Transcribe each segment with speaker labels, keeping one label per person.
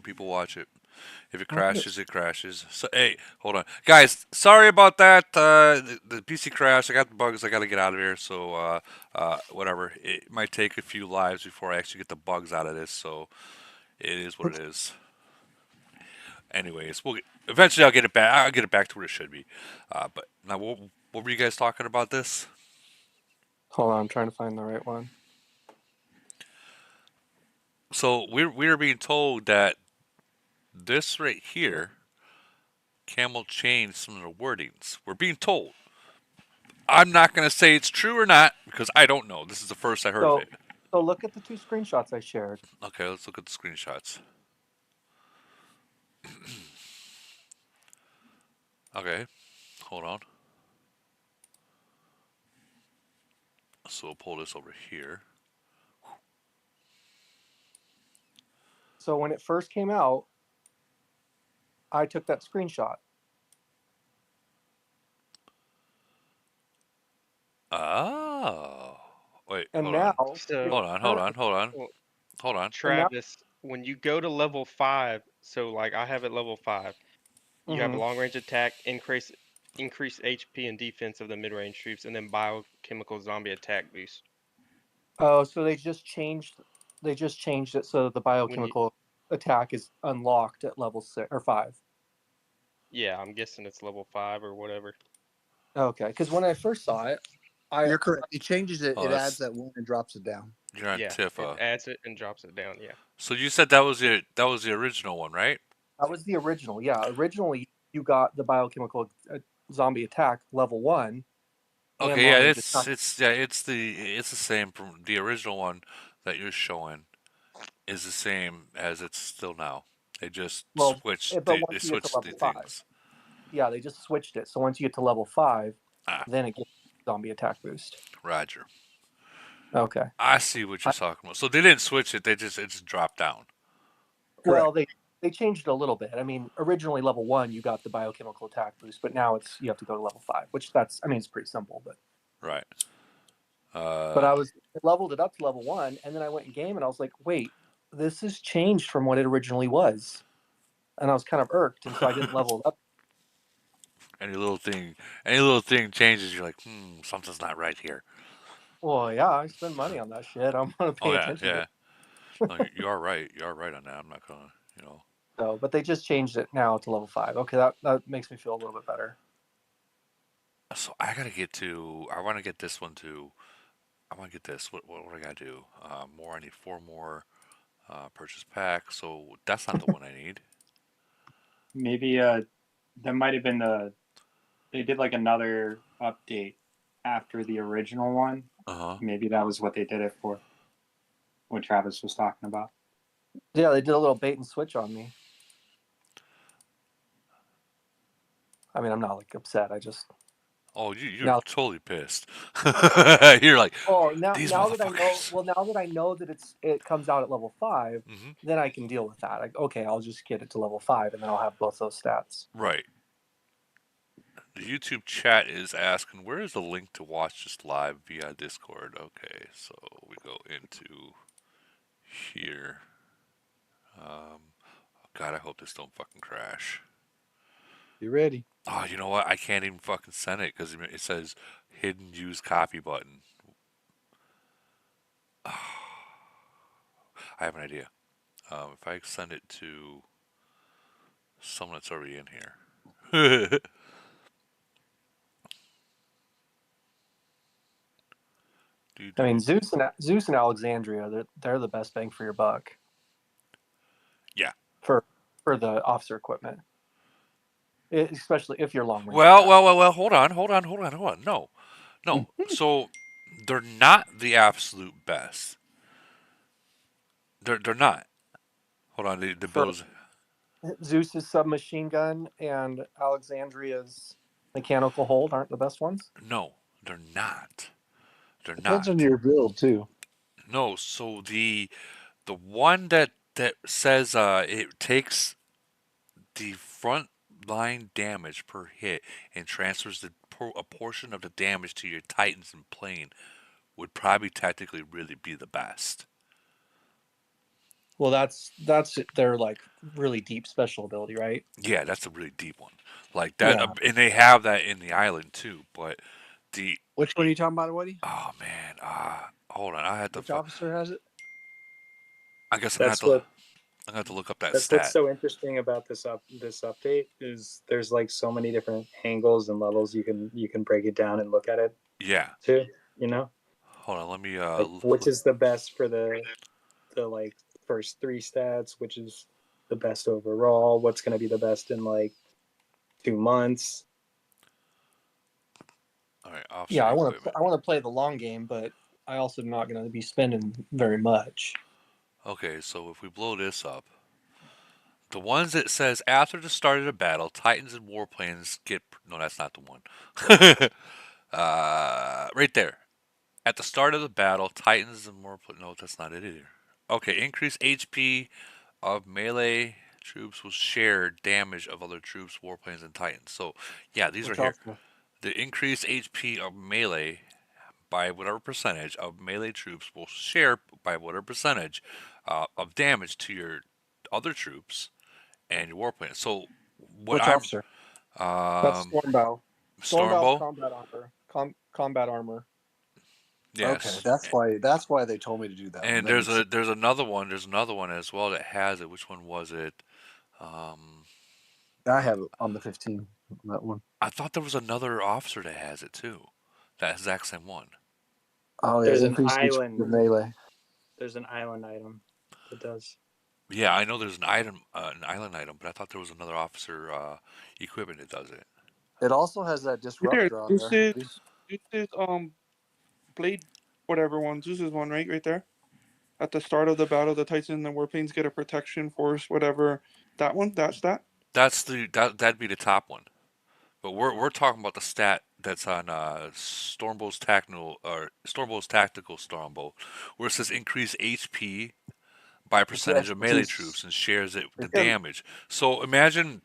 Speaker 1: people watch it. If it
Speaker 2: Oh, good.
Speaker 1: crashes, it crashes. So hey, hold on, guys. Sorry about that. The PC crashed. I got the bugs. I got to get out of here. So whatever. It might take a few lives before I actually get the bugs out of this. So it is what it is. Anyways, eventually I'll get it back. I'll get it back to where it should be. But now, what were you guys talking about this?
Speaker 2: Hold on, I'm trying to find the right one.
Speaker 1: So we're being told that this right here, Camel changed some of the wordings. We're being told. I'm not going to say it's true or not because I don't know. This is the first I heard of
Speaker 2: So,
Speaker 1: it.
Speaker 2: so look at the two screenshots I shared.
Speaker 1: Okay, let's look at the screenshots. Okay, hold on. So we'll pull this over here.
Speaker 2: So when it first came out, I took that screenshot,
Speaker 1: Oh, wait,
Speaker 2: and
Speaker 1: hold on,
Speaker 2: now it's
Speaker 3: So,
Speaker 1: hold on, hold on,
Speaker 2: currently,
Speaker 1: hold on,
Speaker 3: well,
Speaker 1: hold on.
Speaker 2: and now.
Speaker 3: Travis, when you go to level 5, so like I have it level 5, you have a
Speaker 2: Mm-hmm.
Speaker 3: long range attack, increase HP and defense of the mid range troops, and then biochemical zombie attack boost.
Speaker 2: Oh, so they just changed it so that the
Speaker 3: When you,
Speaker 2: biochemical attack is unlocked at level 6 or 5.
Speaker 3: yeah, I'm guessing it's level 5 or whatever.
Speaker 2: Okay, because when I first saw it, I
Speaker 4: You're correct. It changes it.
Speaker 1: Oh,
Speaker 4: It adds
Speaker 1: that's
Speaker 4: that one and drops it down.
Speaker 1: you're on
Speaker 3: Yeah, it
Speaker 1: Tifa.
Speaker 3: adds it and drops it down. Yeah.
Speaker 1: So you said that was the original one, right?
Speaker 2: that was the original. Yeah, originally you got the biochemical zombie attack level 1 and
Speaker 1: Okay, yeah,
Speaker 2: long range
Speaker 1: it's
Speaker 2: attack.
Speaker 1: it's yeah, it's the same from the original one that you're showing is the same as it's still now. They just
Speaker 2: Well,
Speaker 1: switched
Speaker 2: but
Speaker 1: they
Speaker 2: once you get to
Speaker 1: switched the
Speaker 2: level 5,
Speaker 1: things.
Speaker 2: yeah, they just switched it. So once you get to level 5,
Speaker 1: Ah,
Speaker 2: then it gets zombie attack boost.
Speaker 1: Roger.
Speaker 2: Okay.
Speaker 1: I see what you're
Speaker 2: I,
Speaker 1: talking about. So they didn't switch it. It just dropped down.
Speaker 2: well,
Speaker 4: Correct.
Speaker 2: they changed it a little bit. I mean, originally level 1 you got the biochemical attack boost, but now it's you have to go to level 5, which that's I mean it's pretty simple,
Speaker 1: Right.
Speaker 2: but
Speaker 1: Uh,
Speaker 2: I leveled it up to level 1 and then I went in game and I was like, "Wait, this has changed from what it originally was." And I was kind of irked and so I didn't level it up.
Speaker 1: any little thing, any little thing changes. You're like, something's not right here.
Speaker 2: Well, yeah, I spend money on that shit. I'm going to
Speaker 1: Oh
Speaker 2: pay
Speaker 1: yeah,
Speaker 2: attention to
Speaker 1: yeah.
Speaker 2: it.
Speaker 1: No, you are right. You are right on that. I'm not gonna, you know.
Speaker 2: So, but they just changed it now to level 5. Okay, that makes me feel a little bit better.
Speaker 1: So I gotta get to. I want to get this one too. I want to get this. What I gotta do? More. I need four more purchase packs. So that's not the one I need.
Speaker 5: Maybe that might have been they did like another update after the original one.
Speaker 1: Uh huh.
Speaker 5: Maybe that was what they did it for. What Travis was talking about.
Speaker 2: Yeah, they did a little bait and switch on me. I mean, I'm not like upset. I just
Speaker 1: Oh, you're
Speaker 2: now
Speaker 1: totally pissed. You're like
Speaker 2: oh now
Speaker 1: these
Speaker 2: now that I know
Speaker 1: motherfuckers.
Speaker 2: well now that I know that it comes out at level 5,
Speaker 1: Hmm.
Speaker 2: then I can deal with that. Like, okay, I'll just get it to level 5 and then I'll have both those stats.
Speaker 1: Right. The YouTube chat is asking, where is the link to watch this live via Discord? Okay, so we go into here. God, I hope this don't fucking crash.
Speaker 4: You ready?
Speaker 1: Oh, you know what? I can't even fucking send it because it says hidden use copy button. I have an idea. If I send it to someone that's already in here. do
Speaker 2: I mean,
Speaker 1: do.
Speaker 2: Zeus and Alexandria, they're the best bang for your buck
Speaker 1: Yeah.
Speaker 2: for for the officer equipment, especially if you're long range
Speaker 1: Well,
Speaker 2: attack.
Speaker 1: well, well, well. Hold on, hold on, hold on, hold on. No, no. So they're not the absolute best. They're not. Hold on. The
Speaker 2: For
Speaker 1: bills.
Speaker 2: Zeus's submachine gun and Alexandria's mechanical hold aren't the best ones.
Speaker 1: No, they're not. They're
Speaker 4: Depends on
Speaker 1: not.
Speaker 4: your build too.
Speaker 1: No. So the one that says it takes the front line damage per hit and transfers a portion of the damage to your titans in plane would probably technically really be the best.
Speaker 2: Well, that's their like really deep special ability, right?
Speaker 1: Yeah, that's a really deep one. Like that,
Speaker 2: Yeah.
Speaker 1: and they have that in the island too. But the
Speaker 4: Which one are you talking about, Woody?
Speaker 1: oh man, hold on, I had to.
Speaker 4: Which officer has it?
Speaker 1: I guess
Speaker 6: That's what
Speaker 1: I'm gonna have to look up that
Speaker 6: that's what's
Speaker 1: stat.
Speaker 6: so interesting about this update is there's like so many different angles and levels you can break it down and look at it
Speaker 1: Yeah,
Speaker 6: too. You know,
Speaker 1: hold on, let me
Speaker 6: like which is the best for the like first three stats, which is the best overall, what's going to be the best in like 2 months.
Speaker 1: all right, officer
Speaker 2: Yeah,
Speaker 1: equipment.
Speaker 2: I want to play the long game, but I also am not going to be spending very much.
Speaker 1: Okay, so if we blow this up, the ones that says after the start of the battle, Titans and warplanes get no, that's not the one. Right there. At the start of the battle, Titans and warplanes. No, that's not it either. Okay, increased HP of melee troops will share damage of other troops, warplanes, and Titans. So, yeah, these are
Speaker 2: Which
Speaker 1: here.
Speaker 2: also,
Speaker 1: The increased HP of melee by whatever percentage of melee troops will share by whatever percentage of damage to your other troops and your warplane. So, what
Speaker 2: which
Speaker 1: I'm
Speaker 2: officer? That's
Speaker 1: um,
Speaker 2: Stormbow. Stormbow's
Speaker 1: Stormbow,
Speaker 2: combat armor. Combat armor.
Speaker 4: Okay,
Speaker 1: yes,
Speaker 4: that's why they told me to do that one.
Speaker 1: and
Speaker 4: That makes sense.
Speaker 1: there's another one. There's another one as well that has it. Which one was it? Um,
Speaker 4: I have it on the 15. That one.
Speaker 1: I thought there was another officer that has it too. That exact same one.
Speaker 4: Oh yeah,
Speaker 6: There's an
Speaker 4: increase
Speaker 6: island.
Speaker 4: the melee.
Speaker 6: There's an island item that does.
Speaker 1: Yeah, I know there's an island item, but I thought there was another officer equipment that does it.
Speaker 4: It also has that
Speaker 7: There,
Speaker 4: disruptor on there.
Speaker 7: this is blade, whatever one. This is one right there. At the start of the battle, the Titans and the Warplanes get a protection force, whatever. That one, that's that.
Speaker 1: That'd be the top one. But we're talking about the stat that's on Stormbow's tactical Stormbow, where it says increase HP by a
Speaker 4: It's
Speaker 1: percentage of melee
Speaker 4: expertise.
Speaker 1: troops and shares it the
Speaker 4: Yeah.
Speaker 1: damage. So imagine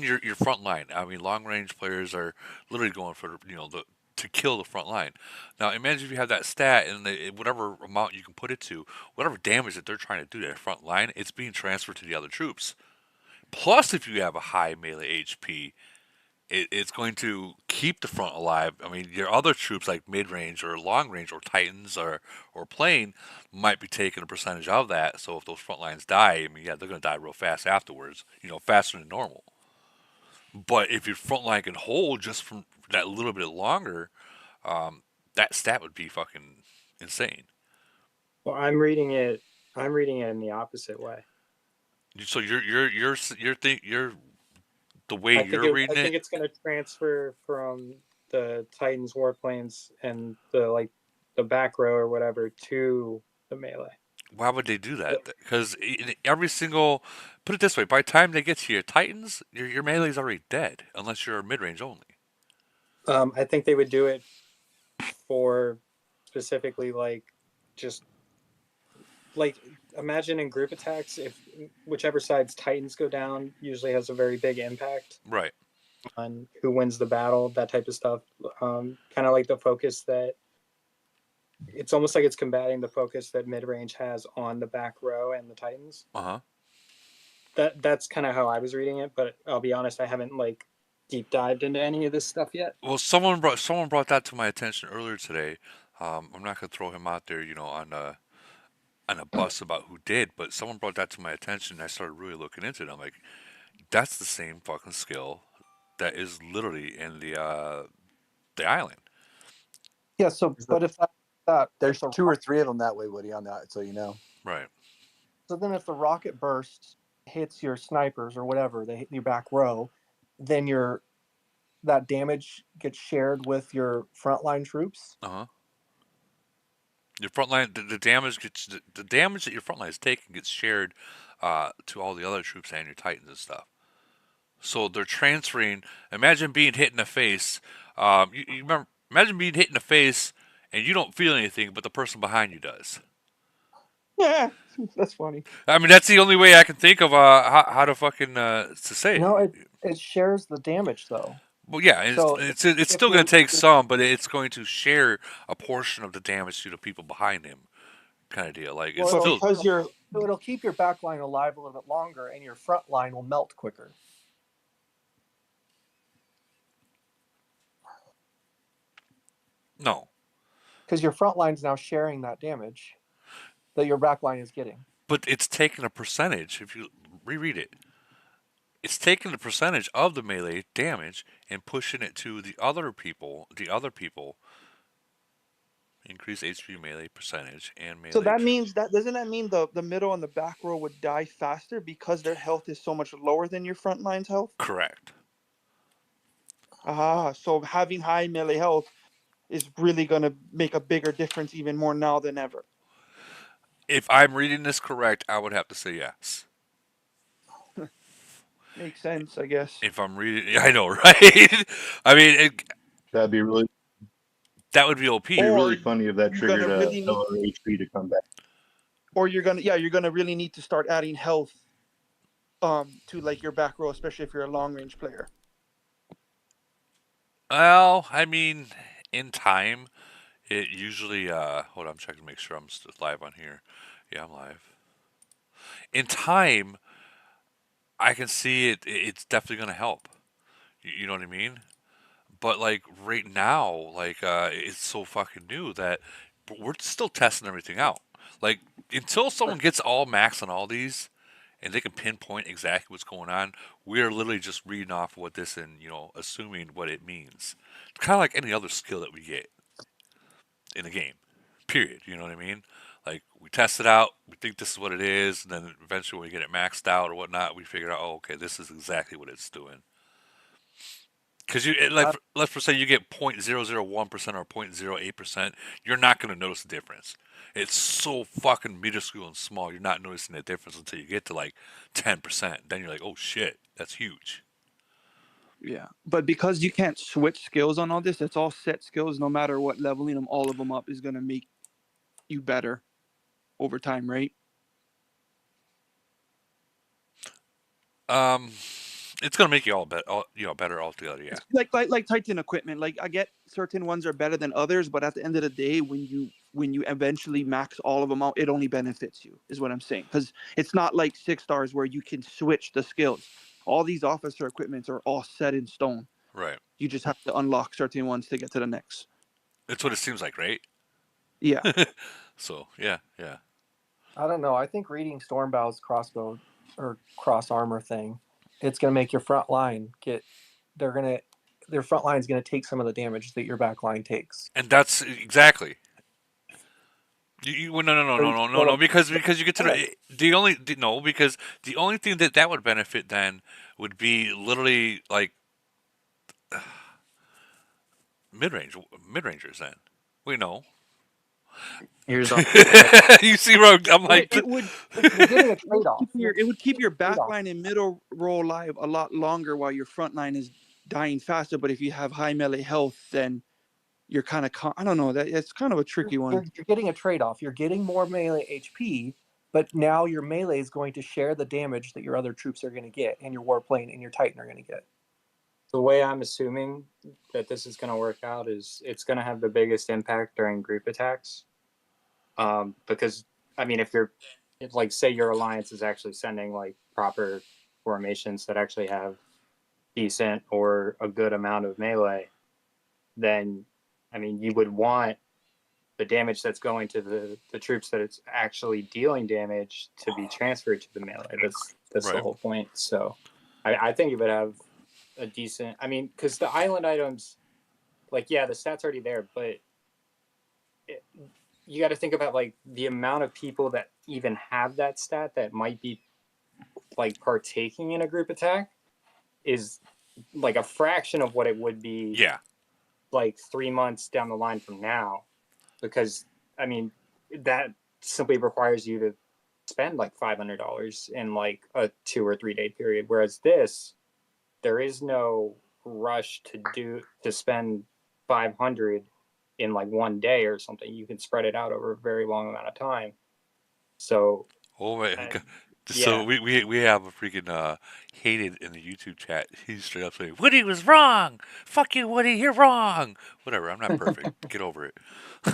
Speaker 1: your front line. I mean, long range players are literally going for the to kill the front line. Now imagine if you have that stat and whatever amount you can put it to, whatever damage that they're trying to do to that front line, it's being transferred to the other troops. Plus, if you have a high melee HP, it's going to keep the front alive. I mean, your other troops like mid range or long range or Titans or plane might be taking a percentage of that. So if those front lines die, I mean, yeah, they're going to die real fast afterwards. Faster than normal. But if your front line can hold just from that little bit longer, um, that stat would be fucking insane.
Speaker 6: Well, I'm reading it. I'm reading it in the opposite way.
Speaker 1: So you're the way you're
Speaker 6: I
Speaker 1: reading
Speaker 6: think
Speaker 1: it.
Speaker 6: it's going to transfer from the Titans warplanes and the back row or whatever to the melee.
Speaker 1: Why would they do that? Because every single, put it this way, by the time they get to your Titans, your melee's already dead, unless you're mid range only.
Speaker 6: I think they would do it for specifically like just like imagine in group attacks if whichever side's Titans go down usually has a very big impact
Speaker 1: Right.
Speaker 6: on who wins the battle, that type of stuff. Kind of like the focus that it's almost like it's combating the focus that mid range has on the back row and the Titans.
Speaker 1: Uh huh.
Speaker 6: That's kind of how I was reading it, but I'll be honest, I haven't like deep dived into any of this stuff yet.
Speaker 1: Well, someone brought that to my attention earlier today. I'm not gonna throw him out there, on a bus about who did, but someone brought that to my attention, and I started really looking into it. I'm like, that's the same fucking skill that is literally in the island.
Speaker 2: Yeah. So, but if
Speaker 4: There's
Speaker 2: if the
Speaker 4: 2 or 3 of them that way, Woody, on that, so you know.
Speaker 1: Right.
Speaker 2: so then if the rocket burst hits your snipers or whatever, they hit your back row, then that damage gets shared with your frontline troops.
Speaker 1: Uh huh. Your front line, the damage gets the damage that your front line is taking gets shared to all the other troops and your Titans and stuff. So they're transferring. Imagine being hit in the face. You remember? Imagine being hit in the face and you don't feel anything, but the person behind you does.
Speaker 7: Yeah, that's funny.
Speaker 1: I mean, that's the only way I can think of how to fucking to say
Speaker 2: No,
Speaker 1: it.
Speaker 2: it shares the damage though.
Speaker 1: Well, yeah, it's
Speaker 2: So
Speaker 1: it's, it's
Speaker 2: if
Speaker 1: still going
Speaker 2: you're
Speaker 1: to take some, but it's going to share a portion of the damage to the people behind him. kind of deal. Like, it's
Speaker 2: Well,
Speaker 7: But
Speaker 1: still
Speaker 7: because you're
Speaker 2: so it'll keep your back line alive a little bit longer, and your front line will melt quicker.
Speaker 1: no,
Speaker 2: Because your front line's now sharing that damage that your back line is getting.
Speaker 1: but it's taking a percentage. If you reread it, it's taking the percentage of the melee damage and pushing it to the other people. The other people increase HP melee percentage and
Speaker 7: so
Speaker 1: melee.
Speaker 7: that means that doesn't that mean the middle and the back row would die faster because their health is so much lower than your front line's health?
Speaker 1: Correct.
Speaker 7: So having high melee health is really gonna make a bigger difference even more now than ever.
Speaker 1: If I'm reading this correct, I would have to say yes.
Speaker 7: Makes sense, I guess.
Speaker 1: If I'm reading, I know, right? I mean,
Speaker 8: That'd be really
Speaker 1: that would be OP.
Speaker 8: be
Speaker 7: Or
Speaker 8: really funny if that
Speaker 7: you're gonna
Speaker 8: triggered
Speaker 7: really need,
Speaker 8: our HP to come back.
Speaker 7: or you're gonna really need to start adding health to like your back row, especially if you're a long range player.
Speaker 1: Well, I mean, in time, it usually. Hold on, I'm checking to make sure I'm still live on here. Yeah, I'm live. In time, I can see it. It's definitely going to help. You know what I mean? But like right now, like it's so fucking new that we're still testing everything out. Like until someone gets all max on all these, and they can pinpoint exactly what's going on, we are literally just reading off what this and assuming what it means. Kind of like any other skill that we get in the game. Period. You know what I mean? Like we test it out, we think this is what it is, and then eventually when we get it maxed out or whatnot, we figure out, oh, okay, this is exactly what it's doing. Because
Speaker 2: I,
Speaker 1: let's say you get 0.001% or 0.08%, you're not going to notice the difference. It's so fucking minuscule and small, you're not noticing the difference until you get to like 10%. Then you're like, oh shit, that's huge.
Speaker 7: Yeah, but because you can't switch skills on all this, it's all set skills. No matter what, leveling them all of them up is gonna make you better over time, right?
Speaker 1: Um, it's going to make you better altogether. Yeah,
Speaker 7: It's like Titan equipment. Like I get certain ones are better than others, but at the end of the day, when you eventually max all of them out, it only benefits you. Is what I'm saying. Because it's not like 6 stars where you can switch the skills. All these officer equipments are all set in stone.
Speaker 1: right.
Speaker 7: You just have to unlock certain ones to get to the next.
Speaker 1: That's what it seems like, right?
Speaker 7: Yeah.
Speaker 1: So yeah, yeah.
Speaker 2: I don't know. I think reading Stormbow's crossbow or cross armor thing, it's going to make your front line get. They're going to. Their front line is going to take some of the damage that your back line takes.
Speaker 1: And that's exactly. Well, no, because you get to because the only thing that would benefit then would be literally like mid rangers then. We know.
Speaker 6: Here's the
Speaker 1: You see where I'm
Speaker 7: But
Speaker 1: like,
Speaker 7: it would
Speaker 2: You're getting a trade off.
Speaker 7: it would keep your back
Speaker 2: Trade-off.
Speaker 7: line and middle row alive a lot longer while your front line is dying faster. But if you have high melee health, then you're kind of I don't know, that it's kind of a tricky one.
Speaker 2: You're getting a trade off. You're getting more melee HP, but now your melee is going to share the damage that your other troops are going to get, and your warplane and your titan are going to get.
Speaker 6: the way I'm assuming that this is going to work out is it's going to have the biggest impact during group attacks. Because I mean, if like say your alliance is actually sending like proper formations that actually have decent or a good amount of melee, then I mean you would want the damage that's going to the troops that it's actually dealing damage to be transferred to the melee. That's
Speaker 1: Right.
Speaker 6: the whole point. So I think it would have a decent. I mean, because the island items, like yeah, the stats already there, but you got to think about like the amount of people that even have that stat that might be like partaking in a group attack is like a fraction of what it would be
Speaker 1: yeah,
Speaker 6: like 3 months down the line from now, because I mean that simply requires you to spend like $500 in like a 2 or 3 day period, whereas this there is no rush to spend 500 in like 1 day or something. You can spread it out over a very long amount of time. So
Speaker 1: oh my, So
Speaker 3: Yeah.
Speaker 1: we have a freaking hated in the YouTube chat. He's straight up saying, "Woody was wrong. Fuck you, Woody. You're wrong." Whatever. I'm not perfect. Get over it.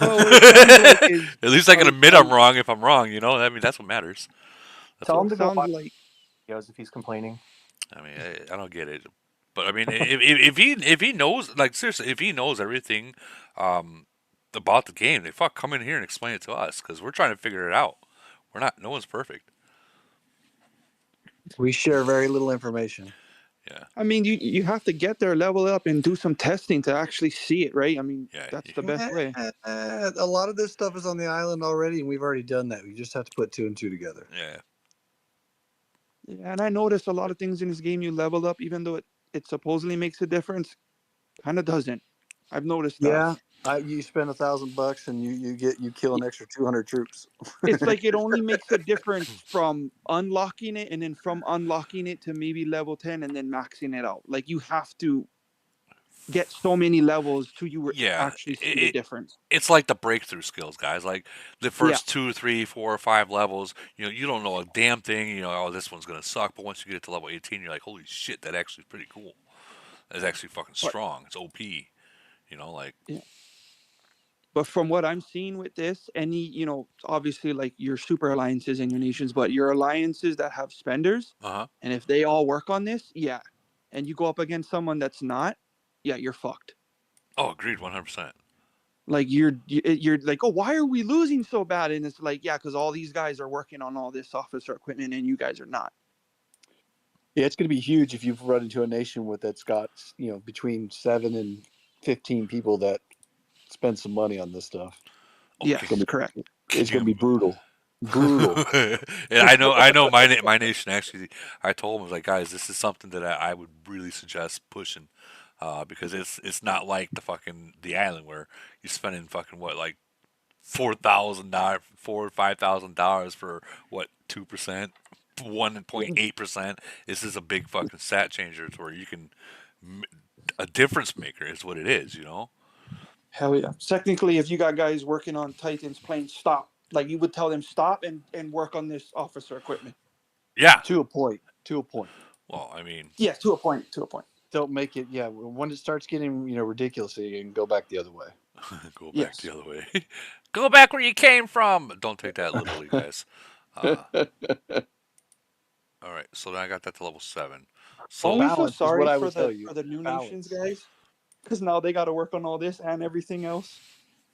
Speaker 7: Well, what it sounds like is
Speaker 1: At least I can admit I'm
Speaker 7: um
Speaker 1: wrong if I'm wrong. You know. I mean, that's what matters. That's
Speaker 2: Tell
Speaker 1: what
Speaker 2: him
Speaker 7: it
Speaker 2: to go
Speaker 7: sounds
Speaker 2: watch
Speaker 7: like
Speaker 2: videos if he's complaining.
Speaker 1: I mean. I don't get it. But I mean, if he knows, like seriously, if he knows everything um, about the game, they fuck come in here and explain it to us because we're trying to figure it out. We're not. No one's perfect.
Speaker 4: We share very little information.
Speaker 1: Yeah.
Speaker 7: I mean, you have to get there, level up, and do some testing to actually see it, right? I mean,
Speaker 1: Yeah.
Speaker 7: that's the best way.
Speaker 4: A lot of this stuff is on the island already, and we've already done that. We just have to put two and two together.
Speaker 1: Yeah.
Speaker 7: Yeah, and I noticed a lot of things in this game you level up, even though it supposedly makes a difference, kind of doesn't. I've noticed that.
Speaker 4: Yeah, you spend $1,000 and you kill an extra 200 troops.
Speaker 7: It's like it only makes a difference from unlocking it and then from unlocking it to maybe level 10 and then maxing it out. Like you have to get so many levels till you
Speaker 1: Yeah.
Speaker 7: actually see the difference.
Speaker 1: It's like the breakthrough skills, guys. Like the
Speaker 7: Yeah.
Speaker 1: first 2, 3, 4, 5 levels, you don't know a damn thing. Oh, this one's gonna suck. But once you get to level 18, you're like, holy shit, that actually is pretty cool. That's actually fucking
Speaker 7: But
Speaker 1: strong. It's OP. Like
Speaker 7: yeah. But from what I'm seeing with this, obviously like your super alliances and your nations, but your alliances that have spenders,
Speaker 1: uh huh.
Speaker 7: and if they all work on this, yeah, and you go up against someone that's not, yeah, you're fucked.
Speaker 1: Oh, agreed, 100%.
Speaker 7: Like you're like, oh, why are we losing so bad? And it's like, yeah, because all these guys are working on all this officer equipment, and you guys are not.
Speaker 4: Yeah, it's going to be huge if you've run into a nation that's got between 7 and 15 people that spend some money on this stuff.
Speaker 1: Oh,
Speaker 7: Yes, correct.
Speaker 1: can
Speaker 4: It's going to
Speaker 1: you?
Speaker 4: be brutal, brutal.
Speaker 1: And I know. My nation actually. I told him I was like, guys, this is something that I would really suggest pushing, because it's not like the island where you're spending fucking what like $4,000, $5,000 for what 2%, 1.8%. This is a big fucking stat changer to where you can a difference maker is what it is.
Speaker 7: Hell yeah. Technically, if you got guys working on Titans playing stop, like you would tell them stop and work on this officer equipment.
Speaker 1: Yeah.
Speaker 4: To a point. To a point.
Speaker 1: Well, I mean,
Speaker 7: Yeah, to a point. To a point.
Speaker 4: Don't make it. Yeah, when it starts getting ridiculous, you can go back the other way.
Speaker 1: go back
Speaker 7: Yes.
Speaker 1: the other way. Go back where you came from. Don't take that literally, guys. Uh, all right. So then I got that to level 7. So
Speaker 7: Only feel
Speaker 4: Balance is what
Speaker 7: sorry
Speaker 4: I
Speaker 7: for
Speaker 4: would tell
Speaker 7: the
Speaker 4: you.
Speaker 7: for the new nations
Speaker 4: Balance.
Speaker 7: guys, because now they got to work on all this and everything else.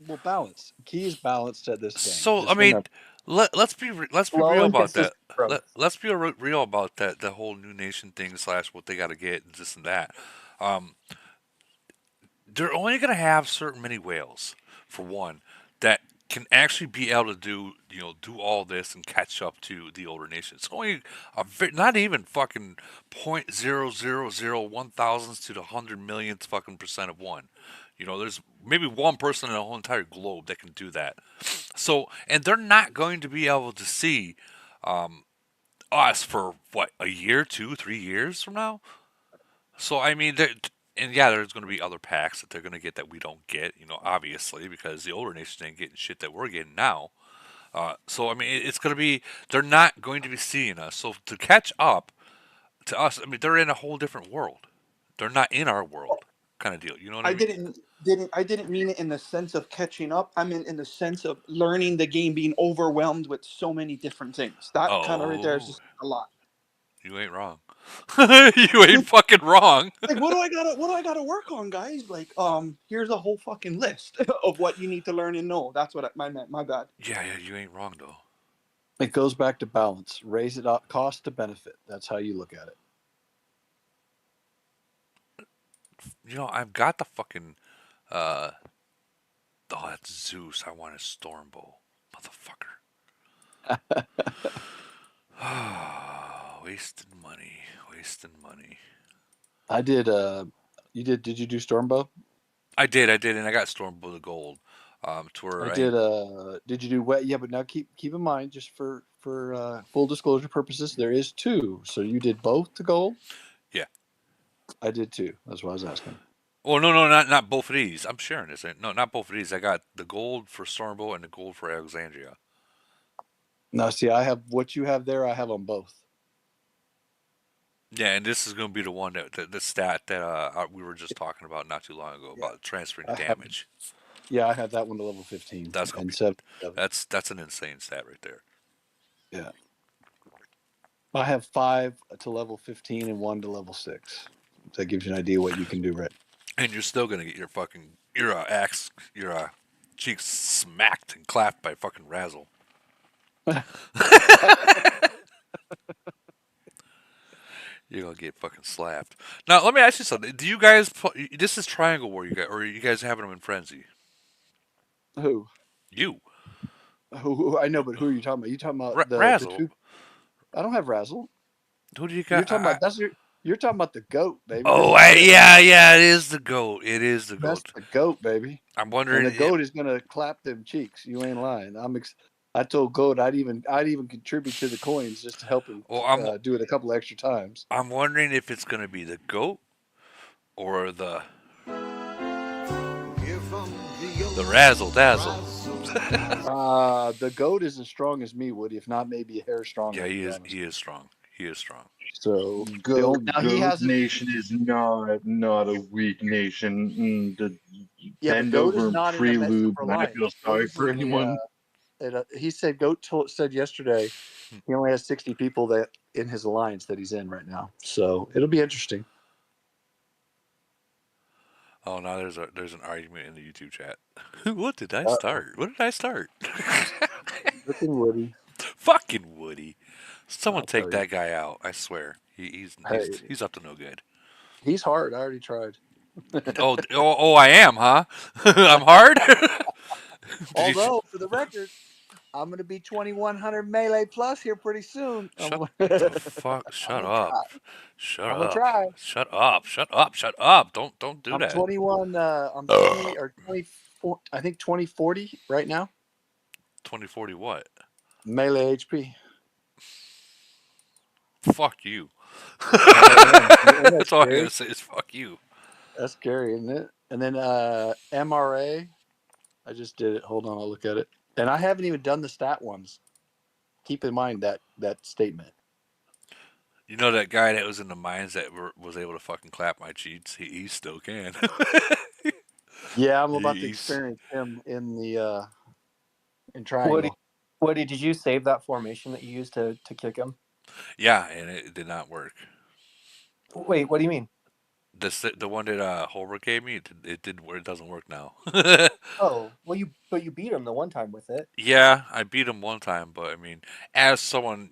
Speaker 4: Well, balance. Key is balanced at this game.
Speaker 1: So I
Speaker 4: Just
Speaker 1: mean,
Speaker 4: remember.
Speaker 1: let's be
Speaker 2: Slow
Speaker 1: real
Speaker 2: and
Speaker 1: about that.
Speaker 2: consistent growth.
Speaker 1: Let's be real about that whole new nation thing slash what they got to get and this and that. Um, they're only going to have certain many whales, for one, that can actually be able to do all this and catch up to the older nations. It's only not even fucking 0.0001 thousandths to the 100 millionth fucking percent of one. There's maybe one person in the whole entire globe that can do that. So, and they're not going to be able to see us for what, a year, 2, 3 years from now. So I mean, and yeah, there's going to be other packs that they're going to get that we don't get, obviously, because the older nations ain't getting shit that we're getting now. So I mean, it's going to be they're not going to be seeing us. So to catch up to us, I mean, they're in a whole different world. They're not in our world, kind of deal. You know what I
Speaker 7: I
Speaker 1: mean?
Speaker 7: didn't mean it in the sense of catching up. I mean in the sense of learning the game, being overwhelmed with so many different things. That kind of right there is
Speaker 1: Oh,
Speaker 7: just a lot.
Speaker 1: you ain't wrong. You ain't fucking wrong.
Speaker 7: Like what do I gotta work on, guys? Like here's a whole fucking list of what you need to learn and know. That's what I meant. My bad.
Speaker 1: Yeah, you ain't wrong though.
Speaker 4: It goes back to balance. Raise it up, cost to benefit. That's how you look at it.
Speaker 1: I've got the fucking uh oh, that's Zeus. I want a Stormbow. Motherfucker. Wasting money. Wasting money.
Speaker 4: I did. You did? Did you do Stormbow?
Speaker 1: I did, and I got Stormbow the gold. To
Speaker 4: I
Speaker 1: where I
Speaker 4: did. Did you do wet? Yeah, but now keep in mind, just for full disclosure purposes, there is two. So you did both to gold.
Speaker 1: yeah.
Speaker 4: I did too. That's what I was asking.
Speaker 1: Well, no, not both of these. I'm sharing this. No, not both of these. I got the gold for Stormbow and the gold for Alexandria.
Speaker 4: Now, see, I have what you have there. I have on both.
Speaker 1: Yeah, and this is going to be the one the stat that we were just talking about not too long ago
Speaker 4: Yeah,
Speaker 1: about transferring
Speaker 4: I have.
Speaker 1: damage.
Speaker 4: Yeah, I have that one to level 15
Speaker 1: That's going to
Speaker 4: and
Speaker 1: be
Speaker 4: 7.
Speaker 1: that's an insane stat right there.
Speaker 4: Yeah, I have 5 to level 15 and 1 to level 6. So that gives you an idea what you can do, right?
Speaker 1: And you're still going to get your axe your cheeks smacked and clapped by fucking Razzle. You're gonna get fucking slapped. Now, let me ask you something. Do you guys? This is Triangle War, you guys, or are you guys having them in Frenzy?
Speaker 4: Who?
Speaker 1: You,
Speaker 4: Who? I know, but who are you talking about? You talking about the
Speaker 1: Razzle.
Speaker 4: two? I don't have Razzle.
Speaker 1: Who do you
Speaker 4: You're
Speaker 1: got?
Speaker 4: talking about you're talking about the goat, baby. This
Speaker 1: Oh,
Speaker 4: is not it.
Speaker 1: yeah, yeah. It is the goat. It is the
Speaker 4: That's
Speaker 1: goat.
Speaker 4: the goat, baby.
Speaker 1: I'm
Speaker 4: And
Speaker 1: wondering.
Speaker 4: the goat is gonna clap them cheeks. You ain't lying. I told goat I'd even contribute to the coins just to help him
Speaker 1: Oh, I'm
Speaker 4: do it a couple extra times.
Speaker 1: I'm wondering if it's gonna be the goat or the razzle dazzle.
Speaker 4: The goat is as strong as me, Woody. If not, maybe a hair stronger.
Speaker 1: Yeah,
Speaker 4: To
Speaker 1: he
Speaker 4: be
Speaker 1: is.
Speaker 4: honest.
Speaker 1: He is strong. He is strong.
Speaker 4: So now he
Speaker 8: Goat
Speaker 4: hasn't.
Speaker 8: Nation is not a weak nation. To
Speaker 4: Yeah, but
Speaker 8: bend
Speaker 4: goat is
Speaker 8: over and
Speaker 4: not in a
Speaker 8: prelude
Speaker 4: for
Speaker 8: when I
Speaker 4: lion.
Speaker 8: feel
Speaker 4: Goat
Speaker 8: sorry
Speaker 4: is
Speaker 8: for
Speaker 4: in
Speaker 8: anyone.
Speaker 4: he said said yesterday he only has 60 people that in his alliance that he's in right now. So it'll be interesting.
Speaker 1: Oh, now there's an argument in the YouTube chat. What did I
Speaker 4: Uh-oh.
Speaker 1: start? What did I start?
Speaker 4: Looking Woody,
Speaker 1: Fucking Woody. Someone
Speaker 4: I'll
Speaker 1: take
Speaker 4: tell you.
Speaker 1: that guy out. I swear.
Speaker 4: Hey,
Speaker 1: He's up to no good.
Speaker 4: he's hard. I already tried.
Speaker 1: I am, huh? I'm hard. Did you
Speaker 4: Although, for the record, I'm going to be 2100 melee plus here pretty soon.
Speaker 1: shut
Speaker 4: I'm
Speaker 1: the fuck? Shut
Speaker 4: gonna
Speaker 1: up.
Speaker 4: try.
Speaker 1: Shut
Speaker 4: I'm gonna
Speaker 1: up.
Speaker 4: try.
Speaker 1: Shut up. Shut up. Shut up. Don't do
Speaker 4: I'm
Speaker 1: that.
Speaker 4: 21. I'm 20 or 24. I think 2040 right now.
Speaker 1: 2040 what?
Speaker 4: Melee HP.
Speaker 1: Fuck you.
Speaker 4: Isn't that
Speaker 1: That's all I
Speaker 4: scary?
Speaker 1: gotta say is fuck you.
Speaker 4: That's scary, isn't it? And then MRA. I just did it. Hold on, I'll look at it. And I haven't even done the stat ones. Keep in mind that statement.
Speaker 1: You know that guy that was in the mines that was able to fucking clap my cheats? He still can.
Speaker 4: Yeah, I'm about to
Speaker 1: He's
Speaker 4: experience him in
Speaker 2: Woody,
Speaker 4: Triangle.
Speaker 2: Woody, did you save that formation that you used to kick him?
Speaker 1: yeah, and it did not work.
Speaker 2: Wait, what do you mean?
Speaker 1: The one that Holbrook gave me, it did. It doesn't work now.
Speaker 2: Oh, well, you beat him the one time with it.
Speaker 1: Yeah, I beat him one time, but I mean, as someone,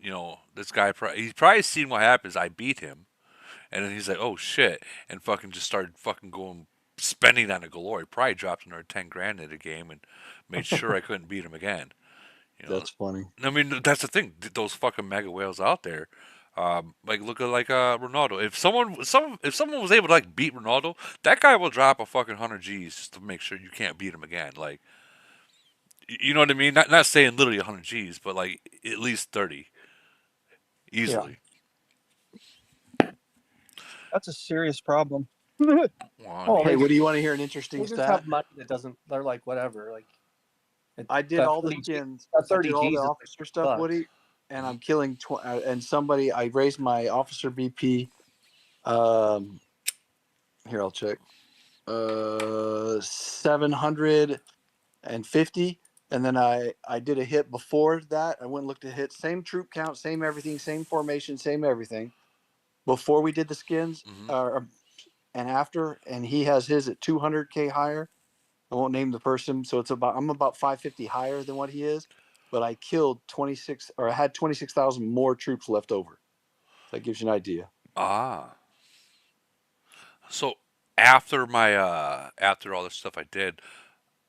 Speaker 1: this guy, he's probably seen what happens. I beat him, and then he's like, "Oh shit," and fucking just started fucking going spending on a galore. He probably dropped another 10 grand in the game and made sure I couldn't beat him again. You know,
Speaker 4: That's funny.
Speaker 1: I mean, that's the thing. Those fucking mega whales out there, like look at like Ronaldo. If someone was able to like beat Ronaldo, that guy will drop a fucking 100 G's just to make sure you can't beat him again. Like, you know what I mean? Not saying literally 100 G's, but like at least 30
Speaker 2: Yeah,
Speaker 1: easily.
Speaker 6: That's a serious problem.
Speaker 1: Well, I
Speaker 2: Oh,
Speaker 1: mean,
Speaker 4: Hey,
Speaker 2: they
Speaker 4: what do you want to hear? An
Speaker 2: they
Speaker 4: interesting
Speaker 2: just
Speaker 4: stat?
Speaker 2: have money that doesn't. They're like whatever. Like
Speaker 4: I did
Speaker 2: that
Speaker 4: all the
Speaker 2: 30 G,
Speaker 4: skins.
Speaker 2: that
Speaker 4: I
Speaker 2: 30
Speaker 4: did all the
Speaker 2: G's is like
Speaker 4: officer stuff,
Speaker 2: bucks.
Speaker 4: Woody, and
Speaker 1: mhm.
Speaker 4: I'm killing. And somebody, I raised my officer BP. Um, Here I'll check. 750, and then I did a hit before that. I went and looked at hits. Same troop count, same everything, same formation, same everything. Before we did the skins,
Speaker 1: Mhm.
Speaker 4: and after, and he has his at 200K higher. I won't name the person, so I'm about 550 higher than what he is, but I killed 26, or I had 26,000 more troops left over. That gives you an idea.
Speaker 1: Ah, so after all the stuff I did,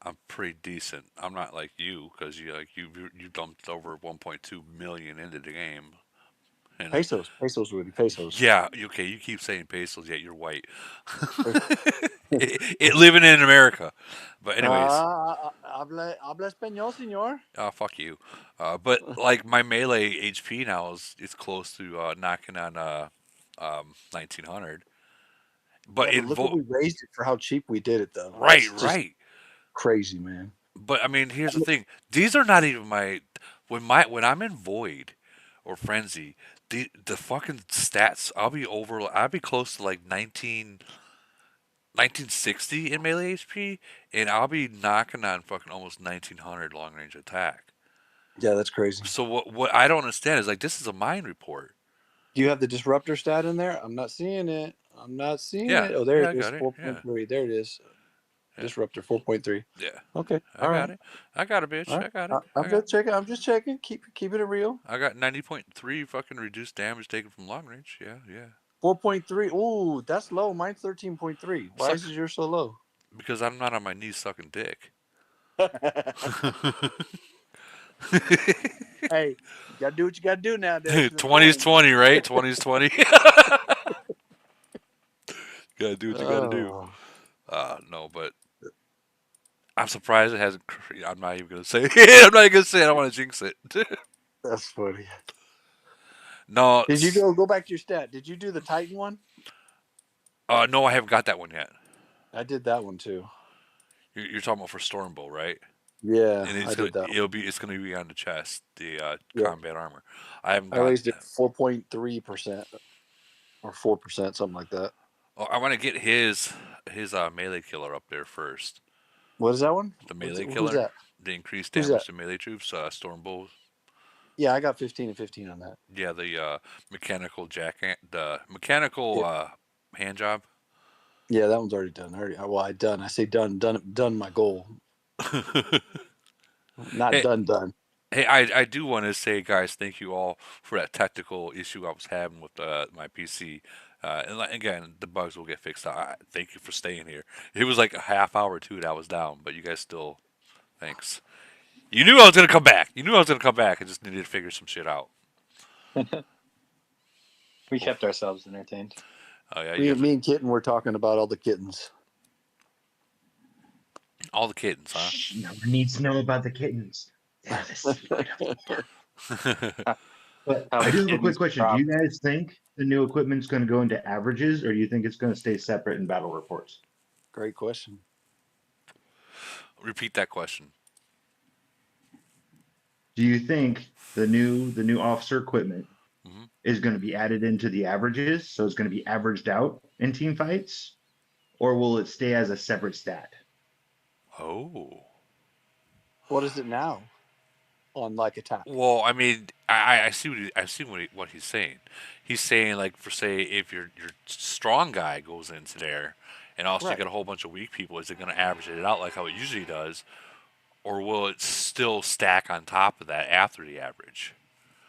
Speaker 1: I'm pretty decent. I'm not like you because you dumped over 1.2 million into the game, and
Speaker 4: Pesos, Rudy, pesos.
Speaker 1: yeah, okay, you keep saying pesos, yet you're white. Living in America, but anyways,
Speaker 4: Habla español, señor.
Speaker 1: fuck you. But like my melee HP now is close to knocking on 1900.
Speaker 4: Yeah,
Speaker 1: But
Speaker 4: but look what we raised it for how cheap we did it, though.
Speaker 1: right,
Speaker 4: That's just
Speaker 1: right.
Speaker 4: crazy, man.
Speaker 1: But I mean, here's the thing: these are not even my when I'm in void or frenzy, the fucking stats I'll be close to like 1960 in melee HP, and I'll be knocking on fucking almost 1900 long range attack.
Speaker 4: Yeah, that's crazy.
Speaker 1: So what I don't understand is like this is a mine report.
Speaker 4: Do you have the disruptor stat in there? I'm not seeing it. I'm not seeing
Speaker 1: Yeah,
Speaker 4: it. Oh, there
Speaker 1: yeah,
Speaker 4: it
Speaker 1: I
Speaker 4: is.
Speaker 1: got it. Yeah,
Speaker 4: 4.3. There it is.
Speaker 1: yeah,
Speaker 4: Disruptor 4.3.
Speaker 1: yeah.
Speaker 4: Okay.
Speaker 1: I
Speaker 4: All
Speaker 1: got
Speaker 4: right.
Speaker 1: it. I got it,
Speaker 4: All
Speaker 1: bitch.
Speaker 4: right.
Speaker 1: I got it.
Speaker 4: I'm just checking. I'm just checking. Keep it real.
Speaker 1: I got 90.3 fucking reduced damage taken from long range. Yeah, yeah.
Speaker 4: 4.3. Ooh, that's low. Mine's 13.3. Why
Speaker 1: Suck
Speaker 4: is yours so low?
Speaker 1: because I'm not on my knees sucking dick.
Speaker 4: Hey, you gotta do what you gotta do nowadays for the
Speaker 1: 20's
Speaker 4: coin.
Speaker 1: 20, right? 20's 20. Gotta do what you gotta do.
Speaker 4: Oh,
Speaker 1: No, but I'm surprised it hasn't. I'm not even gonna say it. I'm not even gonna say it. I don't want to jinx it.
Speaker 4: that's funny.
Speaker 1: No,
Speaker 4: Did you go back to your stat? Did you do the Titan one?
Speaker 1: no, I haven't got that one yet.
Speaker 4: I did that one too.
Speaker 1: You're talking about for Stormbow, right?
Speaker 4: Yeah,
Speaker 1: And
Speaker 4: I did that one.
Speaker 1: it's gonna be on the chest, the
Speaker 4: Yeah,
Speaker 1: combat armor. I haven't
Speaker 4: I
Speaker 1: got.
Speaker 4: raised it 4.3% or 4%, something like that.
Speaker 1: Oh, I want to get his melee killer up there first.
Speaker 4: What is that one?
Speaker 1: The melee
Speaker 4: Who's
Speaker 1: killer,
Speaker 4: that?
Speaker 1: the increased
Speaker 4: Who's that?
Speaker 1: damage to melee troops. Stormbow.
Speaker 4: Yeah, I got 15 and 15 on that.
Speaker 1: Yeah, the the mechanical
Speaker 4: Yeah,
Speaker 1: hand job.
Speaker 4: yeah, that one's already done. Already, well, I done. I say done, done. My goal, not
Speaker 1: Hey,
Speaker 4: done.
Speaker 1: hey, I do want to say, guys, thank you all for that technical issue I was having with my PC. And again, the bugs will get fixed. Thank you for staying here. It was like a half hour too that I was down, but you guys still, thanks. You knew I was gonna come back. You knew I was gonna come back. I just needed to figure some shit out.
Speaker 5: We
Speaker 1: Oh,
Speaker 5: kept ourselves entertained.
Speaker 1: oh yeah, you
Speaker 4: Me,
Speaker 1: have to,
Speaker 4: me and Kitten were talking about all the kittens.
Speaker 1: all the kittens, huh?
Speaker 8: Shh, no one needs to know about the kittens. They're the secret of the book. But
Speaker 5: How
Speaker 8: I
Speaker 5: the
Speaker 8: do have a quick
Speaker 5: kittens
Speaker 8: question. Do
Speaker 5: drop.
Speaker 8: you guys think the new equipment's going to go into averages, or do you think it's going to stay separate in battle reports?
Speaker 4: Great question.
Speaker 1: Repeat that question.
Speaker 8: Do you think the new officer equipment
Speaker 1: Hmm.
Speaker 8: is going to be added into the averages, so it's going to be averaged out in team fights, or will it stay as a separate stat?
Speaker 1: Oh.
Speaker 4: What is it now on like attack?
Speaker 1: Well, I mean, I see I see what he's saying. He's saying like for say if your strong guy goes into there, and also you
Speaker 4: Right.
Speaker 1: got a whole bunch of weak people, is it going to average it out like how it usually does, or will it still stack on top of that after the average?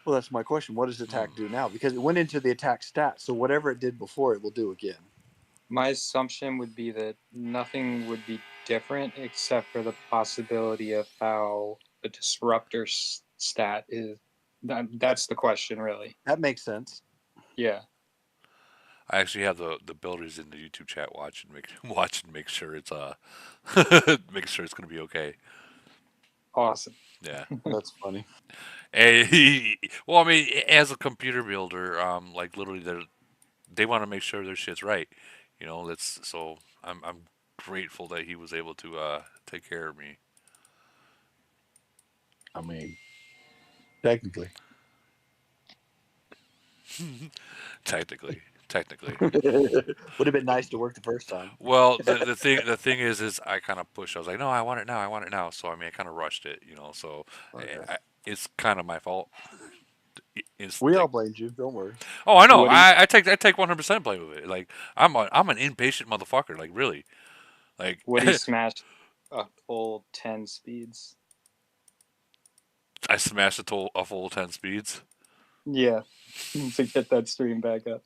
Speaker 4: Well, that's my question. What does
Speaker 1: Hmm.
Speaker 4: attack do now? Because it went into the attack stat, so whatever it did before, it will do again.
Speaker 5: My assumption would be that nothing would be different except for the possibility of how the disruptor stat is. That's the question, really.
Speaker 4: That makes sense.
Speaker 5: Yeah.
Speaker 1: I actually have the builders in the YouTube chat watch and make watch and make sure it's make sure it's going to be okay.
Speaker 5: Awesome.
Speaker 1: Yeah.
Speaker 4: That's funny.
Speaker 1: Well, I mean, as a computer builder, like literally, they want to make sure their shit's right. You know, that's so. I'm grateful that he was able to take care of me.
Speaker 4: I mean, technically.
Speaker 1: Technically, technically.
Speaker 4: Would have been nice to work the first time.
Speaker 1: Well, the thing is I kind of pushed. I was like, no, I want it now. I want it now. So I mean, I kind of rushed it. You know, so
Speaker 4: Okay.
Speaker 1: it's kind of my fault. It's
Speaker 4: We all
Speaker 1: like,
Speaker 4: blamed you. Don't worry.
Speaker 1: oh, I know.
Speaker 5: What do you
Speaker 1: I take 100% blame of it. Like I'm an impatient motherfucker. Like really. Like
Speaker 5: what do you smash a full 10 speeds?
Speaker 1: I smashed a full 10 speeds.
Speaker 5: Yeah. To get that stream back up.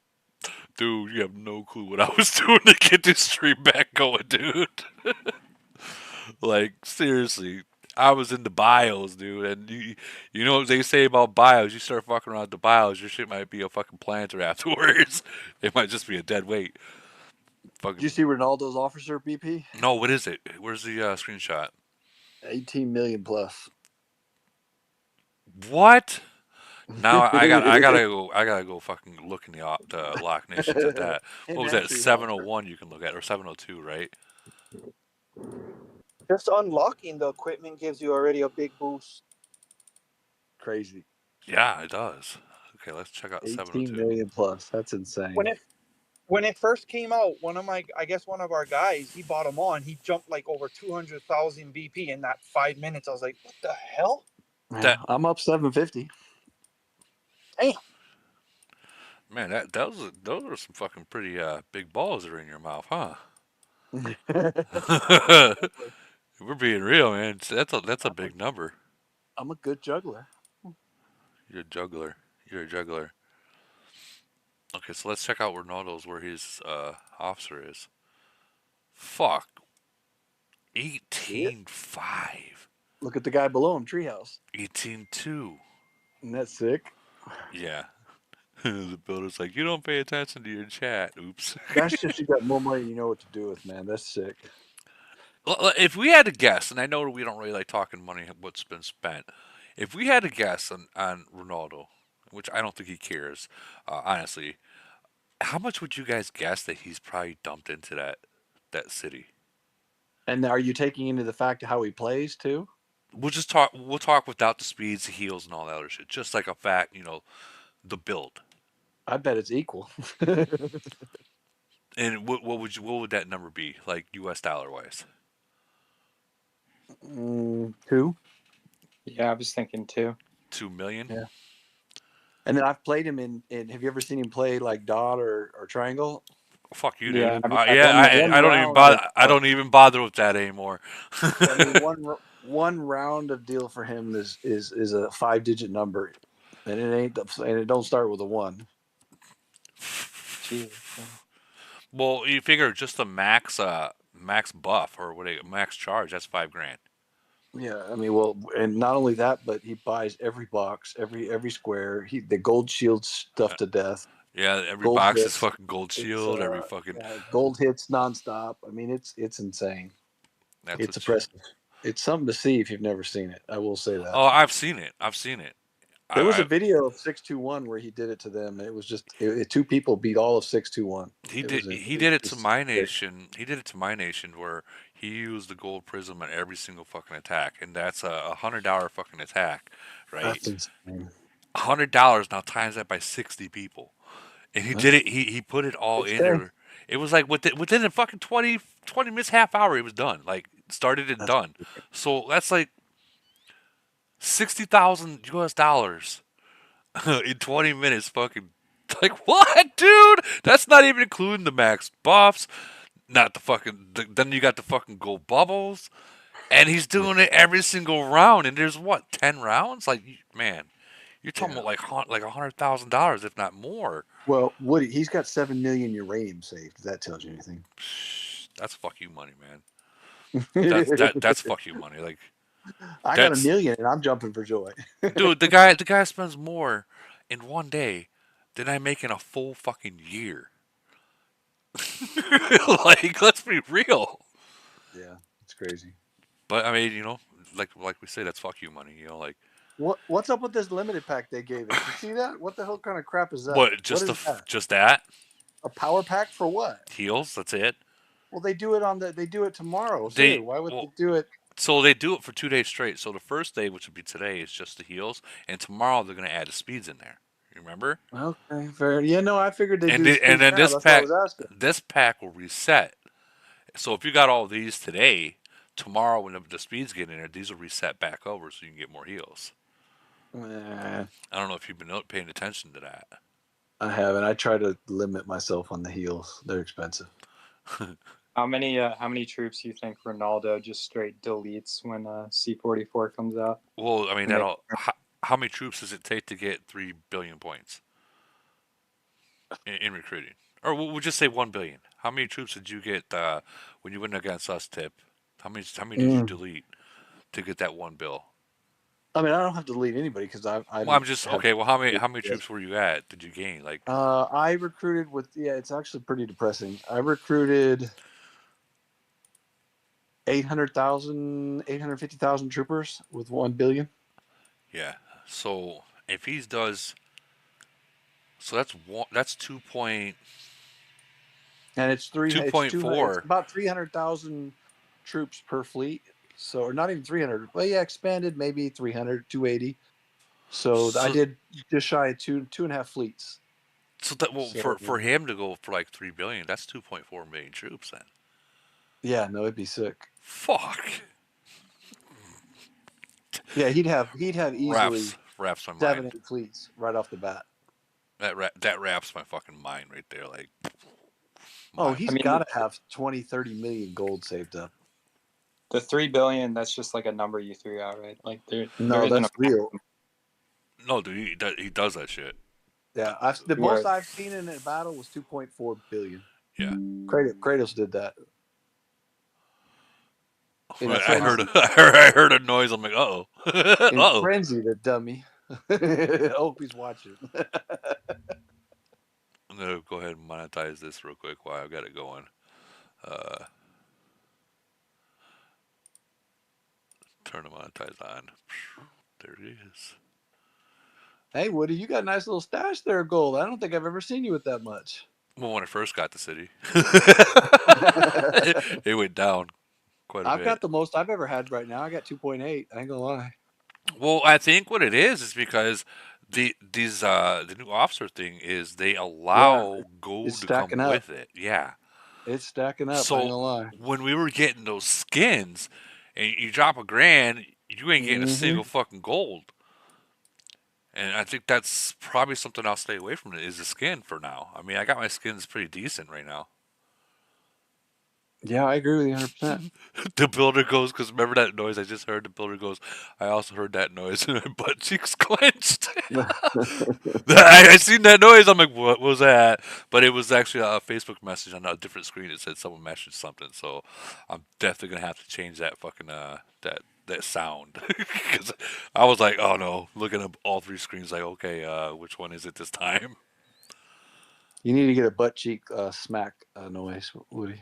Speaker 1: Dude, you have no clue what I was doing to get this stream back going, dude. Like seriously, I was in the bios, dude, and you know what they say about bios? You start fucking around with the bios, your shit might be a fucking planter afterwards. It might just be a dead weight.
Speaker 4: Did you
Speaker 1: Fucking
Speaker 4: see Ronaldo's officer BP?
Speaker 1: no, what is it? Where's the screenshot?
Speaker 4: 18 million plus.
Speaker 1: What? Now I gotta go fucking look in the Loch Nations at that.
Speaker 4: And
Speaker 1: What was that?
Speaker 4: actually help.
Speaker 1: 701 you can look at or 702, right?
Speaker 7: Just unlocking the equipment gives you already a big boost.
Speaker 4: crazy.
Speaker 1: Yeah, it does. Okay, let's check out
Speaker 4: 18
Speaker 1: 702.
Speaker 4: million plus. That's insane.
Speaker 7: When it first came out, one of our guys, he bought them on. He jumped like over 200,000 BP in that 5 minutes. I was like, what the hell?
Speaker 4: Yeah,
Speaker 1: That
Speaker 4: I'm up 750.
Speaker 7: Damn.
Speaker 1: man, those are some fucking pretty big balls that are in your mouth, huh? We're being real, man. That's a big number.
Speaker 4: I'm a good juggler.
Speaker 1: You're a juggler. You're a juggler. Okay, so let's check out Ronaldo's where his officer is. Fuck.
Speaker 4: Yeah.
Speaker 1: 18.5.
Speaker 4: Look at the guy below him, Treehouse.
Speaker 1: 18.2.
Speaker 4: Isn't that sick?
Speaker 1: Yeah. The builder's like, you don't pay attention to your chat. Oops.
Speaker 4: That's just you got more money you know what to do with, man. That's sick.
Speaker 1: If we had to guess, and I know we don't really like talking money, what's been spent. If we had to guess on Ronaldo, which I don't think he cares, honestly, how much would you guys guess that he's probably dumped into that city?
Speaker 4: And are you taking into the fact of how he plays too?
Speaker 1: We'll just talk. We'll talk without the speeds, the heels, and all that other shit. Just like a fact, the build.
Speaker 4: I bet it's equal.
Speaker 1: And what would that number be, like U.S. dollar wise?
Speaker 4: Two.
Speaker 5: Yeah, I was thinking too.
Speaker 1: 2 million.
Speaker 4: Yeah. And then I've played him in have you ever seen him play like dot or triangle?
Speaker 1: Fuck you,
Speaker 5: Yeah.
Speaker 1: dude.
Speaker 4: One
Speaker 1: I don't even
Speaker 4: round
Speaker 1: bother.
Speaker 4: of
Speaker 1: I don't even bother with that anymore.
Speaker 4: I mean one round of deal for him is a 5-digit number, and it don't start with a 1.
Speaker 5: Jesus.
Speaker 1: Well, you figure just the max buff or max charge. That's $5,000.
Speaker 4: Yeah, I mean, well, and not only that, but he buys every box, every square. The gold shield stuff to death.
Speaker 1: Yeah, every
Speaker 4: Gold
Speaker 1: box is
Speaker 4: hits.
Speaker 1: fucking gold
Speaker 4: It's
Speaker 1: shield. Every fucking
Speaker 4: yeah, gold hits nonstop. I mean, it's insane.
Speaker 1: that's
Speaker 4: It's
Speaker 1: what. You,
Speaker 4: impressive. It's something to see if you've never seen it. I will say that.
Speaker 1: oh, I've seen it. I've seen it.
Speaker 4: There was
Speaker 1: I
Speaker 4: a video of 621 where he did it to them. It was just two people beat all of 621.
Speaker 1: He
Speaker 4: It
Speaker 1: did.
Speaker 4: was
Speaker 1: He did it to
Speaker 4: just
Speaker 1: my
Speaker 4: sick.
Speaker 1: nation. He did it to my nation where he used the gold prism on every single fucking attack, and that's a $100 fucking attack, right?
Speaker 4: That's insane.
Speaker 1: $100 now times that by 60 people, and he did
Speaker 4: That's
Speaker 1: it. He put it all
Speaker 4: good
Speaker 1: in
Speaker 4: day.
Speaker 1: there. It was like within a fucking 20 minutes, half hour, it was done. Like started and
Speaker 4: That's
Speaker 1: done. So that's like 60,000 US dollars in 20 minutes. Fucking like what, dude? That's not even including the max buffs. Not the fucking. Then you got the fucking gold bubbles, and he's doing it every single round. And there's what 10 rounds? Like man, you're talking
Speaker 4: yeah.
Speaker 1: about like $100,000, if not more.
Speaker 4: Well, Woody, he's got 7 million uranium saved. If that tells you anything.
Speaker 1: That's fuck you money, man. That's fuck you money. Like
Speaker 4: I got a
Speaker 1: that's
Speaker 4: million and I'm jumping for joy.
Speaker 1: dude. The guy spends more in one day than I make in a full fucking year. Like let's be real.
Speaker 4: Yeah, it's crazy.
Speaker 1: But I mean, like we say, that's fuck you money. Like
Speaker 4: What's up with this limited pack they gave us? You see that? What the hell kind of crap is that?
Speaker 1: what?
Speaker 4: What is that?
Speaker 1: Just that
Speaker 4: A power pack for what?
Speaker 1: heels. That's it.
Speaker 4: Well, they do it tomorrow
Speaker 1: They
Speaker 4: too. Why would
Speaker 1: well,
Speaker 4: they do it?
Speaker 1: so they do it for 2 days straight. So the first day, which would be today, is just the heels, and tomorrow they're gonna add the speeds in there. You remember?
Speaker 4: Okay, fair. Yeah, no, I figured they
Speaker 1: And
Speaker 4: do
Speaker 1: and
Speaker 4: speeds
Speaker 1: then
Speaker 4: now. That's why I was asking.
Speaker 1: this pack will reset. So if you got all these today, tomorrow when the speeds get in there, these will reset back over, so you can get more heels.
Speaker 4: Eh,
Speaker 1: I don't know if you've been paying attention to that.
Speaker 4: I haven't. I try to limit myself on the heels. They're expensive.
Speaker 5: How many troops do you think Ronaldo just straight deletes when C44 comes out?
Speaker 1: Well, I mean,
Speaker 5: And
Speaker 1: how many troops does it take to get 3 billion points in recruiting? Or we'll just say 1 billion. How many troops did you get when you went against us, Tip? How many did you delete to get that 1 bill?
Speaker 4: I mean, I don't have to delete anybody because I.
Speaker 1: Well, I'm just okay. Well, how many troops were you at? Did you gain? Like,
Speaker 4: I recruited with it's actually pretty depressing. I recruited 850,000 troopers with 1 billion.
Speaker 1: yeah. So if he does, so that's 2 point.
Speaker 4: And it's
Speaker 1: 2.4.
Speaker 4: It's about 300,000 troops per fleet. So, or not even 300. Well, yeah, expanded maybe 300, 280. So I
Speaker 1: So,
Speaker 4: did just shy of 2.5 fleets.
Speaker 1: so that well,
Speaker 4: So
Speaker 1: for him to go for like 3 billion, that's 2.4 million troops. Then
Speaker 4: yeah, no, it'd be sick.
Speaker 1: fuck.
Speaker 4: Yeah, he'd have easily
Speaker 1: Wraps my
Speaker 4: 7,
Speaker 1: mind.
Speaker 4: 8 fleets right off the bat.
Speaker 1: That wraps my fucking mind right there. Like
Speaker 4: Oh,
Speaker 1: mind.
Speaker 4: he's
Speaker 5: I mean,
Speaker 4: got to have 20, 30 million gold saved up.
Speaker 5: the 3 billion, that's just like a number you threw out, right? Like there
Speaker 4: No,
Speaker 5: isn't a
Speaker 4: that's real.
Speaker 1: No, dude, he does that shit.
Speaker 4: Yeah, the most
Speaker 5: where
Speaker 4: I've seen in a battle was 2.4 billion.
Speaker 1: Yeah.
Speaker 4: Kratos did that in
Speaker 1: I heard
Speaker 4: frenzy.
Speaker 1: I heard a noise. I'm like, uh oh, uh
Speaker 4: In
Speaker 1: oh.
Speaker 4: frenzy, the dummy. I hope he's watching.
Speaker 1: I'm gonna go ahead and monetize this real quick while I've got it going. Uh, turn the monetize on. There it is.
Speaker 4: Hey, Woody, you got a nice little stash there of gold. I don't think I've ever seen you with that much.
Speaker 1: Well, when I first got the city, it went down quite a
Speaker 4: I've
Speaker 1: bit.
Speaker 4: got the most I've ever had right now. I got 2.8. I ain't gonna lie.
Speaker 1: Well, I think what it is because the new officer thing is they
Speaker 4: Yeah,
Speaker 1: allow
Speaker 4: it's
Speaker 1: gold to
Speaker 4: stacking
Speaker 1: come
Speaker 4: up.
Speaker 1: with it. Yeah.
Speaker 4: It's stacking up. I ain't
Speaker 1: So
Speaker 4: gonna lie.
Speaker 1: when we were getting those skins, and you drop a grand, you ain't getting a
Speaker 4: Hmm.
Speaker 1: single fucking gold. And I think that's probably something I'll stay away from. It is the skin for now. I mean, I got my skins pretty decent right now.
Speaker 4: Yeah, I agree with you 100%.
Speaker 1: The builder goes, because remember that noise I just heard? The builder goes, I also heard that noise, and my butt cheeks clenched. I seen that noise. I'm like, what was that? But it was actually a Facebook message on a different screen. It said someone messaged something. So I'm definitely gonna have to change that fucking that sound because I was like, oh no, looking at all three screens, like, okay, which one is it this time?
Speaker 4: You need to get a butt cheek smack noise, Woody.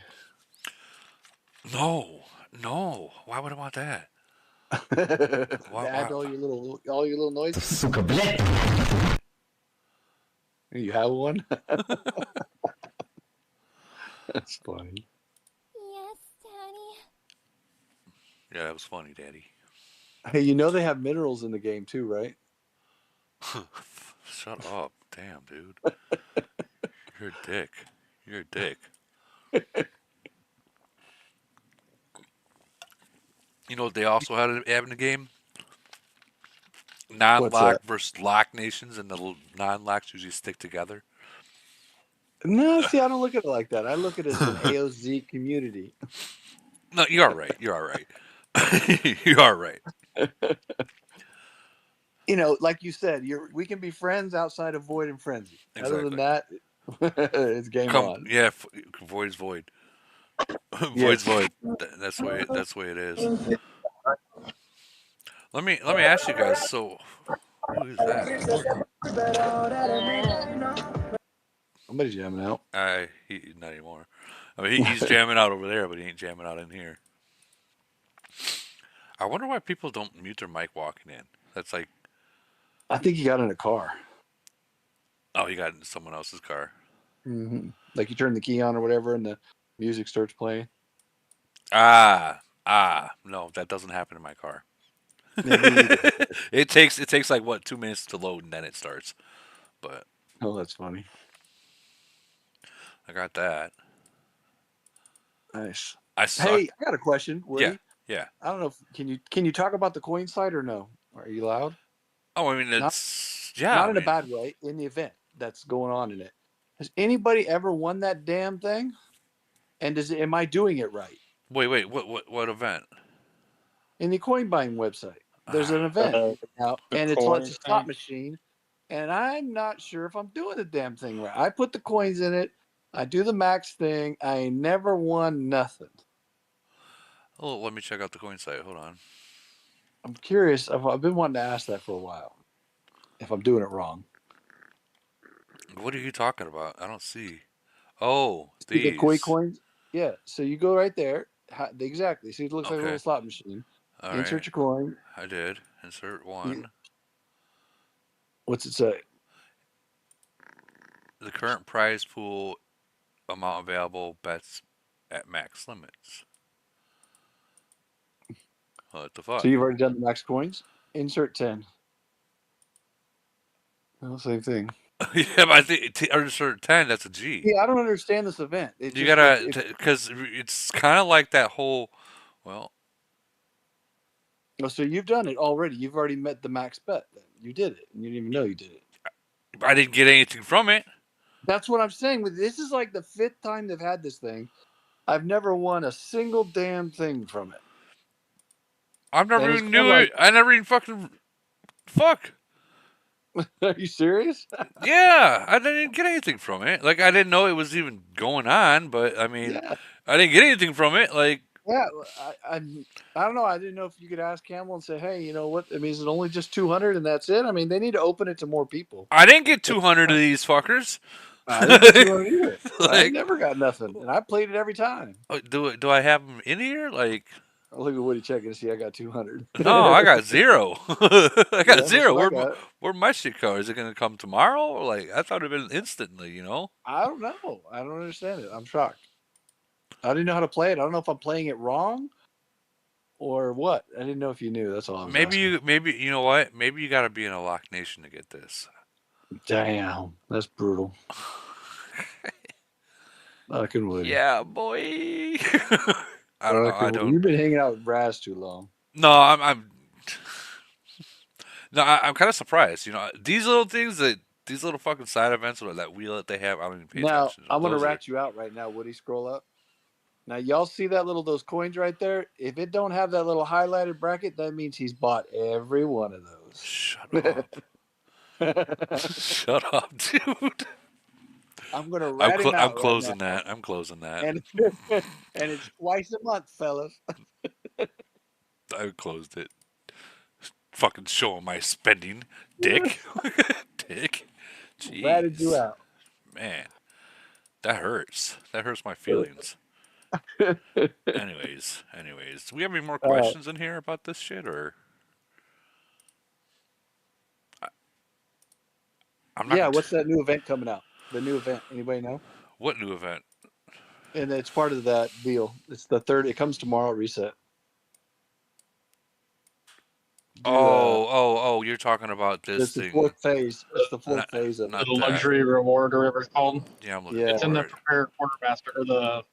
Speaker 1: No, no. Why would I want that?
Speaker 4: Add
Speaker 1: Why?
Speaker 4: all your little noises. You have one. That's funny.
Speaker 9: Yes, Daddy.
Speaker 1: Yeah, that was funny, Daddy.
Speaker 4: Hey, they have minerals in the game too, right?
Speaker 1: Shut up, damn, dude. You're a dick. You're a dick. You know what they also have in the game?
Speaker 4: What's that?
Speaker 1: Non-lock versus lock nations, and the non-locks usually stick together.
Speaker 4: No, see, I don't look at it like that. I look at it as an AOZ community.
Speaker 1: No, you're all right. You're all right. You're all right.
Speaker 4: Like you said, we can be friends outside of Void and Frenzy. Other than
Speaker 1: Exactly.
Speaker 4: that, it's game
Speaker 1: Come,
Speaker 4: on.
Speaker 1: yeah. Void's void. Void's
Speaker 4: Yes.
Speaker 1: void. That's the way. That's the way it is. Let me ask you guys. So, who is that?
Speaker 4: Somebody's jamming out.
Speaker 1: He not anymore. I mean, he's jamming out over there, but he ain't jamming out in here. I wonder why people don't mute their mic walking in. That's like,
Speaker 4: I think he got in a car.
Speaker 1: oh, he got into someone else's car.
Speaker 4: Like you turn the key on or whatever, and the music starts playing.
Speaker 1: No, that doesn't happen in my car.
Speaker 4: Yeah, me either.
Speaker 1: It takes like what 2 minutes to load and then it starts. But
Speaker 4: Oh, that's funny.
Speaker 1: I got that.
Speaker 4: Nice.
Speaker 1: I suck.
Speaker 4: Hey, I got a question,
Speaker 1: Yeah,
Speaker 4: Woody.
Speaker 1: yeah.
Speaker 4: I don't know. Can you talk about the coin site or no? Are you allowed?
Speaker 1: Oh, I mean
Speaker 4: Not
Speaker 1: it's yeah.
Speaker 4: not
Speaker 1: I
Speaker 4: in a
Speaker 1: mean,
Speaker 4: bad way. In the event that's going on in it, has anybody ever won that damn thing? And am I doing it right?
Speaker 1: wait. What event?
Speaker 4: In the coin buying website, there's an
Speaker 1: Ah,
Speaker 4: event
Speaker 5: the
Speaker 4: now,
Speaker 5: the
Speaker 4: and it's
Speaker 5: coin
Speaker 4: a slot
Speaker 5: thing.
Speaker 4: machine, and I'm not sure if I'm doing the damn thing right. I put the coins in it. I do the max thing. I ain't never won nothing.
Speaker 1: oh, let me check out the coin site. Hold on.
Speaker 4: I'm curious. I've been wanting to ask that for a while. If I'm doing it wrong.
Speaker 1: What are you talking about? I don't see. Oh,
Speaker 4: See the koi
Speaker 1: these.
Speaker 4: coins? Yeah. So you go right there. Exactly. See, it looks like a little
Speaker 1: Okay.
Speaker 4: slot machine.
Speaker 1: All right.
Speaker 4: Insert your coin.
Speaker 1: I did. Insert
Speaker 4: You,
Speaker 1: one.
Speaker 4: what's it say?
Speaker 1: The current prize pool amount available bets at max limits. What the
Speaker 4: So
Speaker 1: fuck?
Speaker 4: you've already done the max coins. Insert 10. Well, same thing.
Speaker 1: Yeah, but I think Register 10, that's a G.
Speaker 4: Yeah, I don't understand this event. It
Speaker 1: You
Speaker 4: just like
Speaker 1: gotta,
Speaker 4: if
Speaker 1: because it's kind of like that whole, well,
Speaker 4: oh, so you've done it already. You've already met the max bet. Then you did it, and you didn't even know you did it.
Speaker 1: I didn't get anything from it.
Speaker 4: That's what I'm saying. This is like the 5th time they've had this thing. I've never won a single damn thing from it,
Speaker 1: I've never
Speaker 4: and it's
Speaker 1: even
Speaker 4: kind of
Speaker 1: knew
Speaker 4: like,
Speaker 1: it. I never even fuck.
Speaker 4: are you serious?
Speaker 1: Yeah, I didn't even get anything from it. Like, I didn't know it was even going on, but I mean,
Speaker 4: Yeah,
Speaker 1: I didn't get anything from it. Like,
Speaker 4: yeah. I don't know. I didn't know if you could ask Campbell and say, hey, you know what? I mean, is it only just 200 and that's it? I mean, they need to open it to more people.
Speaker 1: I didn't get 200 of these fuckers.
Speaker 4: I didn't get 200 either. I
Speaker 1: Like,
Speaker 4: never got nothing, and I played it every time.
Speaker 1: do I have them in here? Like,
Speaker 4: I'll look at Woody checking to see I got 200.
Speaker 1: no, I got zero. I got
Speaker 4: Yeah, that's
Speaker 1: zero.
Speaker 4: what I got.
Speaker 1: Where my shit go? Is it gonna come tomorrow? Or like, I thought it'd been instantly. You know?
Speaker 4: I don't know. I don't understand it. I'm shocked. I didn't know how to play it. I don't know if I'm playing it wrong or what. I didn't know if you knew. That's all I was asking.
Speaker 1: Maybe you know what? Maybe you got to be in a Lock Nation to get this.
Speaker 4: Damn, that's brutal. I couldn't believe it.
Speaker 1: Yeah, boy. I don't know. I don't.
Speaker 4: You've been hanging out with Raz too long.
Speaker 1: No, I'm no, I'm kind of surprised. You know, these little things that these little fucking side events or that wheel that they have, I don't even pay
Speaker 4: Now
Speaker 1: attention.
Speaker 4: I'm gonna
Speaker 1: Those are
Speaker 4: rat you out right now, Woody. Scroll up. Now y'all see that those coins right there? If it don't have that little highlighted bracket, that means he's bought every one of those.
Speaker 1: shut up, shut up, dude.
Speaker 4: I'm gonna rat him
Speaker 1: I'm
Speaker 4: out right
Speaker 1: closing
Speaker 4: now.
Speaker 1: that. I'm closing that.
Speaker 4: And and it's twice a month, fellas.
Speaker 1: I closed it. Fucking showing my spending, dick, dick.
Speaker 4: Ratted you
Speaker 1: Jeez,
Speaker 4: out.
Speaker 1: man, that hurts. That hurts my feelings. Anyways, do we have any more
Speaker 4: All right.
Speaker 1: questions in here about this shit, or I'm not
Speaker 4: Yeah,
Speaker 1: gonna?
Speaker 4: what's that new event coming out? The new event. Anybody know?
Speaker 1: What new event?
Speaker 4: And it's part of that deal. It's the third. It comes tomorrow at reset. Do
Speaker 1: Oh! You're talking about this
Speaker 4: it's the
Speaker 1: thing.
Speaker 4: 4th phase. It's the 4th
Speaker 1: Not,
Speaker 4: phase of it.
Speaker 1: not
Speaker 5: The
Speaker 1: that.
Speaker 5: luxury reward or whatever it's called.
Speaker 1: Yeah, I'm looking
Speaker 4: Yeah.
Speaker 5: It's in
Speaker 1: for
Speaker 5: the
Speaker 1: it.
Speaker 5: prepared quartermaster or the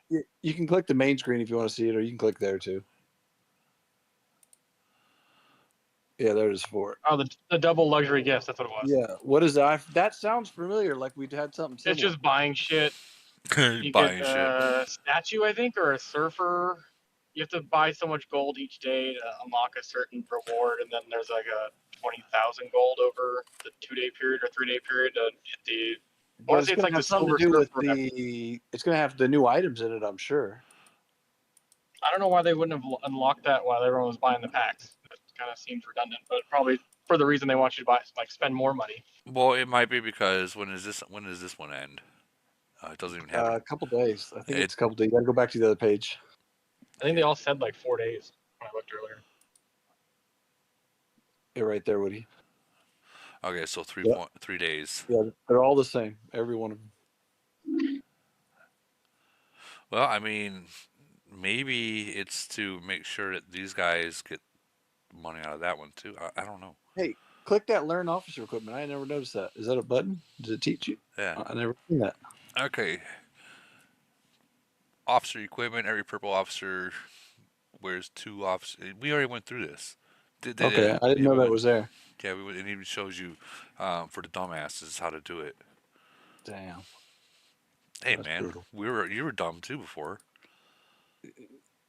Speaker 5: yeah.
Speaker 4: You can click the main screen if you want to see it, or you can click there too. Yeah, there it is for it.
Speaker 5: Oh, the double luxury gifts. That's what it was.
Speaker 4: Yeah. What is that? That sounds familiar. Like we'd had something similar.
Speaker 5: It's just buying shit. You
Speaker 1: Buying
Speaker 5: get
Speaker 1: shit.
Speaker 5: a statue, I think, or a surfer. You have to buy so much gold each day to unlock a certain reward, and then there's like a 20,000 gold over the 2-day period or 3-day period to get the. I
Speaker 4: But
Speaker 5: want to
Speaker 4: it's
Speaker 5: say it's
Speaker 4: going to
Speaker 5: like the
Speaker 4: have something to
Speaker 5: silver
Speaker 4: do with
Speaker 5: surfer.
Speaker 4: It's going to have the new items in it, I'm sure.
Speaker 5: I don't know why they wouldn't have unlocked that while everyone was buying the packs. It kind of seems redundant, but probably for the reason they want you to buy, like spend more money.
Speaker 1: Well, it might be because when is this? When does this one end? It doesn't even have
Speaker 4: A couple days. I think
Speaker 1: It-
Speaker 4: it's a couple days. You got to go back to the other page.
Speaker 5: I think they all said like 4 days when I looked earlier.
Speaker 4: Yeah, right there, Woody.
Speaker 1: Okay, so
Speaker 4: Yeah.
Speaker 1: 3 days.
Speaker 4: Yeah, they're all the same. Every one of them.
Speaker 1: Well, I mean, maybe it's to make sure that these guys get money out of that one too. I don't know.
Speaker 4: Hey, click that learn officer equipment. I never noticed that. Is that a button? Does it teach you?
Speaker 1: Yeah.
Speaker 4: I never seen that.
Speaker 1: Okay. Officer equipment. Every purple officer wears 2 officer. We already went through this.
Speaker 4: Okay, I didn't know that was there.
Speaker 1: Yeah, it even shows you for the dumbasses how to do it.
Speaker 4: Damn.
Speaker 1: Hey
Speaker 4: That's
Speaker 1: man,
Speaker 4: brutal.
Speaker 1: you were dumb too before.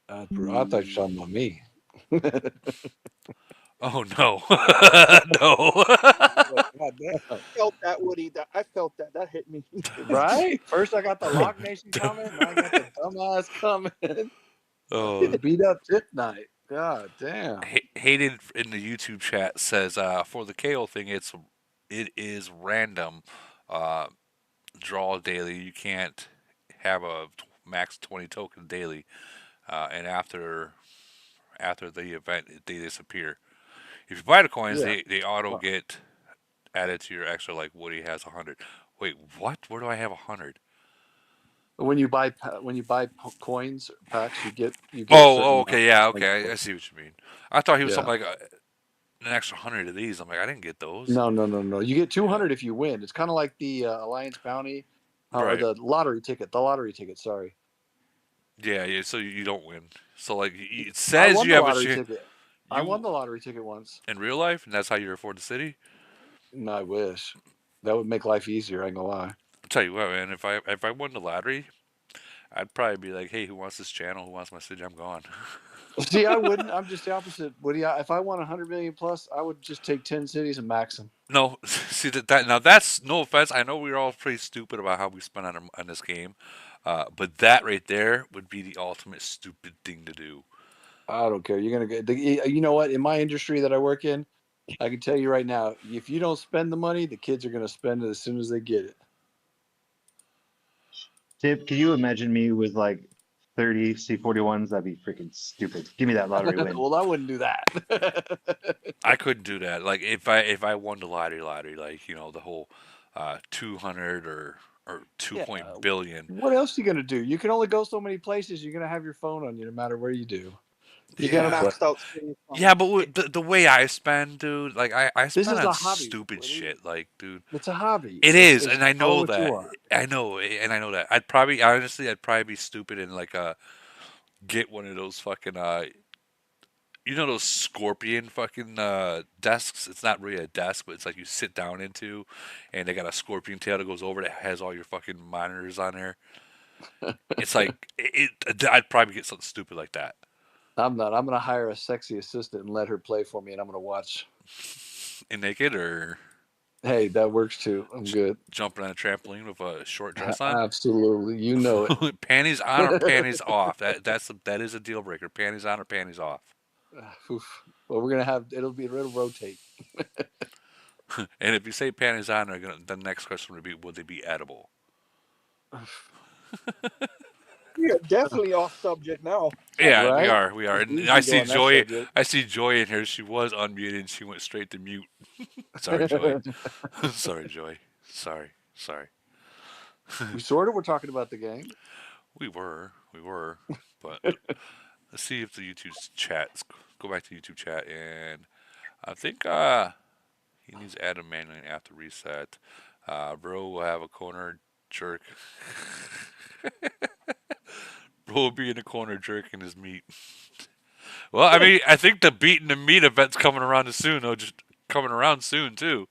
Speaker 4: That's brutal. I thought you were talking about me.
Speaker 1: Oh no, no.
Speaker 4: God damn.
Speaker 7: I felt that, Woody. I felt that. That hit me.
Speaker 4: Right? First I got the Lock Nation comment, now I got the dumbass comment.
Speaker 1: Oh,
Speaker 4: Beat up tip night. God damn.
Speaker 1: Hated in the YouTube chat says for the KO thing, it is random. Draw daily. You can't have a max 20 token daily, and after the event they disappear. If you buy the coins,
Speaker 4: Yeah.
Speaker 1: they auto get added to your extra. Like Woody has 100. Wait, what? Where do I have 100?
Speaker 4: When you buy coins packs, you get
Speaker 1: Oh,
Speaker 4: certain
Speaker 1: okay, yeah, okay. I see what you mean. I thought he was
Speaker 4: Yeah.
Speaker 1: something like an extra 100 of these. I'm like, I didn't get those.
Speaker 4: No. You get 200 if you win. It's kind of like the Alliance Bounty or
Speaker 1: Right.
Speaker 4: the lottery ticket. The lottery ticket. Sorry,
Speaker 1: Yeah, yeah. So you don't win. So like it
Speaker 4: I
Speaker 1: says
Speaker 4: won
Speaker 1: you
Speaker 4: the
Speaker 1: have a
Speaker 4: lottery
Speaker 1: chance.
Speaker 4: ticket. I won
Speaker 1: You
Speaker 4: the lottery ticket once.
Speaker 1: in real life, and that's how you afford the city.
Speaker 4: No, I wish that would make life easier. I ain't gonna lie.
Speaker 1: I'll tell you what, man. If I won the lottery, I'd probably be like, hey, who wants this channel? Who wants my city? I'm gone.
Speaker 4: See, I wouldn't. I'm just the opposite. Woody, if I won 100 million plus, I would just take 10 cities and max them.
Speaker 1: No, see that now that's no offense. I know we're all pretty stupid about how we spend on this game, but that right there would be the ultimate stupid thing to do.
Speaker 4: I don't care. You're gonna get. You know what? In my industry that I work in, I can tell you right now, if you don't spend the money, the kids are gonna spend it as soon as they get it.
Speaker 8: Tip, can you imagine me with like 30 C41s? That'd be freaking stupid. Give me that lottery win.
Speaker 4: Well, I wouldn't do that.
Speaker 1: I couldn't do that. Like if I won the lottery, like the whole 200 or two
Speaker 4: Yeah.
Speaker 1: point billion.
Speaker 4: What else are you gonna do? You can only go so many places. You're gonna have your phone on you no matter where you do. You
Speaker 7: Yeah,
Speaker 4: gotta play.
Speaker 7: maxed out skins.
Speaker 1: Yeah, but the way I spend, dude, like I
Speaker 4: This
Speaker 1: spend
Speaker 4: is
Speaker 1: on
Speaker 4: a hobby.
Speaker 1: stupid shit, like, dude.
Speaker 4: It's a hobby.
Speaker 1: It is,
Speaker 4: It's
Speaker 1: and I
Speaker 4: call it
Speaker 1: know
Speaker 4: what you
Speaker 1: that.
Speaker 4: want.
Speaker 1: I know, and I know that. I'd probably be stupid and like get one of those fucking those scorpion fucking desks. It's not really a desk, but it's like you sit down into, and they got a scorpion tail that goes over that has all your fucking monitors on there. It's like I'd probably get something stupid like that.
Speaker 4: I'm not. I'm gonna hire a sexy assistant and let her play for me, and I'm gonna watch.
Speaker 1: And naked or
Speaker 4: Hey, that works too. I'm
Speaker 1: j-
Speaker 4: good.
Speaker 1: jumping on a trampoline with a short dress on.
Speaker 4: Absolutely, you know
Speaker 1: Panties on or
Speaker 4: it.
Speaker 1: panties off? That is a deal breaker. Panties on or panties off?
Speaker 4: Oof. Well, we're gonna have it'll rotate.
Speaker 1: And if you say panties on, the next question would be, would they be edible?
Speaker 7: We are definitely off subject now.
Speaker 1: Yeah, we
Speaker 4: Right?
Speaker 1: are. We are.
Speaker 4: We
Speaker 1: And I
Speaker 4: usually go
Speaker 1: see
Speaker 4: on that
Speaker 1: Joy.
Speaker 4: subject.
Speaker 1: I see Joy in here. She was unmuted. She went straight to mute. Sorry, Joy. Sorry, Joy. Sorry.
Speaker 4: We sort of were talking about the game.
Speaker 1: We were. But let's see if the YouTube chat. Let's go back to YouTube chat, and I think he needs to add a manually and after reset. Bro will have a corner jerk. Bro will be in a corner jerking his meat. Well, I mean, I think the beating the meat event's coming around soon. Though, just coming around soon too.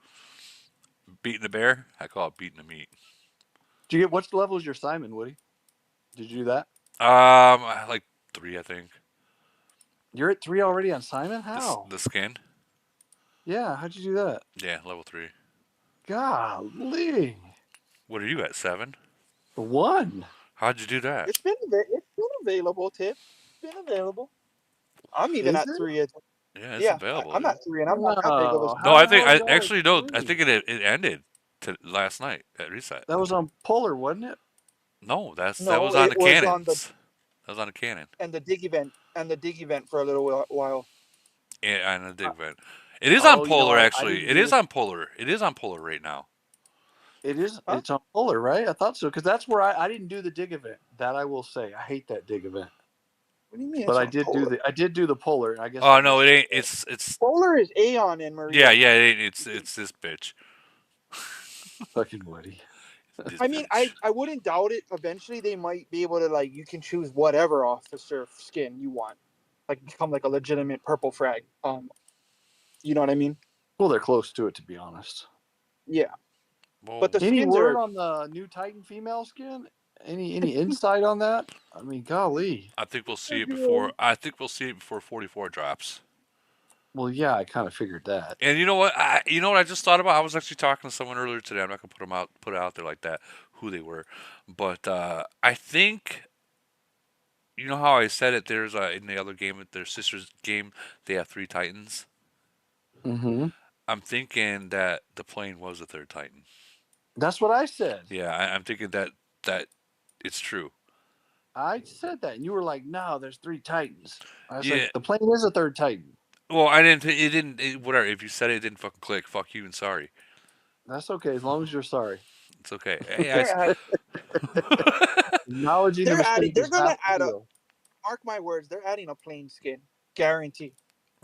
Speaker 1: Beating the bear, I call it beating the meat.
Speaker 4: Did you get what level is your Simon, Woody? Did you do that?
Speaker 1: Like 3, I think.
Speaker 4: You're at 3 already on Simon?
Speaker 1: The
Speaker 4: How?
Speaker 1: the skin.
Speaker 4: Yeah, how'd you do that?
Speaker 1: Yeah, level 3.
Speaker 4: Golly.
Speaker 1: What are you at, 7?
Speaker 4: 1.
Speaker 1: How'd you do that?
Speaker 7: It's been available, Tip. It's been available. I'm even
Speaker 4: Is
Speaker 7: at
Speaker 4: it?
Speaker 7: 3.
Speaker 1: Yeah, it's
Speaker 7: Yeah,
Speaker 1: available.
Speaker 7: I'm
Speaker 1: dude.
Speaker 7: at 3, and I'm not that big of a.
Speaker 4: No,
Speaker 1: No,
Speaker 4: how
Speaker 1: I
Speaker 4: the
Speaker 1: think
Speaker 4: hell is
Speaker 1: I
Speaker 4: that at
Speaker 1: actually no. I
Speaker 4: 3?
Speaker 1: think it ended last night at reset.
Speaker 4: That was on Polar, wasn't it?
Speaker 1: No, that
Speaker 7: No,
Speaker 1: was on the
Speaker 7: it was on the
Speaker 1: cannons. That was on the cannon
Speaker 7: the dig event for a little while.
Speaker 1: and the dig event. It is on
Speaker 4: Oh, you know,
Speaker 1: Polar
Speaker 4: I
Speaker 1: actually.
Speaker 4: didn't
Speaker 1: It
Speaker 4: do
Speaker 1: is
Speaker 4: it.
Speaker 1: on Polar. It is on Polar right now.
Speaker 4: It is.
Speaker 7: Huh?
Speaker 4: It's on Polar, right? I thought so because that's where I didn't do the dig event. That I will say, I hate that dig event.
Speaker 7: What do you mean?
Speaker 4: But
Speaker 7: It's
Speaker 4: I
Speaker 7: on
Speaker 4: did
Speaker 7: Polar?
Speaker 4: do the Polar. I guess.
Speaker 1: Oh
Speaker 4: I
Speaker 1: no, it
Speaker 4: missed
Speaker 1: ain't. It's
Speaker 7: Polar is Aeon and Maria.
Speaker 1: yeah. It ain't. It's this bitch.
Speaker 4: Fucking Woody.
Speaker 1: This
Speaker 7: I mean,
Speaker 1: bitch.
Speaker 7: I wouldn't doubt it. Eventually, they might be able to you can choose whatever officer skin you want, become like a legitimate purple frag. You know what I mean?
Speaker 4: Well, they're close to it, to be honest.
Speaker 7: Yeah,
Speaker 1: Well,
Speaker 7: but the
Speaker 4: Any
Speaker 7: skins
Speaker 4: word
Speaker 7: are.
Speaker 4: on the new Titan female skin? Any insight on that? I mean, golly.
Speaker 1: I think we'll see it before. I think we'll see it before 44 drops.
Speaker 4: Well, yeah, I kind of figured that.
Speaker 1: And you know what? I just thought about. I was actually talking to someone earlier today. I'm not gonna put it out there like that, who they were, but I think you know how I said it. There's in the other game, their sister's game, they have 3 Titans.
Speaker 4: Mm-hmm.
Speaker 1: I'm thinking that the plane was the 3rd Titan.
Speaker 4: That's what I said.
Speaker 1: Yeah, I'm thinking that it's true.
Speaker 4: I said that, and you were like, "No, there's 3 Titans." I was
Speaker 1: Yeah.
Speaker 4: like, "The plane is a 3rd Titan."
Speaker 1: Well, I didn't. It didn't. Whatever. If you said it, it didn't fucking click. Fuck you and sorry.
Speaker 4: That's okay, as long as you're sorry.
Speaker 1: It's okay. Hey,
Speaker 4: Acknowledging the
Speaker 7: They're adding.
Speaker 4: mistake
Speaker 7: They're
Speaker 4: is
Speaker 7: gonna
Speaker 4: half the
Speaker 7: add a.
Speaker 4: deal.
Speaker 7: Mark my words. They're adding a plain skin, guarantee.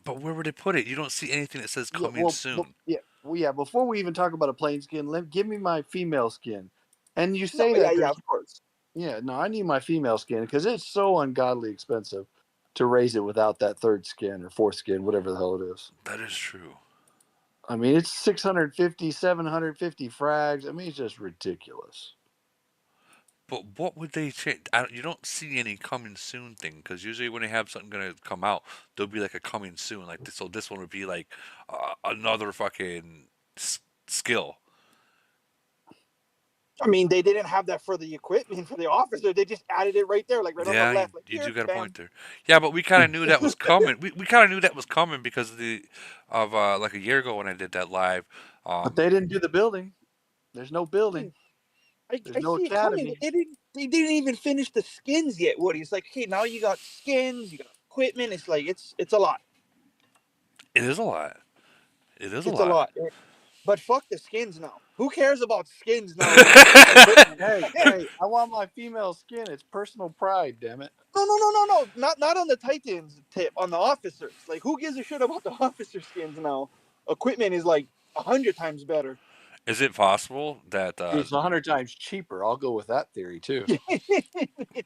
Speaker 1: But where would they put it? You don't see anything that says
Speaker 4: Yeah,
Speaker 1: coming soon.
Speaker 4: yeah. Before we even talk about a plain skin, give me my female skin. And you
Speaker 7: No,
Speaker 4: say
Speaker 7: yeah,
Speaker 4: that
Speaker 7: yeah,
Speaker 4: there's,
Speaker 7: of course.
Speaker 4: yeah, no, I need my female skin because it's so ungodly expensive to raise it without that third skin or fourth skin, whatever the hell it is.
Speaker 1: That is true.
Speaker 4: I mean, it's 650, 750 frags. I mean, it's just ridiculous.
Speaker 1: But what would they change? You don't see any coming soon thing because usually when they have something gonna come out, there'll be like a coming soon. Like this, so this one would be like another fucking skill.
Speaker 7: I mean, they didn't have that for the equipment for the officer. They just added it right there, like right on the
Speaker 1: Yeah,
Speaker 7: left. Like
Speaker 1: you
Speaker 7: here,
Speaker 1: do got a
Speaker 7: bam.
Speaker 1: point there. Yeah, but we kind of knew that was coming. We kind of knew that was coming because of like a year ago when I did that live.
Speaker 4: But they didn't do the building. There's no building. There's
Speaker 7: I
Speaker 4: no
Speaker 7: see it coming.
Speaker 4: academy.
Speaker 7: They didn't even finish the skins yet, Woody. It's like, okay, now you got skins, you got equipment. It's like it's a lot.
Speaker 1: It is a lot. It is a
Speaker 7: It's a
Speaker 1: lot.
Speaker 7: lot. But fuck the skins now. Who cares about skins now when you got equipment?
Speaker 4: Hey, I want my female skin. It's personal pride, damn it.
Speaker 7: No. Not on the Titans tip, on the officers. Like who gives a shit about the officer skins now? Equipment is like 100 times better.
Speaker 1: Is it possible that
Speaker 4: It's 100 times cheaper. I'll go with that theory too.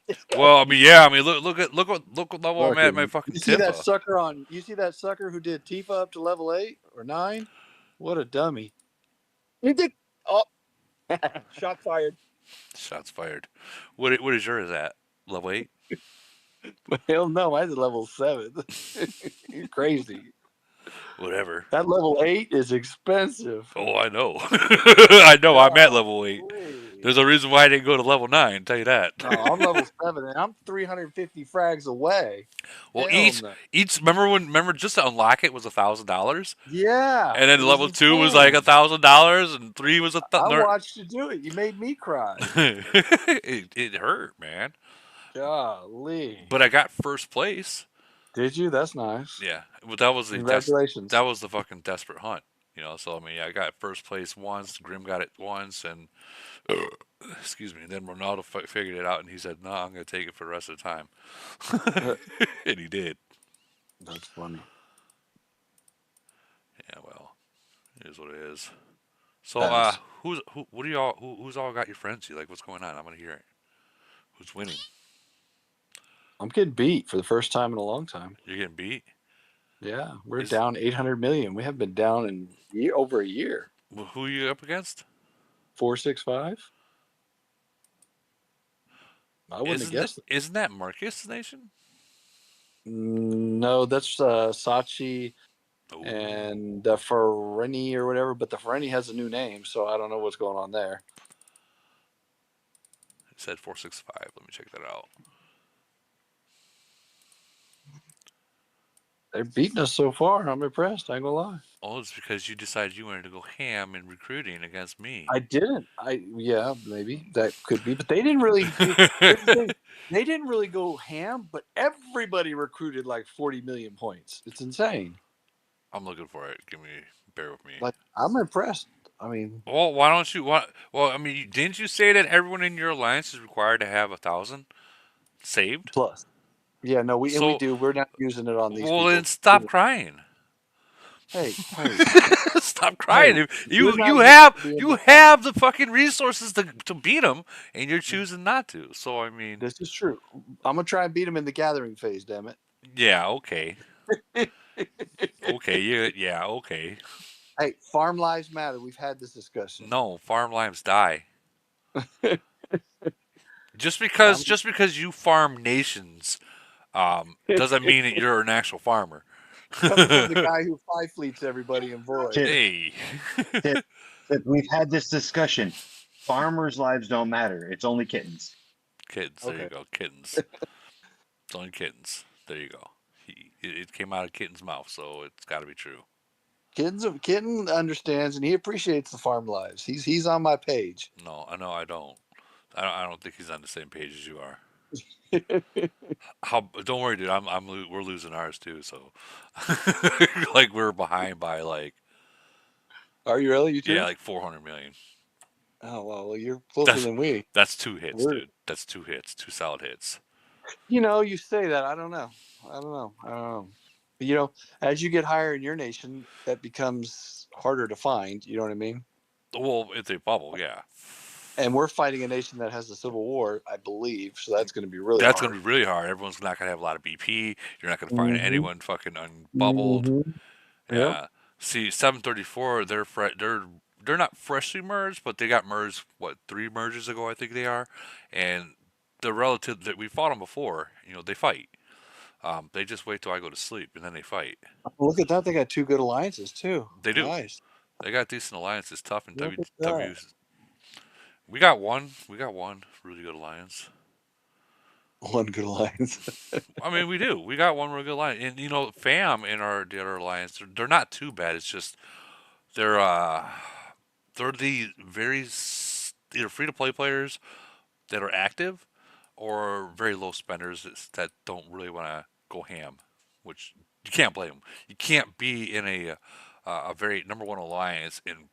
Speaker 7: This guy.
Speaker 1: well, I mean, yeah, I mean, look what level I'm at in my
Speaker 4: Fucking,
Speaker 1: fucking
Speaker 4: you see that
Speaker 1: Tifa.
Speaker 4: sucker on? You see that sucker who did Tifa up to level 8 or 9? What a dummy!
Speaker 7: You did. Oh, shot fired.
Speaker 1: Shots fired. What is yours at? Level 8?
Speaker 4: Hell no, I did level 7. You're crazy.
Speaker 1: Whatever.
Speaker 4: That level 8 is expensive.
Speaker 1: Oh, I know. I know. I'm at level 8.
Speaker 4: Golly.
Speaker 1: There's a reason why I didn't go to level 9. Tell you that.
Speaker 4: No, I'm level 7, and I'm 350 frags away.
Speaker 1: Well,
Speaker 4: Hell no.
Speaker 1: each remember just to unlock it was $1,000,
Speaker 4: Yeah,
Speaker 1: and then
Speaker 4: it was
Speaker 1: level 2 was like
Speaker 4: insane.
Speaker 1: $1,000, and 3 was a
Speaker 4: I watched you do it. You made me cry.
Speaker 1: it hurt, man.
Speaker 4: Golly.
Speaker 1: But I got first place.
Speaker 4: Did you? That's nice.
Speaker 1: Yeah, but that was
Speaker 4: Congratulations.
Speaker 1: that was the fucking desperate hunt. So I mean, I got first place once. Grim got it once, and excuse me. And then Ronaldo figured it out, and he said, "No, I'm going to take it for the rest of the time," and he did.
Speaker 4: That's funny.
Speaker 1: Yeah, well, it is what it is. So,
Speaker 4: That is.
Speaker 1: what do y'all, who's all got your frenzy? Like, what's going on? I'm gonna hear it. Who's winning?
Speaker 4: I'm getting beat for the first time in a long time.
Speaker 1: You're getting beat.
Speaker 4: Yeah, we're
Speaker 1: Is
Speaker 4: down 800 million. We have been down in over a year.
Speaker 1: who are you up against?
Speaker 4: 465. I wouldn't have guessed it.
Speaker 1: Isn't that Marcus Nation?
Speaker 4: No, that's Sachi
Speaker 1: Oh,
Speaker 4: and the Ferenni or whatever. But the Ferenni has a new name, so I don't know what's going on there.
Speaker 1: it said 465. Let me check that out.
Speaker 4: They're beating us so far. I'm impressed. I ain't gonna lie.
Speaker 1: Oh, it's because you decided you wanted to go ham in recruiting against me.
Speaker 4: I didn't. Yeah, maybe that could be, but they didn't really do. Here's the thing. They didn't really go ham, but everybody recruited like 40 million points. It's insane.
Speaker 1: I'm looking for it. Bear with me.
Speaker 4: Like I'm impressed. I mean,
Speaker 1: Well, why don't you? Well, I mean, didn't you say that everyone in your alliance is required to have 1,000 saved?
Speaker 4: plus. Yeah, no, we
Speaker 1: So,
Speaker 4: do. We're not using it on these
Speaker 1: well,
Speaker 4: people.
Speaker 1: then stop crying.
Speaker 4: Hey,
Speaker 1: Stop crying.
Speaker 4: hey,
Speaker 1: You
Speaker 4: you're not
Speaker 1: you
Speaker 4: used
Speaker 1: have
Speaker 4: to being
Speaker 1: you
Speaker 4: defended.
Speaker 1: have the fucking resources to beat them, and you're choosing not to. So I mean,
Speaker 4: This is true. I'm gonna try and beat him in the gathering phase. Damn
Speaker 1: yeah, okay,
Speaker 4: it.
Speaker 1: yeah, okay.
Speaker 4: Hey, farm lives matter. We've had this discussion.
Speaker 1: No, farm lives die. Just
Speaker 4: I'm,
Speaker 1: because you farm nations, doesn't mean that you're an actual farmer.
Speaker 4: coming from the guy who five fleets everybody in Void.
Speaker 8: Tip,
Speaker 1: Hey,
Speaker 8: tip, tip. We've had this discussion. Farmers' lives don't matter. It's only kittens.
Speaker 1: kittens. There you
Speaker 4: Okay.
Speaker 1: go, kittens. It's only kittens. There you go. It came out of kitten's mouth, so it's got to be true.
Speaker 4: Kitten understands and he appreciates the farm lives. He's on my page.
Speaker 1: No, I know I don't. I don't think he's on the same page as you are. How? Don't worry, dude. We're losing ours too. So, like we're behind by like
Speaker 4: Are you really? You too?
Speaker 1: yeah, like 400 million.
Speaker 4: Oh well, you're closer
Speaker 1: That's
Speaker 4: than we.
Speaker 1: that's 2 hits,
Speaker 4: We're,
Speaker 1: dude. That's 2 hits, 2 solid hits.
Speaker 4: you say that. I don't know. I don't know. You know, as you get higher in your nation, that becomes harder to find. You know what I mean?
Speaker 1: Well, it's a bubble, yeah.
Speaker 4: And we're fighting a nation that has a civil war, I believe. So that's going to be really
Speaker 1: That's going
Speaker 4: hard.
Speaker 1: to be really hard. Everyone's not going to have a lot of BP. You're not going to find
Speaker 2: Mm-hmm.
Speaker 1: anyone fucking unbubbled.
Speaker 2: Mm-hmm. Yep.
Speaker 1: Yeah. See, 734, they're not freshly merged, but they got merged what 3 merges ago, I think they are, and the relative that we fought them before. They fight. They just wait till I go to sleep and then they fight.
Speaker 4: Look at that. They got 2 good alliances, too.
Speaker 1: They do.
Speaker 4: Nice.
Speaker 1: They got decent alliances. Tough in
Speaker 4: Look
Speaker 1: W
Speaker 4: at
Speaker 1: W.
Speaker 4: that.
Speaker 1: We got one. We got one really good alliance.
Speaker 4: 1 good alliance.
Speaker 1: I mean, we do. We got one really good alliance, and FAM in the other alliance, they're not too bad. It's just they're they're the either free to play players that are active, or very low spenders that don't really want to go ham, which you can't blame them. You can't be in a very number one alliance and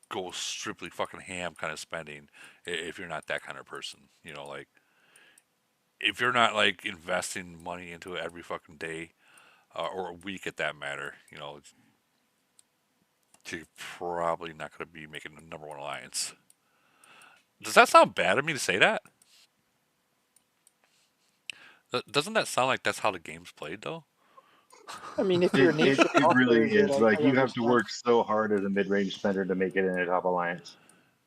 Speaker 1: go strictly fucking ham kind of spending if you're not that kind of person. Like if you're not like investing money into it every fucking day or a week at that matter, you're probably not going to be making the number one alliance. Does that sound bad of me to say that? Doesn't that sound like that's how the game's played, though?
Speaker 6: I mean, if your
Speaker 8: It
Speaker 6: nation
Speaker 8: really
Speaker 6: offers it,
Speaker 8: is. Like
Speaker 6: I
Speaker 8: you have to
Speaker 6: understand.
Speaker 8: work so hard as a mid-range spender to make it in a top alliance.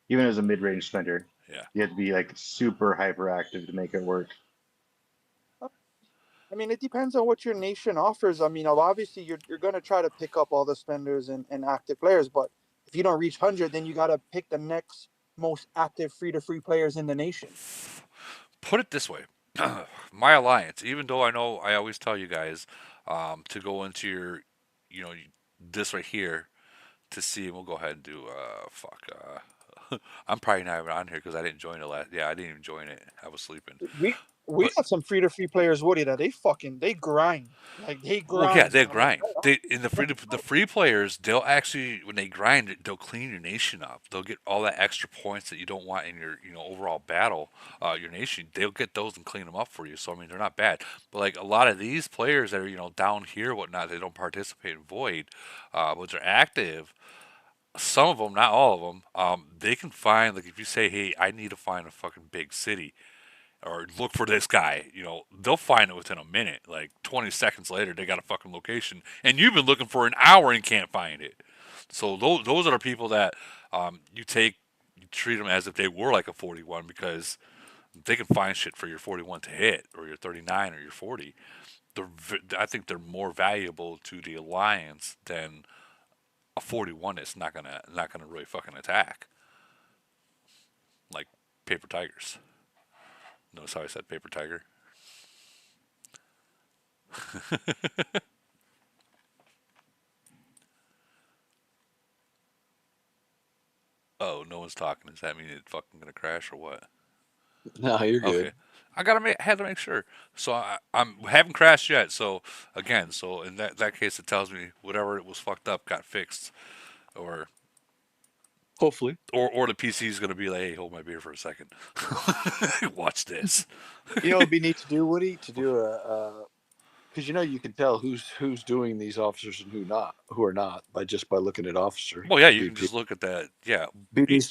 Speaker 8: Even as a mid-range spender,
Speaker 1: Yeah.
Speaker 8: you have to be like super hyperactive to make it work.
Speaker 7: I mean, it depends on what your nation offers. I mean, obviously, you're going to try to pick up all the spenders and active players, but if you don't reach 100, then you got to pick the next most active free-to-free players in the nation.
Speaker 1: Put it this way. My alliance, even though I know I always tell you guys to go into you know, this right here to see, and we'll go ahead and do, I'm probably not even on here because I didn't join it yeah, I didn't even join it. I was sleeping.
Speaker 7: We
Speaker 1: But
Speaker 7: got some free-to-free players, Woody, that they grind. Like, they
Speaker 1: Well, yeah,
Speaker 7: grind.
Speaker 1: they
Speaker 7: I'm like,
Speaker 1: grind. They in the free players, they'll actually when they grind, they'll clean your nation up. They'll get all that extra points that you don't want in your overall battle, your nation. They'll get those and clean them up for you. So I mean, they're not bad. But like a lot of these players that are down here, whatnot, they don't participate in void, but they're active. Some of them, not all of them, they can find like if you say, hey, I need to find a fucking big city or look for this guy, they'll find it within a minute. Like 20 seconds later, they got a fucking location, and you've been looking for an hour and can't find it. So those are the people that you treat them as if they were like a 41 because they can find shit for your 41 to hit or your 39 or your 40. I think they're more valuable to the alliance than a 41 that's not gonna really fucking attack like paper tigers. Notice how I said paper tiger? Oh, no one's talking. Does that mean it's fucking gonna crash or what?
Speaker 4: No, you're
Speaker 1: Okay,
Speaker 4: good.
Speaker 1: I had to make sure. So I'm haven't crashed yet. So again, so in that case, it tells me whatever it was fucked up got fixed, or
Speaker 4: Hopefully.
Speaker 1: or the PC is gonna be like, hey, hold my beer for a second, watch this.
Speaker 4: You know, it'd be neat to do, Woody, to do because you can tell who's doing these officers and who are not by looking at officer
Speaker 1: Well, yeah, you can
Speaker 4: BP.
Speaker 1: just look at that. Yeah.
Speaker 4: Be neat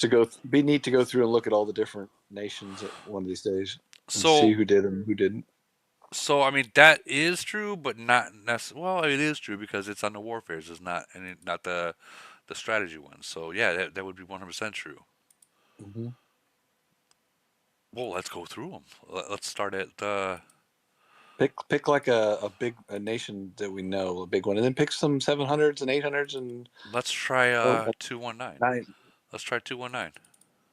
Speaker 4: to go through and look at all the different nations one of these days and see
Speaker 1: So
Speaker 4: who did and who didn't.
Speaker 1: so I mean that is true, but not necessarily. Well, it is true because it's on the warfares. It's not the strategy one. So yeah, that would be 100% true.
Speaker 4: Mm-hmm.
Speaker 1: Well, let's go through them. Let's start at
Speaker 4: Pick like a nation that we know, a big one, and then pick some 700s and 800s and
Speaker 1: let's try
Speaker 4: oh,
Speaker 1: 219.
Speaker 4: nine.
Speaker 1: Let's try 219.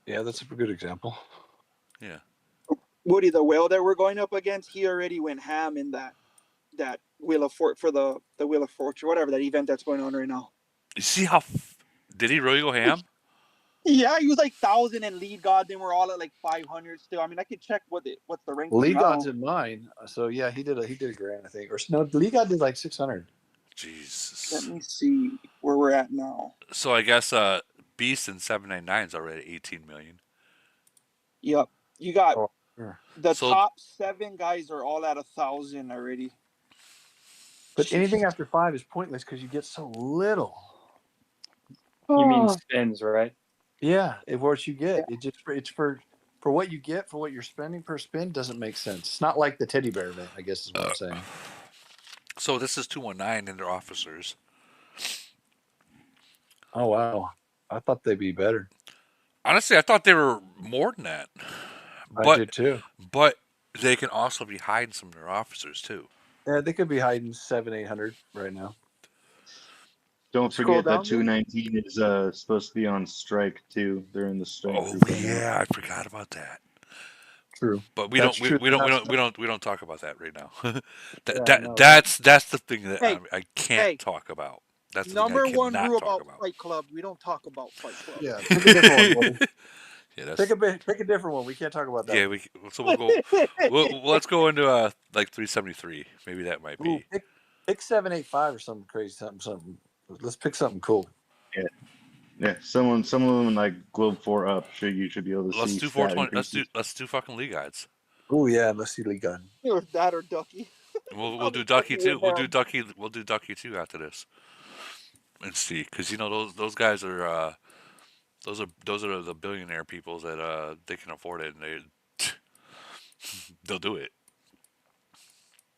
Speaker 4: Yeah, that's a good example.
Speaker 1: Yeah.
Speaker 7: Woody, the whale that we're going up against, he already went ham in that Wheel of Fort for the Wheel of Fortune, whatever that event that's going on right now.
Speaker 1: You see how did he really go ham?
Speaker 7: Yeah, he was like 1,000 in lead god. Then we're all at like 500 still. I mean, I could check what's the ranking
Speaker 4: League
Speaker 7: now.
Speaker 4: God's in mine, so yeah, he did a grand, I think, or no, League God did like 600.
Speaker 1: Jesus.
Speaker 7: Let me see where we're at now.
Speaker 1: So I guess Beast and 799 is already at 18 million.
Speaker 7: Yep, you got
Speaker 4: Sure.
Speaker 7: the
Speaker 1: So
Speaker 7: top 7 guys are all at 1,000 already.
Speaker 4: But anything after 5 is pointless because you get so little.
Speaker 5: You mean spins, right?
Speaker 4: Yeah, if what you get, it's for what you get for what you're spending per spin doesn't make sense. It's not like the teddy bear event, I guess is what I'm saying.
Speaker 1: So this is 219 and their officers.
Speaker 4: Oh wow, I thought they'd be better.
Speaker 1: Honestly, I thought they were more than that.
Speaker 4: I
Speaker 1: But
Speaker 4: did too.
Speaker 1: but they can also be hiding some of their officers too.
Speaker 4: Yeah, they could be hiding 700-800 right now.
Speaker 8: Don't
Speaker 7: Scroll
Speaker 8: forget that
Speaker 7: down there.
Speaker 8: 219 is supposed to be on strike too. They're in the strike
Speaker 1: Oh
Speaker 8: group right now.
Speaker 1: yeah, I forgot about that.
Speaker 4: True.
Speaker 1: But we
Speaker 4: That's
Speaker 1: don't we,
Speaker 4: true.
Speaker 1: we don't we don't we don't we don't talk about that right now.
Speaker 4: Yeah, no,
Speaker 1: That's the thing that
Speaker 7: Hey,
Speaker 1: I can't
Speaker 7: hey,
Speaker 1: talk about. That's the thing I
Speaker 7: number one
Speaker 1: cannot
Speaker 7: rule
Speaker 1: talk
Speaker 7: about
Speaker 1: about.
Speaker 7: Fight Club: we don't talk about Fight Club.
Speaker 4: yeah. Pick a different one, Woody.
Speaker 1: Yeah, that's
Speaker 4: Pick a different one. We can't talk about that
Speaker 1: yeah.
Speaker 4: one.
Speaker 1: We'll go. Let's go into like 373. Maybe that might
Speaker 4: Ooh,
Speaker 1: be.
Speaker 4: pick 785 or something crazy, something. Let's pick something cool.
Speaker 8: Yeah, some of them like Globe 4 up. You should be able to
Speaker 1: Let's
Speaker 8: see
Speaker 1: do
Speaker 8: stat
Speaker 1: 420.
Speaker 8: increases.
Speaker 1: Let's do fucking league guides.
Speaker 4: Oh yeah, let's see Lee Gun.
Speaker 7: Or that or Ducky.
Speaker 1: We'll do
Speaker 7: Probably
Speaker 1: Ducky
Speaker 7: Ducky
Speaker 1: too.
Speaker 7: with him.
Speaker 1: We'll do Ducky too after this. And see, because you know those guys are those are the billionaire people that they can afford it and they'll do it.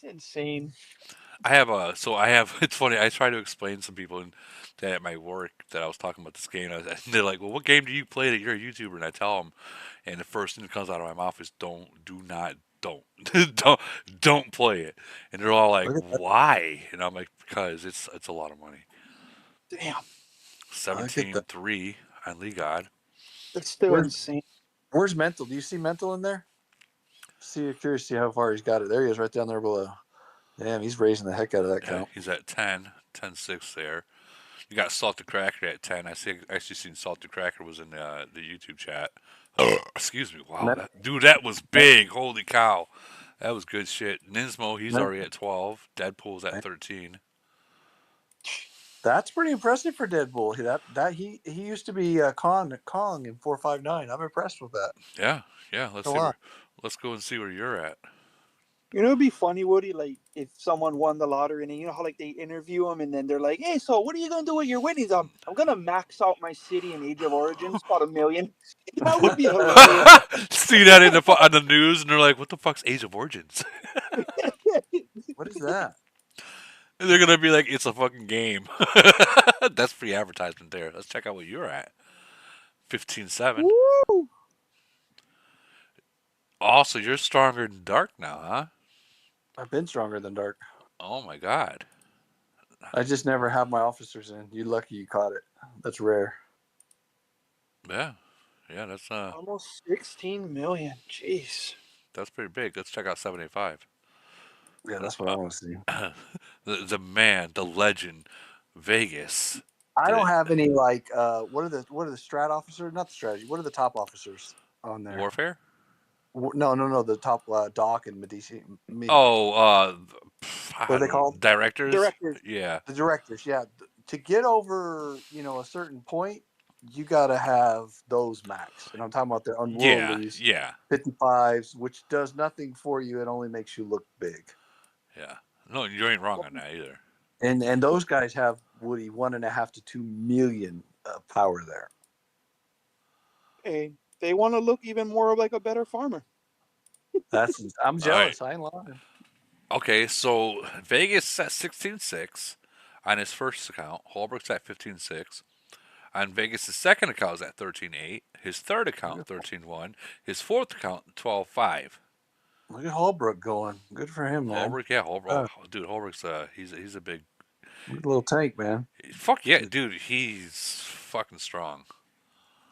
Speaker 7: It's insane.
Speaker 1: I have it's funny. I try to explain to some people that at my work that I was talking about this game. And they're like, "Well, what game do you play that you're a YouTuber?" And I tell them, and the first thing that comes out of my mouth is, do not, don't, don't play it." And they're all like,
Speaker 4: Look at that.
Speaker 1: "Why?" And I'm like, "Because it's a lot of money."
Speaker 7: Damn,
Speaker 4: Look at that.
Speaker 1: 17-3 on League God.
Speaker 7: that's still
Speaker 4: Where's
Speaker 7: insane.
Speaker 4: Where's Mental? Do you see Mental in there? See, curious to see how far he's got it. There he is, right down there below. Damn, he's raising the heck out of that
Speaker 1: Yeah,
Speaker 4: count.
Speaker 1: he's at 10-6 there. You got Salted Cracker at 10. I actually seen Salted Cracker was in the YouTube chat. Excuse me. Wow,
Speaker 4: Men-
Speaker 1: that was big. Holy cow. That was good shit. Ninsmo, he's
Speaker 4: Men-
Speaker 1: already at 12. Deadpool's at 13.
Speaker 4: That's pretty impressive for Deadpool. He used to be Kong in 459. I'm impressed with that.
Speaker 1: Yeah, yeah.
Speaker 4: A lot.
Speaker 1: Let's go and see where you're at.
Speaker 7: You know, it'd be funny, Woody, like if someone won the lottery and you know how like they interview them and then they're like, "Hey, so what are you gonna do with your winnings?" I'm gonna max out my city in Age of Origins, about 1,000,000. That would be hilarious.
Speaker 1: See that on the news, and they're like, "What the fuck's Age of Origins?"
Speaker 4: What is that?
Speaker 1: And they're gonna be like, "It's a fucking game." That's free advertisement there. Let's check out what you're at. 15-7.
Speaker 7: Woo!
Speaker 1: Also, you're stronger than Dark now, huh?
Speaker 4: I've been stronger than Dark.
Speaker 1: Oh my god.
Speaker 4: I just never have my officers in. You lucky you caught it. That's rare.
Speaker 1: Yeah. Yeah,
Speaker 7: Almost 16 million. Jeez.
Speaker 1: that's pretty big. Let's check out 785.
Speaker 4: Yeah, that's what I want to see.
Speaker 1: The man, the legend, Vegas.
Speaker 4: I
Speaker 1: Did
Speaker 4: don't
Speaker 1: it.
Speaker 4: have any like what are the strat officers? Not the strategy. What are the top officers on there?
Speaker 1: Warfare?
Speaker 4: No. The top Doc and Medici.
Speaker 1: Oh,
Speaker 4: What are they called?
Speaker 1: directors?
Speaker 7: Directors.
Speaker 1: Yeah.
Speaker 4: The directors. Yeah, to get over a certain point, you got to have those max. And I'm talking about the
Speaker 1: Yeah.
Speaker 4: unworldlies,
Speaker 1: Yeah.
Speaker 4: 55s, which does nothing for you. It only makes you look big.
Speaker 1: Yeah. No, you ain't wrong on that either.
Speaker 4: And those guys have Woody 1.5 to 2 million power there.
Speaker 7: Hey, they want to look even more like a better farmer.
Speaker 4: I'm jealous. I ain't lying.
Speaker 1: Okay, so Vegas at 16-6 on his first account. Holbrook's at 15-6. On Vegas' second account is at 13-8. His third account, 13-1. His fourth account, 12-5.
Speaker 4: Look at Holbrook going. Good for him, man.
Speaker 1: Holbrook, yeah, Holbrook. Dude, Holbrook's he's a big
Speaker 4: little tank, man.
Speaker 1: fuck yeah, dude. He's fucking strong.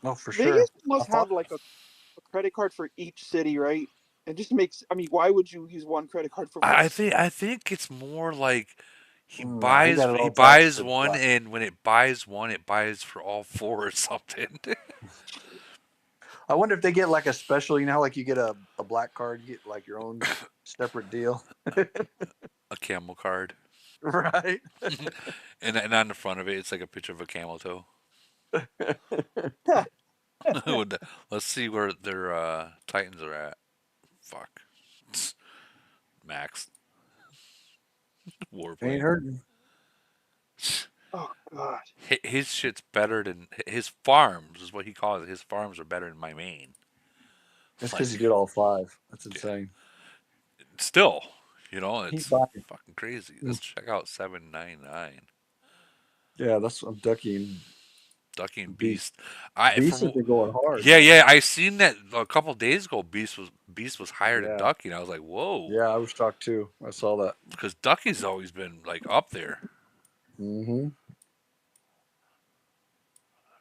Speaker 4: Oh, for
Speaker 7: Vegas
Speaker 4: sure.
Speaker 7: must have like a credit card for each city, right? It just makes. I mean, why would you use one credit card for?
Speaker 1: I think it's more like he
Speaker 4: he
Speaker 1: buys
Speaker 4: got it all
Speaker 1: he
Speaker 4: taxed
Speaker 1: buys
Speaker 4: to
Speaker 1: one,
Speaker 4: black.
Speaker 1: and when it buys one, it buys for all four or something.
Speaker 4: I wonder if they get like a special, how like you get a black card, you get like your own separate deal.
Speaker 1: A camel card,
Speaker 4: Right?
Speaker 1: and on the front of it, it's like a picture of a camel toe. Let's see where their Titans are at. Fuck, max.
Speaker 2: Ain't
Speaker 1: Warplane.
Speaker 2: hurting.
Speaker 7: Oh God.
Speaker 1: His shit's better than his farms is what he calls it. His farms are better than my main.
Speaker 2: That's
Speaker 1: It's
Speaker 2: because he
Speaker 1: like
Speaker 2: did all 5. That's
Speaker 1: yeah,
Speaker 2: insane.
Speaker 1: still, it's
Speaker 2: He's buying.
Speaker 1: fucking crazy. Let's check out 799
Speaker 2: Yeah, that's I'm ducking
Speaker 1: Ducky and
Speaker 2: Beast.
Speaker 1: Beast. I
Speaker 2: Beast has
Speaker 1: from
Speaker 2: been going hard,
Speaker 1: yeah
Speaker 2: man.
Speaker 1: yeah I seen that a couple days ago. Beast was higher than
Speaker 2: Yeah,
Speaker 1: Ducky, and I was like, whoa,
Speaker 2: yeah, I was shocked too. I saw that.
Speaker 1: because Ducky's always been like up there
Speaker 2: Mm-hmm.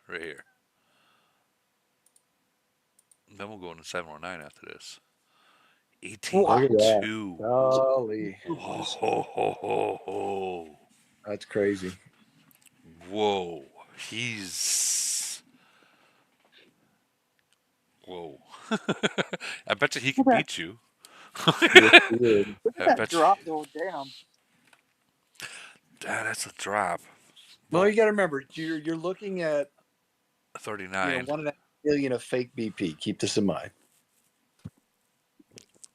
Speaker 1: right here. Then we'll go into 709 after this.
Speaker 2: Look at that.
Speaker 1: 1802.
Speaker 2: Golly,
Speaker 1: Ho ho ho ho ho.
Speaker 2: that's crazy.
Speaker 1: Whoa. He's whoa. I bet you he
Speaker 7: Look
Speaker 1: could
Speaker 7: at that,
Speaker 1: beat you.
Speaker 2: Yes, he is.
Speaker 7: look at
Speaker 1: I
Speaker 7: that
Speaker 1: bet you.
Speaker 7: drop though. Damn.
Speaker 1: That's a drop.
Speaker 2: Well,
Speaker 1: Well,
Speaker 2: you got to remember, you're looking at
Speaker 1: 39.
Speaker 2: 1.5 million of fake BP. Keep this in mind.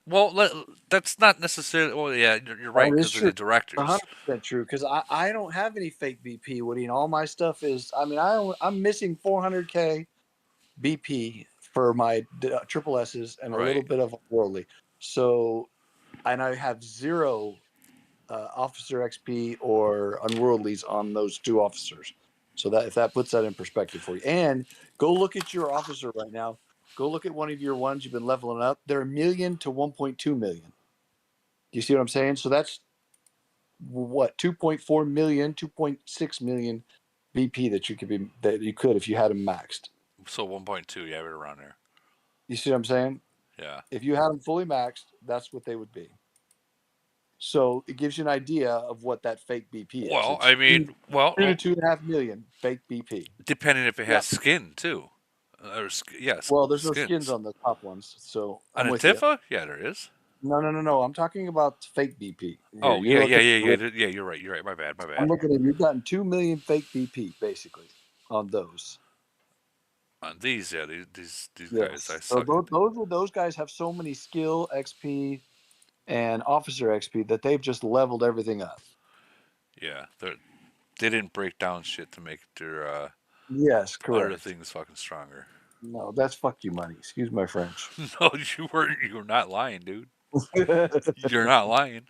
Speaker 1: Well, that's not necessarily. Well, yeah, you're right
Speaker 2: That is
Speaker 1: because of the
Speaker 2: true.
Speaker 1: directors.
Speaker 2: 100% true. Because I don't have any fake BP, Woody, and all my stuff is. I mean, I'm missing 400K BP for my triple S's and a little
Speaker 1: Right.
Speaker 2: bit of worldly. So, and I have 0 officer XP or unworldlies on those 2 officers. So that if that puts that in perspective for you, and go look at your officer right now. Go look at one of your ones you've been leveling up. They're 1 million to 1.2 million. Do you see what I'm saying? So that's what 2.4 million, 2.6 million BP that you could if you had them maxed.
Speaker 1: So 1.2, yeah, right around there.
Speaker 2: You see what I'm saying?
Speaker 1: Yeah.
Speaker 2: If you had them fully maxed, that's what they would be. So it gives you an idea of what that fake BP is.
Speaker 1: Well,
Speaker 2: It's
Speaker 1: I mean, well,
Speaker 2: 2 to 2.5 million fake BP.
Speaker 1: depending if it
Speaker 7: Yeah.
Speaker 1: has skin too, yes,
Speaker 2: Well, there's no skins
Speaker 1: skins.
Speaker 2: on the top ones, so
Speaker 1: On
Speaker 2: I'm
Speaker 1: a
Speaker 2: with you.
Speaker 1: Tifa, yeah, there is.
Speaker 2: No. I'm talking about fake BP. Here,
Speaker 1: Oh
Speaker 2: you're
Speaker 1: yeah, yeah,
Speaker 2: looking.
Speaker 1: yeah, yeah, yeah. You're right. You're right. My bad. My
Speaker 2: I'm
Speaker 1: bad.
Speaker 2: looking at. You've gotten 2 million fake BP basically on those.
Speaker 1: On these, yeah, these guys, I
Speaker 2: Yes. So
Speaker 1: suck at.
Speaker 2: those guys have so many skill XP and officer XP that they've just leveled everything up.
Speaker 1: Yeah, they didn't break down shit to make their
Speaker 2: Yes,
Speaker 1: other
Speaker 2: correct.
Speaker 1: things fucking stronger.
Speaker 2: No, that's fuck you money. Excuse my French.
Speaker 1: No, you were not lying, dude. You're not lying.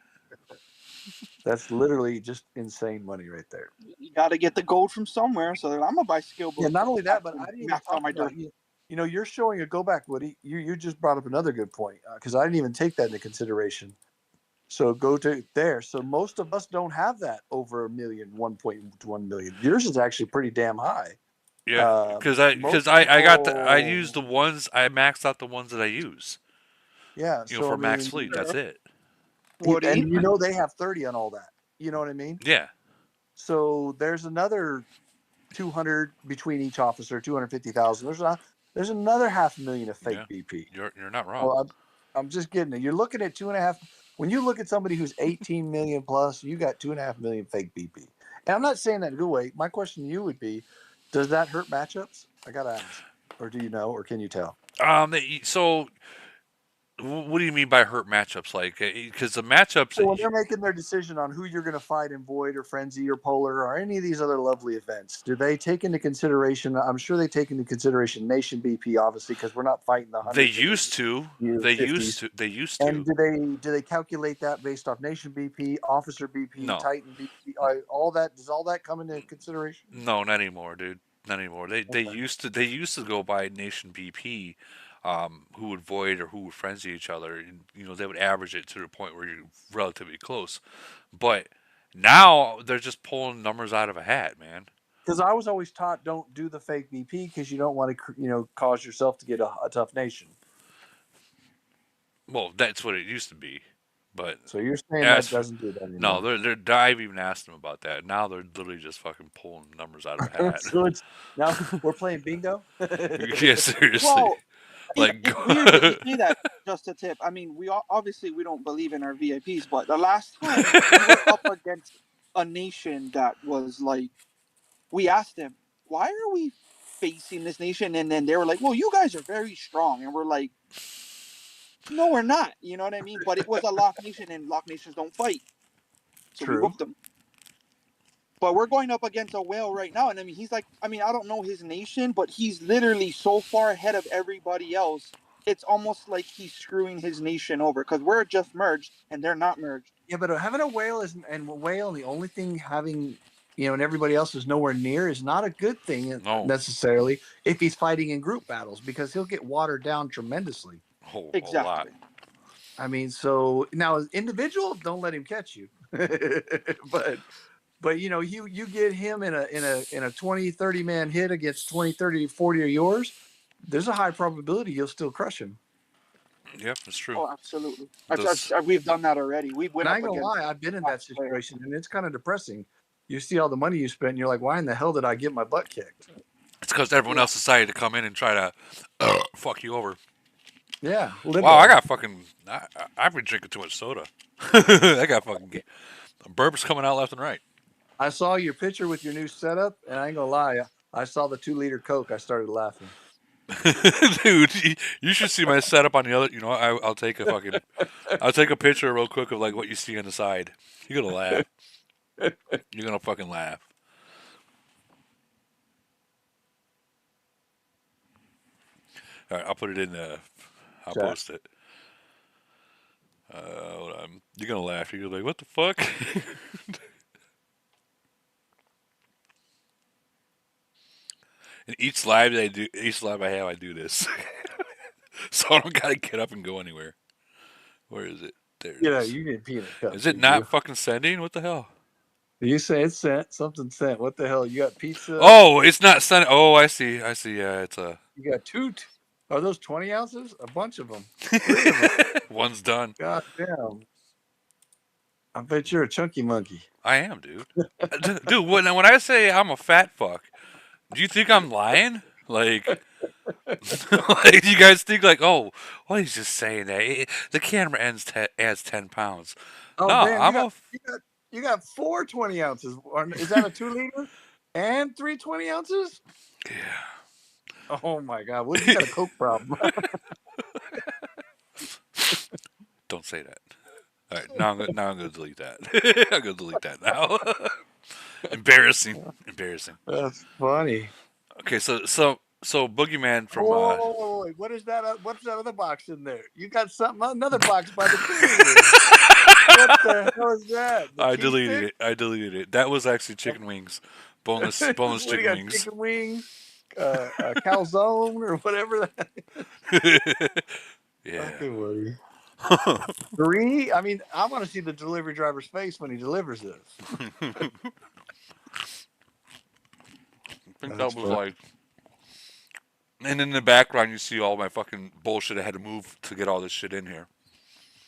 Speaker 2: That's literally just insane money right there.
Speaker 7: You got to get the gold from somewhere. So I'm gonna buy skill
Speaker 2: Yeah,
Speaker 7: books.
Speaker 2: not only that, but
Speaker 7: And
Speaker 2: I didn't even
Speaker 7: max out
Speaker 2: talk
Speaker 7: my
Speaker 2: about
Speaker 7: dirt.
Speaker 2: you. You know, you're showing a go back, Woody. You just brought up another good point because I didn't even take that into consideration. So go to there. So most of us don't have that over 1.1 million. Yours is actually pretty damn high.
Speaker 1: Yeah,
Speaker 2: Most
Speaker 1: I got I use
Speaker 2: people,
Speaker 1: the ones I maxed out the ones that I use.
Speaker 2: yeah. So I
Speaker 1: For max
Speaker 2: mean,
Speaker 1: fleet, that's it.
Speaker 7: Woody.
Speaker 2: and you know they have 30 on all that. You know what I mean?
Speaker 1: Yeah,
Speaker 2: So there's another 200 between each officer, 250,000. There's another 500,000 of fake
Speaker 1: yeah.
Speaker 2: BP.
Speaker 1: You're not wrong.
Speaker 2: Well, I'm just getting it. You're looking at 2.5. When you look at somebody who's 18 million plus, you got 2.5 million fake BP. And I'm not saying that in a good way. My question to you would be, does that hurt matchups? I gotta ask, or do you know, or can you tell?
Speaker 1: So what do you mean by hurt matchups? Like, because the matchups,
Speaker 2: So when they're making their decision on who you're going to fight in Void or Frenzy or Polar or any of these other lovely events, do they take into consideration? I'm sure they take into consideration Nation BP, obviously, because we're not fighting the
Speaker 1: they
Speaker 2: hundreds and
Speaker 1: used to,
Speaker 2: the
Speaker 1: they used
Speaker 2: 50s.
Speaker 1: to, they used
Speaker 2: And
Speaker 1: to.
Speaker 2: do they calculate that based off Nation BP, Officer BP,
Speaker 1: No,
Speaker 2: Titan BP, all that? Does all that come into consideration?
Speaker 1: no, not anymore, dude. Not anymore. They
Speaker 2: Okay.
Speaker 1: used to go by Nation BP, who would void or who would frenzy each other. And, they would average it to the point where you're relatively close. But now they're just pulling numbers out of a hat, man.
Speaker 2: Because I was always taught don't do the fake BP because you don't want to, cause yourself to get a tough nation.
Speaker 1: Well, that's what it used to be, but
Speaker 2: So you're saying
Speaker 1: as
Speaker 2: that
Speaker 1: for
Speaker 2: doesn't do that
Speaker 1: no,
Speaker 2: anymore.
Speaker 1: I've even asked them about that. Now they're literally just fucking pulling numbers out of a hat.
Speaker 2: So it's now we're playing bingo.
Speaker 1: Yeah, seriously.
Speaker 7: Well,
Speaker 1: Like,
Speaker 7: it's weird that you say that. Just a tip. I mean, obviously we don't believe in our VIPs, but the last time we were up against a nation that was like, we asked them, why are we facing this nation? And then they were like, well, you guys are very strong, and we're like, no, we're not. You know what I mean? But it was a lock nation, and lock nations don't fight. So we
Speaker 2: True.
Speaker 7: whooped him. But we're going up against a whale right now, and I mean, he's like, I mean, I don't know his nation, but he's literally so far ahead of everybody else. It's almost like he's screwing his nation over because we're just merged and they're not merged.
Speaker 2: Yeah, but having a whale is and a whale, the only thing having and everybody else is nowhere near is not a good thing
Speaker 1: No.
Speaker 2: necessarily if he's fighting in group battles because he'll get watered down tremendously.
Speaker 1: A lot.
Speaker 7: Exactly.
Speaker 2: I mean, so now as individual, don't let him catch you. but you get him in a 20-30 man hit against 20, 30, 40 of yours, there's a high probability you'll still crush him.
Speaker 1: Yep, it's true.
Speaker 7: Oh, absolutely.
Speaker 1: Does-
Speaker 7: We've done that already. We went
Speaker 2: And I
Speaker 7: up
Speaker 2: ain't gonna
Speaker 7: against.
Speaker 2: lie, I've been in that situation, and it's kind of depressing. You see all the money you spent, and you're like, why in the hell did I get my butt kicked?
Speaker 1: It's because everyone else decided to come in and try to fuck you over.
Speaker 2: Yeah,
Speaker 1: Wow, I got fucking. I've been drinking too much soda. I got fucking burps coming out left and right.
Speaker 2: I saw your picture with your new setup, and I ain't gonna lie, I saw the 2-liter Coke. I started laughing.
Speaker 1: Dude, you should see my setup on the other. I'll take a fucking. I'll take a picture real quick of like what you see on the side. You're gonna laugh. You're gonna fucking laugh. All right, I'll put it in the. I'll
Speaker 2: Chat.
Speaker 1: post it. Hold on. You're gonna laugh. You're gonna be like, what the fuck? And each live I have, I do this, so I don't gotta get up and go anywhere. Where is it? There it is.
Speaker 2: You get peanut cup.
Speaker 1: Is it not fucking sending? What the hell?
Speaker 2: You say it's sent. Something sent. What the hell? You got pizza?
Speaker 1: Oh, it's not sending. Oh, I see. I see. Yeah, it's a.
Speaker 2: You got two. Are those 20 ounces? A bunch of them. 3 of them.
Speaker 1: One's done.
Speaker 2: God damn. I bet you're a chunky monkey.
Speaker 1: I am, dude. Dude, when I say I'm a fat fuck, do you think I'm lying? Like, like you guys think like, oh, he's just saying that. The camera adds 10 pounds.
Speaker 2: Oh
Speaker 1: No,
Speaker 2: damn!
Speaker 1: I'm a.
Speaker 2: You got 4 20 ounces. Is that a 2-liter? And 3 20 ounces?
Speaker 1: Yeah.
Speaker 2: Oh my god! Well, you got a Coke problem.
Speaker 1: Don't say that. All right, now I'm gonna delete that. I'm gonna delete that now. Embarrassing.
Speaker 2: That's funny.
Speaker 1: Okay, so Boogeyman from
Speaker 2: Wait, what is that? What's that other box in there? You got something? Another box by the 2-liter. What the hell is that?
Speaker 1: I deleted it. That was actually chicken wings, boneless chicken wings.
Speaker 2: Chicken wings, calzone or whatever.
Speaker 1: Yeah.
Speaker 2: Fucking 3. I mean, I want to see the delivery driver's face when he delivers this.
Speaker 1: I think that was like. And in the background, you see all my fucking bullshit I had to move to get all this shit in here.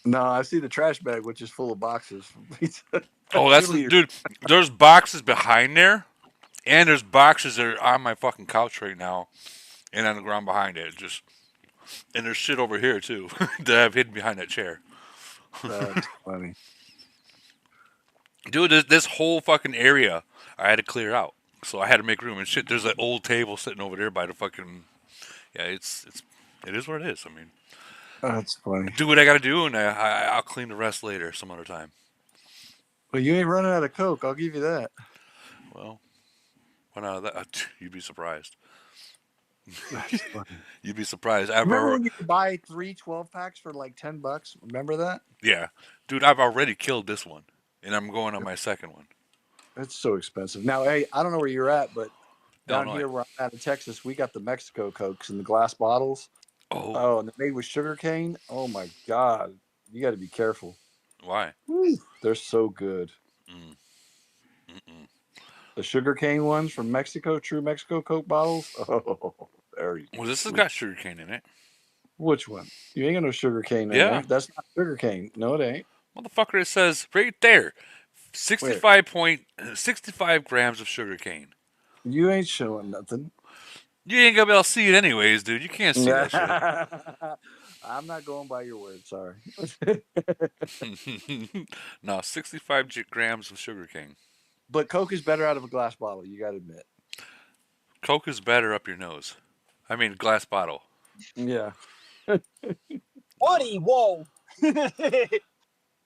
Speaker 2: No, I see the trash bag, which is full of boxes.
Speaker 1: Oh, that's dude. There's boxes behind there, and there's boxes that are on my fucking couch right now, and on the ground behind it. And there's shit over here too that I've hidden behind that chair.
Speaker 2: That's funny.
Speaker 1: Dude, this whole fucking area I had to clear out, so I had to make room and shit. There's an old table sitting over there by the fucking. Yeah, it is what it is. I mean,
Speaker 2: that's funny.
Speaker 1: Do what I gotta do, and I'll clean the rest later, some other time.
Speaker 2: Well, you ain't running out of Coke. I'll give you that.
Speaker 1: Well, when out of that, you'd be surprised. You'd be surprised.
Speaker 2: Remember when you could buy 3 12-packs for like $10? Remember that?
Speaker 1: Yeah, dude, I've already killed this one, and I'm going on my second one.
Speaker 2: It's so expensive. Now, hey, I don't know where you're at, but down
Speaker 1: Illinois.
Speaker 2: here where I'm at in Texas, we got the Mexico Cokes in the glass bottles. Oh, and they're made with sugar cane. Oh my God, you got to be careful.
Speaker 1: Why?
Speaker 2: Woo, they're so good. The sugar cane ones from Mexico, true Mexico Coke bottles. Oh, very.
Speaker 1: Well, this has got sugar cane in it.
Speaker 2: Which one? You ain't got no sugar cane in
Speaker 1: Yeah.
Speaker 2: there. That's not sugar cane. No, it ain't.
Speaker 1: Motherfucker, it says right there, 65 grams of sugar cane.
Speaker 2: You ain't showing nothing.
Speaker 1: You ain't gonna be able to see it anyways, dude. You can't see that shit.
Speaker 2: I'm not going by your word. Sorry.
Speaker 1: No, 65 grams of sugar cane.
Speaker 2: But Coke is better out of a glass bottle. You got to admit.
Speaker 1: Coke is better up your nose. I mean, glass bottle.
Speaker 2: Yeah.
Speaker 6: Woody, whoa.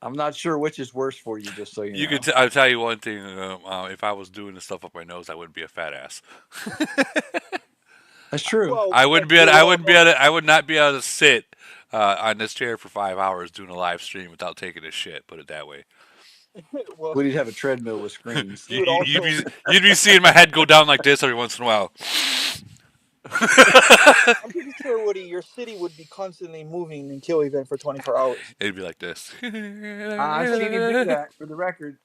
Speaker 4: I'm not sure which is worse for you, just so you
Speaker 1: You could.
Speaker 4: know.
Speaker 1: I'll tell you one thing. If I was doing the stuff up my nose, I wouldn't be a fat ass.
Speaker 4: That's true.
Speaker 7: Well,
Speaker 1: I wouldn't be able.
Speaker 7: we
Speaker 1: I
Speaker 7: all
Speaker 1: wouldn't be
Speaker 7: know.
Speaker 1: able. I would not be able to sit on this chair for 5 hours doing a live stream without taking a shit. Put it that way.
Speaker 7: Well,
Speaker 4: We need to have a treadmill with screens.
Speaker 7: we would all
Speaker 1: You'd
Speaker 7: know.
Speaker 1: be you'd be seeing my head go down like this every once in a while.
Speaker 7: I'm pretty sure, Woody, your city would be constantly moving in kill event for 24 hours.
Speaker 1: It'd be like this.
Speaker 4: I've seen him do that for the record.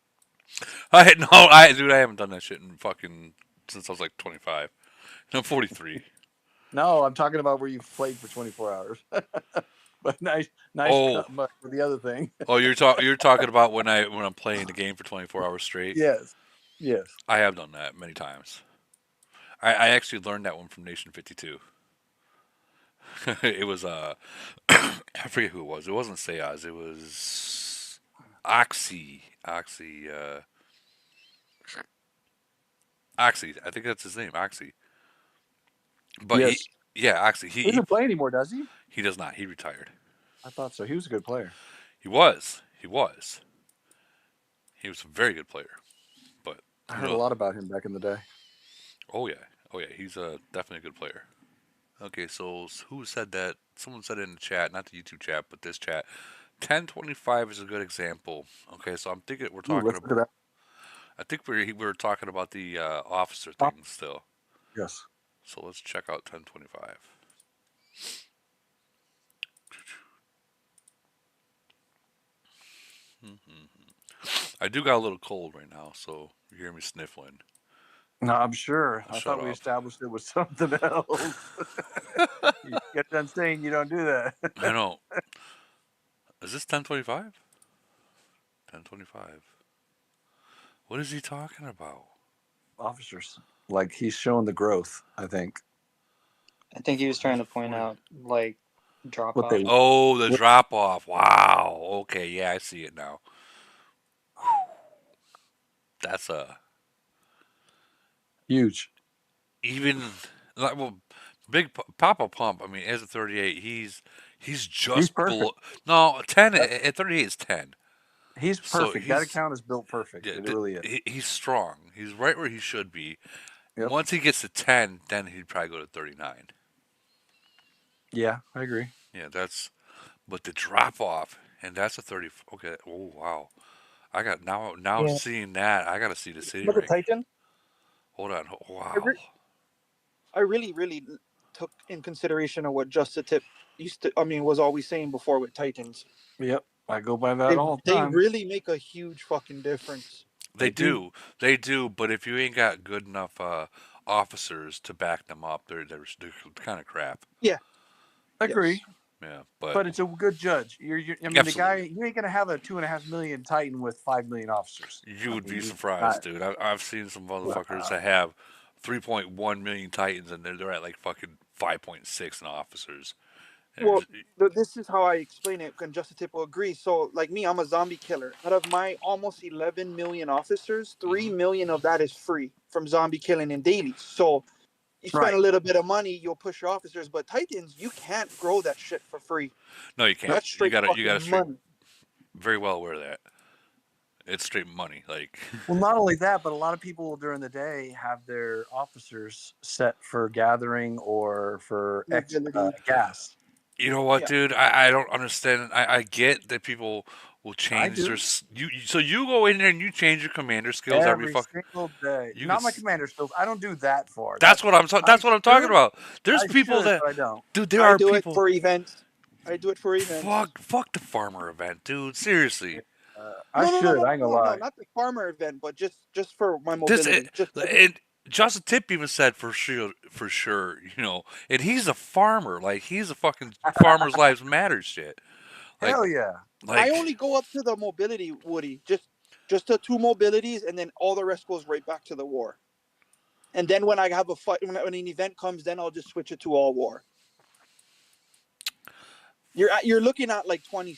Speaker 1: Dude, I haven't done that shit in fucking since I was like 25. And I'm 43.
Speaker 4: No, I'm talking about where you've played for 24 hours. But nice
Speaker 1: Oh,
Speaker 4: cut, but for the other thing.
Speaker 1: you're talking about when I'm playing the game for 24 hours straight.
Speaker 4: Yes. Yes.
Speaker 1: I have done that many times. I actually learned that one from Nation 52. It was I forget who it was. It wasn't Sayaz. It was Oxy. I think that's his name, Oxy. But
Speaker 4: Yes.
Speaker 1: yeah, Oxy.
Speaker 4: He doesn't play anymore, does he?
Speaker 1: He does not. He retired.
Speaker 4: I thought so. He was a good player.
Speaker 1: He was. He was. He was a very good player. But
Speaker 4: I
Speaker 1: who
Speaker 4: heard a
Speaker 1: knows?
Speaker 4: lot about him back in the day.
Speaker 1: Oh yeah. Oh yeah. He's definitely a good player. Okay, so who said that? Someone said it in the chat, not the YouTube chat, but this chat. 1025 is a good example. Okay, so I'm thinking we're
Speaker 4: Ooh,
Speaker 1: talking
Speaker 4: let's look
Speaker 1: about.
Speaker 4: at that.
Speaker 1: I think we're talking about the officer
Speaker 4: Oh,
Speaker 1: thing still.
Speaker 4: yes.
Speaker 1: So let's check out 1025. I do got a little cold right now, so you hear me sniffling.
Speaker 4: No, I'm sure.
Speaker 1: I'll
Speaker 4: I
Speaker 1: shut
Speaker 4: thought we
Speaker 1: up.
Speaker 4: established it was something else. You get done saying you don't do that.
Speaker 1: I know. Is this 1025? 1025. What is he talking about?
Speaker 4: Officers. Like he's showing the growth, I think.
Speaker 5: I think he was
Speaker 1: What is
Speaker 5: trying to
Speaker 1: it
Speaker 5: point
Speaker 1: for?
Speaker 5: out like drop
Speaker 4: What they
Speaker 5: off.
Speaker 1: Oh, the
Speaker 4: what,
Speaker 1: drop off. Wow. Okay, yeah, I see it now. That's a
Speaker 4: huge.
Speaker 1: even like well, Papa Pump. I mean, as a 38, he's
Speaker 4: He's
Speaker 1: just below.
Speaker 4: perfect.
Speaker 1: No, 10
Speaker 4: That,
Speaker 1: at 38 is 10.
Speaker 4: he's
Speaker 1: So
Speaker 4: perfect. That
Speaker 1: he's
Speaker 4: account is built perfect.
Speaker 1: yeah,
Speaker 4: It really is.
Speaker 1: he's strong. He's right where he should be.
Speaker 4: Yep.
Speaker 1: Once he gets to 10, then he'd probably go to 39.
Speaker 4: Yeah, I agree.
Speaker 1: Yeah, that's but the drop off and that's a 30. Okay. Oh wow. I got now
Speaker 7: Yeah.
Speaker 1: seeing that. I got to see the city
Speaker 7: Look at
Speaker 1: rank.
Speaker 7: Titan.
Speaker 1: Hold on.
Speaker 7: I,
Speaker 1: Wow.
Speaker 7: re- I really took in consideration of what Just a Tip was always saying before with Titans.
Speaker 4: Yep. I go by that
Speaker 7: They
Speaker 4: all the
Speaker 7: they
Speaker 4: time.
Speaker 7: really make a huge fucking difference.
Speaker 1: They
Speaker 4: They do.
Speaker 1: do. They do, but if you ain't got good enough officers to back them up, they're kind of crap.
Speaker 7: Yeah.
Speaker 4: I
Speaker 7: Yes.
Speaker 4: agree.
Speaker 1: Yeah, but
Speaker 4: But it's a good judge. I mean, the guy,
Speaker 1: absolutely.
Speaker 4: you ain't gonna have a 2.5 million Titan with 5 million officers.
Speaker 1: You
Speaker 4: I
Speaker 1: would
Speaker 4: mean,
Speaker 1: be
Speaker 4: you
Speaker 1: surprised,
Speaker 4: not.
Speaker 1: dude. I've seen some motherfuckers
Speaker 4: Wow.
Speaker 1: that have 3.1 million Titans and they're at like fucking 5.6 in officers. And
Speaker 7: Well, this is how I explain it, and Just a Tip will agree. So, like me, I'm a zombie killer. Out of my almost 11 million officers, 3
Speaker 1: mhm.
Speaker 7: million of that is free from zombie killing in dailies. So, you spend
Speaker 4: Right.
Speaker 7: a little bit of money, you'll push your officers. But Titans, you can't grow that shit for free.
Speaker 1: No, you
Speaker 4: Nope.
Speaker 1: can't.
Speaker 7: That's straight
Speaker 1: You gotta
Speaker 7: fucking
Speaker 1: straight
Speaker 7: money.
Speaker 1: very well aware of that. It's straight money. Like
Speaker 4: Well, not only that, but a lot of people during the day have their officers set for gathering or for
Speaker 7: Mobility.
Speaker 4: gas.
Speaker 1: you know what,
Speaker 7: Yeah.
Speaker 1: dude? I don't understand. I get that people will
Speaker 4: I
Speaker 1: change their
Speaker 4: do
Speaker 1: so you go in there and you change your commander skills every
Speaker 4: every
Speaker 1: fuck.
Speaker 4: single day.
Speaker 1: You could.
Speaker 4: Not my commander skills. I don't do that far. I
Speaker 1: That's what I'm talking
Speaker 4: should.
Speaker 1: about. There's
Speaker 4: I
Speaker 1: people
Speaker 4: should,
Speaker 1: that
Speaker 4: but I don't.
Speaker 1: dude. There
Speaker 7: I
Speaker 1: are
Speaker 7: do it
Speaker 1: people.
Speaker 7: for events. I do it for events.
Speaker 1: Fuck the farmer event, dude. Seriously.
Speaker 4: I should. I ain't gonna lie.
Speaker 7: Not the farmer event, but just for my
Speaker 1: This
Speaker 7: mobility.
Speaker 1: and Justin Tip even said for sure, you know, and he's a farmer, like he's a fucking farmers' lives matter shit, like
Speaker 4: Hell yeah.
Speaker 7: I
Speaker 1: like
Speaker 7: only go up to the mobility, Woody. Just the two mobilities, and then all the rest goes right back to the war. And then when I have a fight, when an event comes, then I'll just switch it to all war. You're looking at like 20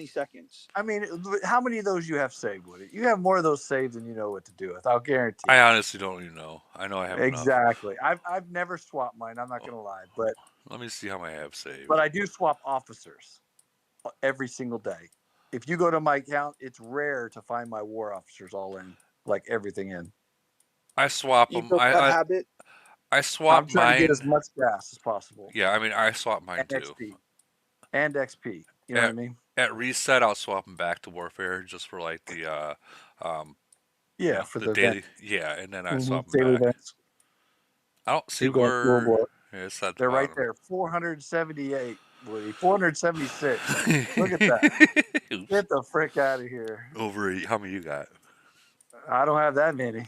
Speaker 7: seconds.
Speaker 4: I mean, how many of those you have saved, Woody? You have more of those saved than you know what to do with. I'll guarantee.
Speaker 1: I honestly don't even know. I know I have enough.
Speaker 4: Exactly. I've never swapped mine. I'm not
Speaker 1: Oh,
Speaker 4: gonna lie, but
Speaker 1: let me see how I have saved.
Speaker 4: I do swap officers every single day. if you go to my account, it's rare to find my war officers all in, like everything in.
Speaker 1: I swap
Speaker 7: You
Speaker 1: them.
Speaker 7: built that
Speaker 1: I
Speaker 7: habit.
Speaker 1: I swap
Speaker 4: I'm trying to get as
Speaker 1: mine.
Speaker 4: much gas as possible
Speaker 1: Yeah, I mean I swap
Speaker 4: and
Speaker 1: mine too.
Speaker 4: XP and XP. You know what I
Speaker 1: At
Speaker 4: mean?
Speaker 1: at reset, I'll swap them back to warfare just for like the um
Speaker 4: Yeah, for
Speaker 1: the
Speaker 4: the event.
Speaker 1: daily. Yeah, and then I swap them
Speaker 4: Daily
Speaker 1: back.
Speaker 4: events.
Speaker 1: I don't see
Speaker 4: Here you go.
Speaker 1: where. Yeah, it's at the
Speaker 4: They're right
Speaker 1: bottom.
Speaker 4: there. 478, Woody. 476. Look at that.
Speaker 1: Oops.
Speaker 4: Get the frick out of here.
Speaker 1: Over. How many you got?
Speaker 4: I don't have that many.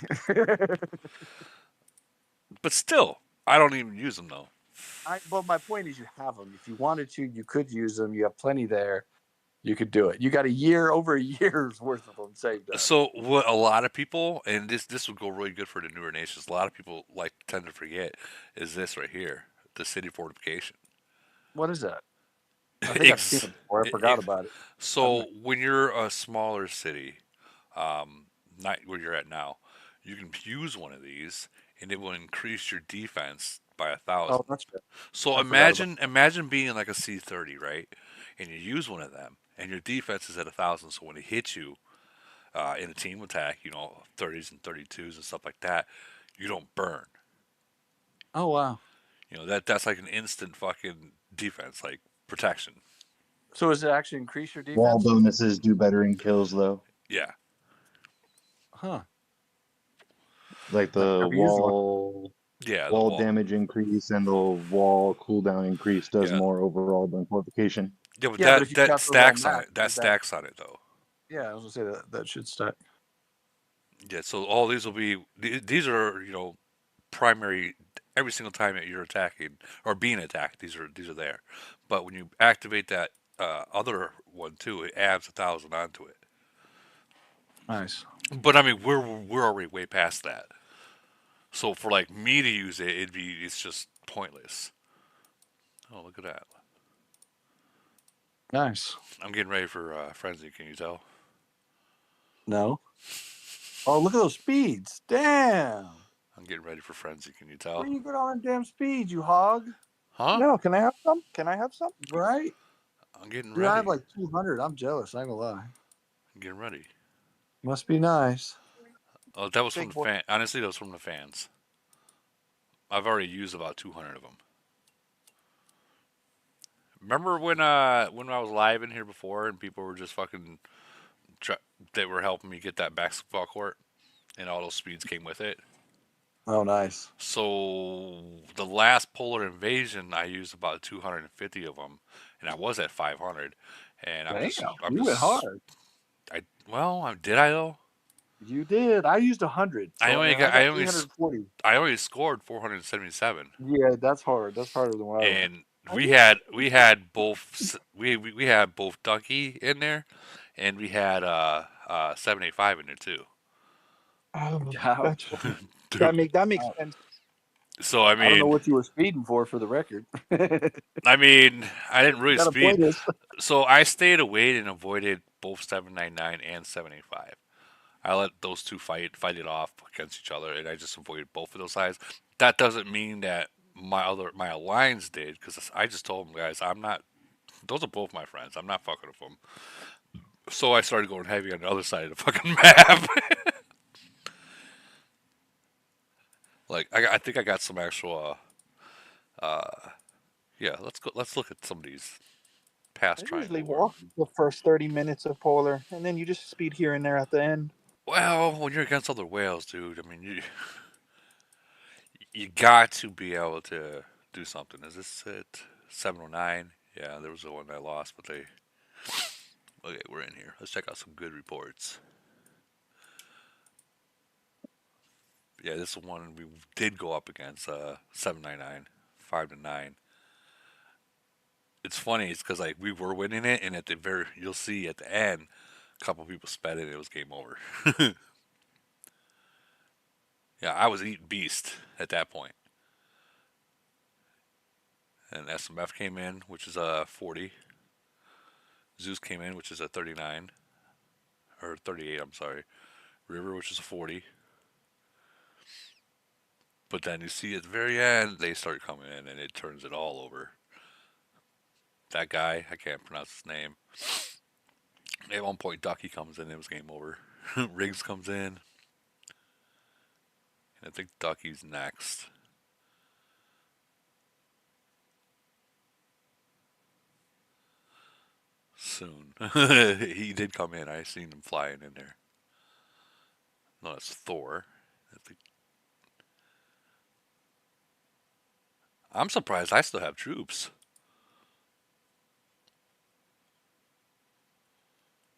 Speaker 1: But still, I don't even use them though.
Speaker 4: But my point is, you have them. If you wanted to, you could use them. You have plenty there. You could do it. You got over a year's worth of them saved up.
Speaker 1: So what a lot of people, and this would go really good for the newer nations. A lot of people tend to forget is this right here, the city fortification.
Speaker 4: What is that? I think I've seen
Speaker 1: Ex-
Speaker 4: it before. I forgot about it.
Speaker 1: So when you're a smaller city, not where you're at now, you can use one of these, and it will increase your defense by a
Speaker 4: Oh,
Speaker 1: thousand.
Speaker 4: that's good.
Speaker 1: So
Speaker 4: I forgot about
Speaker 1: imagine being like a C30, right? And you use one of them, and your defense is at 1,000. So when it hits you in a team attack, 30s and 32s and stuff like that, you don't burn.
Speaker 4: Oh, wow.
Speaker 1: That's like an instant fucking defense, like protection.
Speaker 4: So does it actually increase your
Speaker 8: Wall
Speaker 4: defense?
Speaker 8: bonuses do better in kills though.
Speaker 1: Yeah.
Speaker 4: Huh.
Speaker 8: Like
Speaker 4: I've
Speaker 8: the
Speaker 4: never used one.
Speaker 1: Yeah, the
Speaker 8: wall
Speaker 1: wall.
Speaker 8: damage increase and the wall cooldown increase does
Speaker 1: Yeah.
Speaker 8: more overall than fortification.
Speaker 1: Yeah, but
Speaker 4: Yeah, but if you
Speaker 1: that
Speaker 4: got those all
Speaker 1: stacks on
Speaker 4: maxed,
Speaker 1: it. That
Speaker 4: does that?
Speaker 1: stacks on it though.
Speaker 4: Yeah, I was gonna say that should stack.
Speaker 1: Yeah, so all these will be these are primary every single time that you're attacking or being attacked. These are there, but when you activate that other one too, it adds 1,000 onto it.
Speaker 4: Nice.
Speaker 1: But I mean, we're already way past that. So for like me to use it, it's just pointless. Oh, look at that!
Speaker 4: Nice.
Speaker 1: I'm getting ready for frenzy. Can you tell?
Speaker 4: No. Oh, look at those speeds. Damn.
Speaker 1: I'm getting ready for frenzy. Can you
Speaker 4: Where
Speaker 1: tell?
Speaker 4: you get all them damn speeds, you hog?
Speaker 1: Huh?
Speaker 7: No, can I have some? Can I have some?
Speaker 4: Right?
Speaker 1: I'm getting
Speaker 4: Dude, I have
Speaker 1: ready.
Speaker 4: like 200. I'm jealous. I ain't gonna lie.
Speaker 1: I'm getting ready.
Speaker 4: Must be nice.
Speaker 1: Oh, that was from
Speaker 7: Big
Speaker 1: the
Speaker 7: boy.
Speaker 1: fan. Honestly, that was from the fans. I've already used about 200 of them. Remember when I was live in here before and people were just fucking they were helping me get that basketball court and all those speeds came with it.
Speaker 4: Oh, nice.
Speaker 1: So the last polar invasion, I used about 250 of them, and I was at 500. And
Speaker 4: Damn,
Speaker 1: I'm
Speaker 4: you went
Speaker 1: just,
Speaker 4: hard.
Speaker 1: did I though?
Speaker 4: You did. I used 100,
Speaker 1: I
Speaker 4: so
Speaker 1: only
Speaker 4: and I
Speaker 1: got,
Speaker 4: got 340.
Speaker 1: I only scored 477.
Speaker 4: Yeah, that's hard. That's harder than what I was.
Speaker 1: And we had both we had both Ducky in there, and we had 785 in there too.
Speaker 7: Oh,
Speaker 4: Ouch.
Speaker 1: Dude.
Speaker 7: that makes sense.
Speaker 1: So I
Speaker 4: I don't know
Speaker 1: mean,
Speaker 4: what you were speeding for the record.
Speaker 1: I mean, I didn't really
Speaker 4: Got to
Speaker 1: speed.
Speaker 4: point us.
Speaker 1: So I stayed away and avoided both 799 and 785. I let those two fight it off against each other, and I just avoided both of those sides. That doesn't mean that my alliance did, because I just told them, guys, I'm not. Those are both my friends. I'm not fucking with them. So I started going heavy on the other side of the fucking map. Like I think I got some actual. Yeah, let's go. Let's look at some of these
Speaker 7: I
Speaker 1: past
Speaker 7: usually
Speaker 1: Triangle War.
Speaker 7: walk the first 30 minutes of Polar, and then you just speed here and there at the end.
Speaker 1: Well, when you're against other whales, dude, I mean, you got to be able to do something. Is this it? 709? Yeah, there was the one I lost, but they. Okay, we're in here. Let's check out some good reports. Yeah, this is one we did go up against 799, 5 to 9. It's funny. It's because like we were winning it, and you'll see at the end, a couple people sped it. And it was game over. Yeah, I was eating beast at that point. And SMF came in, which is a 40. Zeus came in, which is a 39 or 38. I'm sorry. River, which is a 40. But then you see at the very end, they start coming in, and it turns it all over. That guy, I can't pronounce his name. At one point, Ducky comes in, it was game over. Riggs comes in, and I think Ducky's next. Soon. He did come in. I seen him flying in there. No, that's Thor. I think, I'm surprised I still have troops.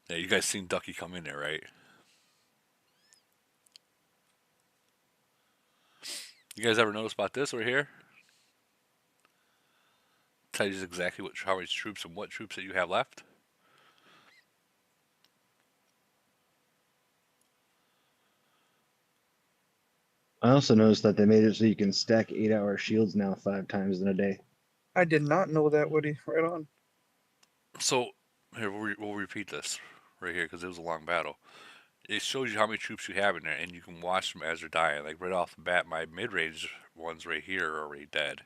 Speaker 1: Yeah, you guys seen Ducky come in there, right? You guys ever notice about this right here? Tells you exactly how many troops and what troops that you have left.
Speaker 8: I also noticed that they made it so you can stack 8-hour shields now 5 times in a day.
Speaker 7: I did not know that, Woody. Right on.
Speaker 1: So here we'll repeat this right here because it was a long battle. It shows you how many troops you have in there, and you can watch them as they're dying. Like right off the bat, my mid-range ones right here are already dead.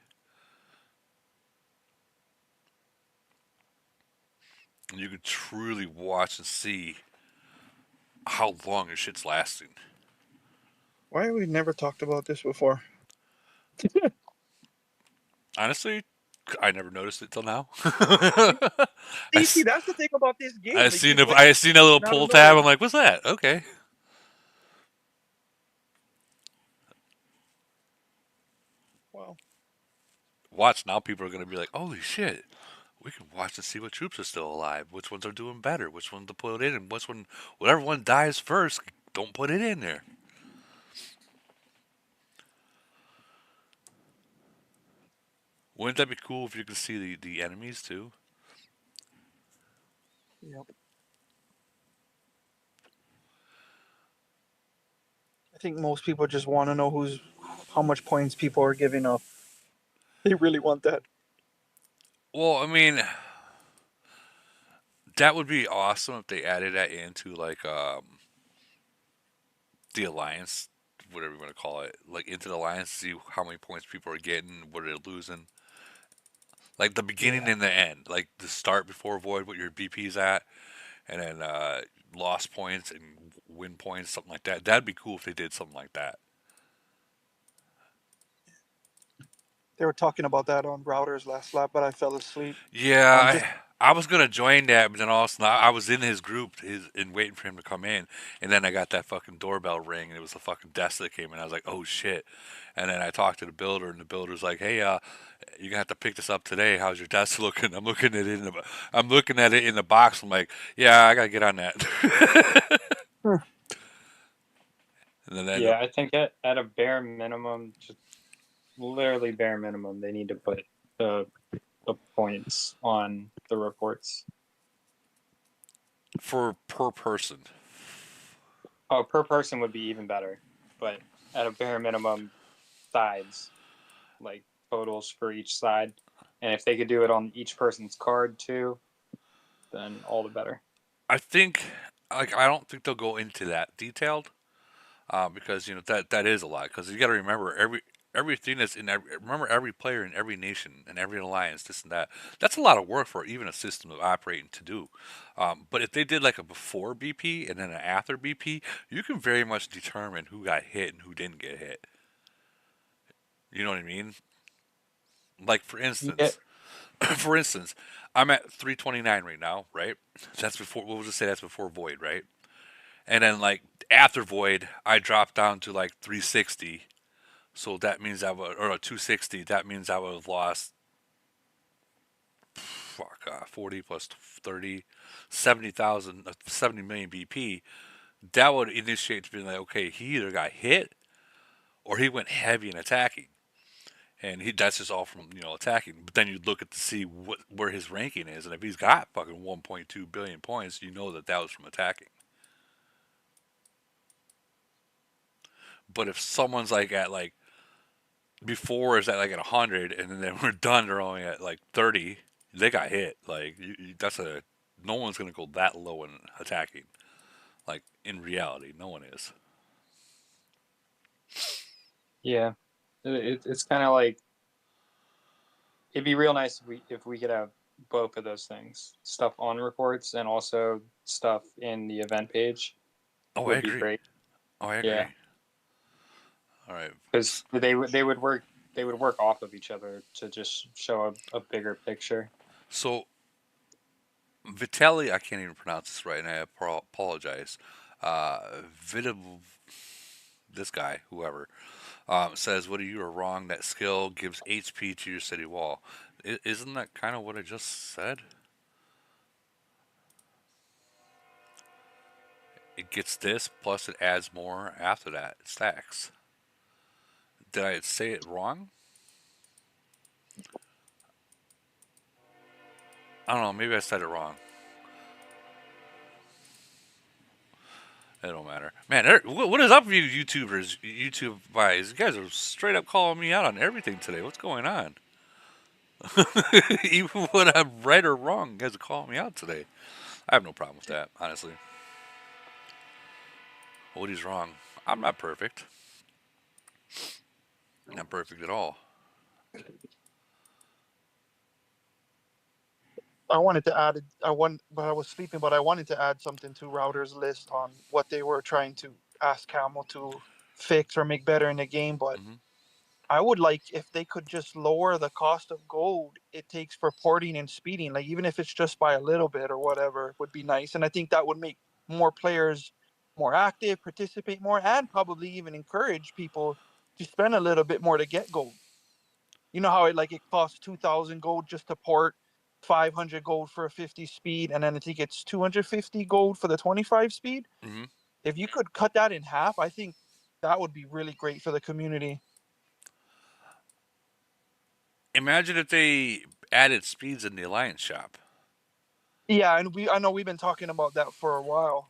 Speaker 1: And you can truly watch and see how long your shit's lasting.
Speaker 7: Why have we never talked about this before?
Speaker 1: Honestly, I never noticed it till now.
Speaker 7: See, that's the thing about this game.
Speaker 1: I
Speaker 7: Like,
Speaker 1: seen
Speaker 7: just like
Speaker 1: I seen a little
Speaker 7: out of
Speaker 1: pull tab.
Speaker 7: nowhere.
Speaker 1: I'm like, what's that? Okay.
Speaker 7: Wow.
Speaker 1: Watch now. People are gonna be like, holy shit. We can watch and see what troops are still alive. Which ones are doing better? Which ones to put in, and which one, whatever one dies first, don't put it in there. Wouldn't that be cool if you could see the enemies too?
Speaker 7: Yep. I think most people just want to know how much points people are giving up. They really want that.
Speaker 1: Well, I mean, that would be awesome if they added that into like the alliance, whatever you want to call it, like into the alliance, see how many points people are getting, what they're losing, like the beginning
Speaker 7: Yeah.
Speaker 1: and the end, like the start before void, what your BP's at, and then lost points and win points, something like that. That'd be cool if they did something like that.
Speaker 7: They were talking about that on routers last lap, but I fell asleep.
Speaker 1: Yeah,
Speaker 7: Just
Speaker 1: I was gonna join that, but then all of a sudden I was in his group, and waiting for him to come in, and then I got that fucking doorbell ring, and it was the fucking desk that came in. I was like, oh shit, and then I talked to the builder, and the builder's like, hey, you're gonna have to pick this up today. How's your desk looking? I'm looking at it in the box. I'm like, yeah, I gotta get on that.
Speaker 7: hmm,
Speaker 1: And then I end up,
Speaker 5: Yeah, I think at a bare minimum, just literally bare minimum, they need to put the the points on the reports.
Speaker 1: for per person.
Speaker 5: Oh, per person would be even better, but at a bare minimum, sides, like totals for each side, and if they could do it on each person's card too, then all the better.
Speaker 1: I think, like, I don't think they'll go into that detailed, because that is a lot. Because you got to remember everything that's in remember every player in every nation and every alliance, this and that. That's a lot of work for even a system of operating to do. But if they did like a before BP and then an after BP, you can very much determine who got hit and who didn't get hit. You know what I mean? Like for
Speaker 5: Yeah,
Speaker 1: instance, for instance, I'm at 329 right now, right? That's before. We'll just say that's before void, right? And then like after void, I dropped down to like 360. So that means I would, or a 260. That means I would have lost 40 plus 30, 70,000, 70 million BP. That would initiate to be like, okay, he either got hit or he went heavy in attacking. And that's just all from attacking. But then you look at to see where his ranking is, and if he's got fucking 1.2 billion points, you know that was from attacking. But if someone's like at like before is at like at 100, and then we're done, they're only at like 30, they got hit. Like that's a no one's gonna go that low in attacking. Like in reality, no one is.
Speaker 5: yeah. It's kind of like it'd be real nice if we could have both of those things. Stuff on reports and also stuff in the event page
Speaker 1: Oh, I
Speaker 5: would be
Speaker 1: agree.
Speaker 5: great.
Speaker 1: Oh, I
Speaker 5: Yeah,
Speaker 1: agree. All right.
Speaker 5: because they would work off of each other to just show a bigger picture.
Speaker 1: So Vitelli, I can't even pronounce this right, and I apologize. Vitiv, this guy, whoever, says, "What you are wrong. That skill gives HP to your city wall." Isn't that kind of what I just said? It gets this, plus it adds more after that. It stacks. Did I say it wrong? I don't know. Maybe I said it wrong. It don't matter. Man, what is up with you YouTubers, YouTube guys? You guys are straight up calling me out on everything today. What's going on? Even when I'm right or wrong, you guys are calling me out today. I have no problem with that, honestly. Woody's wrong. I'm not perfect. Not perfect at all.
Speaker 7: I wanted to add, but I was sleeping, but I wanted to add something to Router's list on what they were trying to ask Camel to fix or make better in the game. But
Speaker 1: Hmm.
Speaker 7: I would like if they could just lower the cost of gold it takes for porting and speeding, like even if it's just by a little bit or whatever, would be nice. And I think that would make more players more active, participate more, and probably even encourage people to spend a little bit more to get gold. You know how it costs 2,000 gold just to port, 500 gold for a 50 speed, and then I think it's 250 gold for the 25 speed.
Speaker 1: Hmm.
Speaker 7: If you could cut that in half, I think that would be really great for the community.
Speaker 1: Imagine if they added speeds in the Alliance shop,
Speaker 7: Yeah, and I know we've been talking about that for a while.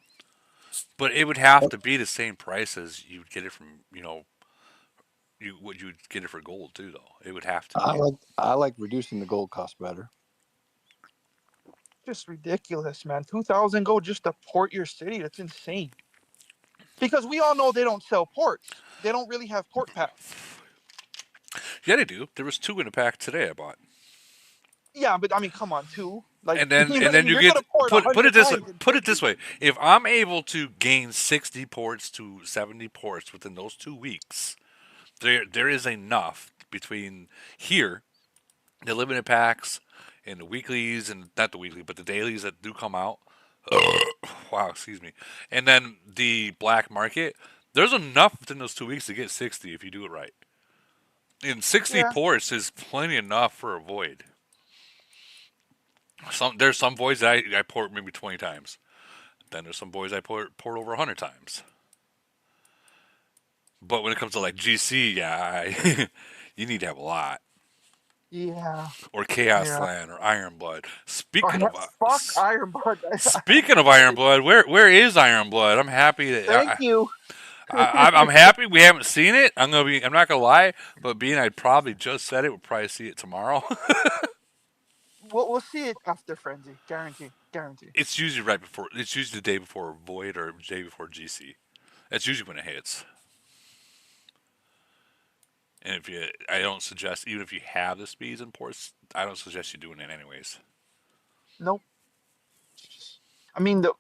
Speaker 1: but it would have to be the same price as you would get it from, you what you'd get it for gold too, though. It would have to be.
Speaker 4: I like reducing the gold cost better.
Speaker 7: Just ridiculous, man. 2,000 gold just to port your city. That's insane. Because we all know they don't sell ports. They don't really have port packs.
Speaker 1: Yeah, they do. There was two in a pack today I bought.
Speaker 7: Yeah, but I mean, come on, two. Like
Speaker 1: And then and then you
Speaker 7: you're
Speaker 1: get
Speaker 7: gonna port
Speaker 1: put it
Speaker 7: 100
Speaker 1: this way.
Speaker 7: times in
Speaker 1: Put it
Speaker 7: 50.
Speaker 1: this way. If I'm able to gain 60 ports to 70 ports within those 2 weeks, there is enough between here, the limited packs, and the weeklies, and not the weekly, but the dailies that do come out. Wow, excuse me. And then the black market. There's enough within those 2 weeks to get 60 if you do it right. And 60
Speaker 7: Yeah,
Speaker 1: ports is plenty enough for a void. There's some voids that I port maybe 20 times. Then there's some boys I port over 100 times. But when it comes to like GC, yeah, you need to have a lot.
Speaker 7: yeah,
Speaker 1: Or Chaos
Speaker 7: yeah.
Speaker 1: Land or Iron Blood.
Speaker 7: Oh, yeah, fuck Iron Blood.
Speaker 1: Speaking of Iron Blood, where is Iron Blood? I'm happy that
Speaker 7: Thank you.
Speaker 1: I'm happy we haven't seen it. I'm not gonna lie, but being I probably just said it, we'll probably see it tomorrow.
Speaker 7: We'll see it after Frenzy. Guarantee. Guarantee.
Speaker 1: It's usually right before. It's usually the day before Void or the day before GC. That's usually when it hits. And I don't suggest, even if you have the speeds and ports, I don't suggest you doing it anyways.
Speaker 7: Nope. I mean, the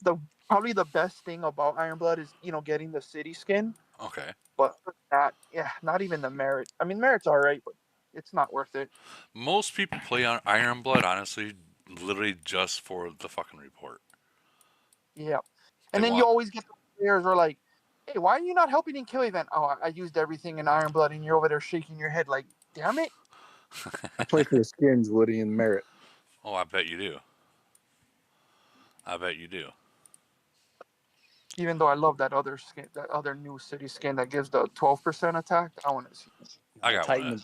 Speaker 7: probably the best thing about Iron Blood is getting the city skin.
Speaker 1: Okay.
Speaker 7: But that, yeah, not even the merit. I mean, merit's all right, but it's not worth it.
Speaker 1: Most people play on Iron Blood, honestly, literally just for the fucking report.
Speaker 7: Yeah.
Speaker 1: They
Speaker 7: And then you
Speaker 1: want.
Speaker 7: always get the players who are like, "Hey, why are you not helping in kill event?" Oh, I used everything in Iron Blood, and you're over there shaking your head like, "Damn it!"
Speaker 4: I play for the skins, Woody, and Merit.
Speaker 1: Oh, I bet you do. I bet you do.
Speaker 7: Even though I love that other skin, that other new city skin that gives the 12% attack. I want to see.
Speaker 1: I
Speaker 4: The
Speaker 1: got one.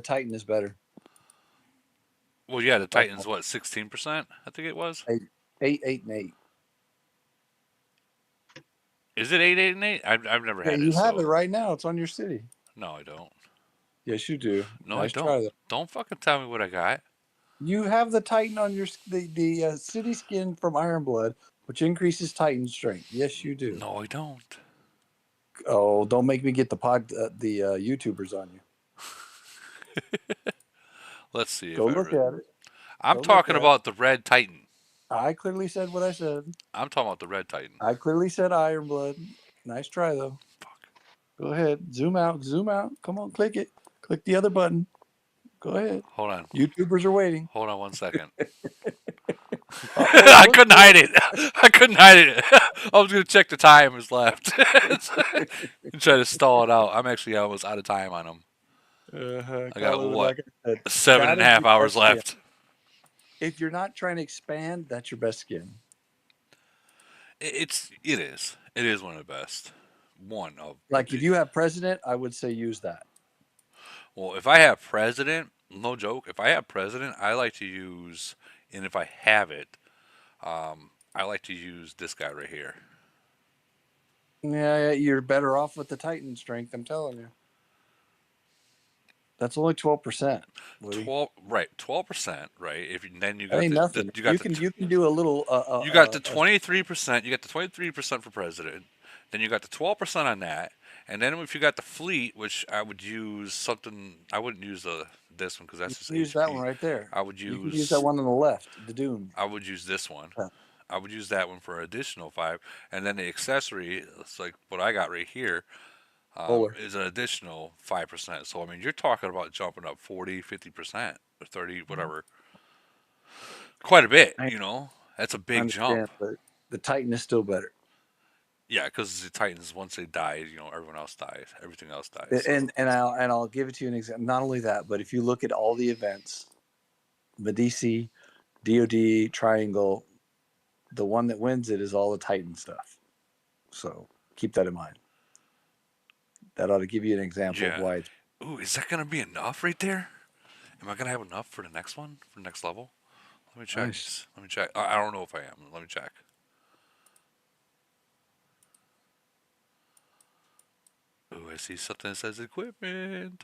Speaker 4: Titan is better.
Speaker 1: Well, yeah, the
Speaker 4: By
Speaker 1: Titans, what, 16%? I think it was.
Speaker 4: 8, and 8.
Speaker 1: Is it 8, 8, and 8? I've never
Speaker 4: Yeah,
Speaker 1: had it,
Speaker 4: you have
Speaker 1: so.
Speaker 4: it right now. It's on your city.
Speaker 1: No, I don't.
Speaker 4: Yes, you do.
Speaker 1: No, I
Speaker 4: Nice
Speaker 1: don't.
Speaker 4: try though.
Speaker 1: Don't fucking tell me what I got.
Speaker 4: You have the Titan on the city skin from Iron Blood, which increases Titan strength. Yes, you do.
Speaker 1: No, I don't.
Speaker 4: Oh, don't make me get the YouTubers on you.
Speaker 1: Let's see if
Speaker 4: Go
Speaker 1: I.
Speaker 4: look at it.
Speaker 1: I'm
Speaker 2: Go look
Speaker 1: talking
Speaker 2: at.
Speaker 1: about the Red Titan.
Speaker 2: I clearly said what I said.
Speaker 1: I'm talking about the Red Titan.
Speaker 2: I clearly said Iron Blood. Nice try though.
Speaker 1: Fuck.
Speaker 2: Go ahead. Zoom out. Zoom out. Come on, click it. Click the other button. Go ahead.
Speaker 1: Hold on.
Speaker 2: YouTubers are waiting.
Speaker 1: Hold on 1 second.
Speaker 2: Oh,
Speaker 1: I
Speaker 2: look
Speaker 1: couldn't
Speaker 2: for
Speaker 1: hide
Speaker 2: it.
Speaker 1: it. I couldn't hide it. I was gonna check the time is left. And try to stall it out. I'm actually almost out of time on them. I got
Speaker 2: Colin,
Speaker 1: what?
Speaker 2: like I said,
Speaker 1: Seven
Speaker 2: that
Speaker 1: and a
Speaker 2: is
Speaker 1: half
Speaker 2: your
Speaker 1: hours
Speaker 2: best skin.
Speaker 1: left.
Speaker 2: If you're not trying to expand, that's your best skin.
Speaker 1: It is one of the best. One of
Speaker 2: Like if you have president, I would say use that.
Speaker 1: well, if I have president, no joke. If I have president, I like to use, and if I have it, I like to use this guy right here.
Speaker 2: Yeah, you're better off with the Titan strength. I'm telling you. That's only 12%.
Speaker 1: 12%, right? If you, then you
Speaker 2: That
Speaker 1: got
Speaker 2: ain't nothing.
Speaker 1: you got
Speaker 2: You can do a little
Speaker 1: you got the 23%, you got the 23% for president. Then you got the 12% on that, and then if you got the fleet, which I would use something, I wouldn't use this one because
Speaker 2: you
Speaker 1: that's just
Speaker 2: can use that one
Speaker 1: HP.
Speaker 2: right there.
Speaker 1: I would
Speaker 2: You can use that
Speaker 1: use
Speaker 2: one on the left, the Dune.
Speaker 1: I would use this one.
Speaker 2: Yeah.
Speaker 1: I would use that one for additional 5, and then the accessory, it's like what I got right here,
Speaker 2: Bowler.
Speaker 1: is an additional 5%. So I mean, you're talking about jumping up 40, 50%, or 30, whatever, quite a bit.
Speaker 2: I
Speaker 1: You know, that's a big jump.
Speaker 2: understand, but the Titan is still better.
Speaker 1: Yeah, because the Titans, once they die, you know, everyone else dies. Everything else dies. So.
Speaker 2: And I'll give it to you an example. Not only that, but if you look at all the events, Medici, DoD, Triangle, the one that wins it is all the Titan stuff. So keep that in mind. That ought to give you an example of
Speaker 1: Yeah.
Speaker 2: why.
Speaker 1: Ooh, is that gonna be enough right there? Am I gonna have enough for the next one, for the next level? Let me check.
Speaker 2: Nice.
Speaker 1: Let me check. I don't know if I am. Let me check. Ooh, I see something that says equipment.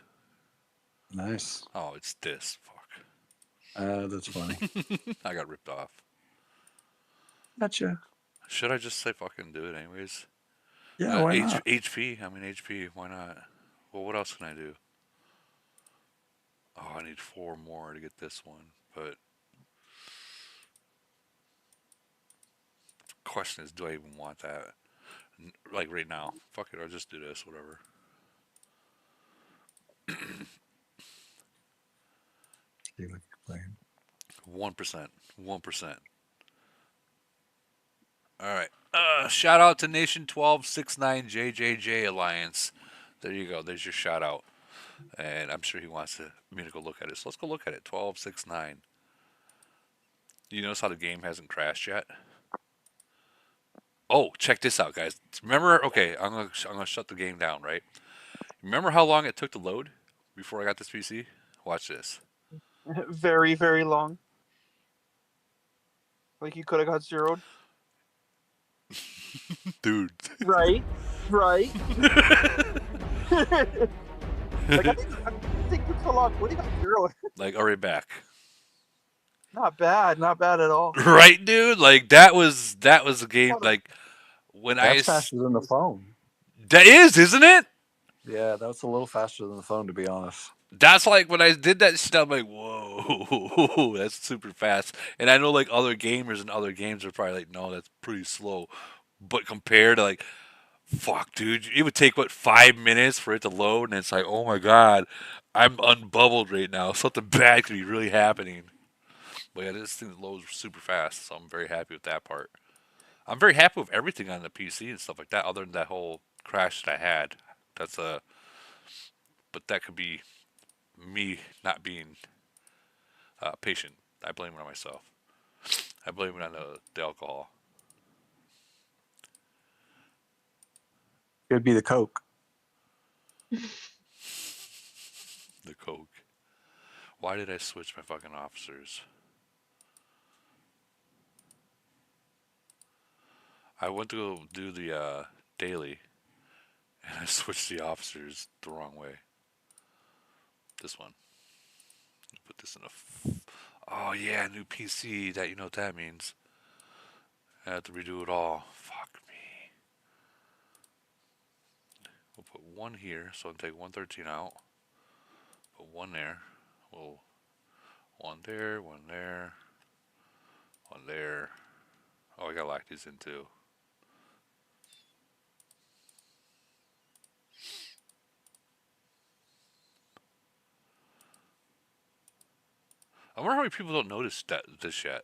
Speaker 2: Nice.
Speaker 1: Oh, it's this. Fuck.
Speaker 2: That's funny.
Speaker 1: I got ripped off.
Speaker 2: Gotcha.
Speaker 1: Should I just say fucking do it anyways?
Speaker 2: Yeah, why not?
Speaker 1: HP. I mean HP. Why not? Well, what else can I do? Oh, I need 4 more to get this one. But question is, do I even want that? Like right now? Fuck it. I'll just do this. Whatever. 1%. 1%. All right. Shout out to Nation 1269 JJJ Alliance. There you go. There's your shout out. And I'm sure he wants me to go look at it. So let's go look at it. 1269. You notice how the game hasn't crashed yet? Oh, check this out, guys. Remember? Okay, I'm gonna shut the game down. Right? Remember how long it took to load before I got this PC? Watch this.
Speaker 7: Very, very long. Like you could have got zeroed.
Speaker 1: Dude.
Speaker 7: Right. Right. Like I think it's so long. What do you got zeroed?
Speaker 1: Like already back.
Speaker 7: Not bad. Not bad at all.
Speaker 1: Right, dude? Like that was a game like when
Speaker 2: That's faster than the phone.
Speaker 1: that is, isn't it?
Speaker 2: Yeah, that's a little faster than the phone, to be honest.
Speaker 1: That's like when I did that shit, I'm like, whoa, that's super fast. And I know like other gamers and other games are probably like, no, that's pretty slow. But compared to like, fuck, dude, it would take what 5 minutes for it to load, and it's like, oh my god, I'm unbubbled right now. Something bad could be really happening. But yeah, this thing loads super fast, so I'm very happy with that part. I'm very happy with everything on the PC and stuff like that, other than that whole crash that I had. That's but that could be me not being patient. I blame it on myself. I blame it on the alcohol.
Speaker 2: It'd be the Coke.
Speaker 1: The coke. Why did I switch my fucking officers? I went to go do the daily, and I switched the officers the wrong way. This one. Put this in a. Oh yeah, new PC. That you know what that means. I have to redo it all. Fuck me. We'll put one here, so I'll take 113 out. Put one there. We'll One there, one there, one there. Oh, I gotta lock these in too. I wonder how many people don't notice that this yet.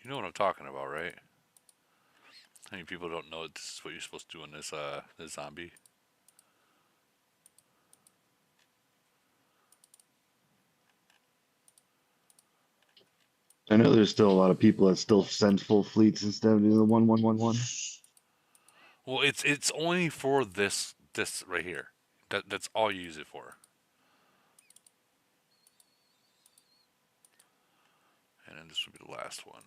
Speaker 1: You know what I'm talking about, right? How many people don't know this is what you're supposed to do in this zombie?
Speaker 4: I know there's still a lot of people that still send full fleets instead of doing the 1-1-1-1.
Speaker 1: Well, it's only for this right here. That's all you use it for. And then this would be the last one.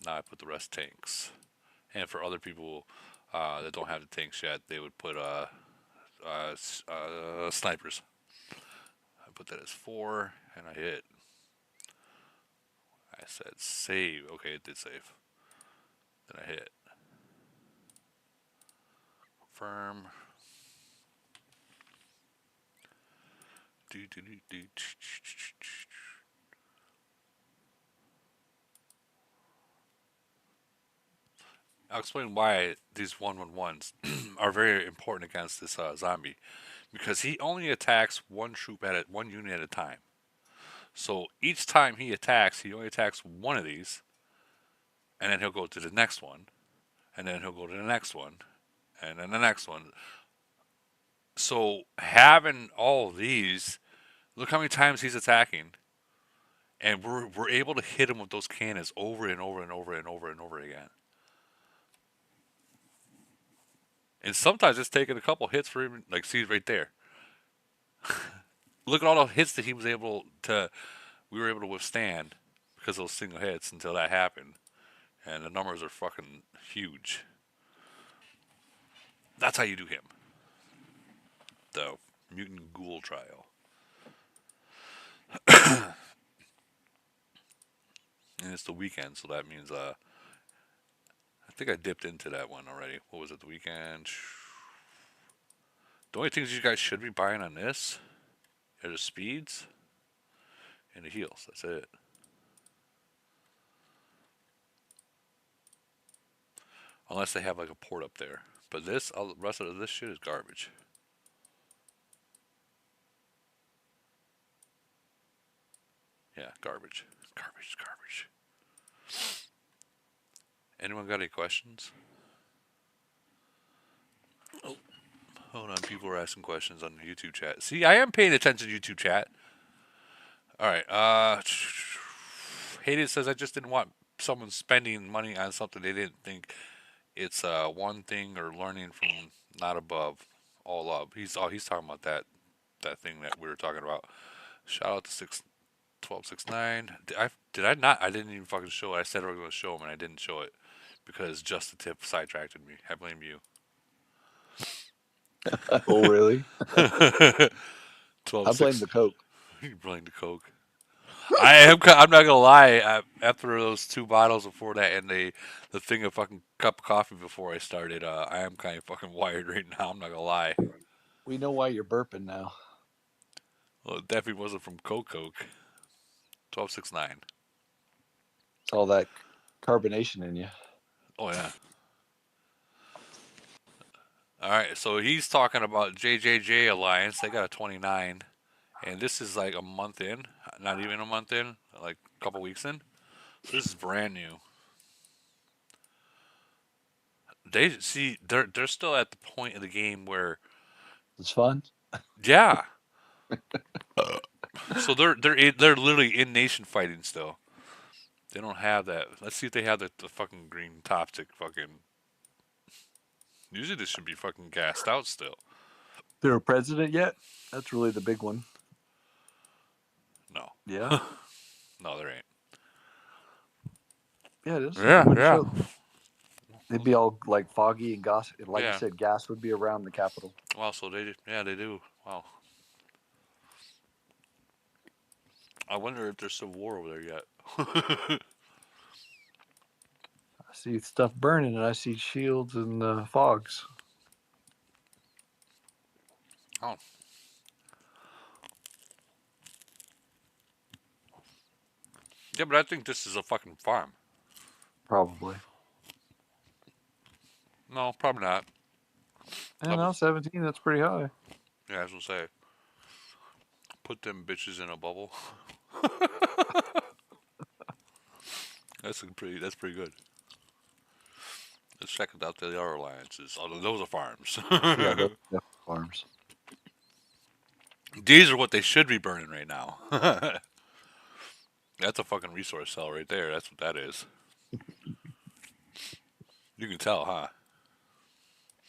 Speaker 1: Now I put the rest tanks. And for other people that don't have the tanks yet, they would put snipers. I put that as 4, and I hit. I said save. Okay, it did save. Then I hit confirm. Do, do, do, do. I'll explain why these 1-1-1s are very important against this zombie, because he only attacks one troop one unit at a time. So each time he attacks, he only attacks one of these, and then he'll go to the next one, and then he'll go to the next one, and then the next one. So having all of these, look how many times he's attacking, and we're able to hit him with those cannons over and over and over and over and over again. And sometimes it's taking a couple hits for him, like see right there. Look at all the hits that he was able to, we were able to withstand because of those single hits until that happened. And the numbers are fucking huge. That's how you do him. The mutant ghoul trial. And it's the weekend, so that means I think I dipped into that one already. What was it, the weekend? The only things you guys should be buying on this are the speeds and the heals. That's it. Unless they have like a port up there. But this, all the rest of this shit is garbage. Yeah, garbage. Garbage, garbage. Anyone got any questions? Oh, hold on. People are asking questions on the YouTube chat. See, I am paying attention to YouTube chat. All right. Hayden says I just didn't want someone spending money on something they didn't think it's one thing or learning from not above, all up. He's talking about that thing that we were talking about. Shout out to 1269. Did I not? I didn't even fucking show it. I said I was going to show him and I didn't show it because just the tip sidetracked me. I blame you.
Speaker 4: Oh, really?
Speaker 1: 12
Speaker 4: I blame the Coke.
Speaker 1: You blame the Coke. I'm not gonna lie. After those 2 bottles before that, and the thing of fucking cup of coffee before I started, I am kind of fucking wired right now. I'm not gonna lie.
Speaker 4: We know why you're burping now.
Speaker 1: Well, it definitely wasn't from Coke. 1269.
Speaker 4: It's all that carbonation in you.
Speaker 1: Oh yeah. All right. So he's talking about JJJ Alliance. They got a 29, and this is like a month in. Not even a month in. Like a couple weeks in. So this is brand new. They're still at the point of the game where
Speaker 4: It's fun.
Speaker 1: yeah. So they're literally in nation fighting still. They don't have that. Let's see if they have the fucking green toxic fucking. Usually this should be fucking gassed out still.
Speaker 4: They're a president yet? That's really the big one.
Speaker 1: No.
Speaker 4: Yeah.
Speaker 1: No, there ain't.
Speaker 4: Yeah, it is.
Speaker 1: Yeah,
Speaker 4: Wouldn't
Speaker 1: yeah.
Speaker 4: show. They'd be all like foggy and gas. Like
Speaker 1: Yeah.
Speaker 4: you said, gas would be around the Capitol.
Speaker 1: Wow, so they do. Wow. I wonder if there's civil war over there yet.
Speaker 4: I see stuff burning, and I see shields and fogs.
Speaker 1: Oh. Yeah, but I think this is a fucking farm.
Speaker 4: Probably.
Speaker 1: No, probably not.
Speaker 4: And
Speaker 1: Level.
Speaker 4: now 17. That's pretty high.
Speaker 1: Yeah, I was gonna say. Put them bitches in a bubble. That's pretty good. Let's check out the other alliances. Although those are farms.
Speaker 4: Yeah, those are farms.
Speaker 1: These are what they should be burning right now. That's a fucking resource cell right there. That's what that is. You can tell, huh?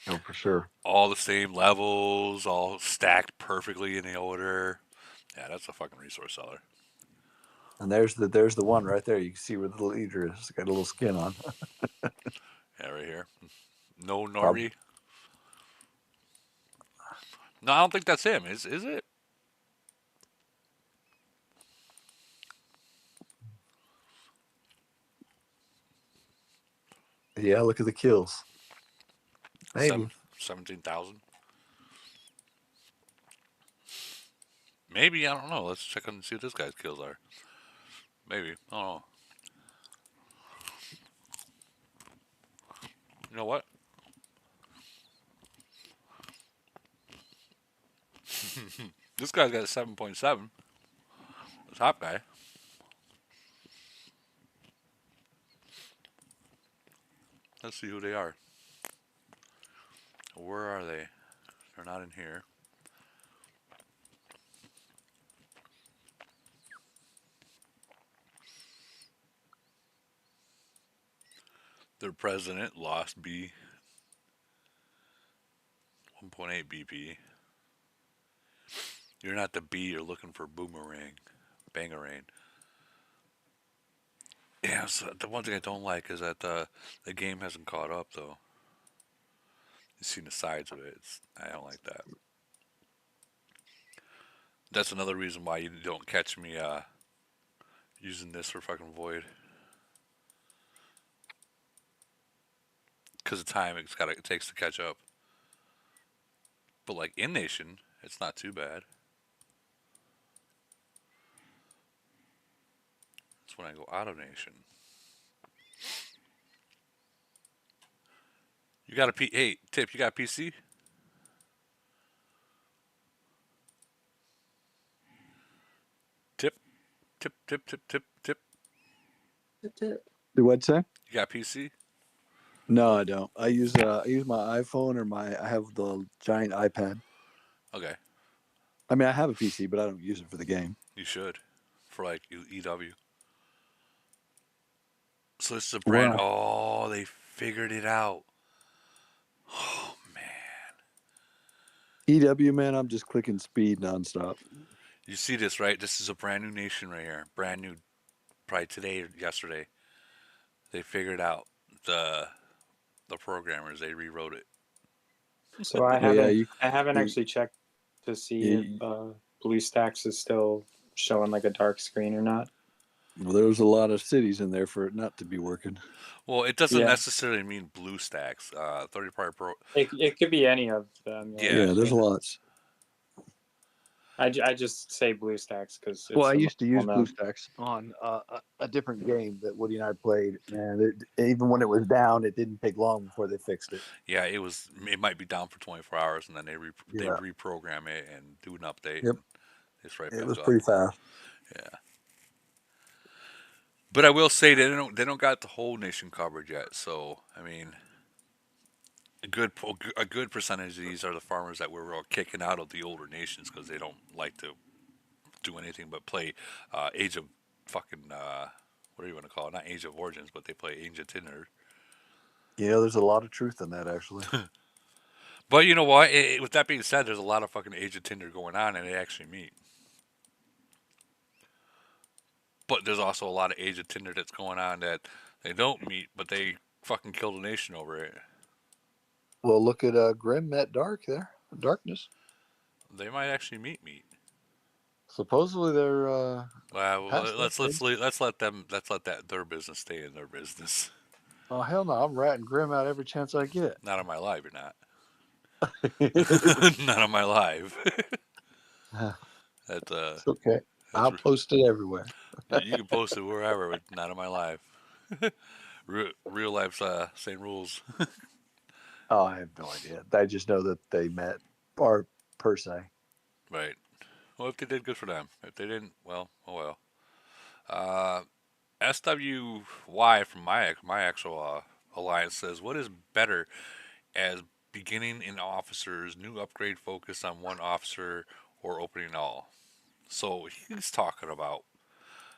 Speaker 4: Oh, for sure.
Speaker 1: All the same levels, all stacked perfectly in the order. Yeah, that's a fucking resource seller.
Speaker 4: And there's the one right there. You can see where the leader is. It's got a little skin on.
Speaker 1: Yeah, right here. No
Speaker 4: Probably.
Speaker 1: normie. No, I don't think that's him. Is it?
Speaker 4: Yeah, look at the kills. Maybe.
Speaker 1: 17,000. Maybe, I don't know. Let's check and see what this guy's kills are. Maybe. I don't know. You know what? This guy's got a 7.7. The top guy. Let's see who they are. Where are they? They're not in here. Their president lost B. 1.8 BP. You're not the B, you're looking for boomerang. Bangarang. Yeah, so the one thing I don't like is that the game hasn't caught up, though. You've seen the sides of it. I don't like that. That's another reason why you don't catch me using this for fucking Void. Because of time it takes to catch up. But like in Nation, it's not too bad. That's when I go out of Nation. You got a Hey, Tip, you got a PC? Tip, tip, tip, tip, tip, tip.
Speaker 4: Do what say?
Speaker 1: You got a PC?
Speaker 4: No, I don't. I use my iPhone or I have the giant iPad.
Speaker 1: Okay,
Speaker 4: I mean, I have a PC, but I don't use it for the game.
Speaker 1: you should. For like EW. So this is a brand.
Speaker 4: Well,
Speaker 1: Oh, they figured it out. Oh man,
Speaker 4: EW, man, I'm just clicking speed nonstop.
Speaker 1: you see this right? This is a brand new Nation right here. Brand new, probably today or yesterday. They figured out the programmers. They rewrote it.
Speaker 6: So I
Speaker 4: Well, yeah,
Speaker 6: haven't
Speaker 4: you,
Speaker 6: actually checked to see if
Speaker 4: you,
Speaker 6: BlueStacks is still showing like a dark screen or not.
Speaker 4: well, there was a lot of cities in there for it not to be working.
Speaker 1: Well, it doesn't
Speaker 6: Yeah,
Speaker 1: necessarily mean BlueStacks. 30-party pro.
Speaker 6: it could be any of them.
Speaker 1: Yeah.
Speaker 4: Yeah, there's lots.
Speaker 6: I just say BlueStacks because it's
Speaker 4: Well, I
Speaker 6: the
Speaker 4: used to
Speaker 6: most
Speaker 4: use
Speaker 6: well known.
Speaker 4: BlueStacks on a different game that Woody and I played, and even when it was down, it didn't take long before they fixed it.
Speaker 1: Yeah, it was. It might be down for 24 hours, and then they
Speaker 4: Yeah.
Speaker 1: reprogram it and do an update.
Speaker 4: Yep.
Speaker 1: And it's right
Speaker 4: It
Speaker 1: back
Speaker 4: was
Speaker 1: up.
Speaker 4: pretty fast.
Speaker 1: Yeah. But I will say they don't got the whole nation covered yet. So I mean, a good percentage of these are the farmers that we're all kicking out of the older nations because they don't like to do anything but play Age of fucking what do you want to call it? Not Age of Origins, but they play Age of Tinder.
Speaker 4: Yeah, there's a lot of truth in that, actually.
Speaker 1: But you know what? With that being said, there's a lot of fucking Age of Tinder going on, and they actually meet. But there's also a lot of Age of Tinder that's going on that they don't meet, but they fucking kill the nation over it.
Speaker 4: Well, look at Grim met Dark there. Darkness.
Speaker 1: They might actually meet.
Speaker 4: Supposedly they're
Speaker 1: Well,
Speaker 4: past that
Speaker 1: let's
Speaker 4: stage.
Speaker 1: let them let's let that their business stay in their business.
Speaker 4: Oh hell no! I'm ratting Grim out every chance I get.
Speaker 1: Not on my live, you're not. Not on my live. That
Speaker 4: It's okay.
Speaker 1: that's
Speaker 4: I'll post it everywhere.
Speaker 1: you can post it wherever, but not on my live. Real life's same rules.
Speaker 4: Oh, I have no idea. I just know that they met, or per se.
Speaker 1: Right. Well, if they did, good for them. If they didn't, well, oh well. Uh, SWY from my actual alliance says, "What is better as beginning in officers, new upgrade focus on one officer, or opening all?" So he's talking about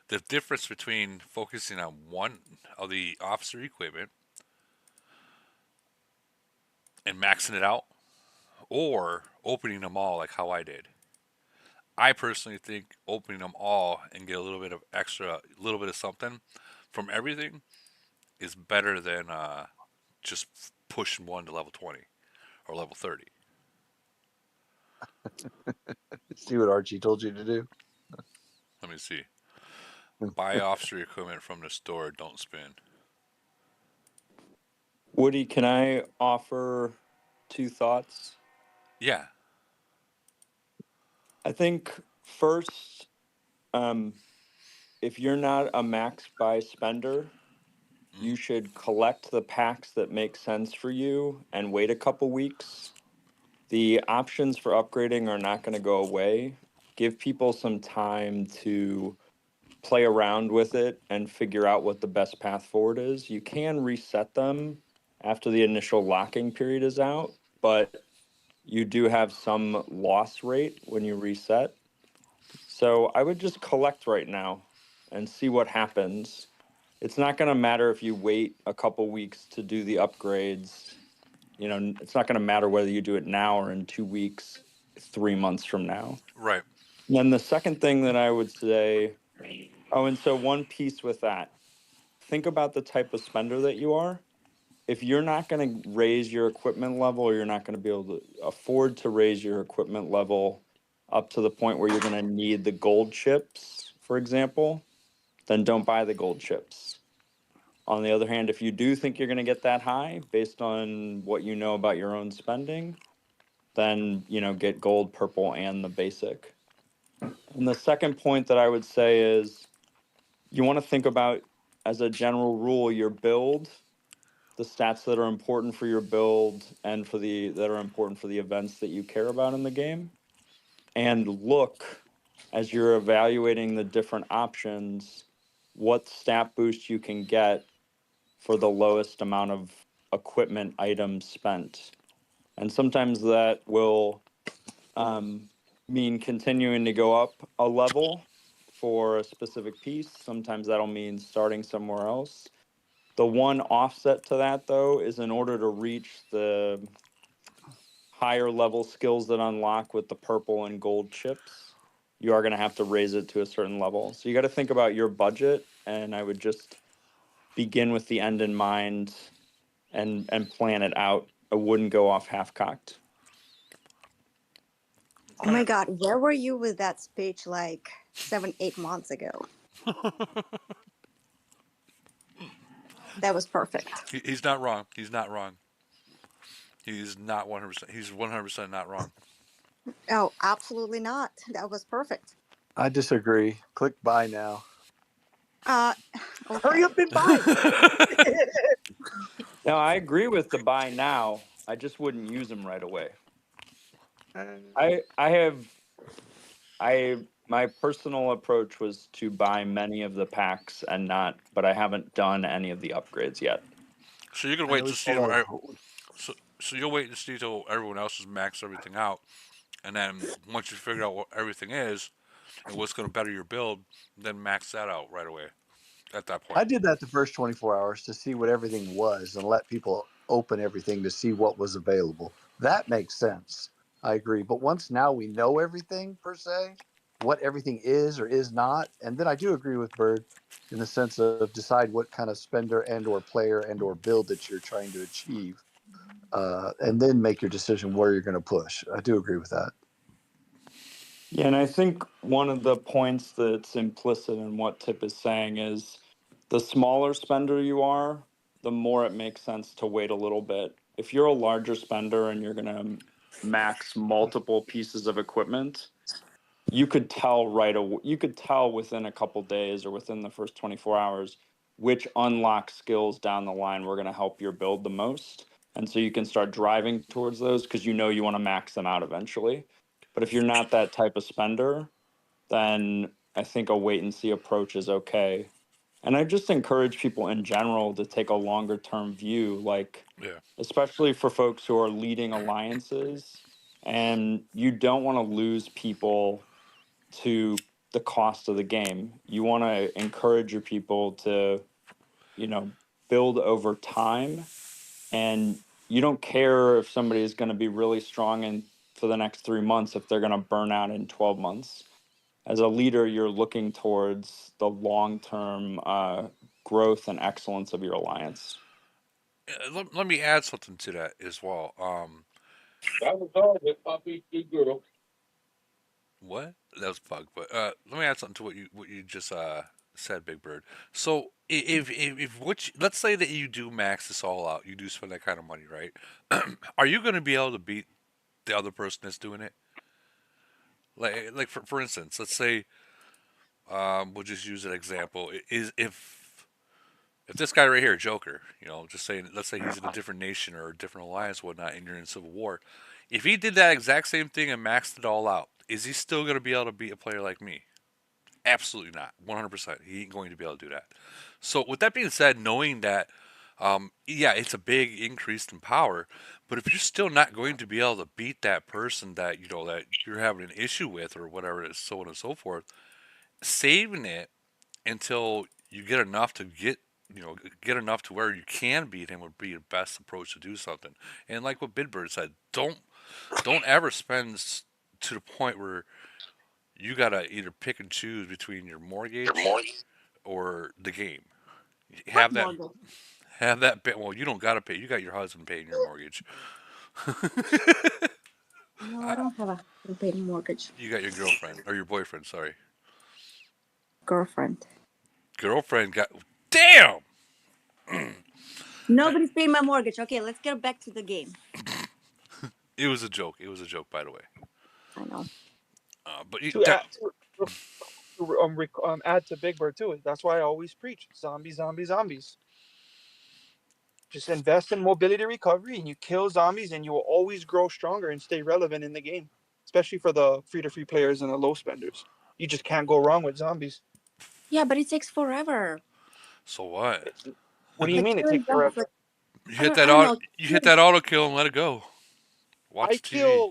Speaker 1: the difference between focusing on one of the officer equipment and maxing it out, or opening them all like how I did. I personally think opening them all and get a little bit of extra, a little bit of something from everything is better than just pushing one to level 20 or level 30.
Speaker 4: See what Archie told you to do.
Speaker 1: Let me see. Buy officer equipment from the store, don't spin.
Speaker 10: Woody, can I offer 2 thoughts?
Speaker 1: Yeah.
Speaker 10: I think first, if you're not a max buy spender, you should collect the packs that make sense for you and wait a couple weeks. The options for upgrading are not going to go away. Give people some time to play around with it and figure out what the best path forward is. You can reset them after the initial locking period is out, but you do have some loss rate when you reset. So I would just collect right now and see what happens. It's not going to matter if you wait a couple weeks to do the upgrades. You know, it's not going to matter whether you do it now or in 2 weeks, 3 months from now.
Speaker 1: Right.
Speaker 10: And then the second thing that I would say, oh, and so one piece with that, think about the type of spender that you are. If you're not going to raise your equipment level, or you're not going to be able to afford to raise your equipment level up to the point where you're going to need the gold chips, for example, then don't buy the gold chips. On the other hand, if you do think you're going to get that high based on what you know about your own spending, then, you know, get gold, purple, and the basic. And the second point that I would say is you want to think about, as a general rule, your build, the stats that are important for your build and for the that are important for the events that you care about in the game, and look, as you're evaluating the different options, what stat boost you can get for the lowest amount of equipment items spent. And sometimes that will mean continuing to go up a level for a specific piece. Sometimes that'll mean starting somewhere else. The one offset to that, though, is in order to reach the higher level skills that unlock with the purple and gold chips, you are going to have to raise it to a certain level. So you got to think about your budget, and I would just begin with the end in mind and plan it out. I wouldn't go off half cocked.
Speaker 9: Oh my god, where were you with that speech like 7, 8 months ago? That was perfect.
Speaker 1: He's not wrong. He's not wrong. He's not 100%. He's 100% not wrong.
Speaker 9: Oh, absolutely not. That was perfect.
Speaker 4: I disagree. Click buy now.
Speaker 9: Okay.
Speaker 2: Hurry up and buy.
Speaker 10: Now, I agree with the buy now. I just wouldn't use them right away. My personal approach was to buy many of the packs and not, but I haven't done any of the upgrades yet.
Speaker 1: So you're gonna
Speaker 4: I
Speaker 1: wait to
Speaker 4: always
Speaker 1: see
Speaker 4: call that
Speaker 1: so you'll wait to see till everyone else has maxed everything out, and then once you figure out what everything is and what's gonna better your build, then max that out right away. At that
Speaker 4: I
Speaker 1: point.
Speaker 4: did that the first 24 hours to see what everything was and let people open everything to see what was available. That makes sense. I agree. But once now we know everything per se, what everything is or is not, and then I do agree with Bird in the sense of decide what kind of spender and or player and or build that you're trying to achieve, and then make your decision where you're going to push. I do agree with that.
Speaker 10: Yeah, and I think one of the points that's implicit in what Tip is saying is the smaller spender you are, the more it makes sense to wait a little bit. If you're a larger spender and you're gonna max multiple pieces of equipment, you could tell you could tell within a couple days or within the first 24 hours which unlock skills down the line were going to help your build the most. And so you can start driving towards those because you know you want to max them out eventually. But if you're not that type of spender, then I think a wait and see approach is okay. And I just encourage people in general to take a longer term view, like
Speaker 1: Yeah.
Speaker 10: especially for folks who are leading alliances, and you don't want to lose people to the cost of the game. You want to encourage your people to, build over time, and you don't care if somebody is going to be really strong in for the next 3 months if they're going to burn out in 12 months. As a leader, you're looking towards the long-term growth and excellence of your alliance.
Speaker 1: Let me add something to that as well.
Speaker 11: That was all with puppy, good girl.
Speaker 1: What? That was Pug. But let me add something to what you just said, Big Bird. So if let's say that you do max this all out, you do spend that kind of money, right? Are you going to be able to beat the other person that's doing it? Like for instance, let's say we'll just use an example. Is if this guy right here, Joker, just saying, let's say he's in a different nation or a different alliance, whatnot, and you're in civil war. If he did that exact same thing and maxed it all out, is he still going to be able to beat a player like me? Absolutely not. 100%. He ain't going to be able to do that. So, with that being said, knowing that, yeah, it's a big increase in power, but if you're still not going to be able to beat that person that that you're having an issue with or whatever it is, so on and so forth, saving it until you get enough to get enough to where you can beat him would be the best approach to do something. And like what Bidbird said, don't ever spend to the point where you gotta either pick and choose between your mortgage or the game.
Speaker 9: What
Speaker 1: Have that
Speaker 9: mortgage?
Speaker 1: have that bit. Well, you don't gotta pay. You got your husband paying your mortgage.
Speaker 9: No, I don't have a prepaid mortgage.
Speaker 1: You got your girlfriend or your boyfriend. Sorry,
Speaker 9: Girlfriend.
Speaker 1: girlfriend got. Damn.
Speaker 9: Nobody's paying my mortgage. Okay, let's get back to the game.
Speaker 1: It was a joke. It was a joke, by the way.
Speaker 9: I know.
Speaker 1: But you,
Speaker 2: To add to Big Bird too. That's why I always preach zombies, zombies, zombies. Just invest in mobility recovery, and you kill zombies, and you will always grow stronger and stay relevant in the game. Especially for the free-to-free players and the low spenders, you just can't go wrong with zombies.
Speaker 9: Yeah, but it takes forever.
Speaker 1: so what?
Speaker 2: What do you
Speaker 9: Like
Speaker 2: mean it
Speaker 9: killing
Speaker 2: takes
Speaker 9: zombies,
Speaker 2: forever?
Speaker 9: like
Speaker 1: You
Speaker 9: I
Speaker 1: hit
Speaker 9: don't,
Speaker 1: that
Speaker 9: I don't
Speaker 1: auto.
Speaker 9: know.
Speaker 1: You hit that auto kill and let it go.
Speaker 2: I
Speaker 1: Watch TV.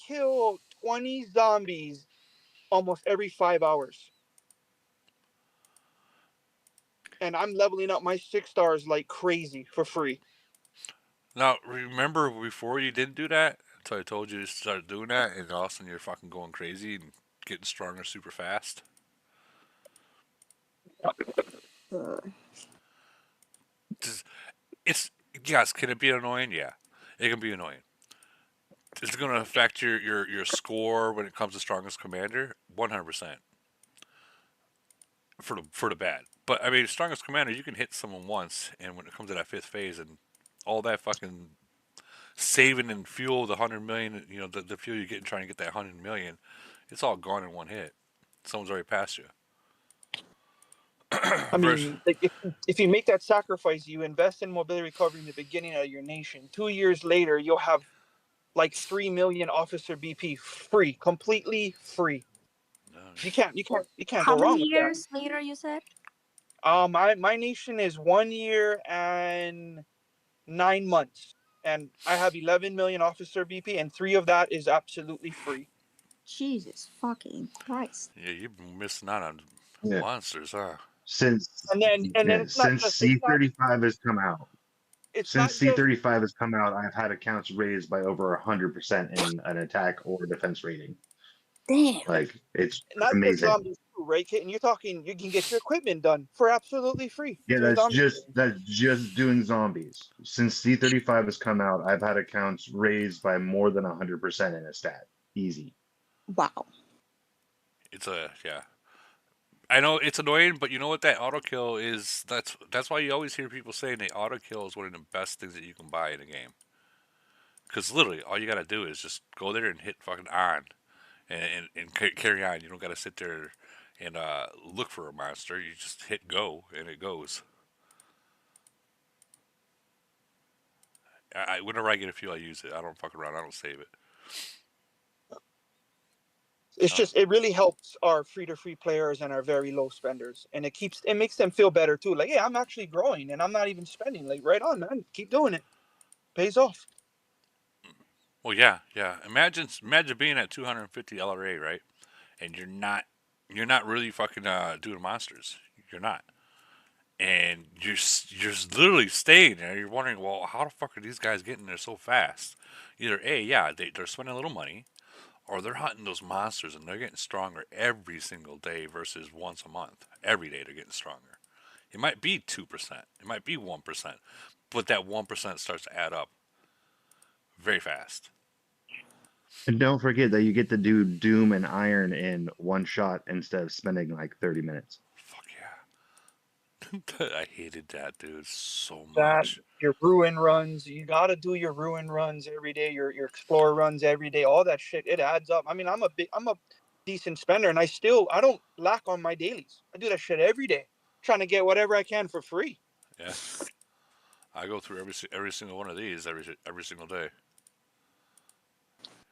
Speaker 2: kill 20 zombies almost every 5 hours, and I'm leveling up my 6 stars like crazy for free.
Speaker 1: Now, remember before you didn't do that until I told you to start doing that, and all of a sudden you're fucking going crazy and getting stronger super fast.
Speaker 9: Uh,
Speaker 1: It's yes, can it be annoying? Yeah, it can be annoying. Is it going to affect your score when it comes to strongest commander? 100% for the bad. But I mean, strongest commander, you can hit someone once, and when it comes to that fifth phase, and all that fucking saving and fuel, the 100 million, the fuel you get in trying to get that 100 million, it's all gone in one hit. Someone's already passed you.
Speaker 2: I
Speaker 1: Versus,
Speaker 2: mean, like if you make that sacrifice, you invest in mobility recovery in the beginning of your nation. 2 years later, you'll have like 3 million officer BP free, completely free. You can't
Speaker 9: how
Speaker 2: go
Speaker 9: many
Speaker 2: wrong with that.
Speaker 9: years later you said?
Speaker 2: My nation is 1 year and 9 months, and I have 11 million officer BP, and 3 of that is absolutely free.
Speaker 9: Jesus fucking Christ.
Speaker 1: yeah, you've been missing out on
Speaker 8: Yeah.
Speaker 1: monsters, huh?
Speaker 8: Since
Speaker 2: And then it's not
Speaker 8: since
Speaker 2: just it's not
Speaker 8: C35 has come out,
Speaker 2: it's
Speaker 8: since
Speaker 2: not just
Speaker 8: C35 has come out, I've had accounts raised by over 100% in an attack or defense rating.
Speaker 9: Damn.
Speaker 8: Like it's
Speaker 2: not just
Speaker 8: amazing.
Speaker 2: zombies too, right, Kit? And you're talking you can get your equipment done for absolutely free.
Speaker 8: Yeah,
Speaker 2: Doing zombies.
Speaker 8: that's just doing zombies. Since C35 has come out, I've had accounts raised by more than 100% in a stat. Easy.
Speaker 9: Wow.
Speaker 1: It's a yeah. I know it's annoying, but you know what that auto kill is? That's why you always hear people saying the auto kill is one of the best things that you can buy in a game. Because literally, all you gotta do is just go there and hit fucking on, and carry on. You don't gotta sit there and look for a monster. You just hit go and it goes. Whenever I get a fuel, I use it. I don't fuck around. I don't save it.
Speaker 7: It's
Speaker 1: Uh,
Speaker 7: just it really helps our free players and our very low spenders, and it makes them feel better too. Like, hey, I'm actually growing and I'm not even spending. Like, right on, man, keep doing it, pays off.
Speaker 1: well, yeah, yeah. Imagine being at 250 LRA, right? And you're not really fucking doing monsters. You're not. And you're literally staying there. You're wondering, well, how the fuck are these guys getting there so fast? Either a, yeah, they're spending a little money, or they're hunting those monsters and they're getting stronger every single day versus once a month. Every day they're getting stronger. It might be 2%, it might be 1%, but that 1% starts to add up very fast.
Speaker 8: And don't forget that you get to do Doom and Iron in one shot instead of spending like 30 minutes.
Speaker 1: Fuck yeah. I hated that, dude, so
Speaker 7: That
Speaker 1: much.
Speaker 7: your ruin runs, you got to do your ruin runs every day. Your explorer runs every day. All that shit, it adds up. I mean, I'm a decent spender, and I don't lack on my dailies. I do that shit every day, trying to get whatever I can for free.
Speaker 1: Yeah. I go through every single one of these every single day.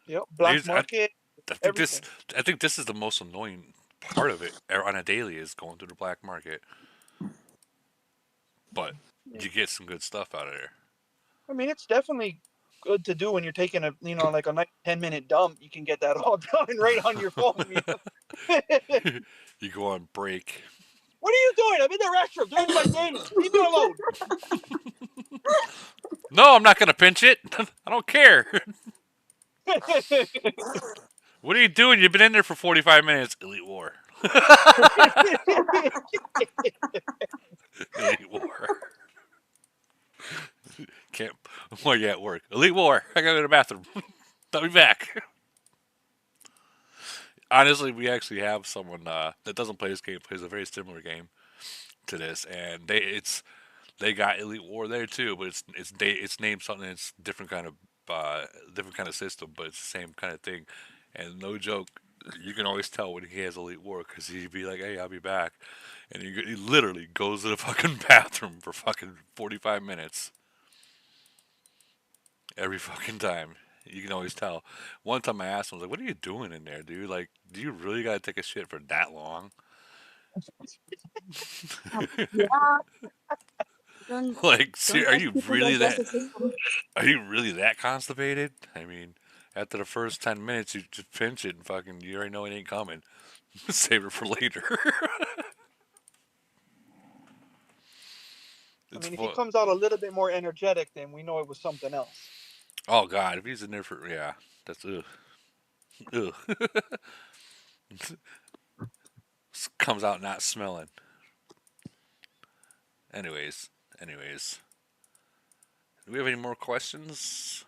Speaker 7: Yep, black
Speaker 1: These
Speaker 7: market,
Speaker 1: I think this
Speaker 7: everything.
Speaker 1: I think this is the most annoying part of it on a daily is going through the black market, but
Speaker 7: Yeah.
Speaker 1: you get some good stuff out of
Speaker 7: I mean, it's definitely good to do when you're taking a like a nice 10-minute dump. You can get that all done right on your phone. What are
Speaker 1: there. You go on break.
Speaker 7: you doing? I'm in the restroom doing my daily. Leave me alone.
Speaker 1: No, I'm not gonna pinch it. I don't care. What are you doing? You've been in there for 45 minutes. Elite War. Elite War. Can't. Well, yeah, at work. Elite War. I gotta go to the bathroom. I'll be back. Honestly, we actually have someone that doesn't play this game, plays a very similar game to this, and they got Elite War there too, but it's named something. It's different kind of system, but it's the same kind of thing. And no joke, you can always tell when he has Elite War because he'd be like, "Hey, I'll be back," and he literally goes to the fucking bathroom for fucking 45 minutes every fucking time. You can always tell. One time I asked him, I was like, "What are you doing in there, dude? Like, do you really gotta take a shit for that long?"
Speaker 9: Yeah, don't
Speaker 1: Like,
Speaker 9: don't
Speaker 1: are
Speaker 9: judge
Speaker 1: you
Speaker 9: people,
Speaker 1: really
Speaker 9: don't judge
Speaker 1: that?
Speaker 9: the system.
Speaker 1: Are you really that constipated? I mean, after the first 10 minutes, you just pinch it and fucking you already know it ain't coming. Save it for later.
Speaker 7: I
Speaker 1: It's
Speaker 7: mean, if he
Speaker 1: fun.
Speaker 7: comes out a little bit more energetic, then we know it was something else.
Speaker 1: Oh god, if he's in there for yeah, that's ugh, ugh. Comes out not smelling. Anyways, anyways, do we have any more questions?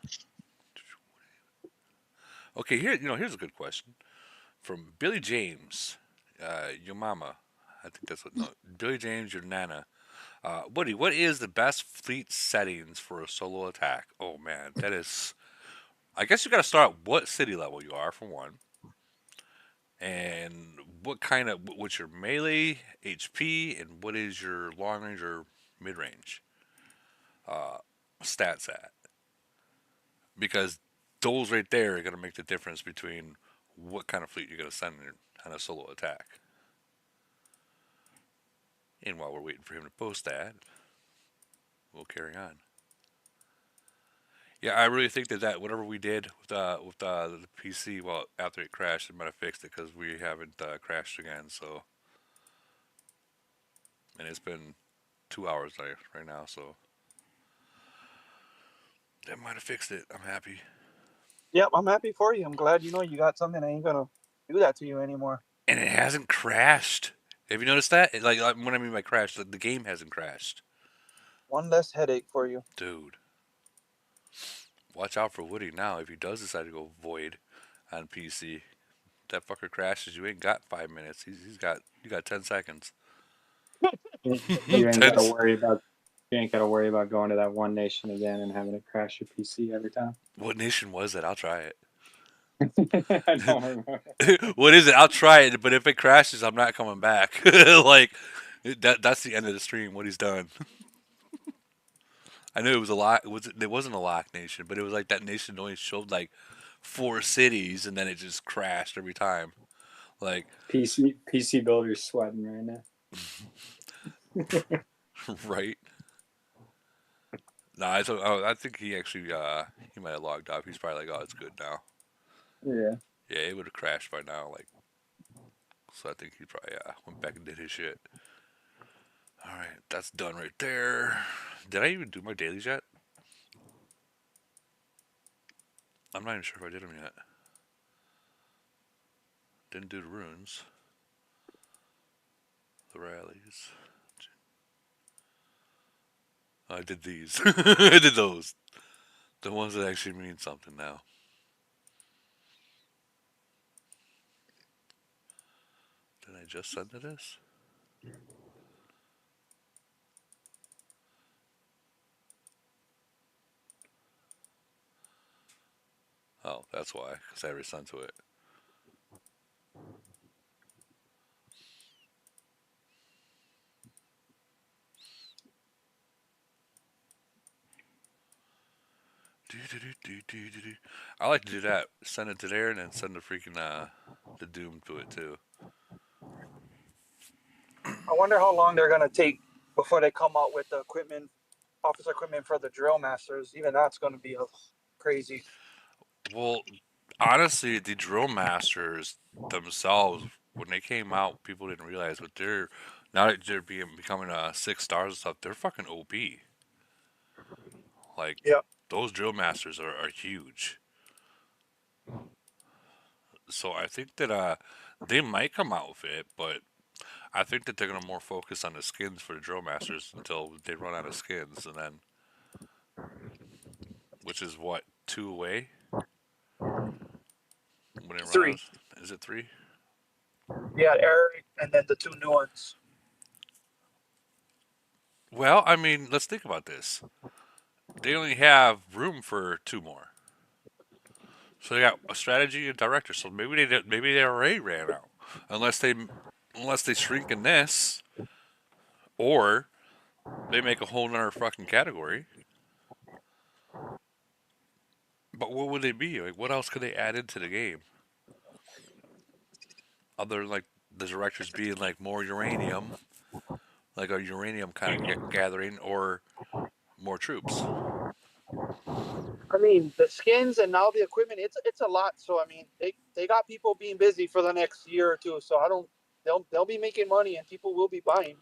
Speaker 1: Okay, here's a good question from Billy James, your mama. I think that's what no Billy James, your nana. Woody, what is the best fleet settings for a solo attack? Oh man, that is. I guess you got to start what city level you are for one, and what's your melee HP, and what is your long range or mid range stats at? Because those right there are gonna make the difference between what kind of fleet you're gonna send on a solo attack. And while we're waiting for him to post that, we'll carry on. Yeah, I really think that whatever we did with the PC, well, after it crashed, it might have fixed it because we haven't crashed again. So, and it's been 2 hours right now, so that might have fixed it. I'm happy,
Speaker 7: Yep, I'm happy for you. I'm glad you got something that ain't gonna do that to you anymore.
Speaker 1: and it hasn't crashed. Have you noticed that? Like what I mean by crash, the game hasn't crashed,
Speaker 7: One less headache for you.
Speaker 1: dude. Watch out for Woody now if he does decide to go void on PC. that fucker crashes, you ain't got 5 minutes. He's got you got 10 seconds.
Speaker 5: You ain't got to
Speaker 1: 10.
Speaker 5: worry about you ain't got to worry about going to that one nation again and having it crash your PC every time.
Speaker 1: What nation was it? I'll try
Speaker 5: I
Speaker 1: it.
Speaker 5: don't remember.
Speaker 1: What is it? I'll try it, but if it crashes, I'm not coming back. Like that's the end of the stream. What he's done. I knew it was a lock. It wasn't a lock nation, but it was like that nation only showed like 4 cities, and then it just crashed every time. Like
Speaker 5: PC builder's sweating right now.
Speaker 1: right? No, I think he actually he might have logged off. He's probably like, oh, it's good now.
Speaker 5: Yeah.
Speaker 1: Yeah, it would have crashed by now. Like, so I think he probably went back and did his shit. All right, that's done right there. Did I even do my dailies yet? I'm not even sure if I did them yet. Didn't do the runes, the rallies. I did these. I did those. The ones that actually mean something now. Did I just send to this? Oh, that's why. Because I already sent to it. I like to do that. Send it to there and then send the freaking the Doom to it too.
Speaker 7: I wonder how long they're gonna take before they come out with the equipment, office equipment for the drill masters. Even that's gonna be crazy.
Speaker 1: Well, honestly, the drill masters themselves, when they came out, people didn't realize, but they're now that they're becoming 6 stars and stuff, they're fucking OP. Like
Speaker 7: Yeah.
Speaker 1: those drill masters are huge. So I think that they might come out with it, but I think that they're gonna more focus on the skins for the drill masters until they run out of skins, and then which is what 2 away when they run out.
Speaker 7: 3.
Speaker 1: Is it 3?
Speaker 7: Yeah, Eric, and then the 2 new ones.
Speaker 1: Well, I mean, let's think about this. They only have room for 2 more. So they got a strategy and director. So maybe they already ran out, unless they shrink in this, or they make a whole nother fucking category. But what would they be? Like, what else could they add into the game? Other than like the directors being like more uranium, like a uranium kind of gathering, or more troops.
Speaker 7: I mean, the skins and now the equipment. It's a lot. So I mean, they got people being busy for the next year or two. So I don't. They'll be making money and people will be buying.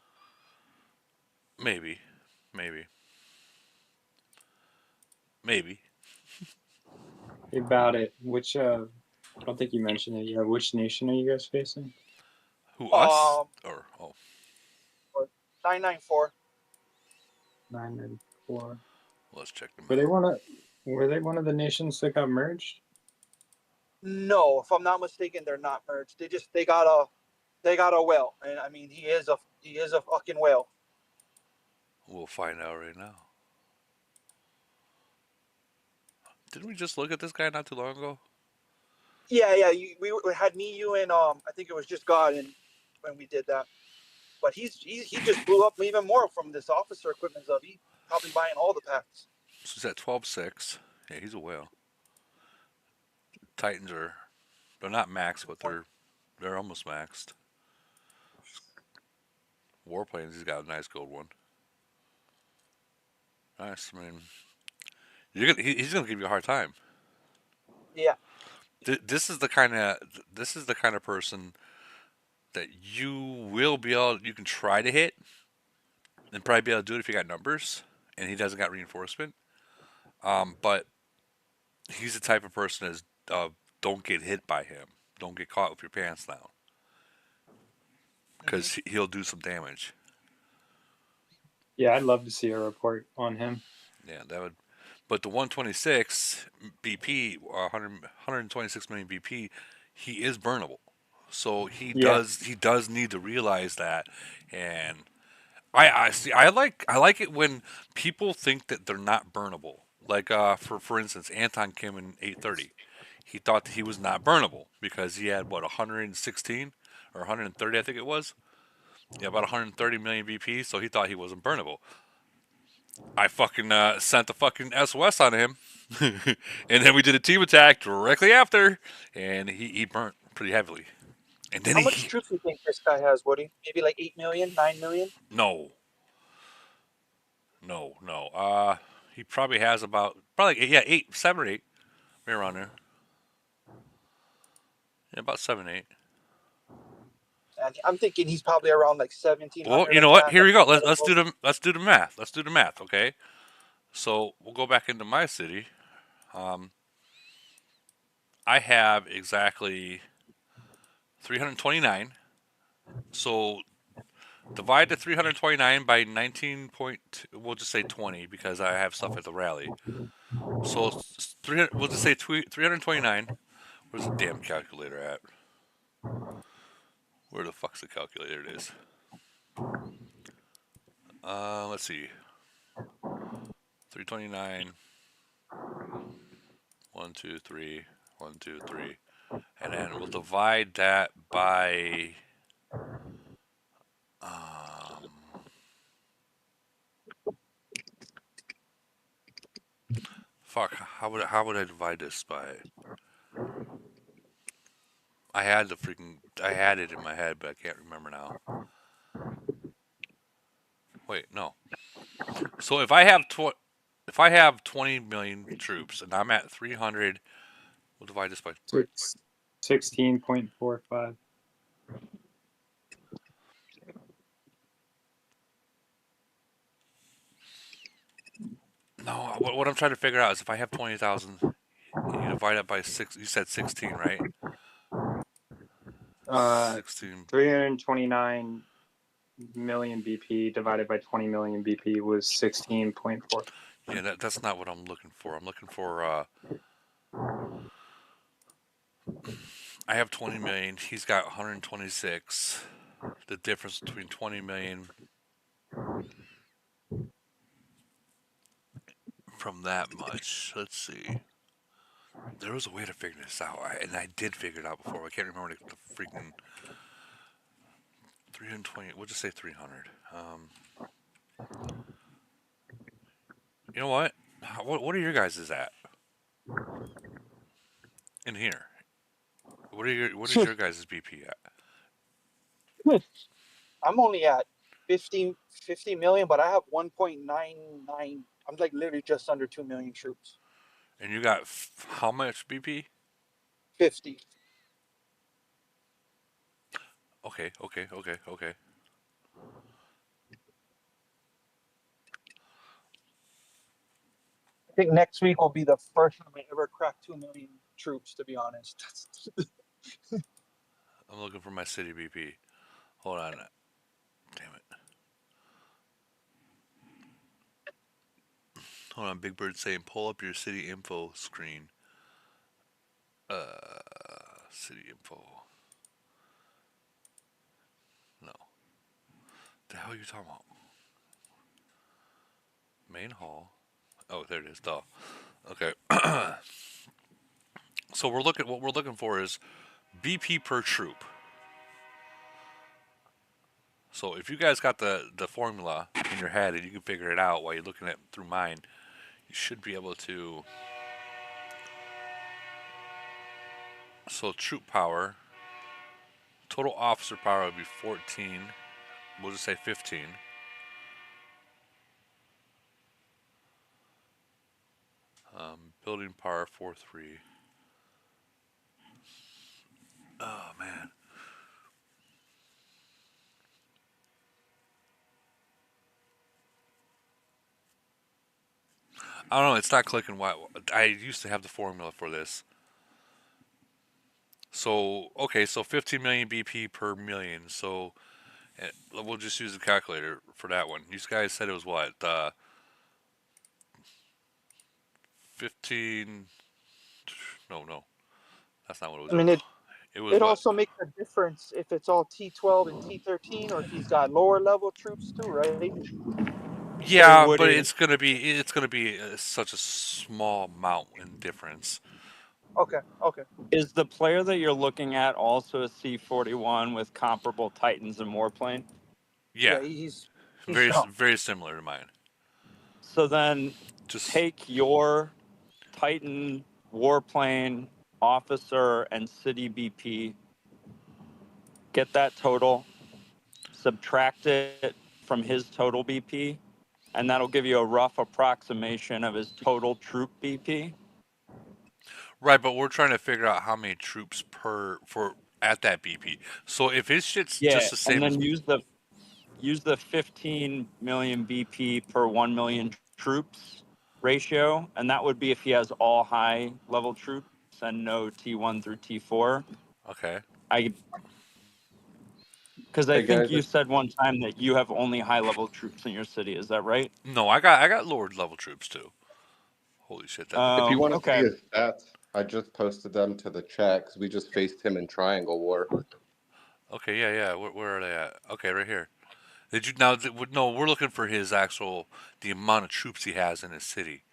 Speaker 1: Maybe, maybe, maybe.
Speaker 5: About it. Which I don't think you mentioned it yet. Which nation are you guys facing?
Speaker 1: Who us
Speaker 7: Um,
Speaker 1: or oh
Speaker 7: 994.
Speaker 5: 994.
Speaker 1: let's check them
Speaker 5: Were they
Speaker 1: out.
Speaker 5: one of the nations that got merged?
Speaker 7: No, if I'm not mistaken, they're not merged. They got a whale, and I mean he is a fucking whale.
Speaker 1: We'll find out right now. Didn't we just look at this guy not too long ago?
Speaker 7: Yeah. We had me, you, and I think it was just God, and when we did that. But he just blew up even more from this officer equipment stuff. He probably buying all the packs.
Speaker 1: So he's at 12.6. Yeah, he's a whale. Titans they're not maxed, but they're almost maxed. Warplanes, he's got a nice gold one. Nice. I mean, he's gonna give you a hard time.
Speaker 7: Yeah.
Speaker 1: This is the kind of person that you can try to hit and probably be able to do it if you got numbers and he doesn't got reinforcement. But he's the type of person that is, don't get hit by him. Don't get caught with your pants down because he'll do some damage.
Speaker 5: Yeah, I'd love to see a report on him.
Speaker 1: Yeah, that would. But the 126 BP, 126 million BP, he is burnable. So
Speaker 6: Yeah.
Speaker 1: he does need to realize that. And I see I like it when people think that they're not burnable. Like for instance, Anton Kim in 830. He thought that he was not burnable because he had what 116 or 130 I think it was. Yeah, about 130 million BP, so he thought he wasn't burnable. I fucking sent the fucking SOS on him, and then we did a team attack directly after, and he burnt pretty heavily. And then
Speaker 7: How much troops do you think this guy has, Woody? Maybe like 8 million, 9 million?
Speaker 1: no, no. He probably has about probably yeah 8, 7 or 8, right around there. Yeah, about 7, 8.
Speaker 7: And I'm thinking he's probably around like
Speaker 1: Well,
Speaker 7: 1,700
Speaker 1: you know what?
Speaker 7: attack.
Speaker 1: Here we go. Let's let's do the math. Let's do the math. Okay. So we'll go back into my city. Um, I have exactly 329. So divide the 329 by 19 point. We'll just say 20 because I have stuff at the rally. So 300. We'll just say 329. Where's the damn calculator at? Where the fuck's the calculator? It is. Let's see. 329. 1, 2, 3. 1, 2, 3. And then we'll divide that by. Um, fuck. How would I divide this by? I had it in my head, but I can't remember now. Wait, no. So if I have 20 million troops and I'm at 300, we'll divide this by.
Speaker 5: So it's 16.45.
Speaker 1: No, what I'm trying to figure out is if I have 20,000 and you divide it by 6, you said 16, right? 16.
Speaker 5: 329 million BP divided by 20 million BP was 16.4.
Speaker 1: Yeah, that's not what I'm looking for. I'm looking for I have 20 million. He's got 126. The difference between 20 million from that much. Let's see. There was a way to figure this out, and I did figure it out before. I can't remember the freaking 320. We'll just say 300. You know what? What are your guys' at in here? What is your guys' BP at?
Speaker 7: I'm only at 50 million, but I have 1.99. I'm like literally just under 2 million troops.
Speaker 1: And you got how much BP?
Speaker 7: 50.
Speaker 1: Okay.
Speaker 7: I think next week will be the first time I ever cracked 2 million troops, to be honest.
Speaker 1: I'm looking for my city BP. Hold on. Damn it. Hold on. Big Bird saying pull up your city info screen. City info. No. The hell are you talking about? Main hall. Oh, there it is. Duh. Okay. So what we're looking for is BP per troop. So if you guys got the formula in your head and you can figure it out while you're looking at through mine, you should be able to. So troop power, total officer power would be 14. We'll just say 15. Building power 4.3. Oh man. I don't know. It's not clicking. Why? I used to have the formula for this. So okay, so 15 million BP per million. So we'll just use the calculator for that one. You guys said it was what? 15. No, that's not what it was.
Speaker 7: I mean,
Speaker 1: It was
Speaker 7: It
Speaker 1: what?
Speaker 7: also makes a difference if it's all T12 and T13 or if he's got lower level troops too, right?
Speaker 10: It
Speaker 1: Yeah, but
Speaker 10: wouldn't.
Speaker 1: it's gonna be such a small amount in difference.
Speaker 7: Okay, okay.
Speaker 10: Is the player that you're looking at also a C41 with comparable Titans and Warplane?
Speaker 1: Yeah,
Speaker 7: Yeah, he's strong.
Speaker 1: very similar to mine.
Speaker 10: So then
Speaker 1: Just
Speaker 10: take your Titan, Warplane, Officer, and City BP, get that total, subtract it from his total BP, and that'll give you a rough approximation of his total troop BP.
Speaker 1: right, but we're trying to figure out how many troops per for at that BP. So if his shit's just
Speaker 10: Yeah,
Speaker 1: the
Speaker 10: and
Speaker 1: same as
Speaker 10: then use the 15 million BP per 1 million troops ratio, and that would be if he has all high level troops and no T1 through T4.
Speaker 1: okay.
Speaker 10: I Because I
Speaker 12: Hey
Speaker 10: think
Speaker 12: guys,
Speaker 10: you said one time that you have only high level troops in your city. Is that right?
Speaker 1: No, I got lower level troops too. Holy shit, that
Speaker 12: if you
Speaker 10: Oh,
Speaker 12: want to see
Speaker 10: okay.
Speaker 12: his stats, I just posted them to the chat because we just faced him in Triangle War.
Speaker 1: okay, yeah. Where are they at? Okay, right here. Did you now? No, we're looking for his actual the amount of troops he has in his city.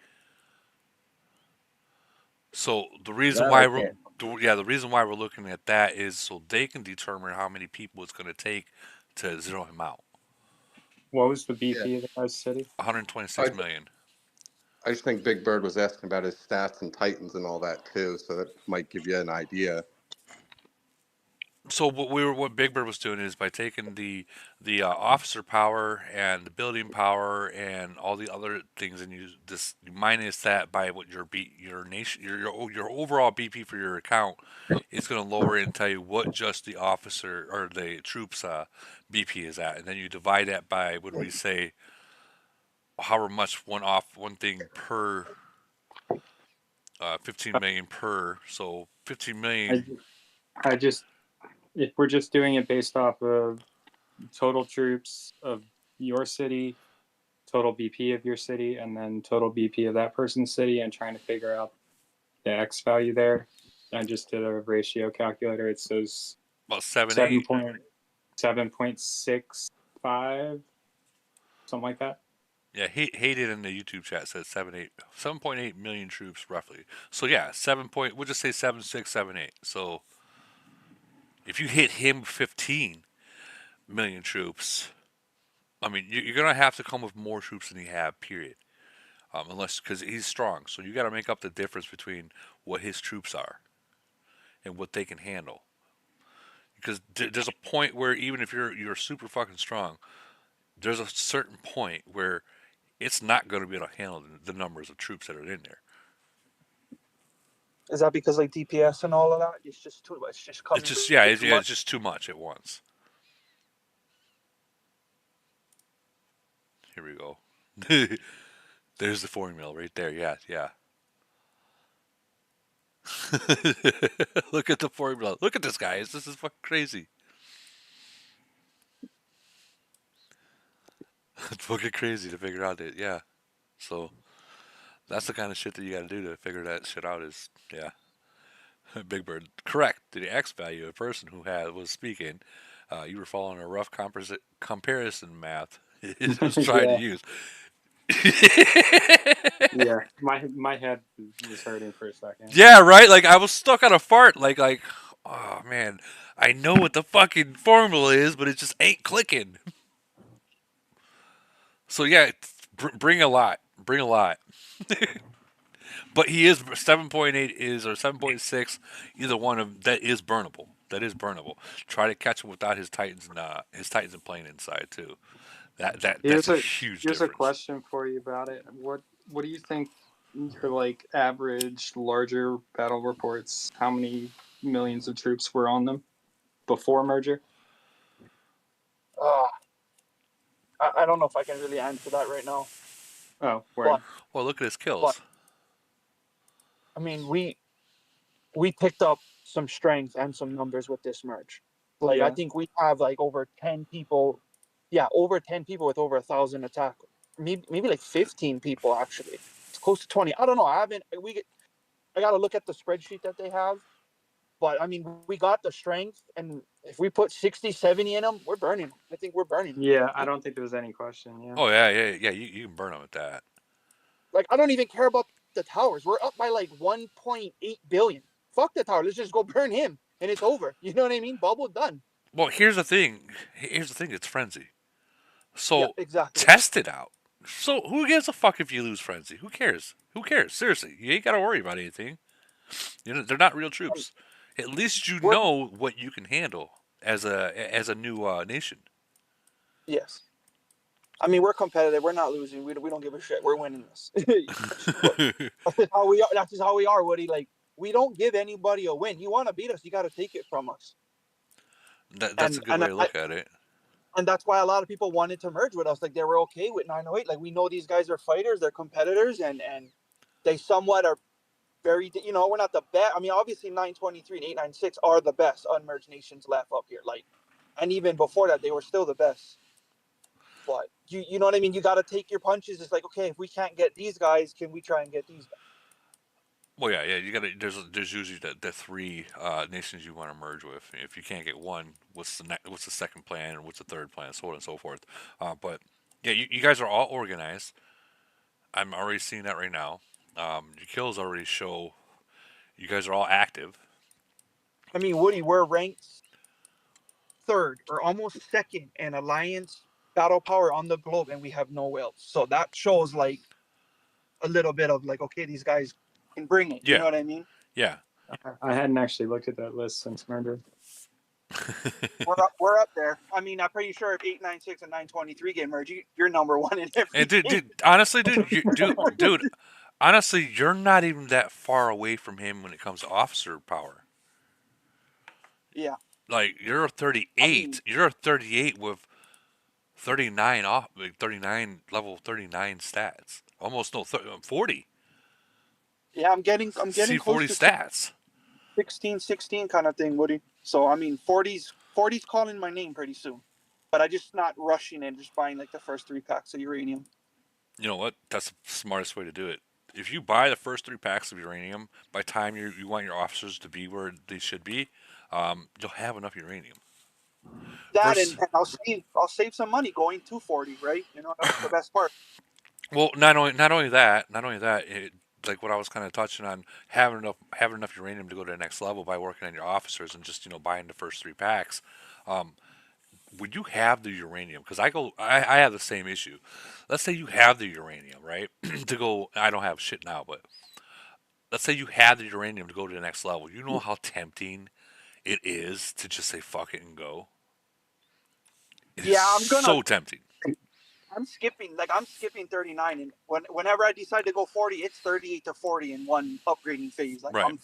Speaker 1: So the reason
Speaker 12: That I
Speaker 1: why we're
Speaker 12: can't.
Speaker 1: the reason why we're looking at that is so they can determine how many people it's going to take to zero him out.
Speaker 5: What was the
Speaker 12: Yeah,
Speaker 5: BP of the guy's city?
Speaker 1: 126
Speaker 12: I
Speaker 1: million.
Speaker 12: I just think Big Bird was asking about his stats and Titans and all that too, so that might give you an idea.
Speaker 1: So what Big Bird was doing is by taking the officer power and the building power and all the other things and you minus that by what your nation your overall BP for your account, it's going to lower it and tell you what just the officer or the troops BP is at, and then you divide that by what do we say however much one thing per 15 million per, so 15
Speaker 5: I,
Speaker 1: million.
Speaker 5: I just, if we're just doing it based off of total troops of your city, total BP of your city, and then total BP of that person's city, and trying to figure out the X value there, I just did a ratio calculator. It says
Speaker 1: About 7
Speaker 5: 7
Speaker 1: 8.
Speaker 5: point 7.65, something like that.
Speaker 1: Yeah, he hated in the YouTube chat says 7.8 million troops roughly. So yeah, 7 point we'll just say 7.6, 7.8. So if you hit him 15 million troops, I mean you're gonna have to come with more troops than he have. Period. Unless because he's strong, so you got to make up the difference between what his troops are and what they can handle. Because there's a point where even if you're super fucking strong, there's a certain point where it's not going to be able to handle the numbers of troops that are in there.
Speaker 7: Is that because like DPS and all of that? It's just too much. It's just
Speaker 1: It's
Speaker 7: coming
Speaker 1: just
Speaker 7: way
Speaker 1: it's,
Speaker 7: too
Speaker 1: yeah,
Speaker 7: much.
Speaker 1: it's just too much at once. Here we go. There's the formula right there. Yeah, yeah. Look at the formula. Look at this, guys. This is fucking crazy. It's fucking crazy to figure out that. Yeah. So that's the kind of shit that you got to do to figure that shit out. Is yeah. Big Bird. Correct. The X value of a person who was speaking. You were following a rough comparison math. It was trying to
Speaker 5: Yeah,
Speaker 1: use.
Speaker 5: yeah. My head was hurting for a second.
Speaker 1: Yeah, right. Like I was stuck on a fart. Oh man, I know what the fucking formula is, but it just ain't clicking. So yeah, bring a lot. Bring a lot. But he is 7.8 is or 7.6. Either one of that is burnable. That is burnable. Try to catch him without his Titans and plane inside too. That's
Speaker 5: Here's
Speaker 1: a
Speaker 5: a
Speaker 1: huge
Speaker 5: here's a
Speaker 1: difference.
Speaker 5: question for you about it. What do you think your like average larger battle reports? How many millions of troops were on them before merger?
Speaker 7: Uh, I don't know if I can really answer that right now.
Speaker 5: Oh,
Speaker 7: But
Speaker 5: word.
Speaker 1: Well, look at his
Speaker 7: but
Speaker 1: kills.
Speaker 7: I mean we picked up some strength and some numbers with this merge. Like I
Speaker 5: Yeah.
Speaker 7: think we have like over 10 people. Yeah, over 10 people with over 1,000 attack. Maybe like 15 people actually. It's close to 20. I don't know. I haven't. I got to look at the spreadsheet that they have. But I mean, we got the strength, and if we put 60, 70 in them, we're burning them. I think we're burning them.
Speaker 6: Yeah, I don't think there was any question. Yeah.
Speaker 1: Oh yeah. You can burn them with that.
Speaker 7: Like, I don't even care about the towers. We're up by like 1.8 billion. Fuck the tower. Let's just go burn him, and it's over. You know what I mean? Bubble done.
Speaker 1: Well, here's the thing. It's frenzy.
Speaker 7: Yeah,
Speaker 1: So
Speaker 7: exactly.
Speaker 1: test it out. So who gives a fuck if you lose frenzy? Who cares? Who cares? Seriously, you ain't gotta worry about anything. You know, they're not real troops. At least you
Speaker 7: We're
Speaker 1: know what you can handle as a new nation.
Speaker 7: yes. I mean, we're competitive. We're not losing. We don't give a shit. We're winning this. That's just how we are. That's just how we are, Woody. Like, we don't give anybody a win. You want to beat us, you got to take it from us.
Speaker 1: That's a
Speaker 7: And
Speaker 1: good way to look at it.
Speaker 7: that's why a lot of people wanted to merge with us. Like, they were okay with 908. Like, we know these guys are fighters, they're competitors, and they somewhat are very. We're not the best. I mean, obviously 923 and 896 are the best unmerged nations left up here. Like, and even before that, they were still the best. But you know what I mean? You got to take your punches. It's like, okay, if we can't get these guys, can we try and get these guys?
Speaker 1: Well, yeah. You gotta. There's usually the three nations you want to merge with. If you can't get one, what's the second plan, and what's the third plan, so on and so forth. But yeah, you guys are all organized. I'm already seeing that right now. Your kills already show you guys are all active.
Speaker 7: I mean, Woody, we're ranked third or almost second in alliance battle power on the globe, and we have no else. So that shows like a little bit of like, okay, these guys can bring it. You
Speaker 1: Yeah,
Speaker 7: know what I mean?
Speaker 1: yeah.
Speaker 6: I hadn't actually looked at that list since murder.
Speaker 7: We're up there. I mean, I'm pretty sure if 896 and 923 get merged, you're number one in every
Speaker 1: And dude,
Speaker 7: game.
Speaker 1: honestly, dude, honestly, you're not even that far away from him when it comes to officer power.
Speaker 7: Yeah.
Speaker 1: Like you're a 38.
Speaker 7: I mean,
Speaker 1: You're a 38 with 39 off, like 39 level 39 stats. Almost no 40.
Speaker 7: yeah, I'm getting close
Speaker 1: C40
Speaker 7: to
Speaker 1: stats.
Speaker 7: 16, 16 kind of thing, Woody. So I mean, 40's calling my name pretty soon. But I just not rushing and just buying like the first 3 packs of uranium.
Speaker 1: You know what? That's the smartest way to do it. If you buy the first 3 packs of uranium, by the time you want your officers to be where they should be, you'll have enough uranium.
Speaker 7: That
Speaker 1: Versus,
Speaker 7: and I'll save some money going to 40, right? That's the best part.
Speaker 1: well, not only that, like what I was kind of touching on, having enough uranium to go to the next level by working on your officers and just buying the first 3 packs. Um, when you have the uranium, because I have the same issue. Let's say you have the uranium, right? To go, I don't have shit now, but let's say you have the uranium to go to the next level. You know how tempting it is to just say fuck it and go. It is
Speaker 7: Yeah,
Speaker 1: so tempting.
Speaker 7: I'm skipping 39, and whenever I decide to go 40, it's 38 to 40 in one upgrading phase. Like,
Speaker 1: Right.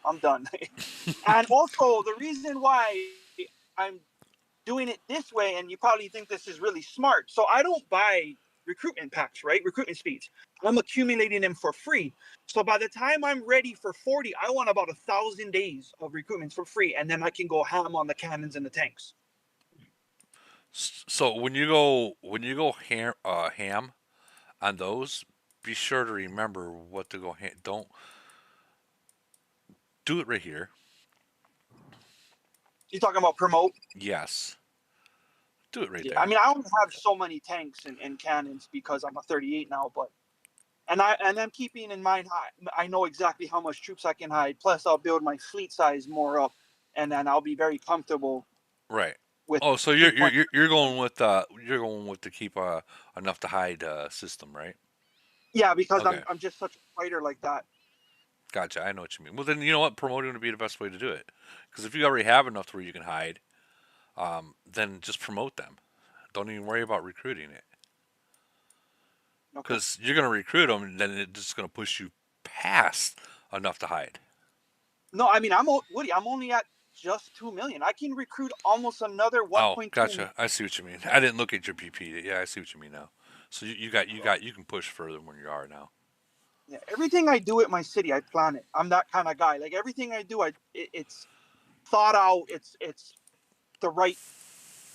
Speaker 7: I'm done. And also the reason why I'm doing it this way, and you probably think this is really smart. So I don't buy recruitment packs, right? Recruitment speeds. I'm accumulating them for free. So by the time I'm ready for 40, I want about 1,000 days of recruitments for free, and then I can go ham on the cannons and the tanks.
Speaker 1: So when you go ham on those, be sure to remember what to go ham. Don't do it right here.
Speaker 7: You talking about promote?
Speaker 1: Yes, do it right
Speaker 7: Yeah, I
Speaker 1: there.
Speaker 7: mean, I don't have so many tanks and cannons because I'm a 38 now, but I'm keeping in mind I know exactly how much troops I can hide. Plus, I'll build my fleet size more up, and then I'll be very comfortable
Speaker 1: Right.
Speaker 7: with
Speaker 1: Oh, so
Speaker 7: 3 point.
Speaker 1: you're going with to keep enough to hide system, right?
Speaker 7: Yeah, because
Speaker 1: Okay,
Speaker 7: I'm just such a fighter like that.
Speaker 1: gotcha. I know what you mean. Well, then you know what, promoting would be the best way to do it. Because if you already have enough to where you can hide, then just promote them. Don't even worry about recruiting it.
Speaker 7: Okay.
Speaker 1: Because you're going to recruit them, and then it's just going to push you past enough to hide.
Speaker 7: No, I mean, Woody. I'm only at just 2 million. I can recruit almost another
Speaker 1: Oh,
Speaker 7: 1.2 million.
Speaker 1: gotcha. I see what you mean. I didn't look at your PP. Yeah, I see what you mean now. So you can push further than you are now.
Speaker 7: Yeah, everything I do at my city, I plan it. I'm that kind of guy. Like, everything I do, it's thought out. It's the right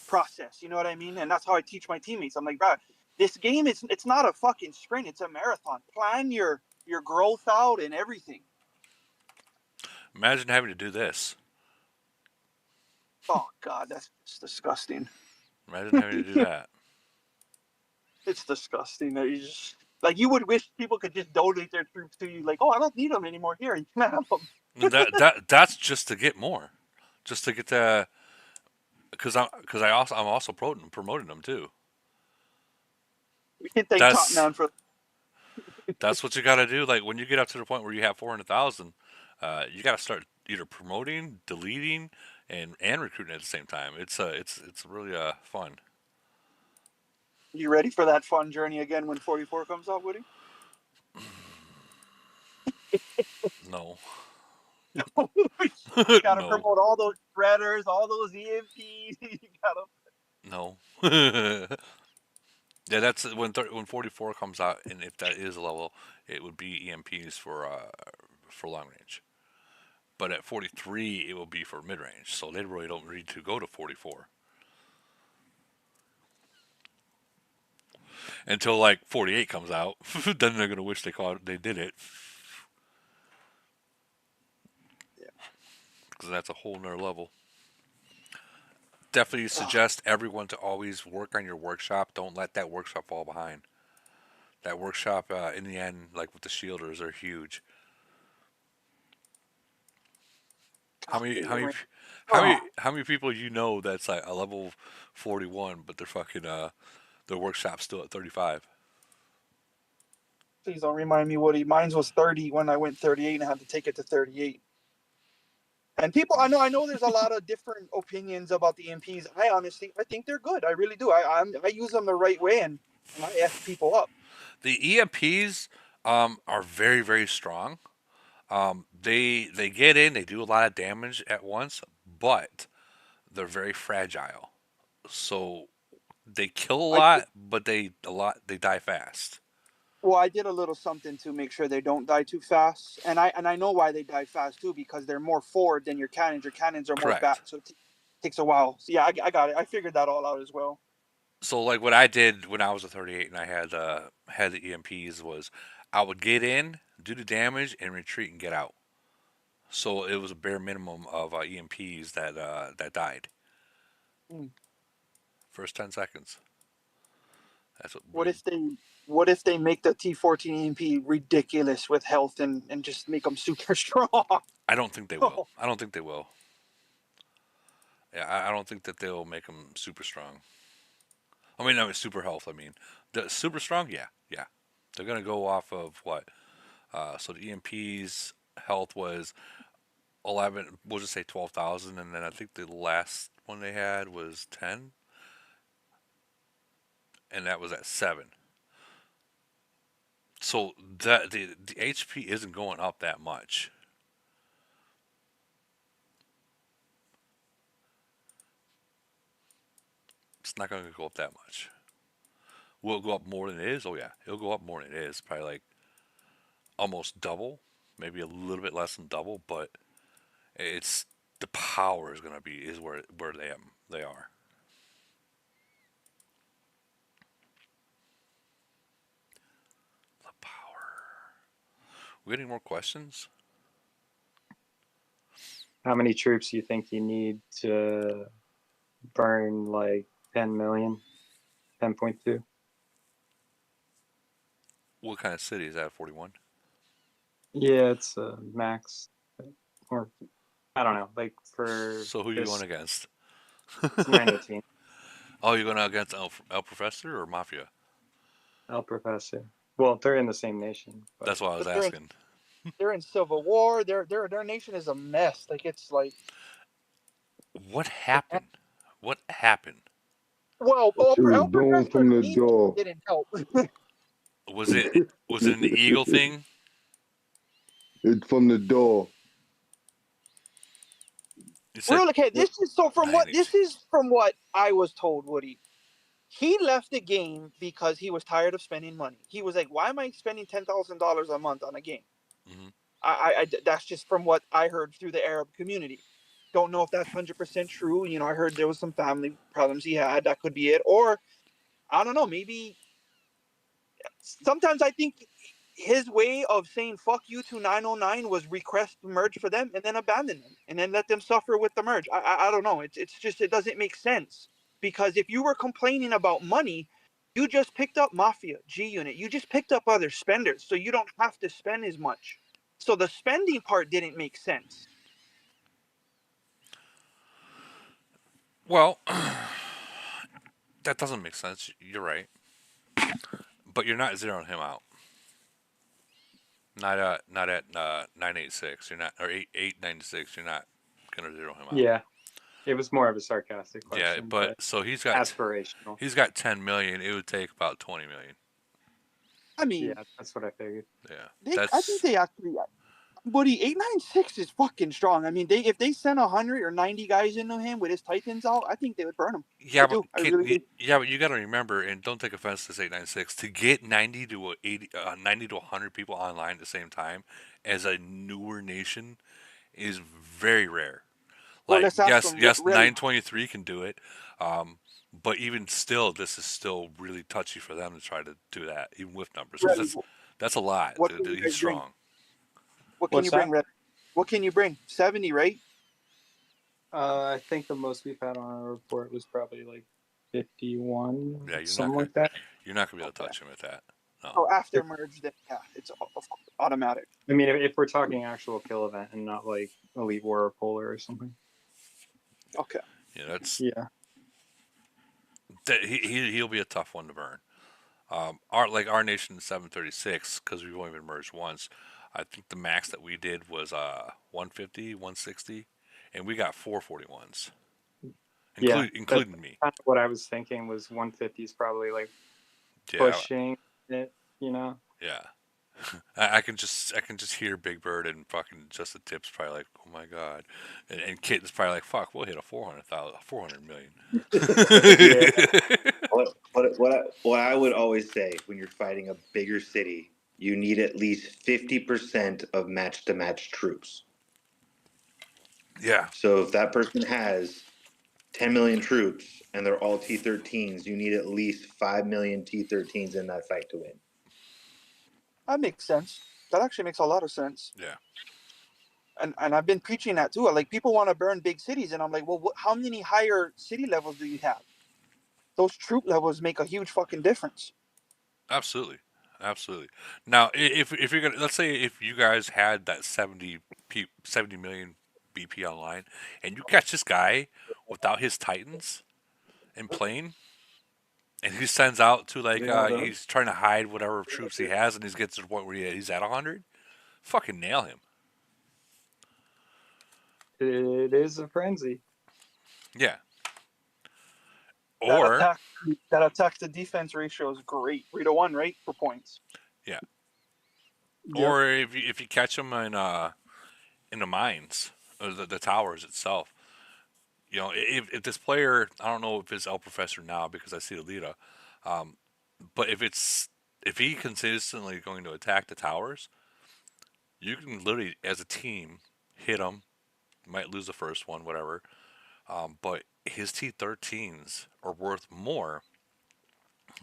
Speaker 7: process. You know what I mean? And that's how I teach my teammates. I'm like, bro, this game is it's not a fucking sprint. It's a marathon. Plan your growth out and everything.
Speaker 1: Imagine having to do this.
Speaker 7: Oh God, that's disgusting.
Speaker 1: Imagine having to do that.
Speaker 7: It's disgusting that you just like you would wish people could just donate their troops to you. Like, oh, I don't need them anymore. Here, you can have them.
Speaker 1: That's just to get more, just to get the I'm also promoting them too.
Speaker 7: We can thank Top
Speaker 1: That's
Speaker 7: Man for.
Speaker 1: that's what you got to do. Like when you get up to the point where you have 400,000, you got to start either promoting, deleting, and recruiting at the same time. It's really fun.
Speaker 7: You ready for that fun journey again when 44 comes out, Woody?
Speaker 1: No,
Speaker 7: You gotta
Speaker 1: no,
Speaker 7: promote all those spreaders, all those EMPs. You gotta.
Speaker 1: no. Yeah, that's when 44 comes out, and if that is a level, it would be EMPs for long range. But at 43, it will be for mid range. So they really don't need to go to 44 until like 48 comes out. Then they're gonna wish they did it, because that's a whole nother level. Definitely suggest everyone to always work on your workshop. Don't let that workshop fall behind. That workshop, in the end, like with the shielders, are huge. How many how many how many people you know that's like a level 41, but they're fucking their workshop's still at 35.
Speaker 7: Please don't remind me, Woody. Mine was 30 when I went 38 and I had to take it to 38. And people, I know, there's a lot of different opinions about the EMPs. I think they're good. I really do. I use them the right way, and I f people up.
Speaker 1: The EMPs are very very strong. They get in, they do a lot of damage at once, but they're very fragile. So they kill a
Speaker 7: I did,
Speaker 1: lot, but they die fast.
Speaker 7: well, I did a little something to make sure they don't die too fast, and I know why they die fast too, because they're more forward than your cannons. Your cannons are more back,
Speaker 1: Correct.
Speaker 7: so it takes a while. So yeah, I got it. I figured that all out as well.
Speaker 1: So like what I did when I was a 38 and I had the EMPs was I would get in, do the damage, and retreat and get out. So it was a bare minimum of EMPs that died
Speaker 7: Hmm.
Speaker 1: first 10 seconds. That's what
Speaker 7: What
Speaker 1: really.
Speaker 7: if they what if they make the T14 EMP ridiculous with health and just make them super strong?
Speaker 1: I don't think they will. I don't think they will. Yeah, I don't think that they'll make them super strong. I mean, no, super health. I mean, the super strong. Yeah, yeah. They're gonna go off of what? So the EMP's health was 11. We'll just say 12,000, and then I think the last one they had was 10, and that was at 7. So that the HP isn't going up that much. It's not gonna go up that much. Will it go up more than it is? Oh yeah, it'll go up more than it is. Probably like almost double, maybe a little bit less than double, but it's the power is gonna be is where they are. The power. We got any more questions?
Speaker 5: How many troops do you think you need to burn like 10 million? 10.2?
Speaker 1: What kind of city is that? 41.
Speaker 5: Yeah, it's a max. Or I don't know. Like for
Speaker 1: So who you going
Speaker 5: this,
Speaker 1: against?
Speaker 5: it's 918.
Speaker 1: Oh, you're going against El Professor or Mafia?
Speaker 5: El Professor. Well, they're in the same nation, but
Speaker 1: That's what I was
Speaker 7: But
Speaker 1: asking.
Speaker 7: they're in civil war. Their nation is a mess. Like it's like
Speaker 1: What happened? What happened?
Speaker 7: well,
Speaker 11: She was
Speaker 7: El
Speaker 11: doing
Speaker 7: Professor
Speaker 11: from the
Speaker 7: leaving
Speaker 11: door.
Speaker 7: didn't help.
Speaker 1: Was it an eagle thing?
Speaker 11: It's from the door.
Speaker 1: You said
Speaker 7: Really, okay, this is so from what
Speaker 1: 918.
Speaker 7: this is from what I was told, Woody. He left the game because he was tired of spending money. He was like, "Why am I spending $10,000 a month on a game?"
Speaker 1: Hmm.
Speaker 7: That's just from what I heard through the Arab community. Don't know if that's 100% true. I heard there was some family problems he had. That could be it, or I don't know. Maybe sometimes I think his way of saying fuck you to 909 was request the merge for them and then abandon them and then let them suffer with the merge. I don't know. It's just it doesn't make sense because if you were complaining about money, you just picked up Mafia, G Unit. You just picked up other spenders, so you don't have to spend as much. So the spending part didn't make sense.
Speaker 1: Well, that doesn't make sense. You're right, but you're not zeroing him out. Not at 986. You're not, or 896. You're not gonna zero him out.
Speaker 6: Yeah, it was more of a sarcastic
Speaker 1: Yeah,
Speaker 6: question,
Speaker 1: but
Speaker 6: but
Speaker 1: so
Speaker 6: aspirational.
Speaker 1: he's got 10 million. It would take about 20 million.
Speaker 7: I mean,
Speaker 6: Yeah, that's what I figured.
Speaker 1: Yeah,
Speaker 7: I think
Speaker 1: that's
Speaker 7: they actually. Buddy, 896 is fucking strong. I mean, if they sent 100 or 90 guys into him with his Titans out, I think they would burn him.
Speaker 1: yeah,
Speaker 7: I
Speaker 1: but
Speaker 7: do. I really do.
Speaker 1: yeah, but you got to remember, and don't take offense to this 896, to get 90 to 100 people online at the same time as a newer nation is very rare.
Speaker 7: Well,
Speaker 1: Like
Speaker 7: let's ask them what
Speaker 1: yes,
Speaker 7: really.
Speaker 1: 923 can do it, but even still, this is still really touchy for them to try to do that, even with numbers, because
Speaker 7: Really,
Speaker 1: that's a lot.
Speaker 7: what can you
Speaker 1: He's
Speaker 7: guys bring?
Speaker 1: strong.
Speaker 7: What can you
Speaker 6: What's
Speaker 7: bring,
Speaker 6: that?
Speaker 7: Red? What can you bring? 70, right?
Speaker 6: I think the most we've had on our report was probably like 51,
Speaker 1: Yeah,
Speaker 6: something like that.
Speaker 1: you're not gonna be able to
Speaker 7: Okay.
Speaker 1: touch him with that. No.
Speaker 7: So after merge, then yeah, it's of course automatic.
Speaker 6: I mean, if we're talking actual kill event and not like Elite War or Polar or something.
Speaker 7: Okay.
Speaker 1: Yeah, that's
Speaker 6: Yeah.
Speaker 1: he'll be a tough one to burn. Our nation 736 because we've only been merged once. I think the max that we did was 150, 160, and we got 441s,
Speaker 6: Yeah, that's
Speaker 1: including me.
Speaker 6: kind of what I was thinking was 150 is probably like
Speaker 1: Yeah,
Speaker 6: pushing it,
Speaker 1: yeah. I can just hear Big Bird and fucking just the tips probably like, oh my god, and Kitten's probably like, fuck, we'll hit a 400 million.
Speaker 6: Yeah.
Speaker 13: What I would always say when you're fighting a bigger city, you need at least 50% of match to match troops.
Speaker 1: Yeah,
Speaker 13: So if that person has 10 million troops and they're all T13s, you need at least 5 million T13s in that fight to win.
Speaker 7: That makes sense. That actually makes a lot of sense.
Speaker 1: yeah.
Speaker 7: And I've been preaching that too. Like people want to burn big cities, and I'm like, well, how many higher city levels do you have? Those troop levels make a huge fucking difference.
Speaker 1: Absolutely, absolutely. Now, if you're gonna, let's say if you guys had that 70 million BP online, and you catch this guy without his Titans in plane, and he sends out to like he's trying to hide whatever troops he has, and he gets to the point where he's at 100, fucking nail him.
Speaker 6: It is a frenzy.
Speaker 1: Yeah.
Speaker 7: That
Speaker 1: Or
Speaker 7: attack to defense ratio is great. 3-1, right, for points.
Speaker 1: yeah.
Speaker 6: Yep.
Speaker 1: Or if you catch him in the mines or the towers itself. You know, if this player, I don't know if it's El Professor now because I see Alita, but if he consistently going to attack the towers, you can literally as a team hit him. You might lose the first one, whatever. But his T13s are worth more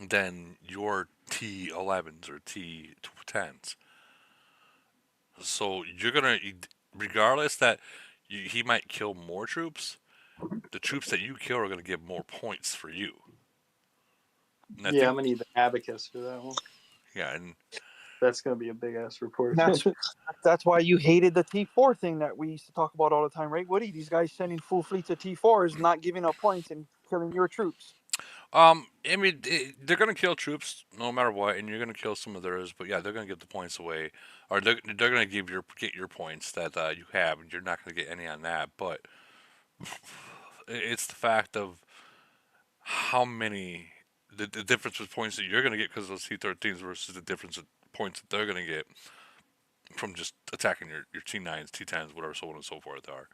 Speaker 1: than your T11s or T10s. So you're gonna, regardless that he might kill more troops, the troops that you kill are gonna get more points for you. And I
Speaker 6: Yeah,
Speaker 1: think,
Speaker 6: I'm gonna need the abacus for that one.
Speaker 1: yeah, and
Speaker 6: That's gonna be a big ass report.
Speaker 7: That's why you hated the T4 thing that we used to talk about all the time, right, Woody? These guys sending full fleets of T4s, not giving up points and killing your troops.
Speaker 1: I mean, they're gonna kill troops no matter what, and you're gonna kill some of theirs. But yeah, they're gonna give the points away, or they're gonna get your points that you have, and you're not gonna get any on that. But it's the fact of how many the difference with points that you're gonna get because of those T13s versus the difference of points that they're gonna get from just attacking your T9s, T10s, whatever, so on and so forth are.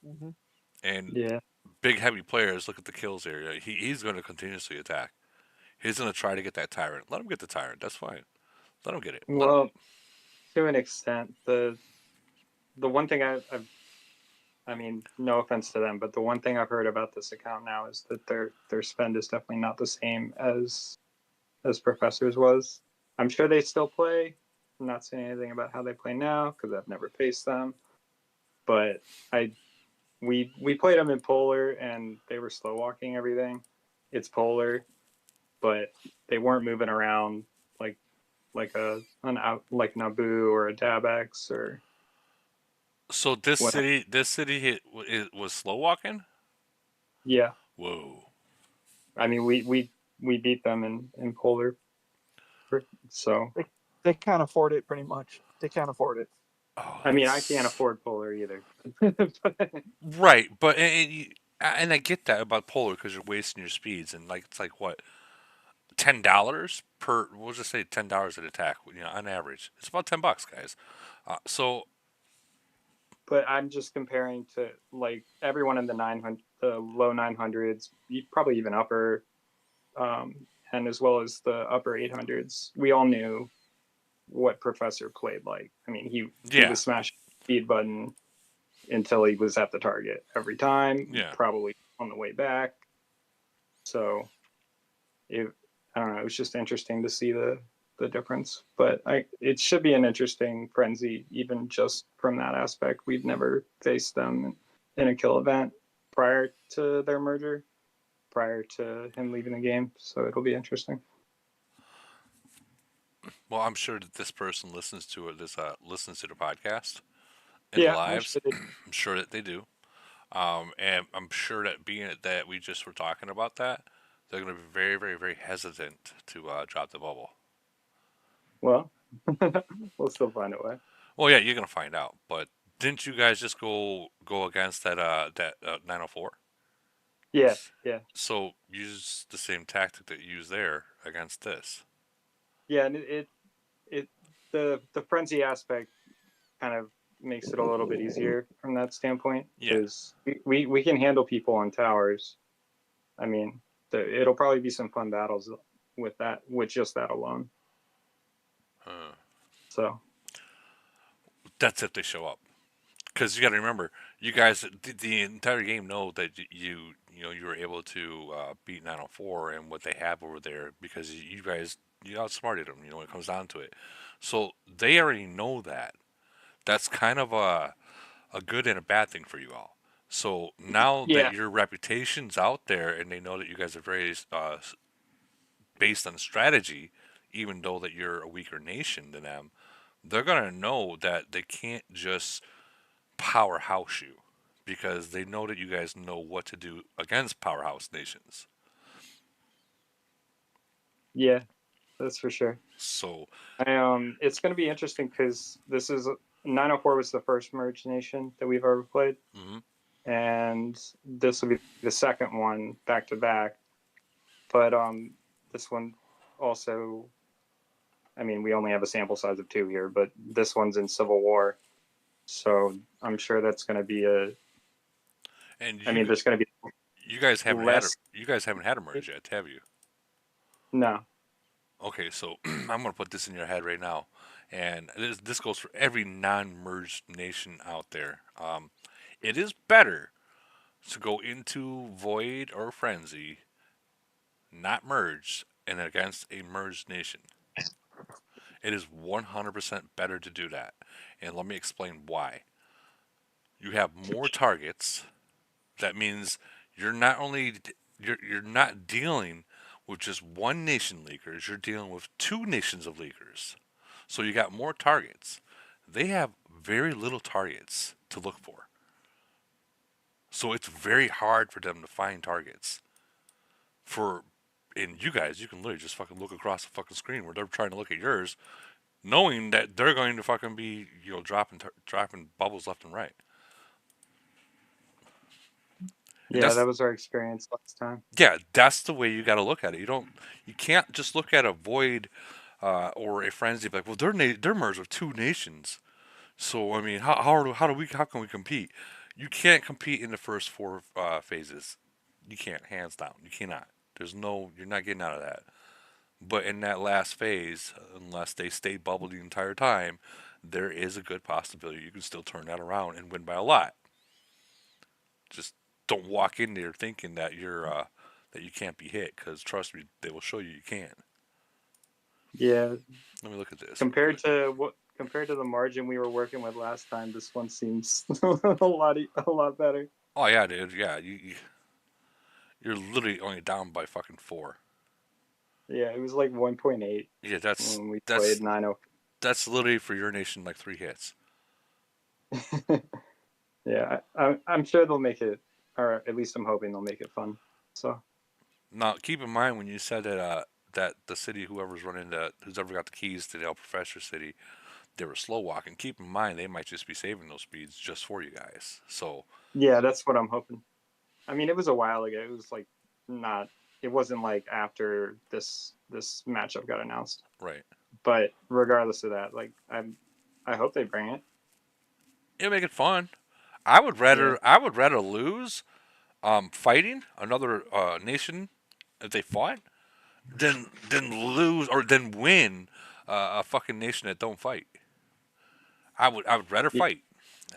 Speaker 7: Mm-hmm.
Speaker 1: And
Speaker 6: Yeah.
Speaker 1: big heavy players, look at the kills area. He's going to continuously attack. He's going to try to get that tyrant. Let him get the tyrant. That's fine. Let him get it.
Speaker 6: Well, to an extent, the one thing I mean, no offense to them, but the one thing I've heard about this account now is that their spend is definitely not the same as Professor's was. I'm sure they still play,
Speaker 5: I'm not saying anything about how they play now because I've never faced them. But we played them in polar and they were slow walking everything. It's polar, but they weren't moving around like like Naboo or a Dabex or
Speaker 1: So this
Speaker 5: what.
Speaker 1: city, it was slow walking.
Speaker 5: Yeah,
Speaker 1: Whoa.
Speaker 5: I mean we beat them in polar, so
Speaker 7: They can't afford it pretty much. They can't afford it.
Speaker 1: Oh,
Speaker 5: I mean I can't
Speaker 1: that's
Speaker 5: afford polar either.
Speaker 1: right. But and I get that about polar because you're wasting your speeds and like it's like what $10 per. We'll just say $10 an attack. On average, it's about $10, guys. So
Speaker 5: But I'm just comparing to like everyone in the 900, the low 900s, probably even upper, and as well as the upper 800s. We all knew what Professor played like. I mean, he
Speaker 1: yeah,
Speaker 5: was smashing the speed button until he was at the target every time,
Speaker 1: yeah.
Speaker 5: probably on the way back. So it, I don't know. It was just interesting to see the difference. But it should be an interesting frenzy, even just from that aspect. We'd never faced them in a kill event prior to their merger, prior to him leaving the game. So it'll be interesting.
Speaker 1: Well, I'm sure that this person listens to it. This listens to the podcast and the
Speaker 5: Yeah, I'm
Speaker 1: lives.
Speaker 5: sure they.
Speaker 1: I'm sure that they do. And I'm sure that being that we just were talking about that, they're going to be very, very, very hesitant to drop the bubble.
Speaker 5: Well, we'll still find a way.
Speaker 1: Well, yeah, you're going to find out. But didn't you guys just go against that 904?
Speaker 5: Yeah, yeah,
Speaker 1: So use the same tactic that you used there against this.
Speaker 5: yeah. And it the frenzy aspect kind of makes it a little bit easier from that standpoint
Speaker 1: Yeah.
Speaker 5: because we can handle people on towers. I mean, it'll probably be some fun battles with just that alone.
Speaker 1: Uh,
Speaker 5: So
Speaker 1: that's if they show up. Because you got to remember, you guys, the entire game know that you were able to beat 904 and what they have over there because you guys you outsmarted them. When it comes down to it, so they already know that. That's kind of a good and a bad thing for you all. So now that
Speaker 5: yeah,
Speaker 1: your reputation's out there and they know that you guys are very based on strategy, even though that you're a weaker nation than them, they're gonna know that they can't just powerhouse you because they know that you guys know what to do against powerhouse nations.
Speaker 5: yeah, that's for sure.
Speaker 1: So,
Speaker 5: It's going to be interesting because this is 904 was the first merged nation that we've ever played,
Speaker 1: mhm.
Speaker 5: and this will be the second one back to back. But this one also, I mean, we only have a sample size of 2 here, but this one's in Civil War, so I'm sure that's going to be
Speaker 1: and
Speaker 5: I mean, there's going to be
Speaker 1: you guys haven't had a
Speaker 5: less.
Speaker 1: you guys haven't had a merge yet, have you?
Speaker 5: No,
Speaker 1: Okay, so I'm gonna put this in your head right now, and this goes for every non-merged nation out there. It is better to go into Void or Frenzy, not merged, and against a merged nation. It is 100% better to do that, and let me explain why. You have more targets. That means you're not only you're not dealing with just one nation leakers, you're dealing with two nations of leakers. So you got more targets. They have very little targets to look for. So it's very hard for them to find targets. For and you guys, you can literally just fucking look across the fucking screen where they're trying to look at yours, knowing that they're going to fucking be dropping bubbles left and right. And
Speaker 5: yeah, that was our experience last time.
Speaker 1: that's the way you got to look at it. You can't just look at a void or a frenzy like, well, they're merged with two nations. So I mean, how can we compete? You can't compete in the first four phases. You can't, hands down. You cannot. You're not getting out of that. But in that last phase, unless they stay bubbled the entire time, there is a good possibility you can still turn that around and win by a lot. Just don't walk in there thinking that you can't be hit, because trust me, they will show you you can.
Speaker 6: Yeah,
Speaker 1: Let me look at this.
Speaker 6: compared to the margin we were working with last time, this one seems a lot better.
Speaker 1: Oh yeah, dude. Yeah, you're literally only down by fucking 4.
Speaker 6: Yeah, it was like 1.8
Speaker 1: Yeah, that's
Speaker 6: when we played
Speaker 1: that's
Speaker 6: 9.
Speaker 1: that's literally for your nation like 3 hits.
Speaker 6: Yeah, I'm sure they'll make it, or at least I'm hoping they'll make it fun. So
Speaker 1: Now, keep in mind when you said that the city, who's ever got the keys to the El Professor city, they were slow walking. Keep in mind they might just be saving those speeds just for you guys. So
Speaker 6: yeah, that's what I'm hoping. I mean, it was a while ago. It was like not. It wasn't like after this matchup got announced.
Speaker 1: right,
Speaker 6: But regardless of that, like I hope they bring it.
Speaker 1: it'll make it fun. I would
Speaker 6: Yeah.
Speaker 1: rather lose fighting another nation if they fought than lose or than win a fucking nation that don't fight. I would rather fight.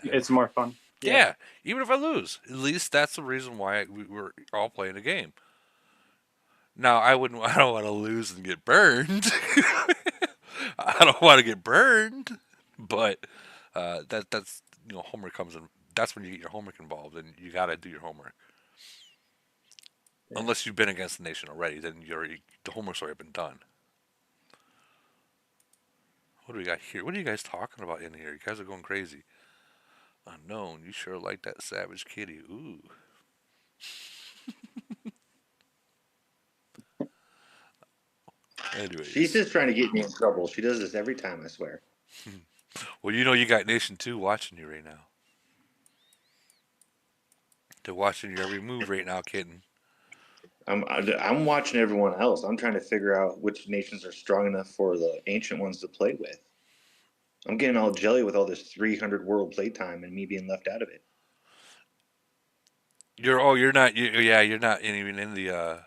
Speaker 6: It's more fun. Yeah.
Speaker 1: Yeah, even if I lose, at least that's the reason why we're all playing a game. Now I wouldn't. I don't want to lose and get burned. I don't want to get burned. But that's homework comes in. That's when you get your homework involved, and you got to do your homework.
Speaker 6: Yeah.
Speaker 1: Unless you've been against the nation already, then the homework's already been done. What do we got here? What are you guys talking about in here? You guys are going crazy. Unknown, you sure like that savage kitty. Ooh.
Speaker 13: She's
Speaker 1: Anyways,
Speaker 13: just trying to get me in trouble. She does this every time, I swear.
Speaker 1: well, you got Nation 2 watching you right now. They're watching your every move right now, kitten.
Speaker 13: I'm watching everyone else. I'm trying to figure out which nations are strong enough for the ancient ones to play with. I'm getting all jelly with all this 300 world playtime and me being left out of it.
Speaker 1: You're not. Yeah, you're not even in the.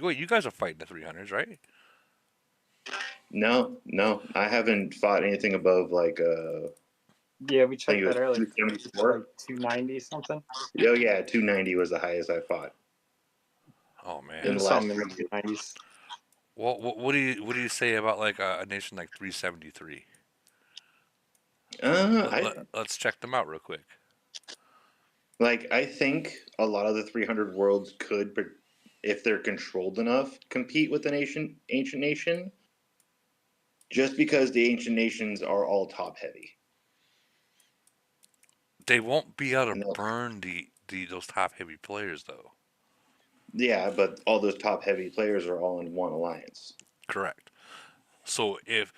Speaker 1: Wait, you guys are fighting the 300s, right?
Speaker 13: No, no, I haven't fought anything above like
Speaker 6: Yeah, we
Speaker 13: I think
Speaker 6: checked
Speaker 13: it was
Speaker 6: that earlier. It's like
Speaker 13: 274.
Speaker 6: 290 something.
Speaker 13: Oh yeah, 290 was the highest I fought
Speaker 1: Oh
Speaker 6: It
Speaker 13: in
Speaker 1: man.
Speaker 13: the
Speaker 6: was
Speaker 13: last
Speaker 6: something in the
Speaker 13: 3 years.
Speaker 6: 290s.
Speaker 1: Well, what do you say about like a nation like 373?
Speaker 13: I
Speaker 1: Let's check them out real quick.
Speaker 13: I think a lot of the 300 worlds could, if they're controlled enough, compete with an ancient nation. Just because the ancient nations are all top heavy,
Speaker 1: They won't be able to
Speaker 13: and
Speaker 1: burn those top heavy players though.
Speaker 13: yeah, but all those top heavy players are all in one alliance.
Speaker 1: Correct. So if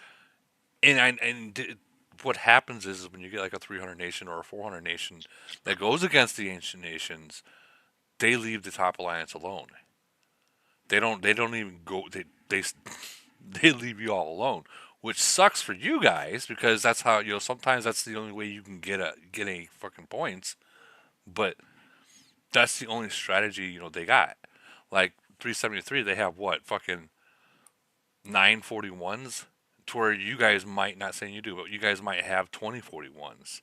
Speaker 1: and I, and what happens is when you get like a 300 nation or a 400 nation that goes against the ancient nations, they leave the top alliance alone. They don't even go. They leave you all alone, which sucks for you guys because that's how sometimes that's the only way you can get any fucking points. But that's the only strategy they got. Like 373, they have what fucking 941s, to where you guys might, not saying you do, but you guys might have 2041s.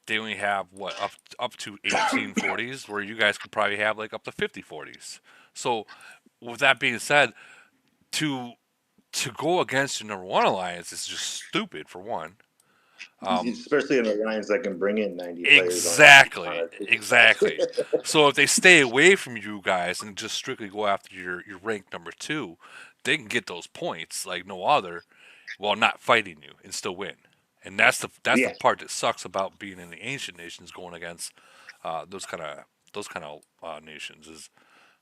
Speaker 1: They only have what up to 1840s, where you guys could probably have like up to 5040s. So with that being said, to to go against your number one alliance is just stupid for one.
Speaker 13: Especially an alliance that can bring in 90 players on
Speaker 1: Exactly,
Speaker 13: a team.
Speaker 1: exactly. So if they stay away from you guys and just strictly go after your rank number two, they can get those points like no other, while not fighting you and still win. And that's the
Speaker 13: Yeah,
Speaker 1: part that sucks about being in the ancient nations going against those kind of nations is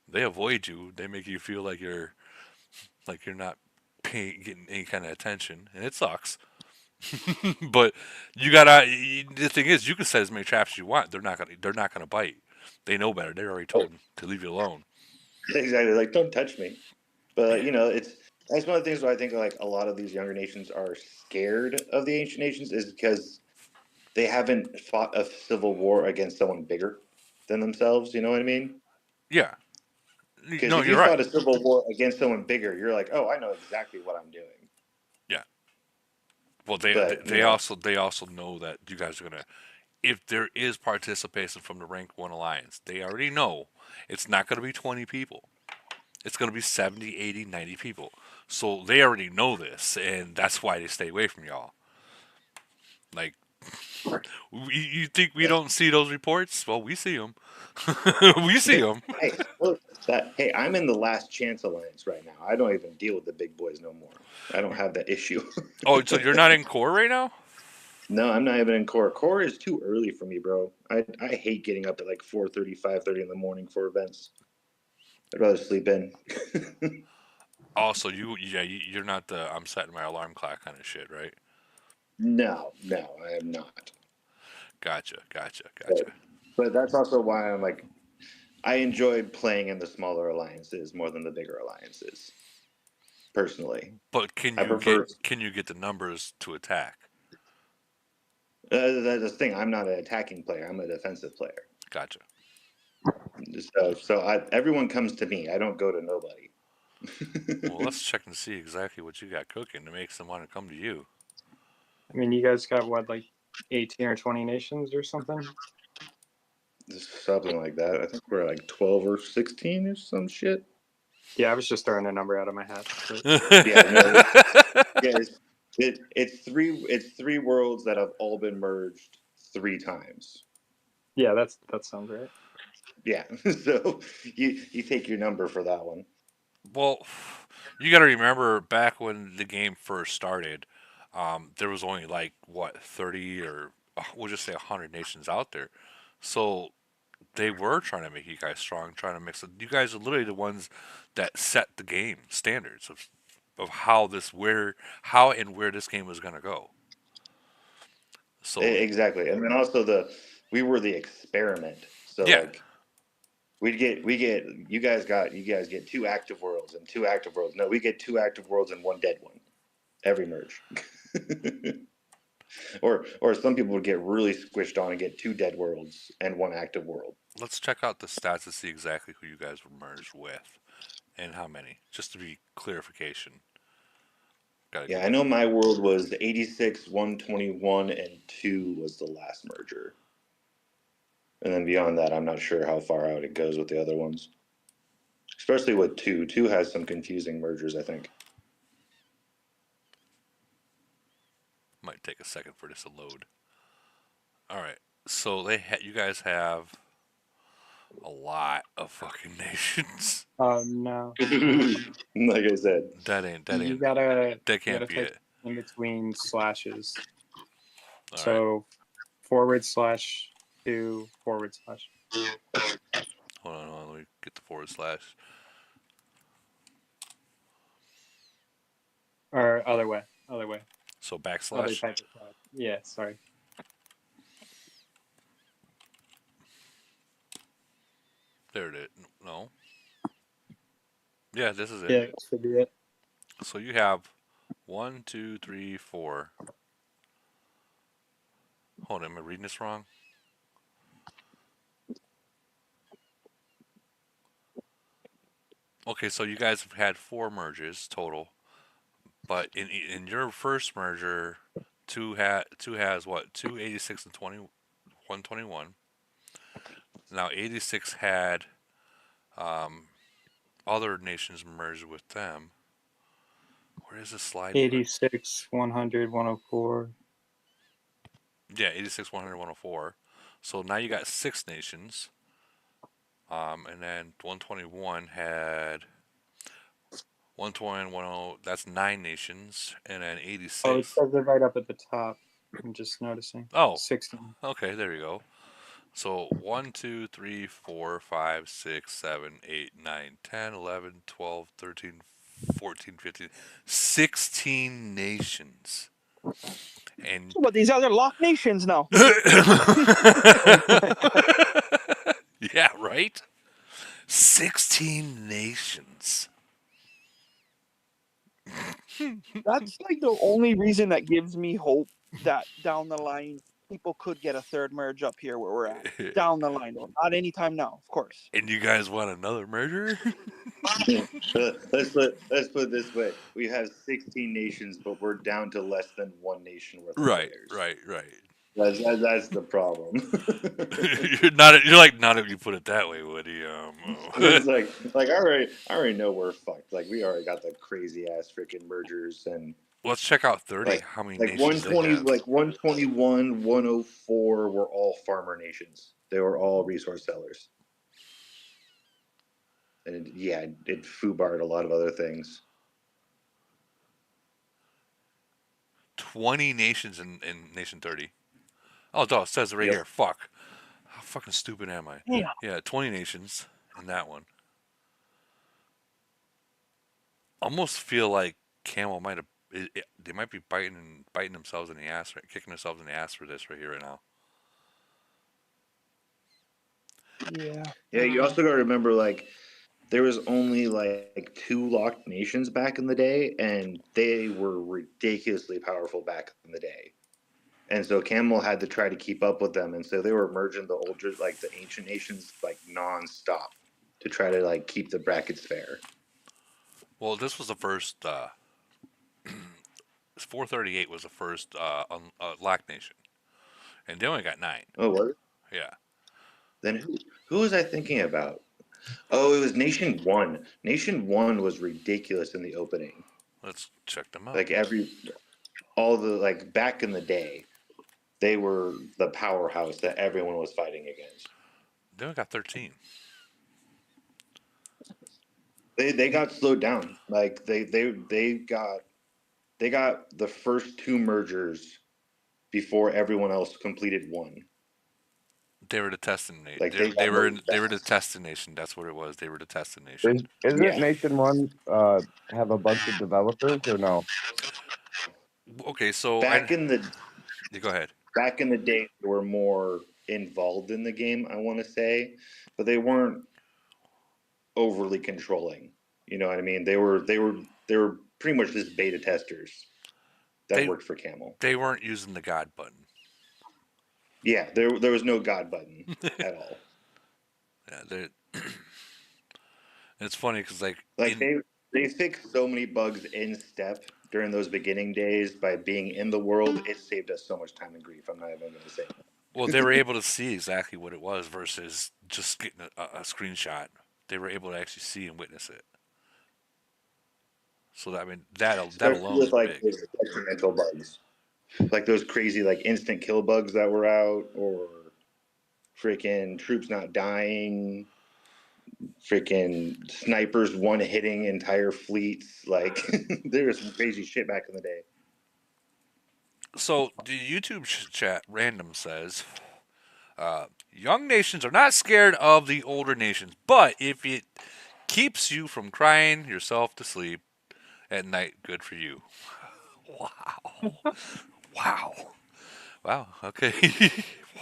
Speaker 1: they avoid you. They make you feel like you're not getting any kind of attention, and it sucks. But the thing is, you can set as many traps as you want. They're not gonna bite. They know better. They already told them to leave you alone.
Speaker 13: exactly. Like, don't touch me. But
Speaker 1: Yeah.
Speaker 13: that's one of the things where I think like a lot of these younger nations are scared of the ancient nations is because they haven't fought a civil war against someone bigger than themselves. You know what I mean?
Speaker 1: Yeah.
Speaker 13: Because
Speaker 1: No,
Speaker 13: if
Speaker 1: you're
Speaker 13: you
Speaker 1: right.
Speaker 13: fought a civil war against someone bigger, you're like, oh, I know exactly what I'm doing.
Speaker 1: Yeah. Well, they they
Speaker 13: But
Speaker 1: they also they also know that you guys are gonna. If there is participation from the rank one alliance, they already know it's not gonna be 20 people. It's going to be 70, 80, 90 people. So they already know this, and that's why they stay away from y'all. Like, you think we don't see those reports? Well, we see them. We see them.
Speaker 13: Hey, look, hey, I'm in the last chance alliance right now. I don't even deal with the big boys no more. I don't have that issue.
Speaker 1: Oh, so you're not in core right now?
Speaker 13: No, I'm not even in core. Core is too early for me, bro. I hate getting up at like 4:30, 5:30 in the morning for events. I'd rather sleep in.
Speaker 1: Oh, so you're not the I'm setting my alarm clock kind of shit, right?
Speaker 13: No, I am not.
Speaker 1: Gotcha, gotcha,
Speaker 13: But,
Speaker 1: gotcha.
Speaker 13: but that's also why I'm like, I enjoy playing in the smaller alliances more than the bigger alliances. Personally,
Speaker 1: But
Speaker 13: I prefer.
Speaker 1: can you get the numbers to attack?
Speaker 13: That's the thing. I'm not an attacking player. I'm a defensive player.
Speaker 1: Gotcha.
Speaker 13: So everyone comes to me. I don't go to nobody.
Speaker 1: Well, let's check and see exactly what you got cooking to make someone want to come to you.
Speaker 6: I mean, you guys got what, like 18 or 20 nations or something?
Speaker 13: Something like that. I think we're like 12 or 16 or some shit.
Speaker 6: Yeah, I was just throwing a number out of my hat. But...
Speaker 13: Yeah, no, yeah, it's three worlds that have all been merged 3 times.
Speaker 6: Yeah, that sounds right.
Speaker 13: Yeah, so you take your number for that one.
Speaker 1: Well, you got to remember back when the game first started, there was only like what 30 or we'll just say 100 nations out there. So they were trying to make you guys strong, trying to mix it. You guys are literally the ones that set the game standards of how and where this game was going to go. So
Speaker 13: Exactly, and then also we were the experiment. So
Speaker 1: yeah,
Speaker 13: like you guys get 2 active worlds and 2 active worlds. No, we get 2 active worlds and 1 dead one every merge. Or some people would get really squished on and get 2 dead worlds and 1 active world.
Speaker 1: let's check out the stats to see exactly who you guys were merged with and how many, just to be clarification. Gotta
Speaker 13: Yeah,
Speaker 1: go
Speaker 13: I
Speaker 1: in.
Speaker 13: know my world was 86, 121, and 2 was the last merger. And then beyond that, I'm not sure how far out it goes with the other ones. Especially with 2. 2 has some confusing mergers, I think.
Speaker 1: Might take a second for this to load. All right, so you guys have a lot of fucking nations.
Speaker 6: Oh no.
Speaker 13: Like I said.
Speaker 6: You gotta
Speaker 1: that can't be
Speaker 6: type
Speaker 1: it.
Speaker 6: in between slashes.
Speaker 1: All right,
Speaker 6: So /2 /.
Speaker 1: hold on, let me get the forward slash.
Speaker 6: Or other way.
Speaker 1: So
Speaker 6: Other
Speaker 1: backslash.
Speaker 6: type of slash. Yeah, sorry.
Speaker 1: There it is. No. Yeah, this is it.
Speaker 6: Yeah, that should be it.
Speaker 1: So you have 1, 2, 3, 4. Hold on, am I reading this wrong? Okay, so you guys have had 4 merges total, but in your first merger, two has what 286 and 121. Now 86 had other nations merged with them. Where is this slide?
Speaker 6: 86, 100, 104.
Speaker 1: Yeah, 86, 100, 104. So now you got 6 nations. And then 121 had 120, 10, that's 9 nations. And then
Speaker 6: Oh, it
Speaker 1: 86.
Speaker 6: says it right up at the top. I'm just noticing.
Speaker 1: Oh,
Speaker 6: 16.
Speaker 1: okay, there you go. So 1, 2, 3, 4, 5, 6, 7, 8, 9, 10, 11, 12, 13, 14, 15, 16 nations. And
Speaker 7: But these other lock nations now.
Speaker 1: yeah, right? 16 nations.
Speaker 7: That's like the only reason that gives me hope that down the line people could get a third merge up here where we're at. Down the line, though. Not anytime now, of course.
Speaker 1: And you guys want another merger?
Speaker 13: Let's put it this way: we have 16 nations, but we're down to less than 1 nation worth of
Speaker 1: Right,
Speaker 13: players.
Speaker 1: right, right.
Speaker 13: That's the problem.
Speaker 1: You're like not if you put it that way, Woody.
Speaker 13: It's like I already know we're fucked. Like we already got the crazy ass freaking mergers and
Speaker 1: Let's check out 30.
Speaker 13: like
Speaker 1: How many
Speaker 13: like
Speaker 1: nations they
Speaker 13: 120,
Speaker 1: have?
Speaker 13: like 121, 104 were all farmer nations. They were all resource sellers, and it foobarred a lot of other things.
Speaker 1: 20 nations in Nation 30. Oh, duh, it says it right
Speaker 13: Yep.
Speaker 1: here. Fuck. How fucking stupid am I?
Speaker 7: Yeah.
Speaker 1: Yeah, 20 nations in that one. Almost feel like Camel might have. They might be biting themselves in the ass, right? Kicking themselves in the ass for this right here, right now.
Speaker 7: Yeah.
Speaker 13: Yeah, you also got to remember like there was only like two locked nations back in the day, and they were ridiculously powerful back in the day. And so Camel had to try to keep up with them, and so they were merging the older, like the ancient nations, like nonstop to try to like keep the brackets fair.
Speaker 1: Well, this was the first. 438 was the first lock nation, and they only got 9.
Speaker 13: Oh, what?
Speaker 1: Yeah,
Speaker 13: Then who was I thinking about? Oh, it was Nation One. Nation One was ridiculous in the opening.
Speaker 1: let's check them out.
Speaker 13: Like all the like back in the day, they were the powerhouse that everyone was fighting against.
Speaker 1: They only got 13.
Speaker 13: They got slowed down. Like they got the first two mergers before everyone else completed one.
Speaker 1: They were the testing nation.
Speaker 13: Like they
Speaker 1: They
Speaker 13: got
Speaker 1: were
Speaker 13: moved
Speaker 1: they were the
Speaker 13: fast.
Speaker 1: testing nation. That's what it was. They were the testing nation.
Speaker 14: Isn't
Speaker 13: Yeah.
Speaker 14: Nation One have a bunch of developers or no?
Speaker 1: Okay, so
Speaker 13: Back in the
Speaker 1: you go ahead.
Speaker 13: back in the day, they were more involved in the game. I want to say, but they weren't overly controlling. You know what I mean? They were pretty much just beta testers that
Speaker 1: They
Speaker 13: worked for Camel.
Speaker 1: they weren't using the God button.
Speaker 13: Yeah, there was no god button at all.
Speaker 1: Yeah, it's funny because like
Speaker 13: Like
Speaker 1: in
Speaker 13: they fixed so many bugs in step during those beginning days by being in the world. It saved us so much time and grief. I'm not even going to say that.
Speaker 1: well, they were able to see exactly what it was versus just getting a screenshot. They were able to actually see and witness it. So that, I mean that
Speaker 13: Especially
Speaker 1: alone
Speaker 13: with
Speaker 1: is
Speaker 13: like
Speaker 1: big.
Speaker 13: those detrimental bugs, like those crazy like instant kill bugs that were out, or freaking troops not dying, freaking snipers one hitting entire fleets. Like there was some crazy shit back in the day.
Speaker 1: So the YouTube chat random says, young nations are not scared of the older nations, but if it keeps you from crying yourself to sleep at night, good for you. Wow. Wow. Wow. Okay.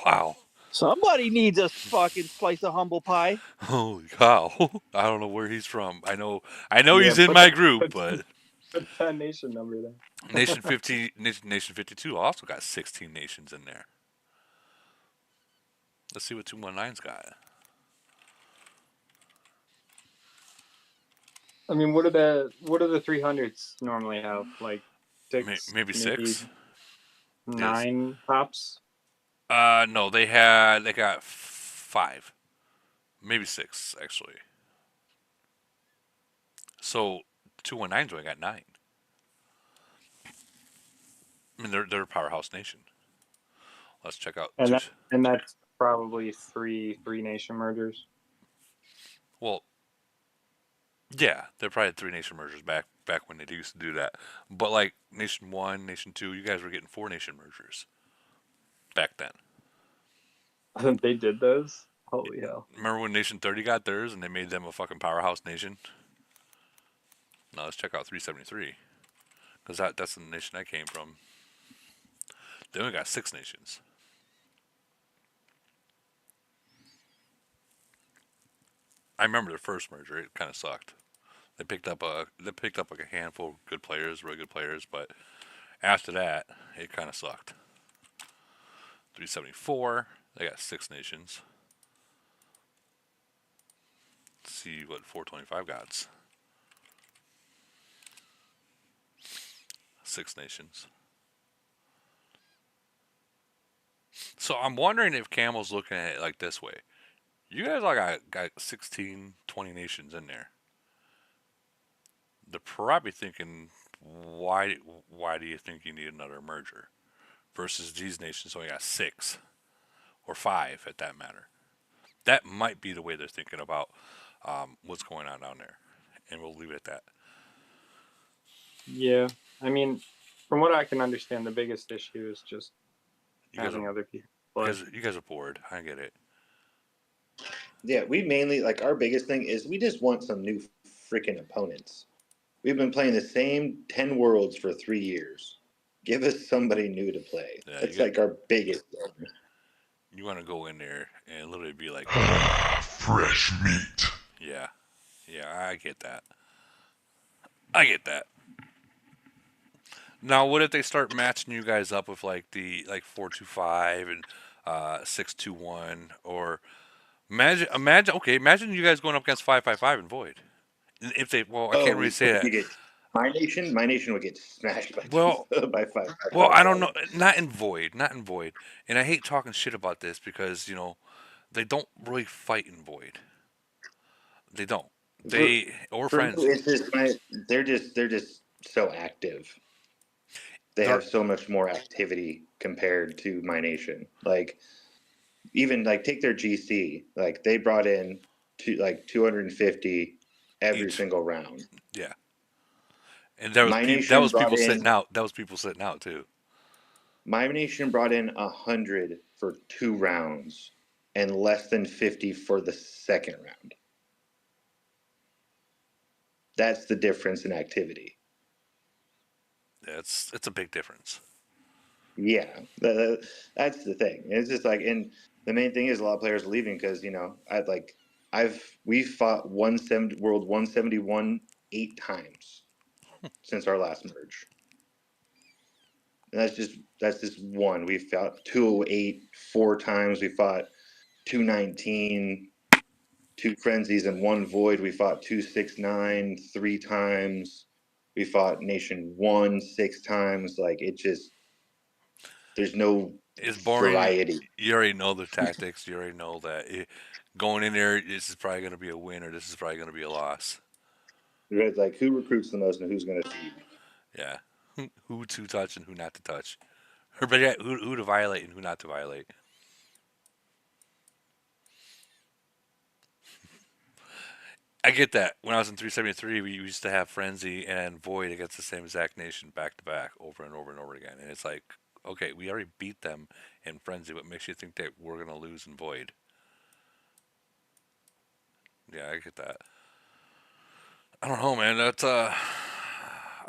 Speaker 1: Wow.
Speaker 7: Somebody needs a fucking slice of humble pie.
Speaker 1: Holy cow. I don't know where he's from. I know
Speaker 6: Yeah,
Speaker 1: he's in my group, but
Speaker 6: put that nation number there.
Speaker 1: Nation 50 Nation 52 also got 16 nations in there. Let's see what 219's got.
Speaker 6: I mean, what do the 300s normally have? Like six,
Speaker 1: Maybe
Speaker 6: maybe
Speaker 1: 6. Yes.
Speaker 6: 9 tops.
Speaker 1: No, they got 5. Maybe 6 actually. So 219's only got 9. I mean they're a powerhouse nation. Let's check out
Speaker 6: And
Speaker 1: two.
Speaker 6: that's probably three nation mergers.
Speaker 1: Well, yeah, they're probably 3 nation mergers back when they used to do that. But like Nation 1, Nation 2, you guys were getting 4 nation mergers back then.
Speaker 6: They did those. Holy hell!
Speaker 1: Remember when Nation 30 got theirs and they made them a fucking powerhouse nation? Now let's check out 373 because that's the nation I came from. They only got 6 nations. I remember their first merger; it kind of sucked. They picked up like a handful of good players, really good players, but after that, it kind of sucked. 374, they got 6 nations. Let's see what 425 got. 6 nations. So I'm wondering if Camel's looking at it like this way. You guys all got 16, 20 nations in there. They're probably thinking, why do you think you need another merger? Versus these nations only got six or five at that matter. That might be the way they're thinking about what's going on down there. And we'll leave it at that.
Speaker 6: Yeah, I mean, from what I can understand, the biggest issue is just
Speaker 1: You guys are
Speaker 6: having other people
Speaker 1: you
Speaker 6: play.
Speaker 1: guys, you guys are bored. I get it.
Speaker 13: Yeah, we mainly like our biggest thing is we just want some new freaking opponents. We've been playing the same 10 worlds for 3 years. Give us somebody new to play.
Speaker 1: Yeah,
Speaker 13: That's like our biggest thing.
Speaker 1: you want to go in there and literally be like,
Speaker 15: Fresh meat.
Speaker 1: yeah, yeah, I get that. I get that. Now, what if they start matching you guys up with like the 4-2-5 and 6-2-1, or imagine you guys going up against 5-5-5 and Void. If they, well, I can't
Speaker 13: Oh,
Speaker 1: really say that.
Speaker 13: you get my nation would get smashed by
Speaker 1: Well,
Speaker 13: by five.
Speaker 1: well, I don't know. Not in Void, not in Void. And I hate talking shit about this because they don't really fight in Void. They don't. They or
Speaker 13: For me,
Speaker 1: Frenzy.
Speaker 13: it's just they're just so active. They
Speaker 1: They're
Speaker 13: have so much more activity compared to my nation. Like even like take their GC. Like they brought in 250 every
Speaker 1: each.
Speaker 13: single round.
Speaker 1: Yeah. And there was
Speaker 13: My
Speaker 1: that
Speaker 13: nation
Speaker 1: was
Speaker 13: brought
Speaker 1: people
Speaker 13: in
Speaker 1: sitting out. That was people sitting out too.
Speaker 13: my nation brought in 100 for 2 rounds and less than 50 for the second round. That's the difference in activity.
Speaker 1: It's a big difference.
Speaker 13: Yeah, that's the thing. It's just like, and the main thing is a lot of players are leaving because we fought 170 World 171 8 times since our last merge. And that's just one. We fought 208 4 times. We fought 219, 2 frenzies, and 1 void. We fought 269 3 times. We fought Nation 1 6 times. Like it just there's no
Speaker 1: It's boring.
Speaker 13: variety.
Speaker 1: You already know the tactics. You already know that going in there, this is probably going to be a win or this is probably going to be a loss.
Speaker 13: It's like who recruits the most and who's going to feed.
Speaker 1: Yeah, who to touch and who not to touch, but yeah, who to violate and who not to violate. I get that. When I was in 373, we used to have Frenzy and Void against the same exact nation back to back over and over and over again. And it's like, okay, we already beat them in Frenzy. What makes you think that we're going to lose in Void? Yeah, I get that. I don't know, man. That's I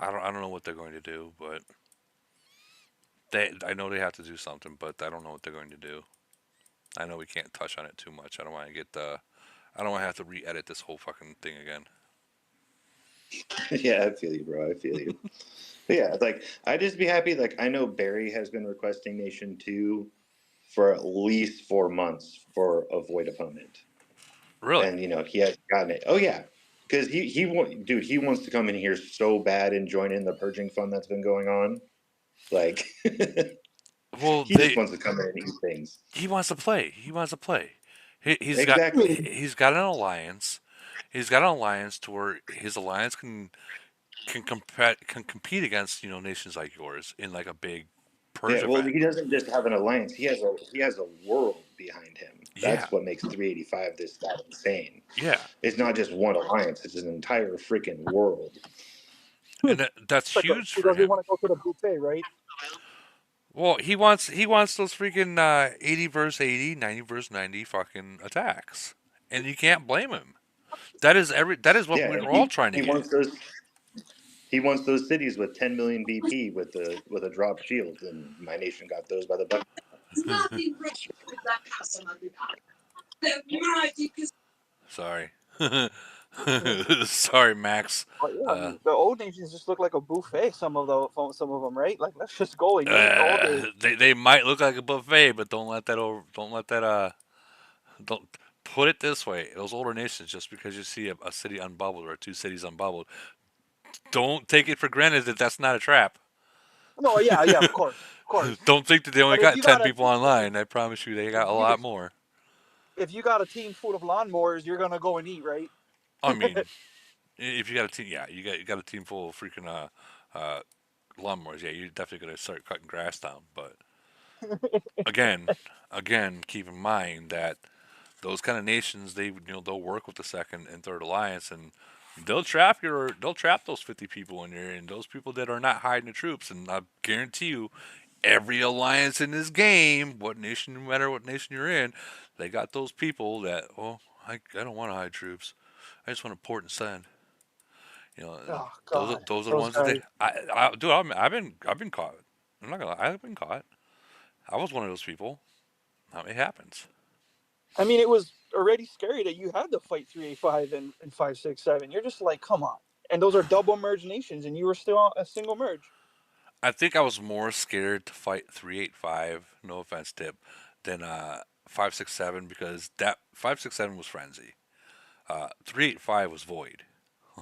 Speaker 1: don't know what they're going to do, but I know they have to do something, but I don't know what they're going to do. I know we can't touch on it too much. I don't want to I don't want to have to re-edit this whole fucking thing again.
Speaker 13: Yeah, I feel you, bro. I feel you. But yeah, like I'd just be happy. Like I know Barry has been requesting Nation 2 for at least 4 months for a void opponent.
Speaker 1: Really?
Speaker 13: And he has gotten it. Oh yeah. Because he wants to come in here so bad and join in the purging fun that's been going on. Like
Speaker 1: Well,
Speaker 13: he just wants to come in and eat things.
Speaker 1: he wants to play. He wants to play.
Speaker 13: Exactly.
Speaker 1: He's got an alliance. He's got an alliance to where his alliance can compete against nations like yours in like a big purge
Speaker 13: Yeah, well,
Speaker 1: event.
Speaker 13: he doesn't just have an alliance. He has a world behind him.
Speaker 1: Yeah,
Speaker 13: That's what makes 385 that insane.
Speaker 1: yeah,
Speaker 13: It's not just one alliance; it's an entire freaking world.
Speaker 1: and that's
Speaker 4: Like,
Speaker 1: huge
Speaker 4: he
Speaker 1: for
Speaker 4: doesn't
Speaker 1: him.
Speaker 4: want to go to the buffet, right?
Speaker 1: Well, he wants those freaking 80 versus 80, 90 versus 90 fucking attacks, and you can't blame him. That is what
Speaker 13: Yeah,
Speaker 1: we're
Speaker 13: and
Speaker 1: all trying to
Speaker 13: he
Speaker 1: get.
Speaker 13: wants those. He wants those cities with 10 million BP with a drop shield, and my nation got those by the bucket.
Speaker 1: Sorry. Sorry, Max.
Speaker 7: But yeah,
Speaker 1: Uh,
Speaker 7: the old nations just look like a buffet. Some of them, right? Like let's just go and eat all day.
Speaker 1: they might look like a buffet, but don't put it this way. Those older nations, just because you see a city unbubbled or two cities unbubbled, don't take it for granted that that's not a trap.
Speaker 7: No, yeah, of course, course.
Speaker 1: Don't think that they only
Speaker 7: But if
Speaker 1: got
Speaker 7: you
Speaker 1: 10
Speaker 7: got a
Speaker 1: people online. I promise you, they got a lot more.
Speaker 7: if you got a team full of lawnmowers, you're gonna go and eat, right?
Speaker 1: I mean, if you got a team, yeah, you got a team full of freaking uh, lawnmowers. Yeah, you're definitely gonna start cutting grass down. But again, keep in mind that those kind of nations, they'll work with the second and third alliance, and they'll trap those 50 people in there, and those people that are not hiding the troops. And I guarantee you, every alliance in this game, what nation, no matter what nation you're in, they got those people that, I don't want to hide troops. I just want to port and send. And
Speaker 7: Oh God,
Speaker 1: those are the
Speaker 7: those
Speaker 1: ones that
Speaker 7: guys.
Speaker 1: dude, I've been caught. I'm not gonna lie, I've been caught. I was one of those people. It happens.
Speaker 7: I mean, it was already scary that you had to fight 385 and 567. You're just like, come on. And those are double merge nations, and you were still a single merge.
Speaker 1: I think I was more scared to fight 385. No offense, Tip, than 567 because that 567 was frenzy. 385 was void.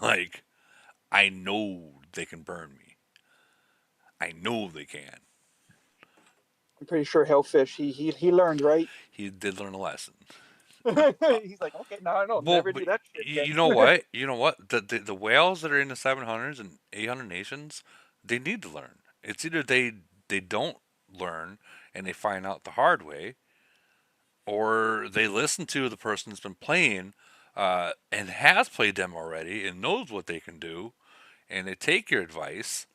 Speaker 1: Like I know they can burn me. I know they can.
Speaker 7: I'm pretty sure Hellfish, he learned, right?
Speaker 1: He did learn a lesson.
Speaker 7: He's like, okay, now I know,
Speaker 1: Well,
Speaker 7: never
Speaker 1: but
Speaker 7: do that shit
Speaker 1: you
Speaker 7: again.
Speaker 1: know what? You know what? The whales that are in the 700s and 800 nations, they need to learn. It's either they don't learn and they find out the hard way, or they listen to the person that's been playing and has played them already and knows what they can do, and they take your advice,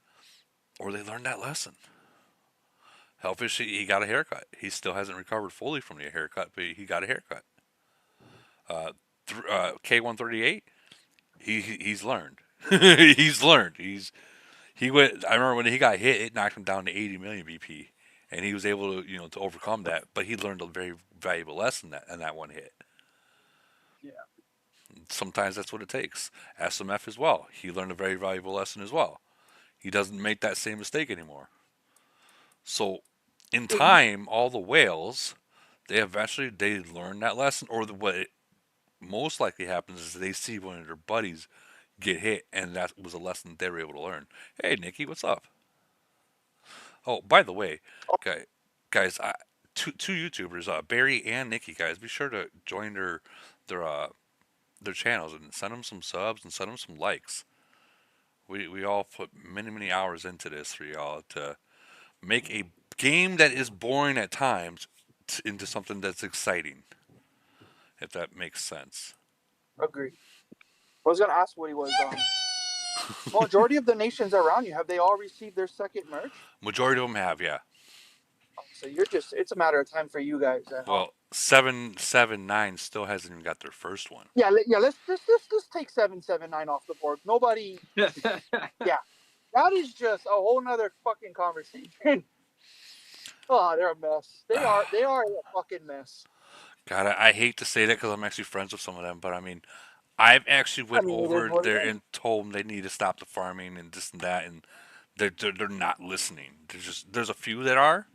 Speaker 1: or they learn that lesson. Hellfish, he got a haircut. He still hasn't recovered fully from the haircut, but he got a haircut. K138, he's learned. He's learned. He went. I remember when he got hit, it knocked him down to 80 million BP, and he was able to to overcome that. But he learned a very valuable lesson that in that one hit.
Speaker 7: Yeah.
Speaker 1: Sometimes that's what it takes. SMF as well. He learned a very valuable lesson as well. He doesn't make that same mistake anymore. So, in time, all the whales, they learn that lesson, or what most likely happens is they see one of their buddies get hit, and that was a lesson they were able to learn. Hey, Nikki, what's up? Oh, by the way, guy, guys, two YouTubers, Barry and Nikki, guys, be sure to join their their channels and send them some subs and send them some likes. We all put many hours into this for y'all to make a game that is boring at times into something that's exciting, if that makes sense.
Speaker 7: Agree. I was gonna ask what he was. Majority of the nations around you, have they all received their second merge?
Speaker 1: Majority of them have, yeah.
Speaker 7: So you're just—it's a matter of time for you guys, then, huh?
Speaker 1: Well, 779 still hasn't even got their first one.
Speaker 7: Yeah, yeah. Let's take 779 off the board. Nobody. Yeah, that is just a whole nother fucking conversation. Oh, they're a mess. They are a fucking mess.
Speaker 1: God, I hate to say that because I'm actually friends with some of them, but I mean, I've actually
Speaker 7: I
Speaker 1: went
Speaker 7: mean, it is
Speaker 1: over
Speaker 7: what it
Speaker 1: there
Speaker 7: is.
Speaker 1: and told them they need to stop the farming and this and that, and they're not listening. There's a few that are,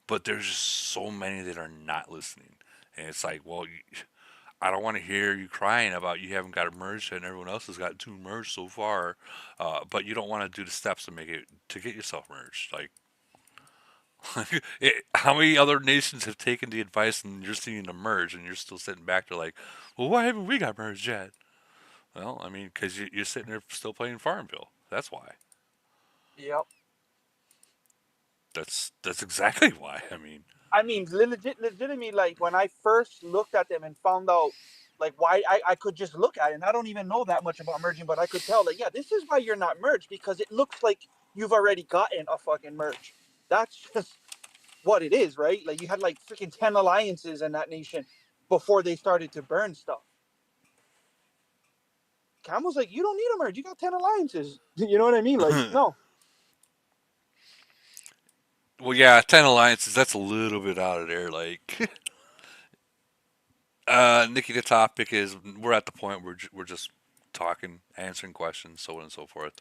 Speaker 1: but there's just so many that are not listening, and it's like, well, I don't want to hear you crying about you haven't got it merged and everyone else has got two merged so far, but you don't want to do the steps to make it to get yourself merged. Like, how many other nations have taken the advice and you're seeing them merge and you're still sitting back there like, well, why haven't we got merged yet? Well, I mean, because you're sitting there still playing Farmville. That's why.
Speaker 7: Yep.
Speaker 1: That's exactly why.
Speaker 7: I mean, legitimately, like when I first looked at them and found out, like why I could just look at it, and I don't even know that much about merging, but I could tell that yeah, this is why you're not merged because it looks like you've already gotten a fucking merge. That's just what it is, right? Like you had like freaking 10 alliances in that nation before they started to burn stuff. Camel's like, you don't need a merge. You got 10 alliances. You know what I mean? Like, no.
Speaker 1: Well, yeah, 10 alliances. That's a little bit out of there. Like, Nikki, the topic is we're at the point where we're just talking, answering questions, so on and so forth.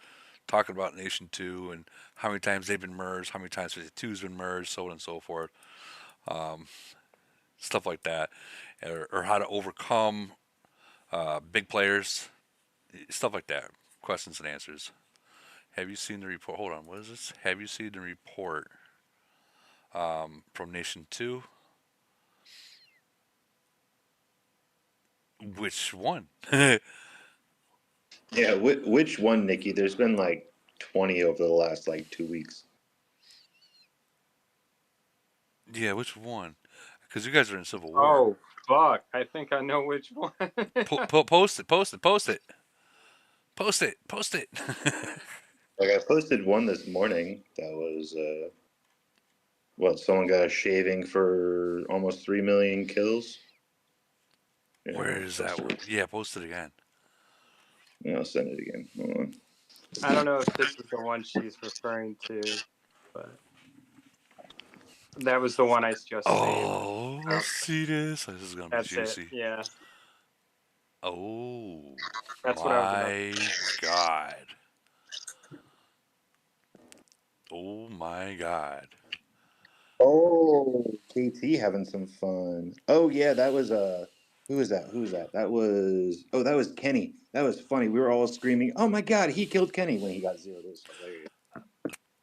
Speaker 1: Talking about Nation 2 and how many times they've been merged, how many times 52's been merged, so on and so forth. Stuff like that. Or how to overcome big players, stuff like that. Questions and answers. Have you seen the report? Hold on, what is this? Have you seen the report From Nation 2. Which one?
Speaker 13: Yeah, which one, Nikki? There's been like 20 over the last like 2 weeks.
Speaker 1: Yeah, which one? Because you guys are in Civil War.
Speaker 6: Oh fuck! I think I know which one.
Speaker 1: Post it, post it, post it. Post it, post it.
Speaker 13: Like I posted one this morning that was what, someone got a shaving for almost 3 million kills. Yeah,
Speaker 1: Where is that one? Yeah, post it again.
Speaker 13: I'll send it again. Hold on.
Speaker 6: I don't know if this is the one she's referring to, but that was the one I just saved.
Speaker 1: Oh, let's see this. This is gonna be
Speaker 6: That's it.
Speaker 1: juicy.
Speaker 6: Yeah,
Speaker 1: Oh
Speaker 6: that's what I was about.
Speaker 1: my god. Oh my god.
Speaker 13: Oh, KT having some fun. Oh yeah, that was who was that? Who was that? That was Kenny. That was funny. We were all screaming, "Oh my god, he killed Kenny!" when he got zeroed. It was hilarious.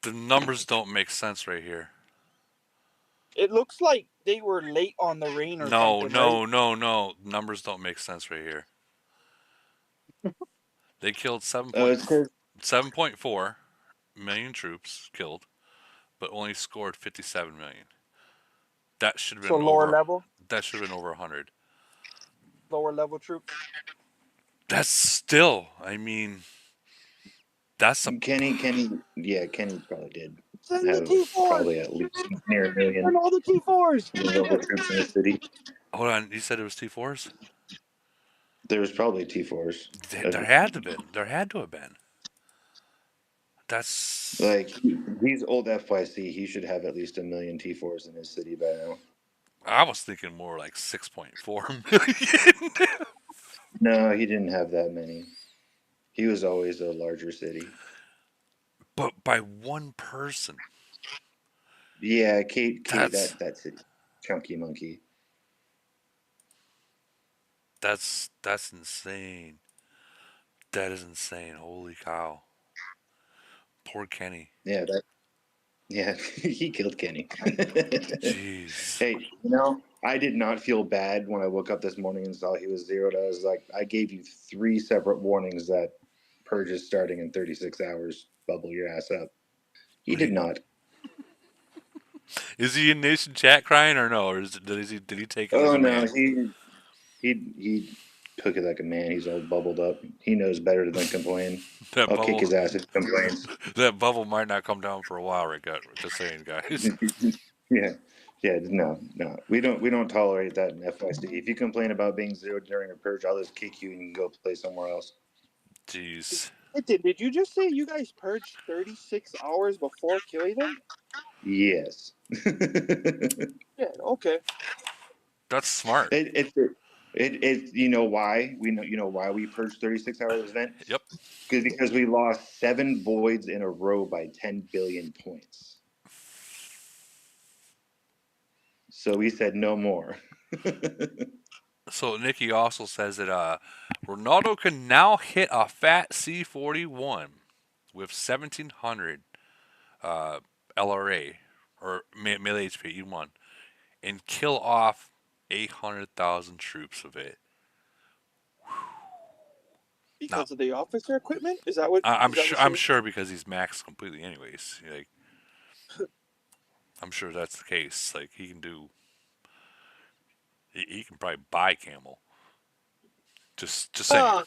Speaker 1: The numbers don't make sense right here.
Speaker 7: It looks like they were late on the rain or
Speaker 1: No,
Speaker 7: something, right?
Speaker 1: no, no, no. Numbers don't make sense right here. They killed
Speaker 13: It's because
Speaker 1: 7.4 million troops killed, but only scored 57 million. That should have
Speaker 7: So
Speaker 1: been
Speaker 7: lower
Speaker 1: over.
Speaker 7: level,
Speaker 1: That should have been over 100.
Speaker 7: lower level troops.
Speaker 1: That's still. I mean, that's a.
Speaker 13: Kenny probably did
Speaker 7: Send the
Speaker 13: have
Speaker 7: T4s.
Speaker 13: probably at least near a million
Speaker 7: Send all the T4s.
Speaker 13: level troops in the city.
Speaker 1: Hold on. You said it was T4s.
Speaker 13: There was probably T4s.
Speaker 1: There had to been. There had to have been. That's.
Speaker 13: Like he's old FYC. He should have at least a million T4s in his city by now.
Speaker 1: I was thinking more like 6.4 million.
Speaker 13: No, he didn't have that many. He was always a larger city.
Speaker 1: But by one person.
Speaker 13: Yeah, Kate,
Speaker 1: That's
Speaker 13: that city, Chunky Monkey.
Speaker 1: that's insane. That is insane. Holy cow. Poor Kenny.
Speaker 13: Yeah, he killed Kenny.
Speaker 1: Jeez.
Speaker 13: Hey, I did not feel bad when I woke up this morning and saw he was zeroed. I was like, I gave you 3 separate warnings that purge is starting in 36 hours. Bubble your ass up. He did not.
Speaker 1: Is he in Nation chat crying or no? Or did he take it like
Speaker 13: Oh
Speaker 1: a
Speaker 13: no,
Speaker 1: man?
Speaker 13: he took it like a man. He's all bubbled up. He knows better than complain.
Speaker 1: That
Speaker 13: I'll kick
Speaker 1: bubble
Speaker 13: his ass if he complains.
Speaker 1: that bubble might not come down for a while, right? Just saying, guys.
Speaker 13: Yeah. Yeah, no. We don't tolerate that in FYC. If you complain about being zeroed during a purge, I'll just kick you and you can go play somewhere else.
Speaker 1: Jeez.
Speaker 7: Did you just say you guys purged 36 hours before killing them?
Speaker 13: Yes.
Speaker 7: Yeah. Okay.
Speaker 1: That's smart.
Speaker 13: It you know why? You know why we purged 36 hour event?
Speaker 1: Yep.
Speaker 13: Because we lost 7 voids in a row by 10 billion points. So we said no more.
Speaker 1: So Nikki also says that Ronaldo can now hit a fat C41 with 1700 LRA or melee HP E1 and kill off 800,000 troops of it. Now,
Speaker 7: Because of the officer equipment? Is that what?
Speaker 1: I'm
Speaker 7: Is that
Speaker 1: sure.
Speaker 7: what
Speaker 1: I'm
Speaker 7: you're-
Speaker 1: sure because he's maxed completely, anyways. Like, I'm sure that's the case. Like, he can do. He can probably buy camel. Just saying.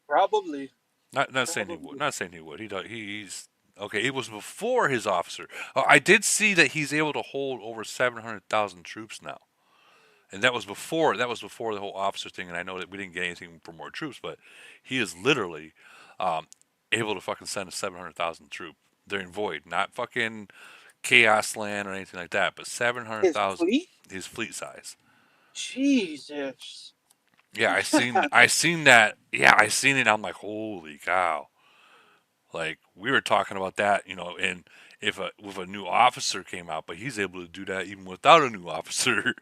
Speaker 7: Probably.
Speaker 1: Not saying he would. Not saying he would. He does. He's okay. It was before his officer. I did see that he's able to hold over 700,000 troops now, and that was before. That was before the whole officer thing. And I know that we didn't get anything for more troops, but he is literally um, able to fucking send a 700,000 troop. They're in void, not fucking chaos land or anything like that, but 700,000.
Speaker 7: Fleet?
Speaker 1: His fleet size.
Speaker 7: Jesus.
Speaker 1: Yeah, I seen that. Yeah, I seen it. I'm like, holy cow! Like we were talking about that, and if with a new officer came out, but he's able to do that even without a new officer.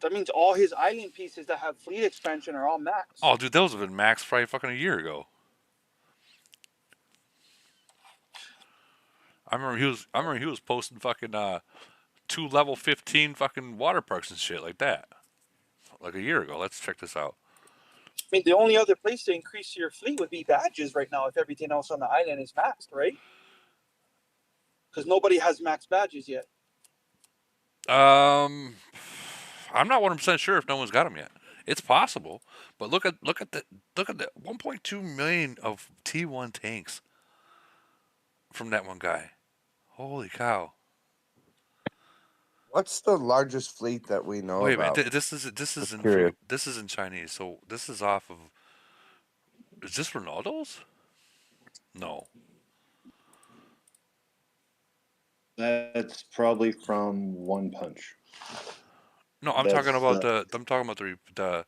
Speaker 7: That means all his island pieces that have fleet expansion are all max.
Speaker 1: Oh, dude, those have been maxed probably fucking a year ago. I remember he was posting fucking 2 level 15 fucking water parks and shit like that. Like a year ago. Let's check this out.
Speaker 7: I mean, the only other place to increase your fleet would be badges right now if everything else on the island is maxed, right? Because nobody has max badges yet.
Speaker 1: Um, I'm not 100% sure if no one's got them yet. It's possible, but look at the 1.2 million of T1 tanks from that one guy. Holy cow!
Speaker 14: What's the largest fleet that we know
Speaker 1: Wait a minute.
Speaker 14: about?
Speaker 1: This is
Speaker 14: Just
Speaker 1: in
Speaker 14: curious.
Speaker 1: this is in Chinese. So this is off of. Is this Ronaldo's? No.
Speaker 13: That's probably from One Punch.
Speaker 1: No, I'm talking
Speaker 13: That's
Speaker 1: about the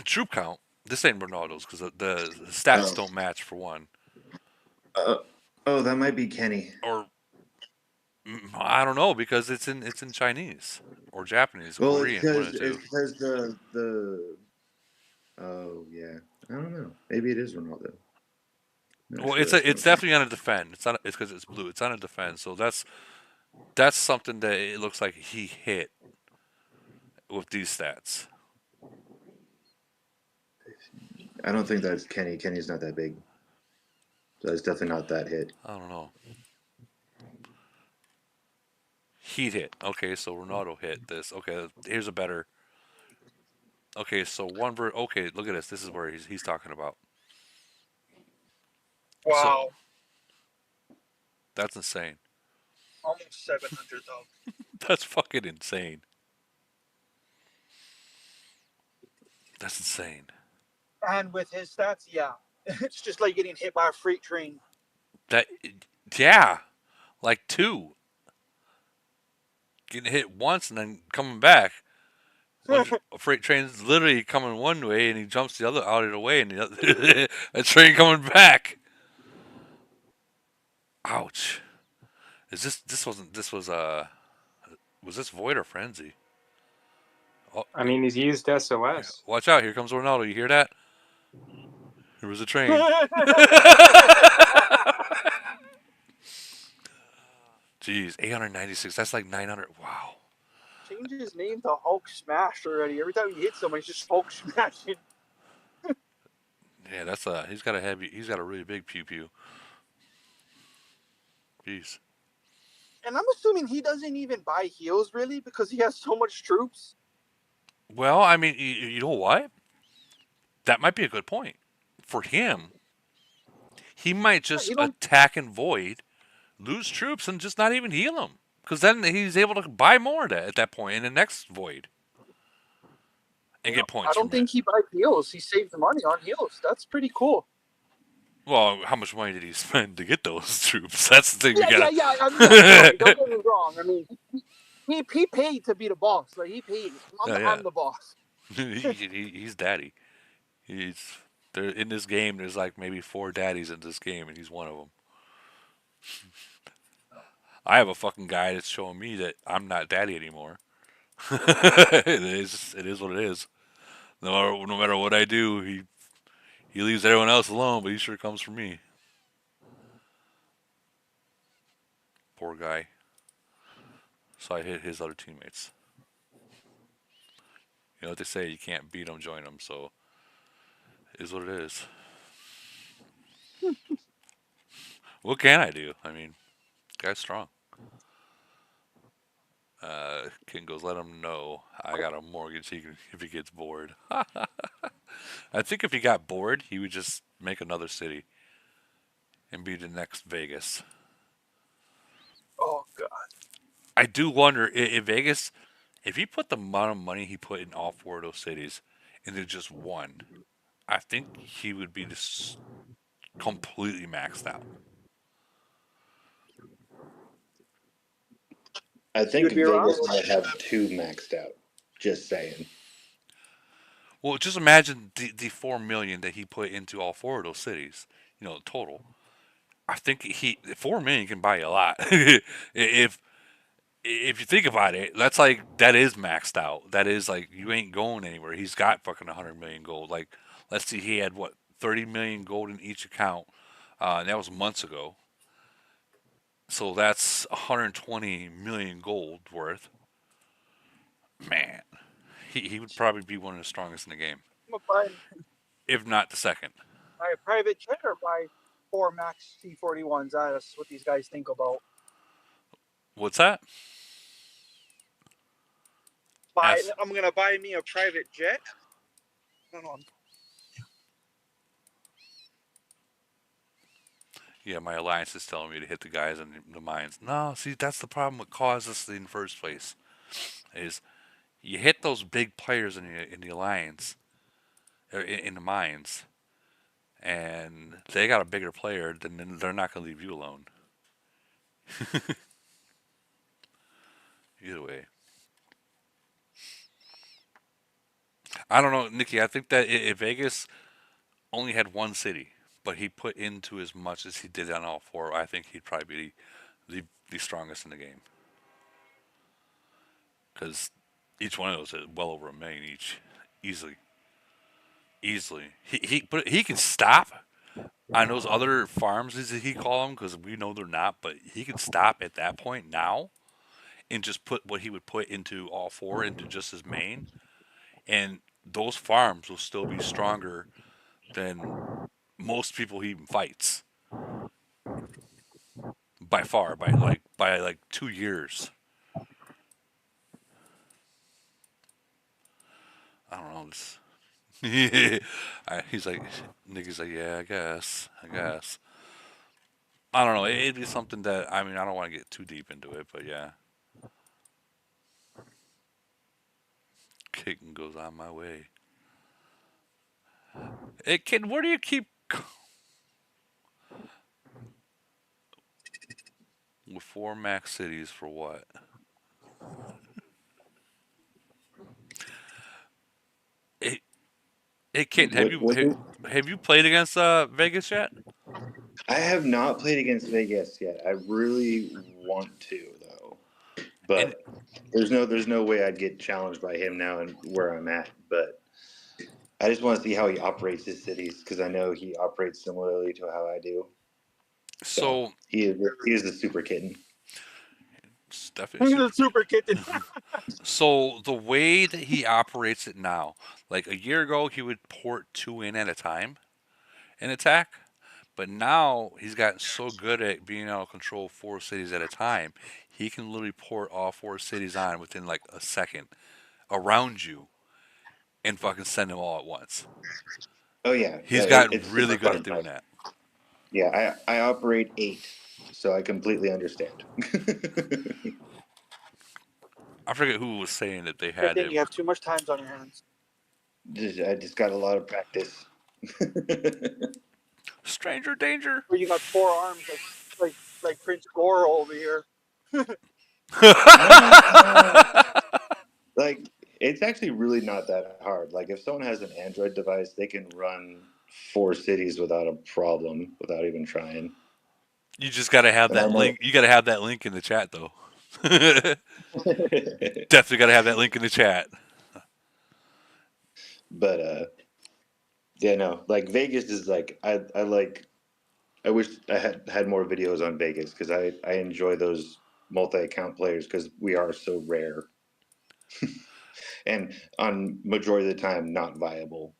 Speaker 1: troop count. This ain't Ronaldo's because the stats
Speaker 13: oh,
Speaker 1: don't match for one.
Speaker 13: uh, oh, that might be Kenny.
Speaker 1: Or I don't know because it's in Chinese or Japanese,
Speaker 13: Well,
Speaker 1: Korean, one of the
Speaker 13: it's
Speaker 1: two.
Speaker 13: because the oh yeah, I don't know. Maybe it is Ronaldo. Not
Speaker 1: Well,
Speaker 13: sure. That's
Speaker 1: it's definitely on a defend. It's because it's blue. It's on a defend. So that's something that it looks like he hit with these stats.
Speaker 13: I don't think that's Kenny. Kenny's not that big. So that's definitely not that hit.
Speaker 1: I don't know. Heat hit. Okay, so Ronaldo hit this. Okay, here's a better. Okay, so okay, look at this. This is where he's talking about. So
Speaker 7: Wow,
Speaker 1: that's insane.
Speaker 7: almost 700,000.
Speaker 1: That's fucking insane. That's insane.
Speaker 7: And with his stats, yeah, it's just like getting hit by a freight train.
Speaker 1: That yeah, like two getting hit once and then coming back. One a freight train's literally coming one way and he jumps the other out of the way and the other a train coming back. Ouch. Is this wasn't this was this Void or Frenzy? Oh,
Speaker 5: I mean, he's used SOS.
Speaker 1: watch out! Here comes Ronaldo. You hear that? There was a train. Jeez, 896. That's like 900. Wow.
Speaker 7: Change his name to Hulk Smash already. Every time he hits someone, he's just Hulk smashing.
Speaker 1: Yeah, that's he's got a really big pew pew. Jeez.
Speaker 7: And I'm assuming he doesn't even buy heals really because he has so much troops.
Speaker 1: Well, I mean, you know what? That might be a good point. For him, he might
Speaker 7: Yeah,
Speaker 1: just
Speaker 7: you don't.
Speaker 1: attack and void, lose troops, and just not even heal them. Because then he's able to buy more at that point in the next void and get
Speaker 7: I
Speaker 1: points
Speaker 7: don't
Speaker 1: from it.
Speaker 7: think he buys heals. He saves money on heals. That's pretty cool.
Speaker 1: Well, how much money did he spend to get those troops? That's the thing we
Speaker 7: Yeah,
Speaker 1: gotta.
Speaker 7: I mean, yeah, sorry, don't get me wrong. I mean, he paid to be the boss. Like he paid.
Speaker 1: Oh, yeah.
Speaker 7: I'm the boss.
Speaker 1: He's daddy. He's there in this game. There's like maybe 4 daddies in this game, and he's one of them. I have a fucking guy that's showing me that I'm not daddy anymore. It is what it is. No matter what I do, he leaves everyone else alone, but he sure comes for me. Poor guy. So I hit his other teammates. You know what they say? You can't beat them, join them. So it is what it is. What can I do? I mean, guy's strong. King goes, let him know I got a mortgage. If he gets bored. I think if he got bored, he would just make another city and be the next Vegas.
Speaker 7: Oh god.
Speaker 1: I do wonder if Vegas, if he put the amount of money he put in all 4 of those cities into just one, I think he would be just completely maxed out.
Speaker 13: I
Speaker 7: He
Speaker 13: think
Speaker 7: would be around.
Speaker 13: Vegas might have 2 maxed out. Just saying.
Speaker 1: Well, just imagine the 4 million that he put into all 4 of those cities. Total. I think 4 million can buy you a lot. If you think about it, that is maxed out. That is like you ain't going anywhere. He's got fucking 100 million gold. Like, let's see, he had what 30 million gold in each account. And that was months ago. So that's 120 million gold worth. Man, he would probably be one of the strongest in the game,
Speaker 7: I'm gonna
Speaker 1: if not the second.
Speaker 7: buy a private jet or buy 4 Max T-41s. That's what these guys think about.
Speaker 1: What's that? S.
Speaker 7: I'm gonna buy me a private jet. I don't know.
Speaker 1: Yeah, my alliance is telling me to hit the guys in the mines. No, see, that's the problem what caused this in the first place. Is you hit those big players in the alliance, or in the mines, and they got a bigger player, then they're not going to leave you alone. Either way, I don't know, Nikki. I think that if Vegas only had one city, but he put into as much as he did on all four, I think he'd probably be the strongest in the game because each one of those is well over a million each, easily, easily. But he can stop on those other farms, as he call them, because we know they're not. But he can stop at that point now and just put what he would put into all four into just his main, and those farms will still be stronger than most people he even fights by far, by like 2 years. I don't know. This, he's like, Nicky's like, yeah, I guess. I don't know. It'd be something that I mean, I don't want to get too deep into it, but yeah, kicking goes on my way. Hey, kid, where do you keep with four max cities for what? Hey, hey, kid, have
Speaker 13: What,
Speaker 1: you
Speaker 13: what
Speaker 1: have you played against Vegas yet?
Speaker 13: I have not played against Vegas yet. I really want to though,
Speaker 1: And
Speaker 13: but there's no way I'd get challenged by him now and where I'm at. But I just want to see how he operates his cities because I know he operates similarly to how I do. So
Speaker 1: so
Speaker 13: he is the super kitten.
Speaker 1: it's definitely
Speaker 7: I'm the
Speaker 1: super.
Speaker 7: super kitten.
Speaker 1: So the way that he operates it now, like a year ago, he would port two in at a time in attack. But now he's gotten so good at being able to control four cities at a time, he can literally port all four cities on within like a second around you and fucking send them all at once.
Speaker 13: Oh yeah,
Speaker 1: He's gotten
Speaker 13: it's
Speaker 1: really
Speaker 13: super
Speaker 1: good
Speaker 13: fun
Speaker 1: at
Speaker 13: to play.
Speaker 1: doing that.
Speaker 13: Yeah, I operate 8, so I completely understand.
Speaker 1: I forget who was saying that they
Speaker 7: Good
Speaker 1: had
Speaker 7: thing
Speaker 1: him.
Speaker 7: you have too much times on your hands.
Speaker 13: I just got a lot of practice.
Speaker 1: Stranger danger.
Speaker 7: Or you got 4 arms like Prince Goro over here.
Speaker 13: Like, it's actually really not that hard. Like, if someone has an Android device, they can run 4 cities without a problem, without even trying.
Speaker 1: You just gotta have
Speaker 13: And I
Speaker 1: that
Speaker 13: know,
Speaker 1: link. You gotta have that link in the chat though. Definitely gotta have that link in the chat.
Speaker 13: but yeah, no, like Vegas is like I wish I had more videos on Vegas because I enjoy those multi-account players because we are so rare and on majority of the time not viable.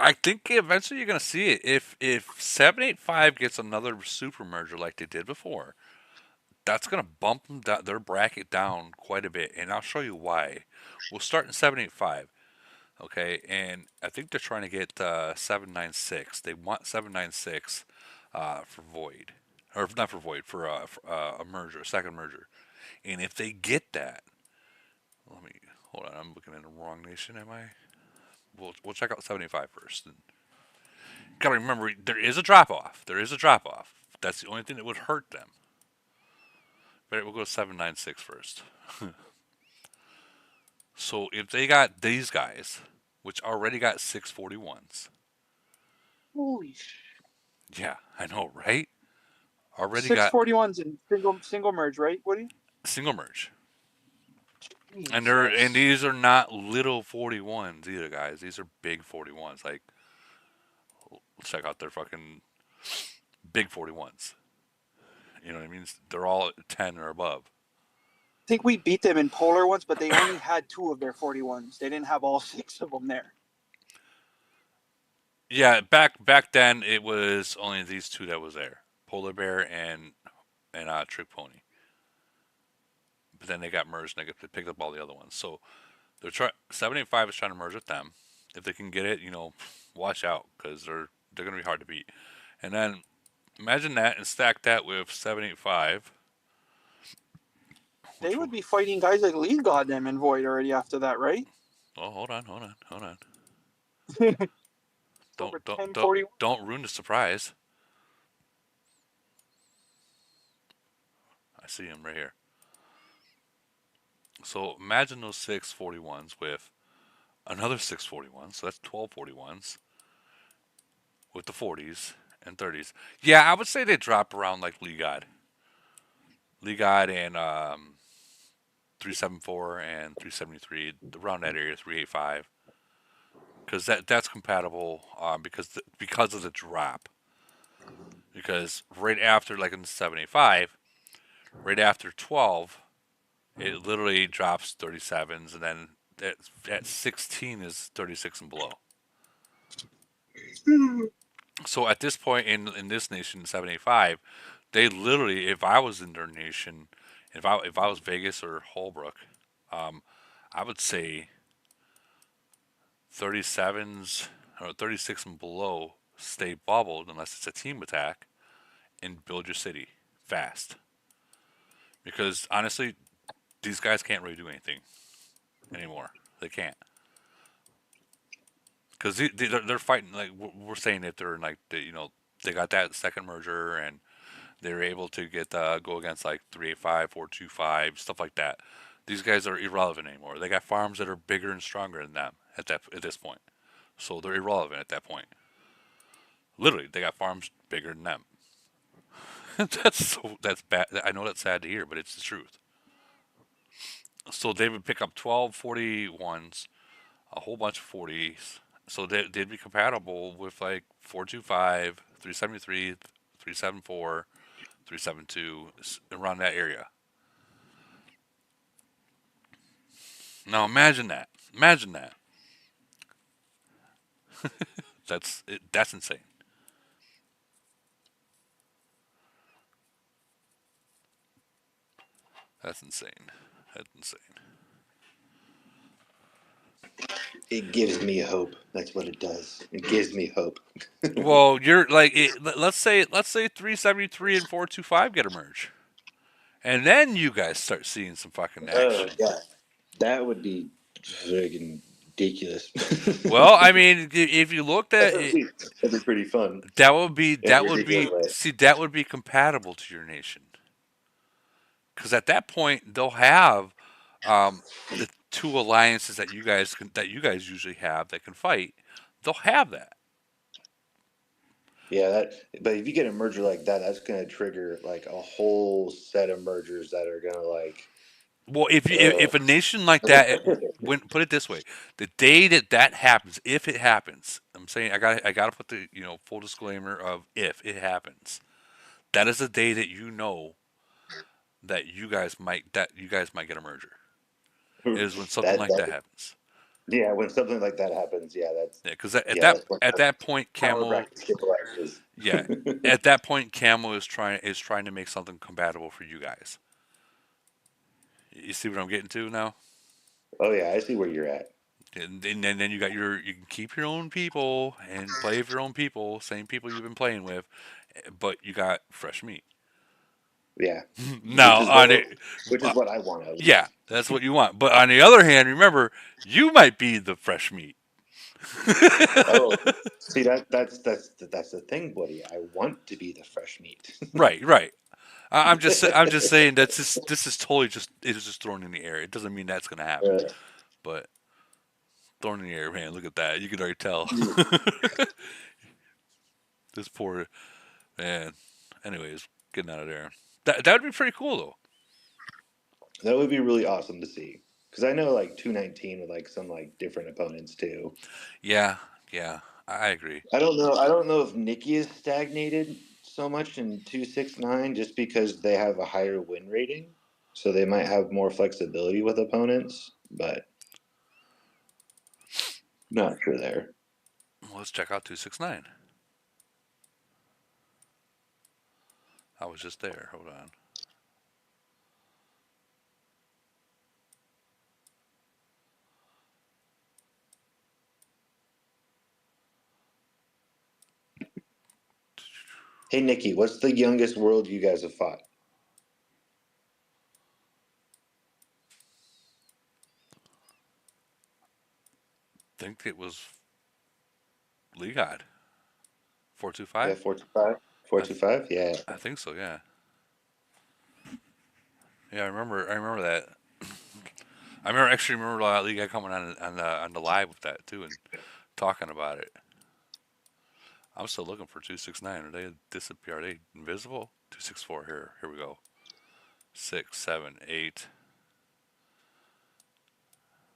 Speaker 1: I think eventually you're gonna see it. If 785 gets another super merger like they did before, that's gonna bump them down, their bracket down quite a bit, and I'll show you why. We'll start in 785, okay? And I think they're trying to get 796. They want 796 for Void, or not for Void, for a merger, a second merger. And if they get that, let me hold on. I'm looking in the wrong nation. Am I? We'll check out 75 first. And gotta remember, there is a drop off. There is a drop off. That's the only thing that would hurt them. But we'll go 796 first. So if they got these guys, which already got 641s,
Speaker 7: Holy sh!
Speaker 1: yeah, I know, right? Already got
Speaker 7: 641s in single merge, right, Woody?
Speaker 1: single merge, and
Speaker 7: Jesus.
Speaker 1: these are not little 41s either, guys. These are big 41s. Like, let's check out their fucking big 41s. You know what I mean? They're all 10 or above.
Speaker 7: I think we beat them in Polar once, but they only had 2 of their 41s. They didn't have all 6 of them there.
Speaker 1: Yeah, back then it was only these two that was there, polar bear and trick pony. But then they got merged and they picked up all the other ones. So they're 785 is trying to merge with them. If they can get it, watch out because they're gonna be hard to beat. And then imagine that and stack that with 785,
Speaker 7: They
Speaker 1: which
Speaker 7: would
Speaker 1: will.
Speaker 7: be fighting guys like League Goddamn and Void already after that, right?
Speaker 1: Oh, hold on.
Speaker 7: It's
Speaker 1: Don't
Speaker 7: over
Speaker 1: don't don't
Speaker 7: 1041.
Speaker 1: don't ruin the surprise. I see him right here. So imagine those 641s with another 641. So that's 1241s with the 40s and 30s. Yeah, I would say they drop around like Lee God and 374 and 373 around that area 385 because that's compatible because of the drop because right after like in the 785 right after 12 it literally drops 37s and then at 16 is 36 and below. So at this point in this nation 785 they literally if I was in their nation if I was Vegas or Holbrook um, I would say 37s or 36 and below stay bubbled unless it's a team attack and build your city fast. Because honestly, these guys can't really do anything anymore. They can't. Because they're fighting, like, we're saying that they're like, they got that second merger and they're able to get go against like 385, 425, stuff like that. These guys are irrelevant anymore. They got farms that are bigger and stronger than them at this point. So they're irrelevant at that point. Literally, they got farms bigger than them. That's bad. I know that's sad to hear, but it's the truth. So they would pick up 12 41s, a whole bunch of 40s. So they'd be compatible with like 425, 373, 374, 372, around that area. Now imagine that. Imagine that. That's insane. That's insane. That's insane.
Speaker 13: It gives me hope. That's what it does. It gives me hope.
Speaker 1: Well, you're like let's say 373 and 425 get a merge. And then you guys start seeing some fucking
Speaker 13: Oh
Speaker 1: action.
Speaker 13: yeah, that would be friggin' ridiculous.
Speaker 1: Well, I mean, if you looked at
Speaker 13: that'd
Speaker 1: it,
Speaker 13: be, that'd be pretty fun in
Speaker 1: that
Speaker 13: a
Speaker 1: would
Speaker 13: ridiculous
Speaker 1: be
Speaker 13: way.
Speaker 1: see that would be compatible to your nation because at that point they'll have the two alliances that you guys usually have that can fight. They'll have that.
Speaker 13: Yeah, that. But if you get a merger like that, that's gonna trigger like a whole set of mergers that are gonna like.
Speaker 1: Well,
Speaker 13: Uh,
Speaker 1: if a nation like that, when put it this way, the day that happens, if it happens, I'm saying I got to put the full disclaimer of if it happens. That is the day that that you guys might get a merger. Is when something like that
Speaker 13: that
Speaker 1: happens.
Speaker 13: yeah, when something like that happens,
Speaker 1: Yeah, because
Speaker 13: that's when
Speaker 1: at
Speaker 13: that
Speaker 1: that point,
Speaker 13: power
Speaker 1: Camel,
Speaker 13: bracket stabilizes.
Speaker 1: yeah, at that point, Camel is trying to make something compatible for you guys. You see what I'm getting to now?
Speaker 13: Oh yeah, I see where you're at.
Speaker 1: And then you can keep your own people and play with your own people, same people you've been playing with, but you got fresh meat.
Speaker 13: Yeah,
Speaker 1: Now on it,
Speaker 13: which
Speaker 1: uh,
Speaker 13: is what I want at
Speaker 1: yeah,
Speaker 13: least.
Speaker 1: that's what you want. But on the other hand, remember you might be the fresh meat.
Speaker 13: Oh, see that's the thing, buddy. I want to be the fresh meat.
Speaker 1: Right, right. I'm just saying that's just this is totally just it is just thrown in the air. It doesn't mean that's gonna happen,
Speaker 13: uh,
Speaker 1: but thrown in the air, man. Look at that. You can already tell. This poor man. Anyways, getting out of there. That would be pretty cool though.
Speaker 13: that would be really awesome to see. Because I know like 219 with like some like different opponents too.
Speaker 1: Yeah, yeah, I agree.
Speaker 13: I don't know. I don't know if Nikki is stagnated so much in 269 just because they have a higher win rating, so they might have more flexibility with opponents, but not sure there.
Speaker 1: Well, let's check out 269. I was just there. Hold on.
Speaker 13: Hey Nikki, what's the youngest world you guys have fought?
Speaker 1: Think it was Lee God.
Speaker 13: Yeah,
Speaker 1: 425.
Speaker 13: 425.
Speaker 1: I
Speaker 13: 425. Yeah.
Speaker 1: I think so. Yeah. Yeah. I remember that. Actually remember Lee God coming on the live with that too and talking about it. I'm still looking for 269. Are they disappear? Are they invisible? 264. Here we go. 6, 7, 8.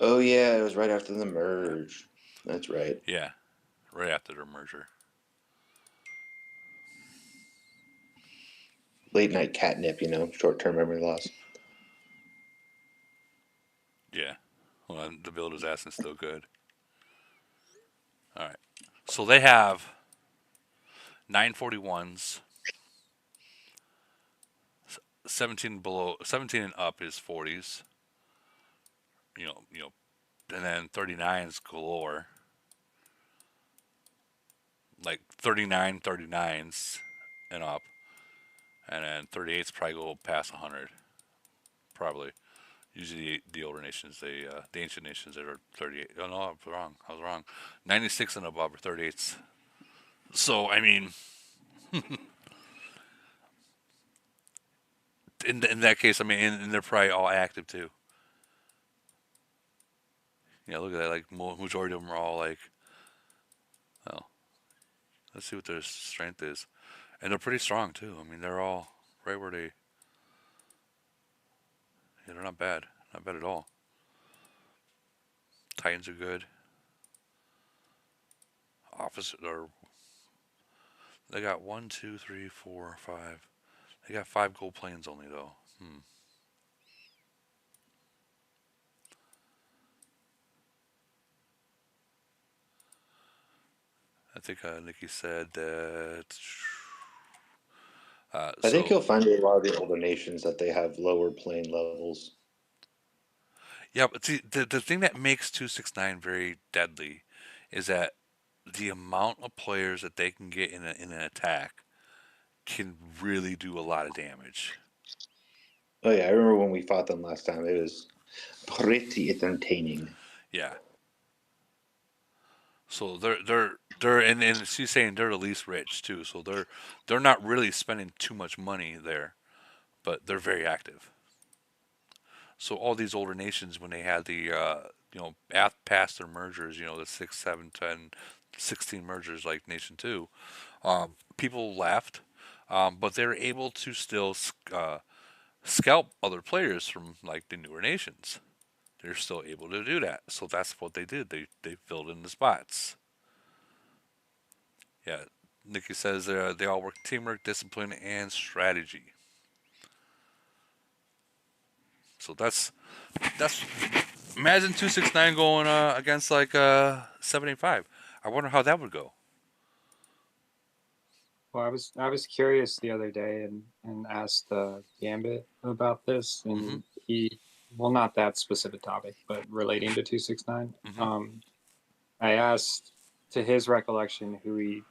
Speaker 13: Oh yeah, it was right after the merge. That's right.
Speaker 1: Yeah, right after their merger.
Speaker 13: Late night catnip, short term memory loss.
Speaker 1: Yeah. Well, the build is asking still good. All right. So they have 941s. 17 below, 17 and up is 40s. You know, and then 39s galore. Like 39, 39s and up, and then 38s probably go past 100. Probably. Usually the older nations, the ancient nations that are 38. Oh no, I was wrong. 96 and above are 38s. So I mean, in that case, I mean, and they're probably all active too. Yeah, look at that. Like majority of them are all like, well, let's see what their strength is, and they're pretty strong too. I mean, they're all right where they. Yeah, they're not bad at all. Titans are good. Office or they got one, two, three, four, five. They got 5 gold planes only though. I think Nikki said that.
Speaker 13: I think
Speaker 1: So
Speaker 13: you'll find a lot of the older nations that they have lower playing levels.
Speaker 1: yeah, but see, the thing that makes 269 very deadly is that the amount of players that they can get in an attack can really do a lot of damage.
Speaker 13: Oh yeah, I remember when we fought them last time. It was pretty entertaining.
Speaker 1: Yeah. So they're and she's saying they're the least rich too. So they're not really spending too much money there, but they're very active. So all these older nations, when they had the past their mergers, the 6, 7, 10, 16 mergers like Nation Two, people left, but they're able to still scalp other players from like the newer nations. They're still able to do that. So that's what they did. They filled in the spots. Yeah, Nikki says they all work teamwork, discipline, and strategy. So that's imagine 269 going against like 785. I wonder how that would go.
Speaker 5: Well, I was curious the other day and asked Gambit about this,
Speaker 1: Mm-hmm.
Speaker 5: and he, well, not that specific topic, but relating to 269.
Speaker 1: Mm-hmm.
Speaker 5: I asked, to his recollection, who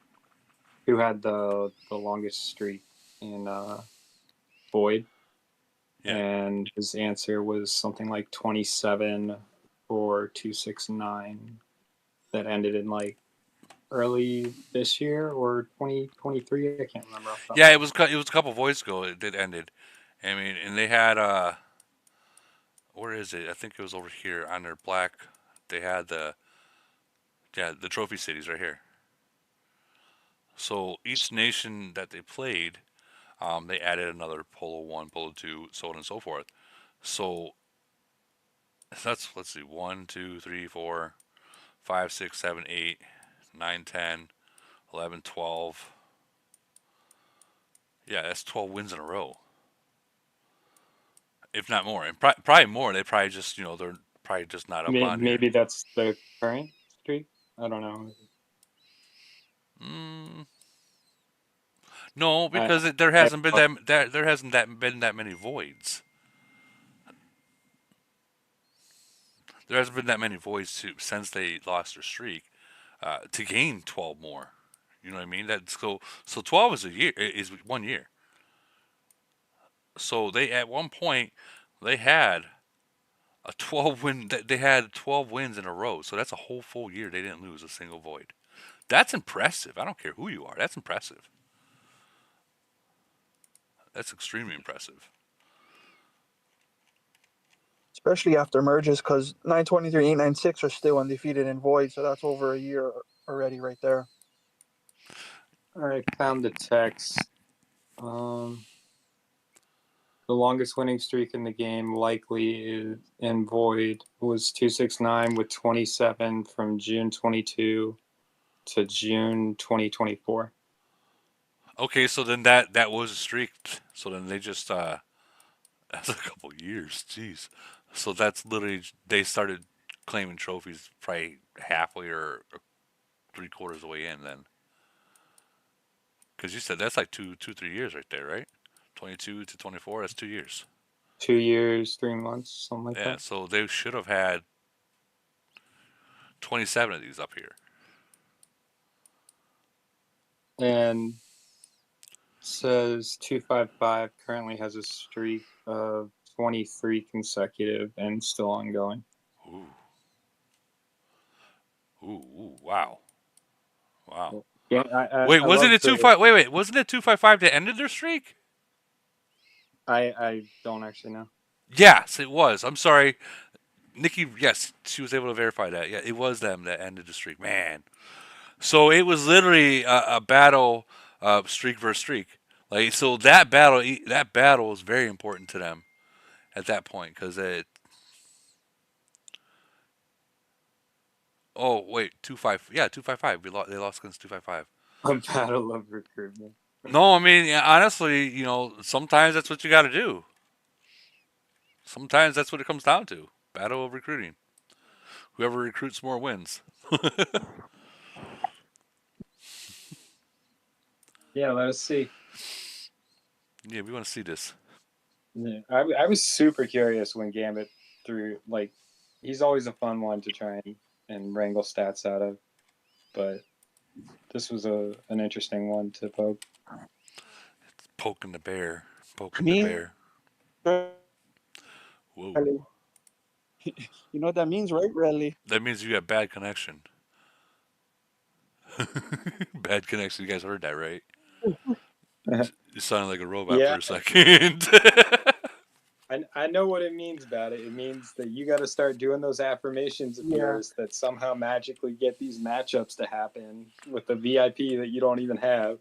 Speaker 5: had the longest streak in Void,
Speaker 1: Yeah.
Speaker 5: and his answer was something like 27 for 269 that ended in like early this year or 2023. I can't remember off the top of
Speaker 1: Yeah,
Speaker 5: my
Speaker 1: it was a couple voids ago it ended. I mean, and they had where is it? I think it was over here on their black. They had the trophy cities right here. So each nation that they played, they added another Polo 1, Polo 2, so on and so forth. So let's see, 1, 2, 3, 4, 5, 6, 7, 8, 9, 10, 11, 12. Yeah, that's 12 wins in a row, if not more, and probably more. They probably just they're probably just not up on here.
Speaker 5: Maybe that's the current streak. I don't know.
Speaker 1: Mm, no,
Speaker 5: I
Speaker 1: because there
Speaker 5: I
Speaker 1: hasn't been there hasn't been that many voids. There hasn't been that many voids since they lost their streak to gain 12 more. You know what I mean? That's so 12 is a year is 1 year. So they at one point they had a 12 win. They had 12 wins in a row. So that's a whole full year they didn't lose a single void. That's impressive. I don't care who you are. That's impressive. That's extremely impressive.
Speaker 7: Especially after merges, because 923, 896 are still undefeated in void, so that's over a year already right there.
Speaker 5: All right, found the text. The longest winning streak in the game likely is in void was 269 with 27 from June 22 to June 2024.
Speaker 1: Okay, so then that was a streak. So then they just that's a couple years. Jeez. So that's literally they started claiming trophies probably halfway or 3/4 of the way in then. Because you said that's like 3 years right there, right? 22 to 24. That's 2 years.
Speaker 5: 2 years, 3 months, something like
Speaker 1: Yeah.
Speaker 5: that.
Speaker 1: So they should have had 27 of these up here.
Speaker 5: And says 255 currently has a streak of 23 consecutive and still ongoing.
Speaker 1: Ooh. Ooh. Wow. Wow.
Speaker 5: Yeah,
Speaker 1: Wait,
Speaker 5: I
Speaker 1: wasn't
Speaker 5: love
Speaker 1: it two
Speaker 5: the.
Speaker 1: five? Wait. Wasn't it 255 that ended their streak?
Speaker 5: I don't actually know.
Speaker 1: Yes, it was. I'm sorry, Nikki. Yes, she was able to verify that. Yeah, it was them that ended the streak. Man. So it was literally a battle, streak versus streak. Like so, that battle was very important to them at that point because it. Oh wait, 2-5. Yeah, 255. They lost against 255.
Speaker 5: A battle of recruitment.
Speaker 1: No, I mean yeah, honestly, sometimes that's what you got to do. Sometimes that's what it comes down to. Battle of recruiting. Whoever recruits more wins.
Speaker 5: Yeah, let us see.
Speaker 1: Yeah, we want to see this.
Speaker 5: Yeah, I was super curious when Gambit threw, like, he's always a fun one to try and wrangle stats out of, but this was an interesting one to poke.
Speaker 1: Poking the bear.
Speaker 7: I
Speaker 1: Poking the
Speaker 7: mean,
Speaker 1: bear. Whoa.
Speaker 7: you know what that means, right, Relly?
Speaker 1: That means you have bad connection. Bad connection. You guys heard that, right? You sounded like a robot for
Speaker 5: Yeah,
Speaker 1: a second.
Speaker 5: I know what it means about it. It means that you got to start doing those affirmations of
Speaker 7: Yeah.
Speaker 5: yours that somehow magically get these matchups to happen with the VIP that you don't even have.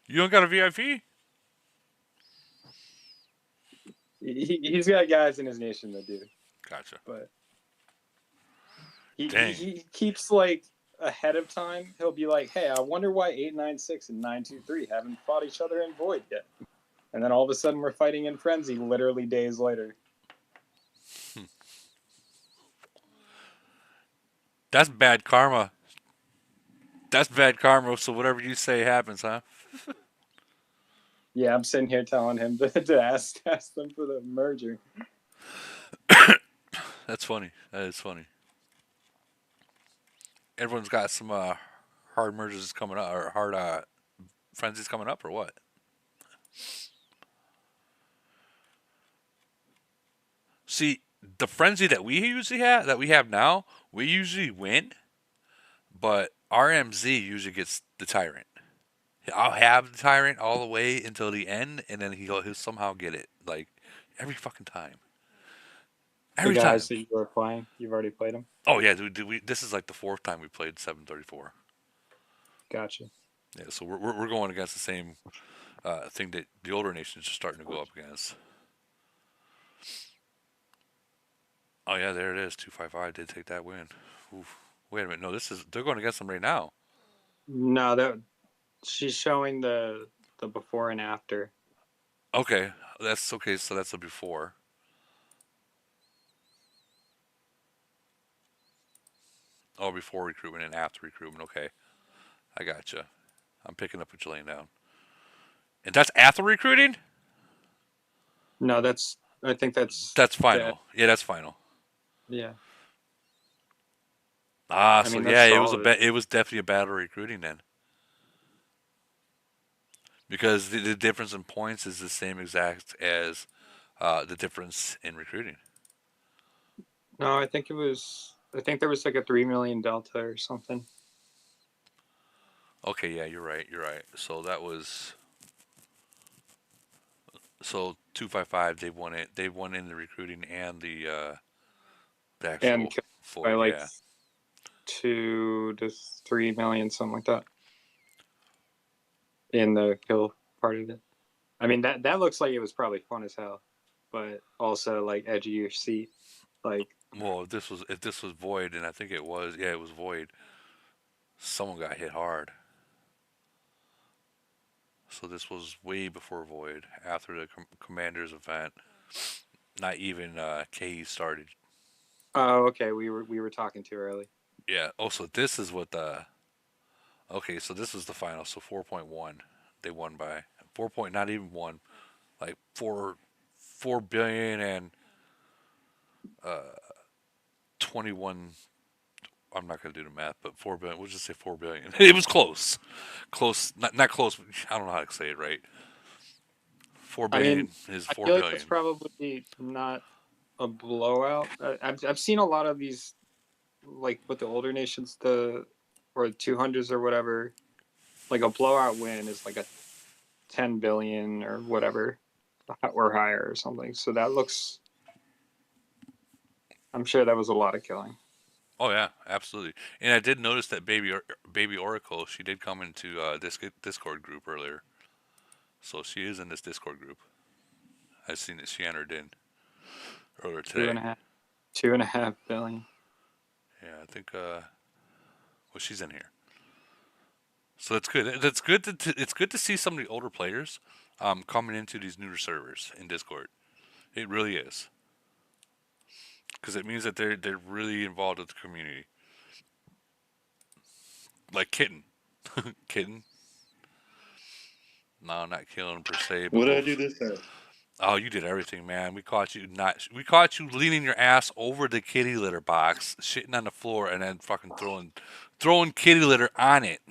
Speaker 1: You don't got a VIP?
Speaker 5: He's got guys in his nation that do,
Speaker 1: Gotcha.
Speaker 5: but he
Speaker 1: Dang.
Speaker 5: he keeps, like, ahead of time. He'll be like, "Hey, I wonder why 896 and 923 haven't fought each other in Void yet." And then all of a sudden we're fighting in Frenzy literally days later.
Speaker 1: That's bad karma. That's bad karma. So whatever you say happens, huh?
Speaker 5: Yeah, I'm sitting here telling him to ask them for the merger.
Speaker 1: That's funny. That is funny. Everyone's got some hard merges coming up, or hard frenzies coming up, or what? See, the frenzy that we have now, we usually win, but RMZ usually gets the tyrant. I'll have the tyrant all the way until the end, and then he'll somehow get it, like every fucking time.
Speaker 5: The
Speaker 1: Every time.
Speaker 5: guys that you are playing, you've already played them.
Speaker 1: Oh yeah, dude. This is like the fourth time we played 734.
Speaker 5: Gotcha.
Speaker 1: Yeah, so we're going against the same thing that the older nations are starting to go up against. Oh yeah, there it is. 255 did take that win. Oof. Wait a minute. No, they're going against them right now.
Speaker 5: No,
Speaker 6: She's showing the before and after.
Speaker 1: Okay, that's okay. So that's a before. Oh, before recruitment and after recruitment. Okay, I gotcha. I'm picking up what you're laying down. And that's after recruiting?
Speaker 6: No, that's I think that's
Speaker 1: That's
Speaker 6: the
Speaker 1: final. Yeah, that's final.
Speaker 6: yeah.
Speaker 1: Ah,
Speaker 6: I
Speaker 1: so
Speaker 6: mean
Speaker 1: yeah,
Speaker 6: that's
Speaker 1: it was
Speaker 6: all
Speaker 1: a
Speaker 6: of it.
Speaker 1: it was definitely a battle recruiting then. Because the difference in points is the same exact as the difference in recruiting.
Speaker 6: No, I think it was. I think there was like a 3 million delta or something.
Speaker 1: Okay, yeah, you're right. You're right. So that was so 255. They won it. They won in the recruiting and the
Speaker 6: And
Speaker 1: actual
Speaker 6: killed by
Speaker 1: Ford.
Speaker 6: like
Speaker 1: Yeah.
Speaker 6: 2 to 3 million, something like that, in the kill part of it. I mean that looks like it was probably fun as hell, but also like edge of your seat. Like
Speaker 1: Well, if this was void, and I think it was. Yeah, it was void. Someone got hit hard. So this was way before void, after the commander's event. Not even KE started.
Speaker 6: oh okay, we were talking too early.
Speaker 1: Yeah. Oh, so this is what the. Okay, so this is the final. So 4.1, they won by 4 point, not even one, like 4 billion and uh 21. I'm not gonna do the math, but 4 billion. We'll just say 4 billion. It was close, close, not close. I don't know how to say it right. Four
Speaker 6: I mean,
Speaker 1: billion is
Speaker 6: I
Speaker 1: four
Speaker 6: feel like that's
Speaker 1: billion.
Speaker 6: probably not a blowout. I've seen a lot of these, like with the older nations, the or 200s or whatever. Like a blowout win is like a 10 billion or whatever, or higher or something. So that looks. I'm sure that was a lot of killing.
Speaker 1: Oh yeah, absolutely. And I did notice that baby Oracle, she did come into this Discord group earlier, so she is in this Discord group. I've seen that she entered in earlier
Speaker 6: Two
Speaker 1: today.
Speaker 6: and a half, 2.5 billion.
Speaker 1: Yeah, I think. Well, she's in here, so that's good. That's good. It's good to see some of the older players, coming into these newer servers in Discord. It really is, because it means that they're really involved with the community. Like Kitten, Kitten. No, not killing per se, but
Speaker 13: What did I do
Speaker 1: both.
Speaker 13: this time?
Speaker 1: Oh, you did everything, man. We caught you not. We caught you leaning your ass over the kitty litter box, shitting on the floor, and then fucking throwing kitty litter on it,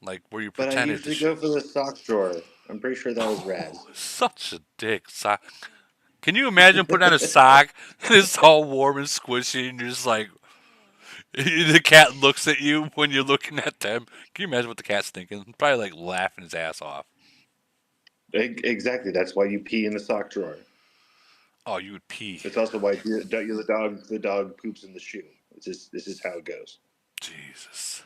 Speaker 1: like where you
Speaker 13: But I
Speaker 1: pretended to
Speaker 13: usually
Speaker 1: shit.
Speaker 13: go for the sock drawer. I'm pretty sure that was
Speaker 1: Oh,
Speaker 13: Raz.
Speaker 1: such a dick. Can you imagine putting on a sock and it's all warm and squishy, and you're just like, the cat looks at you when you're looking at them. Can you imagine what the cat's thinking? Probably like laughing his ass off.
Speaker 13: Exactly. That's why you pee in the sock drawer.
Speaker 1: Oh, you would pee.
Speaker 13: It's also why the dog poops in the shoe. This is how it goes.
Speaker 1: Jesus.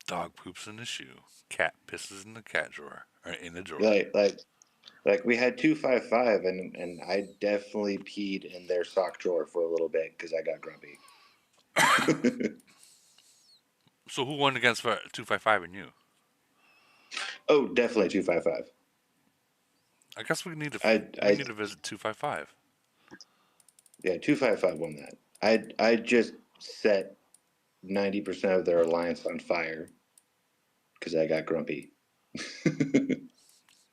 Speaker 1: Dog poops in the shoe. Cat pisses in the cat drawer. Or in the drawer.
Speaker 13: Like we had 255, and I definitely peed in their sock drawer for a little bit because I got grumpy.
Speaker 1: So who won against 255 and you?
Speaker 13: Oh, definitely 255.
Speaker 1: I guess we need to
Speaker 13: I
Speaker 1: we
Speaker 13: I
Speaker 1: need to visit 255.
Speaker 13: Yeah, 255 won that. I just set 90% of their alliance on fire because I got grumpy.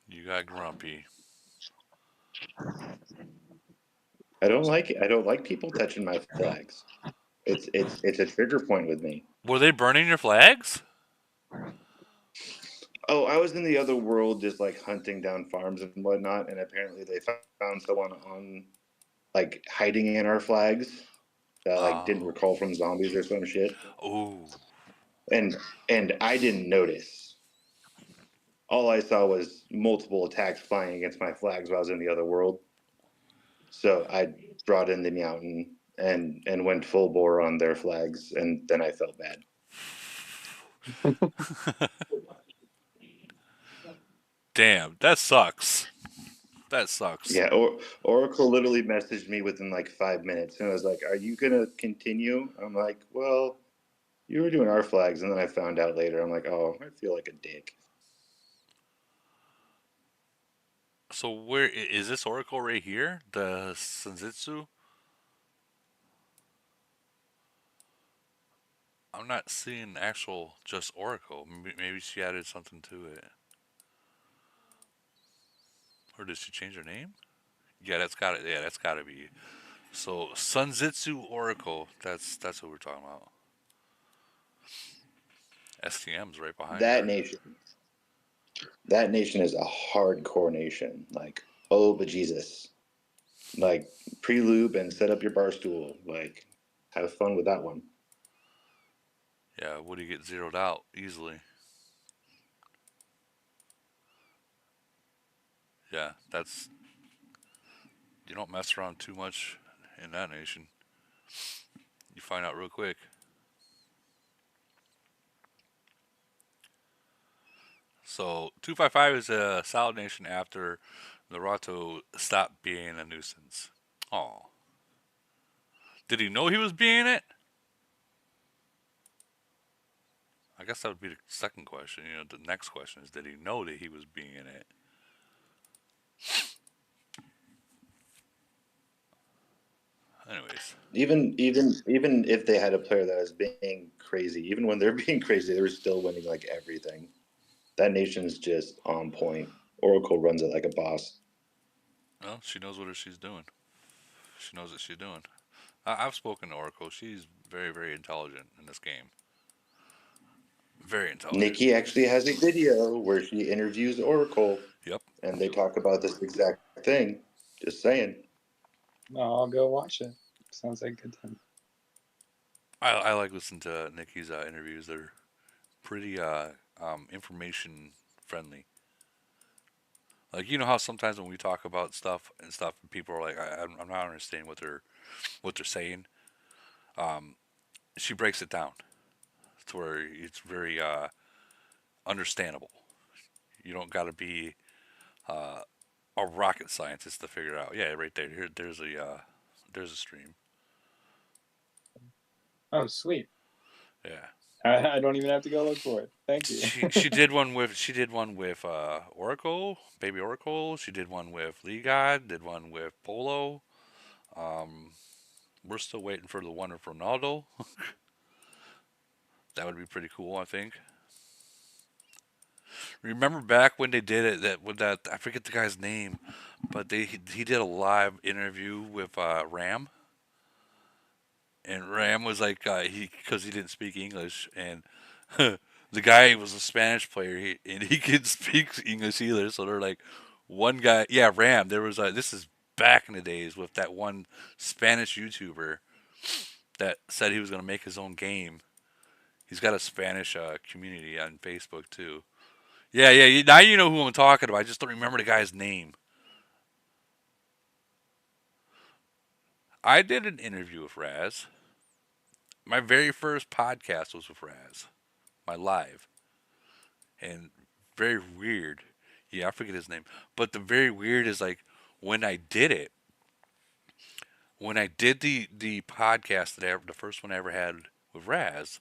Speaker 1: You got grumpy.
Speaker 13: I don't like people touching my flags. It's a trigger point with me.
Speaker 1: Were they burning your flags?
Speaker 13: Oh, I was in the other world just like hunting down farms and whatnot, and apparently they found someone on like hiding in our flags that like didn't
Speaker 1: Oh.
Speaker 13: recall from zombies or some shit.
Speaker 1: Ooh.
Speaker 13: And I didn't notice. All I saw was multiple attacks flying against my flags while I was in the other world. So I brought in the mountain and went full bore on their flags, and then I felt bad.
Speaker 1: Damn, that sucks. That sucks.
Speaker 13: Yeah, Oracle literally messaged me within like 5 minutes, and I was like, "Are you gonna continue?" I'm like, "Well, You were doing our flags, and then I found out later. I'm like, oh, I feel like a dick.
Speaker 1: So where is this Oracle right here? The Senjutsu? I'm not seeing actual just Oracle. Maybe she added something to it. Or did she change her name? Yeah, that's got it. Yeah, that's got to be. So Sunzitsu Oracle. That's what we're talking about. STM's right behind
Speaker 13: That
Speaker 1: her.
Speaker 13: nation, that nation is a hardcore nation. Like, oh, bejesus. Like, pre-lube and set up your bar stool. Like, have fun with that one.
Speaker 1: Yeah, Woody get zeroed out easily. Yeah, that's you don't mess around too much in that nation. You find out real quick. So 255 is a solid nation after Naruto stopped being a nuisance. Oh, did he know he was being it? I guess that would be the second question. You know, the next question is, did he know that he was being it? Anyways,
Speaker 13: Even if they had a player that was being crazy, even when they're being crazy, they were still winning like everything. That nation's just on point. Oracle runs it like a boss.
Speaker 1: well, she knows what she's doing. She knows what she's doing. I've spoken to Oracle. She's very, very intelligent in this game. Very intelligent.
Speaker 13: Nikki actually has a video where she interviews Oracle,
Speaker 1: Yep.
Speaker 13: and they talk about this exact thing. Just saying.
Speaker 5: No, I'll go watch it. Sounds like a good time.
Speaker 1: I like listening to Nikki's interviews. They're pretty information friendly. Like you know how sometimes when we talk about stuff and stuff, people are like, I'm not understanding what they're saying. Um, she breaks it down to where it's very understandable. You don't got to be uh, a rocket scientist to figure it out. Yeah, right there. There's a stream.
Speaker 5: Oh, sweet.
Speaker 1: Yeah.
Speaker 5: I don't even have to go look for it. Thank you.
Speaker 1: She did one with Oracle, Baby Oracle. She did one with Lee God. Did one with Polo. Um, we're still waiting for the one with Ronaldo. That would be pretty cool, I think. Remember back when they did it that with that I forget the guy's name, but he did a live interview with Ram, and Ram was like he because he didn't speak English, and the guy was a Spanish player, and he could speak English either. So they're like, one guy, yeah, Ram. There was this is back in the days with that one Spanish YouTuber that said he was going to make his own game. He's got a Spanish community on Facebook too. Yeah, yeah. Now you know who I'm talking about. I just don't remember the guy's name. I did an interview with Raz. My very first podcast was with Raz. My live. And very weird. Yeah, I forget his name. But the very weird is like when I did it, when I did the podcast the first one I ever had with Raz,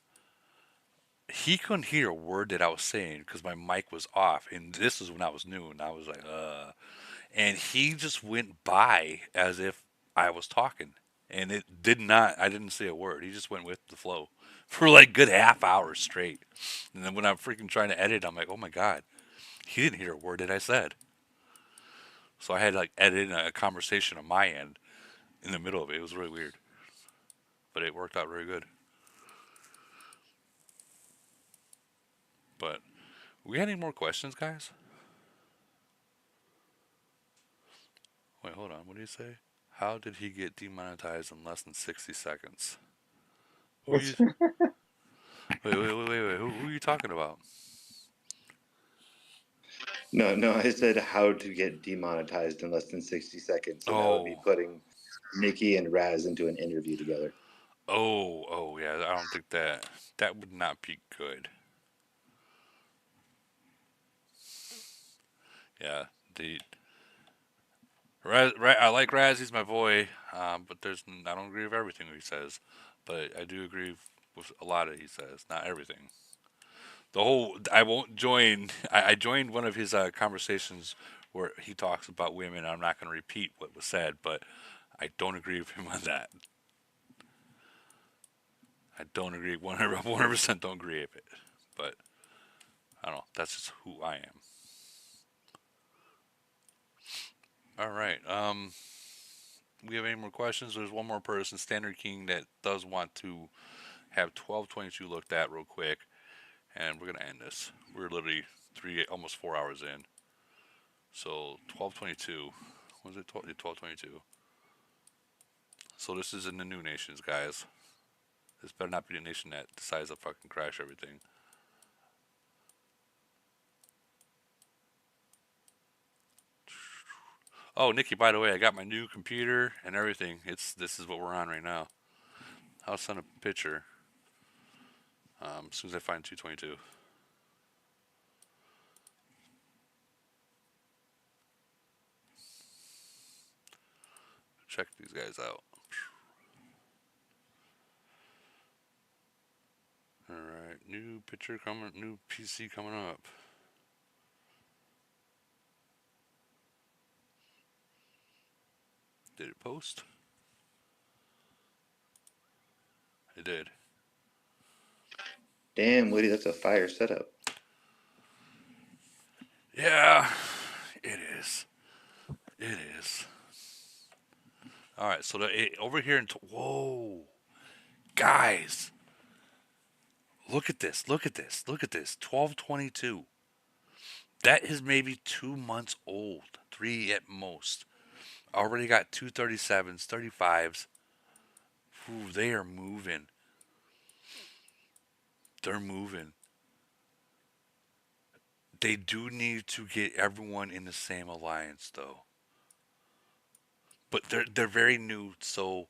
Speaker 1: he couldn't hear a word that I was saying because my mic was off. And this is when I was new, and I was like, and he just went by as if I was talking, and it did not. I didn't say a word. He just went with the flow for like good half hour straight. And then when I'm freaking trying to edit, I'm like, oh my god, he didn't hear a word that I said. So I had to like edit in a conversation on my end in the middle of it. It was really weird, but it worked out very good. But we had any more questions, guys? Wait, hold on. What did he say? How did he get demonetized in less than 60 seconds? Who you? Wait. Who are you talking about?
Speaker 13: No, no, I said how to get demonetized in less than 60 seconds, and that would be
Speaker 1: Oh,
Speaker 13: putting Nikki and Raz into an interview together.
Speaker 1: oh, yeah. I don't think that would not be good. Yeah, the I like Raz. He's my boy. But I don't agree with everything he says. But I do agree with a lot of he says, not everything. The whole I won't join. I joined one of his conversations where he talks about women. I'm not going to repeat what was said, but I don't agree with him on that. I don't agree 100% don't agree with it. But I don't know. That's just who I am. All right. We have any more questions? There's one more person, Standard King, that does want to have 1222 looked at real quick, and we're gonna end this. We're literally almost 4 hours in. So 1222. Was it 1222? So this is in the new nations, guys. This better not be the nation that decides to fucking crash everything. Oh, Nikki, by the way, I got my new computer and everything. This is what we're on right now. I'll send a picture as soon as I find 222. Check these guys out. All right, new picture coming, new PC coming up. Did it post? It did.
Speaker 13: Damn, Woody, that's a fire setup.
Speaker 1: Yeah, it is. It is. All right, so over here in whoa, guys, look at this. Look at this. Look at this. 1222. That is maybe 2 months old, three at most. Already got 237s, 35s. Ooh, they are moving. They're moving. They do need to get everyone in the same alliance, though. But they're very new, so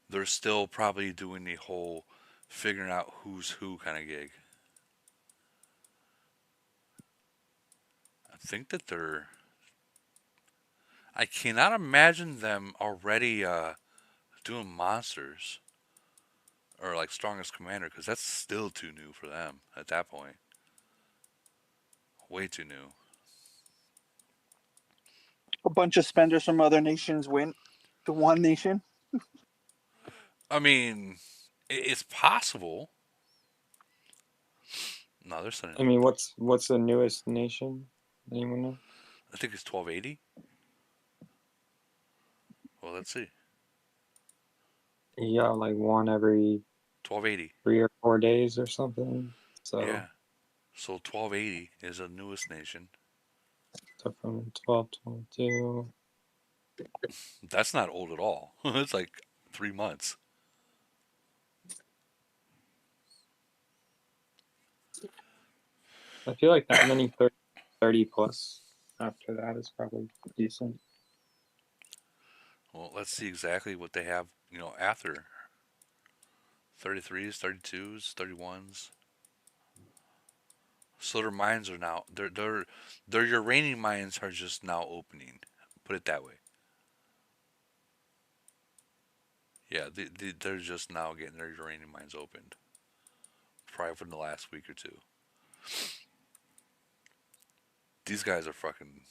Speaker 1: they're still probably doing the whole figuring out who's who kind of gig. I think that they're. I cannot imagine them already doing monsters or like strongest commander because that's still too new for them at that point. Way too new.
Speaker 7: A bunch of spenders from other nations win to one nation.
Speaker 1: I mean, it's possible. No, they're sending.
Speaker 6: I mean, what's the newest nation? Anyone know?
Speaker 1: I think it's 1280. Well, let's see.
Speaker 6: Yeah, like one every
Speaker 1: 1280.
Speaker 6: 3 or 4 days or something. So,
Speaker 1: Yeah. So 1280 is the newest nation.
Speaker 6: so from 1222.
Speaker 1: That's not old at all. It's like 3 months.
Speaker 6: I feel like that many 30 plus after that is probably decent.
Speaker 1: Well, let's see exactly what they have, after 33s, 32s, 31s. So their mines are now their uranium mines are just now opening. Put it that way. Yeah, they're just now getting their uranium mines opened. Probably within the last week or two. These guys are fucking.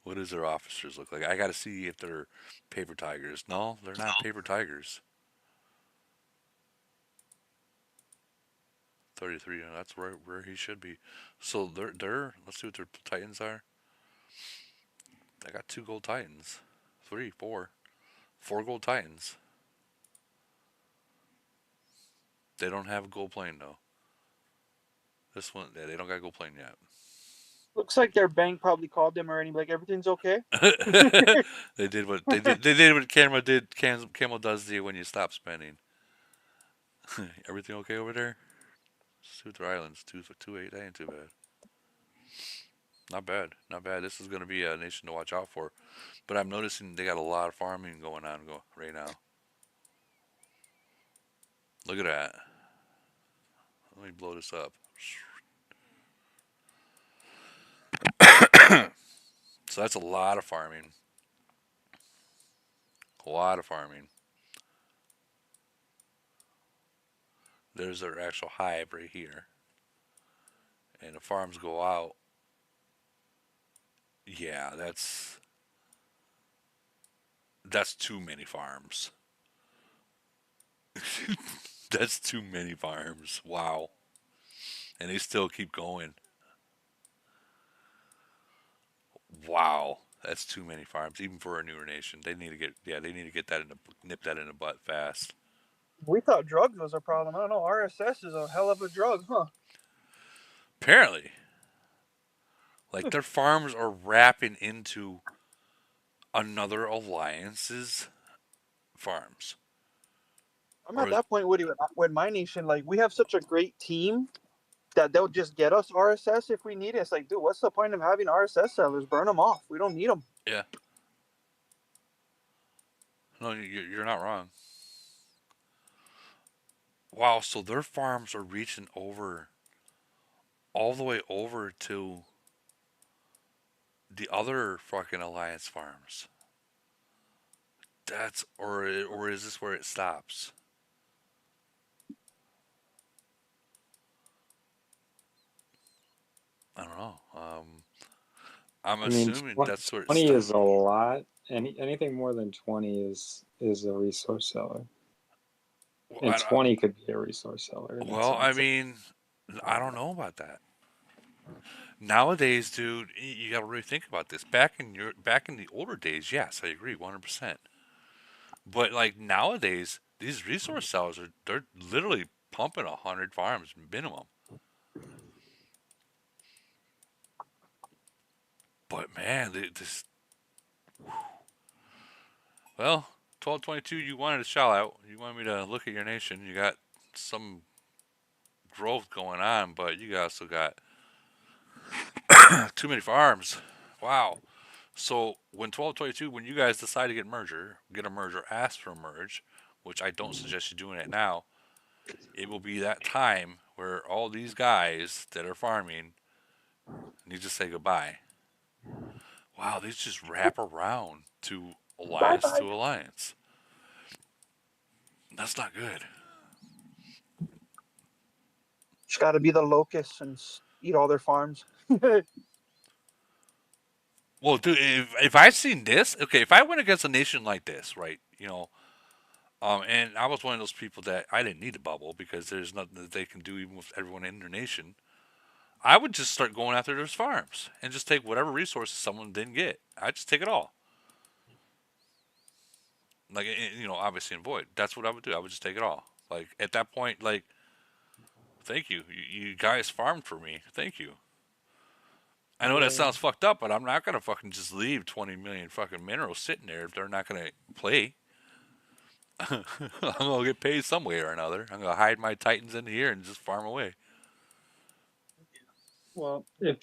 Speaker 1: What does their officers look like? I got to see if they're paper tigers. No, they're not paper tigers. 33. That's where he should be. So they're. Let's see what their titans are. I got 2 gold titans. 3, 4. 4 gold titans. They don't have a gold plane though. This one, they don't got a gold plane yet.
Speaker 7: Looks like their bank probably called them already. Like everything's okay.
Speaker 1: They did what they did. They did what Camel did. Camel does to you when you stop spending. Everything okay over there? Sutra Islands, 228. That ain't too bad. Not bad. Not bad. This is going to be a nation to watch out for. But I'm noticing they got a lot of farming going on right now. Look at that. Let me blow this up. So that's a lot of farming. A lot of farming. There's their actual hive right here. And the farms go out. Yeah, that's too many farms. That's too many farms. Wow. And they still keep going. Wow. That's too many farms, even for a newer nation. They need to get that in the nip that in the butt fast.
Speaker 7: We thought drugs was a problem. I don't know. RSS is a hell of a drug, huh?
Speaker 1: Apparently, like their farms are wrapping into another alliance's farms.
Speaker 7: I'm at
Speaker 1: Or
Speaker 7: that point, Woody, when my nation, like, we have such a great team that they'll just get us RSS if we need it. It's like, dude, what's the point of having RSS sellers? Burn them off. We don't need them.
Speaker 1: yeah, no, you're not wrong. Wow, so their farms are reaching over all the way over to the other fucking alliance farms. That's or is this where it stops? I don't know. I'm
Speaker 5: I mean,
Speaker 1: assuming that's where it
Speaker 5: 20 is
Speaker 1: stops.
Speaker 5: a lot. Anything more than 20 is a resource seller.
Speaker 1: Well,
Speaker 5: And 20 could be a resource seller in that
Speaker 1: I
Speaker 5: sense.
Speaker 1: mean, I don't know about that. Nowadays, dude, you got to really think about this. Back in the older days, yes, I agree, 100%. But like nowadays, these resource sellers they're literally pumping 100 farms minimum. But man, this well, 1222, you wanted a shout out. You wanted me to look at your nation. You got some growth going on, but you also got too many farms. Wow. So when 1222, when you guys decide to get a merger, ask for a merge, which I don't suggest you doing it now. It will be that time where all these guys that are farming need to say goodbye. Wow, these just wrap around to
Speaker 7: Bye
Speaker 1: alliance
Speaker 7: bye.
Speaker 1: to alliance. That's not good.
Speaker 7: Just got to be the locusts and eat all their farms.
Speaker 1: Well, dude, if I seen this, okay, if I went against a nation like this, right, and I was one of those people that I didn't need a bubble because there's nothing that they can do even with everyone in their nation. I would just start going after those farms and just take whatever resources someone didn't get. I just take it all. Like, obviously in void. That's what I would do. I would just take it all. Like at that point, like, thank you. You guys farmed for me. Thank you. I know that
Speaker 6: Yeah.
Speaker 1: sounds fucked up, but I'm not gonna fucking just leave 20 million fucking minerals sitting there if they're not gonna play. I'm gonna get paid some way or another. I'm gonna hide my titans in here and just farm away.
Speaker 5: Well, if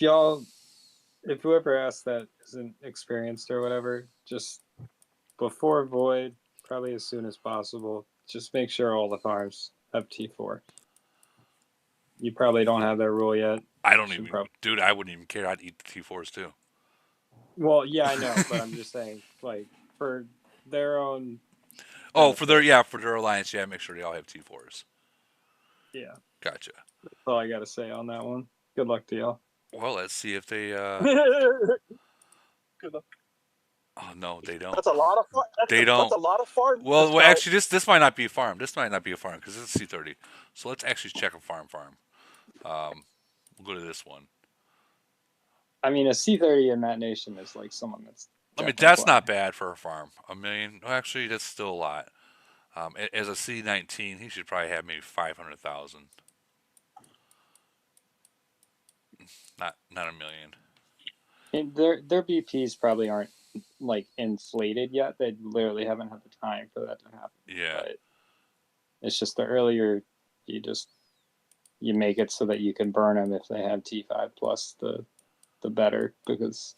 Speaker 5: whoever asked that isn't experienced or whatever, just before void, probably as soon as possible, just make sure all the farms have T4. You probably don't have that rule yet.
Speaker 1: I don't
Speaker 5: Should
Speaker 1: even,
Speaker 5: probably.
Speaker 1: dude. I wouldn't even care. I'd eat the T4s too.
Speaker 5: Well, yeah, I know, but I'm just saying, like, for their own
Speaker 1: Oh,
Speaker 5: benefit.
Speaker 1: for their alliance, yeah. Make sure they all have T4s.
Speaker 5: Yeah,
Speaker 1: Gotcha.
Speaker 5: that's all I got to say on that one. Good luck to y'all.
Speaker 1: Well, let's see if they.
Speaker 7: Good luck.
Speaker 1: Oh no, they don't.
Speaker 7: That's a lot of
Speaker 1: They
Speaker 7: that's
Speaker 1: don't.
Speaker 7: a lot of farms.
Speaker 1: Well, actually, this might not be a farm. This might not be a farm because it's a C30. So let's actually check a farm. We'll go to this one.
Speaker 5: I mean, a C30 in that nation is like someone that's.
Speaker 1: I mean,
Speaker 5: definitely
Speaker 1: that's
Speaker 5: playing.
Speaker 1: not bad for a farm. A million. Well, actually, that's still a lot. As a C19, he should probably have maybe 500,000. Not a million.
Speaker 5: And their BPs probably aren't like inflated yet. They literally haven't had the time for that to happen.
Speaker 1: Yeah.
Speaker 5: But it's just the earlier you make it so that you can burn them if they have T5 plus, the better, because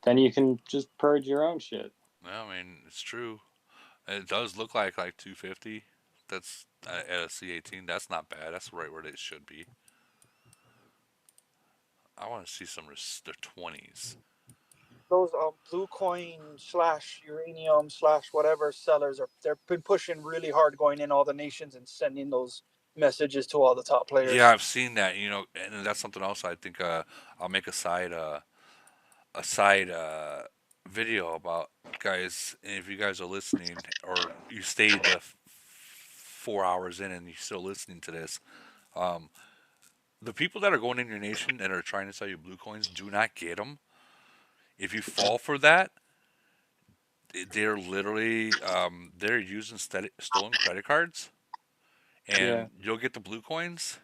Speaker 5: then you can just purge your own shit.
Speaker 1: Well, I mean, it's true. It does look like 250. That's at a C18. That's not bad. That's right where they should be. I want to see some of their 20s.
Speaker 7: Those blue coin / uranium / whatever sellers they've been pushing really hard going in all the nations and sending those messages to all the top
Speaker 1: Yeah,
Speaker 7: players.
Speaker 1: I've seen that. And that's something else. I think I'll make a side video about, guys. If you guys are listening, or you stayed the 4 hours in and you're still listening to this, um, the people that are going in your nation and are trying to sell you blue coins, do not get them. If you fall for that, they're literally they're using stolen credit cards,
Speaker 5: Yeah,
Speaker 1: and you'll get the blue coins,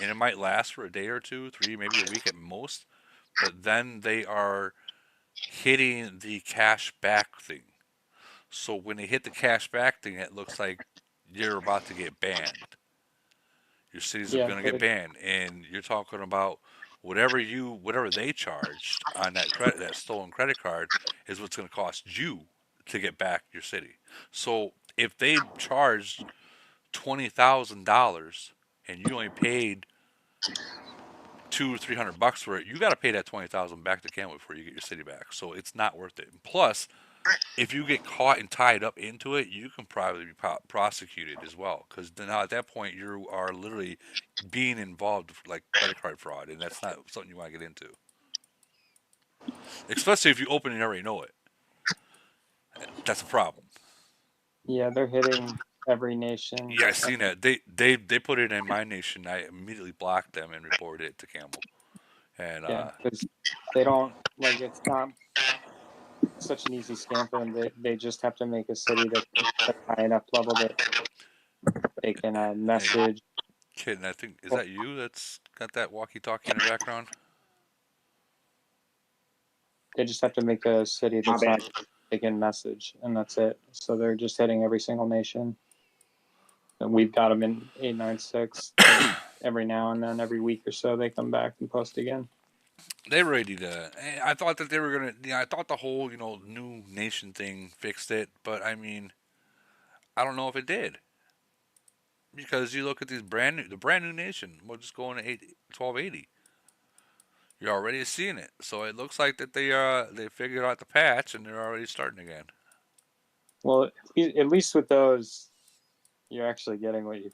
Speaker 1: and it might last for a day or two, three, maybe a week at most. But then they are hitting the cash back thing. So when they hit the cash back thing, it looks like you're about to get banned. Your cities are
Speaker 5: yeah,
Speaker 1: going to get
Speaker 5: but
Speaker 1: banned, and you're talking about whatever they charged on that stolen credit card is what's going to cost you to get back your city. So if they charged $20,000 and you only paid 200 or $300 for it, you got to pay that 20,000 back to Camel before you get your city back. So it's not worth it. And plus, if you get caught and tied up into it, you can probably be prosecuted as well. Because now at that point, you are literally being involved with like credit card fraud, and that's not something you want to get into. Especially if you open and already know it. That's a problem.
Speaker 5: yeah, they're hitting every nation.
Speaker 1: Yeah, I seen that. They put it in my nation. I immediately blocked them and reported it to Camel. And
Speaker 5: Yeah, because they don't like it's not such an easy scam for them. They just have to make a city that's at a high enough level that they can
Speaker 1: hey,
Speaker 5: message.
Speaker 1: kid, I think, is
Speaker 5: Well,
Speaker 1: that you that's got that walkie-talkie in the background?
Speaker 5: they just have to make a city
Speaker 13: My
Speaker 5: that's
Speaker 13: bad.
Speaker 5: high they can message, and that's it. So they're just hitting every single nation. And we've got them in 896 every now and then, every week or so, they come back and post again.
Speaker 1: They ready to. I thought that they were gonna. I thought the whole new nation thing fixed it, but I mean, I don't know if it did, because you look at the brand new nation. We're just going to 1280. You're already seeing it, so it looks like that they figured out the patch and they're already starting again.
Speaker 5: Well, at least with those, you're actually getting what you.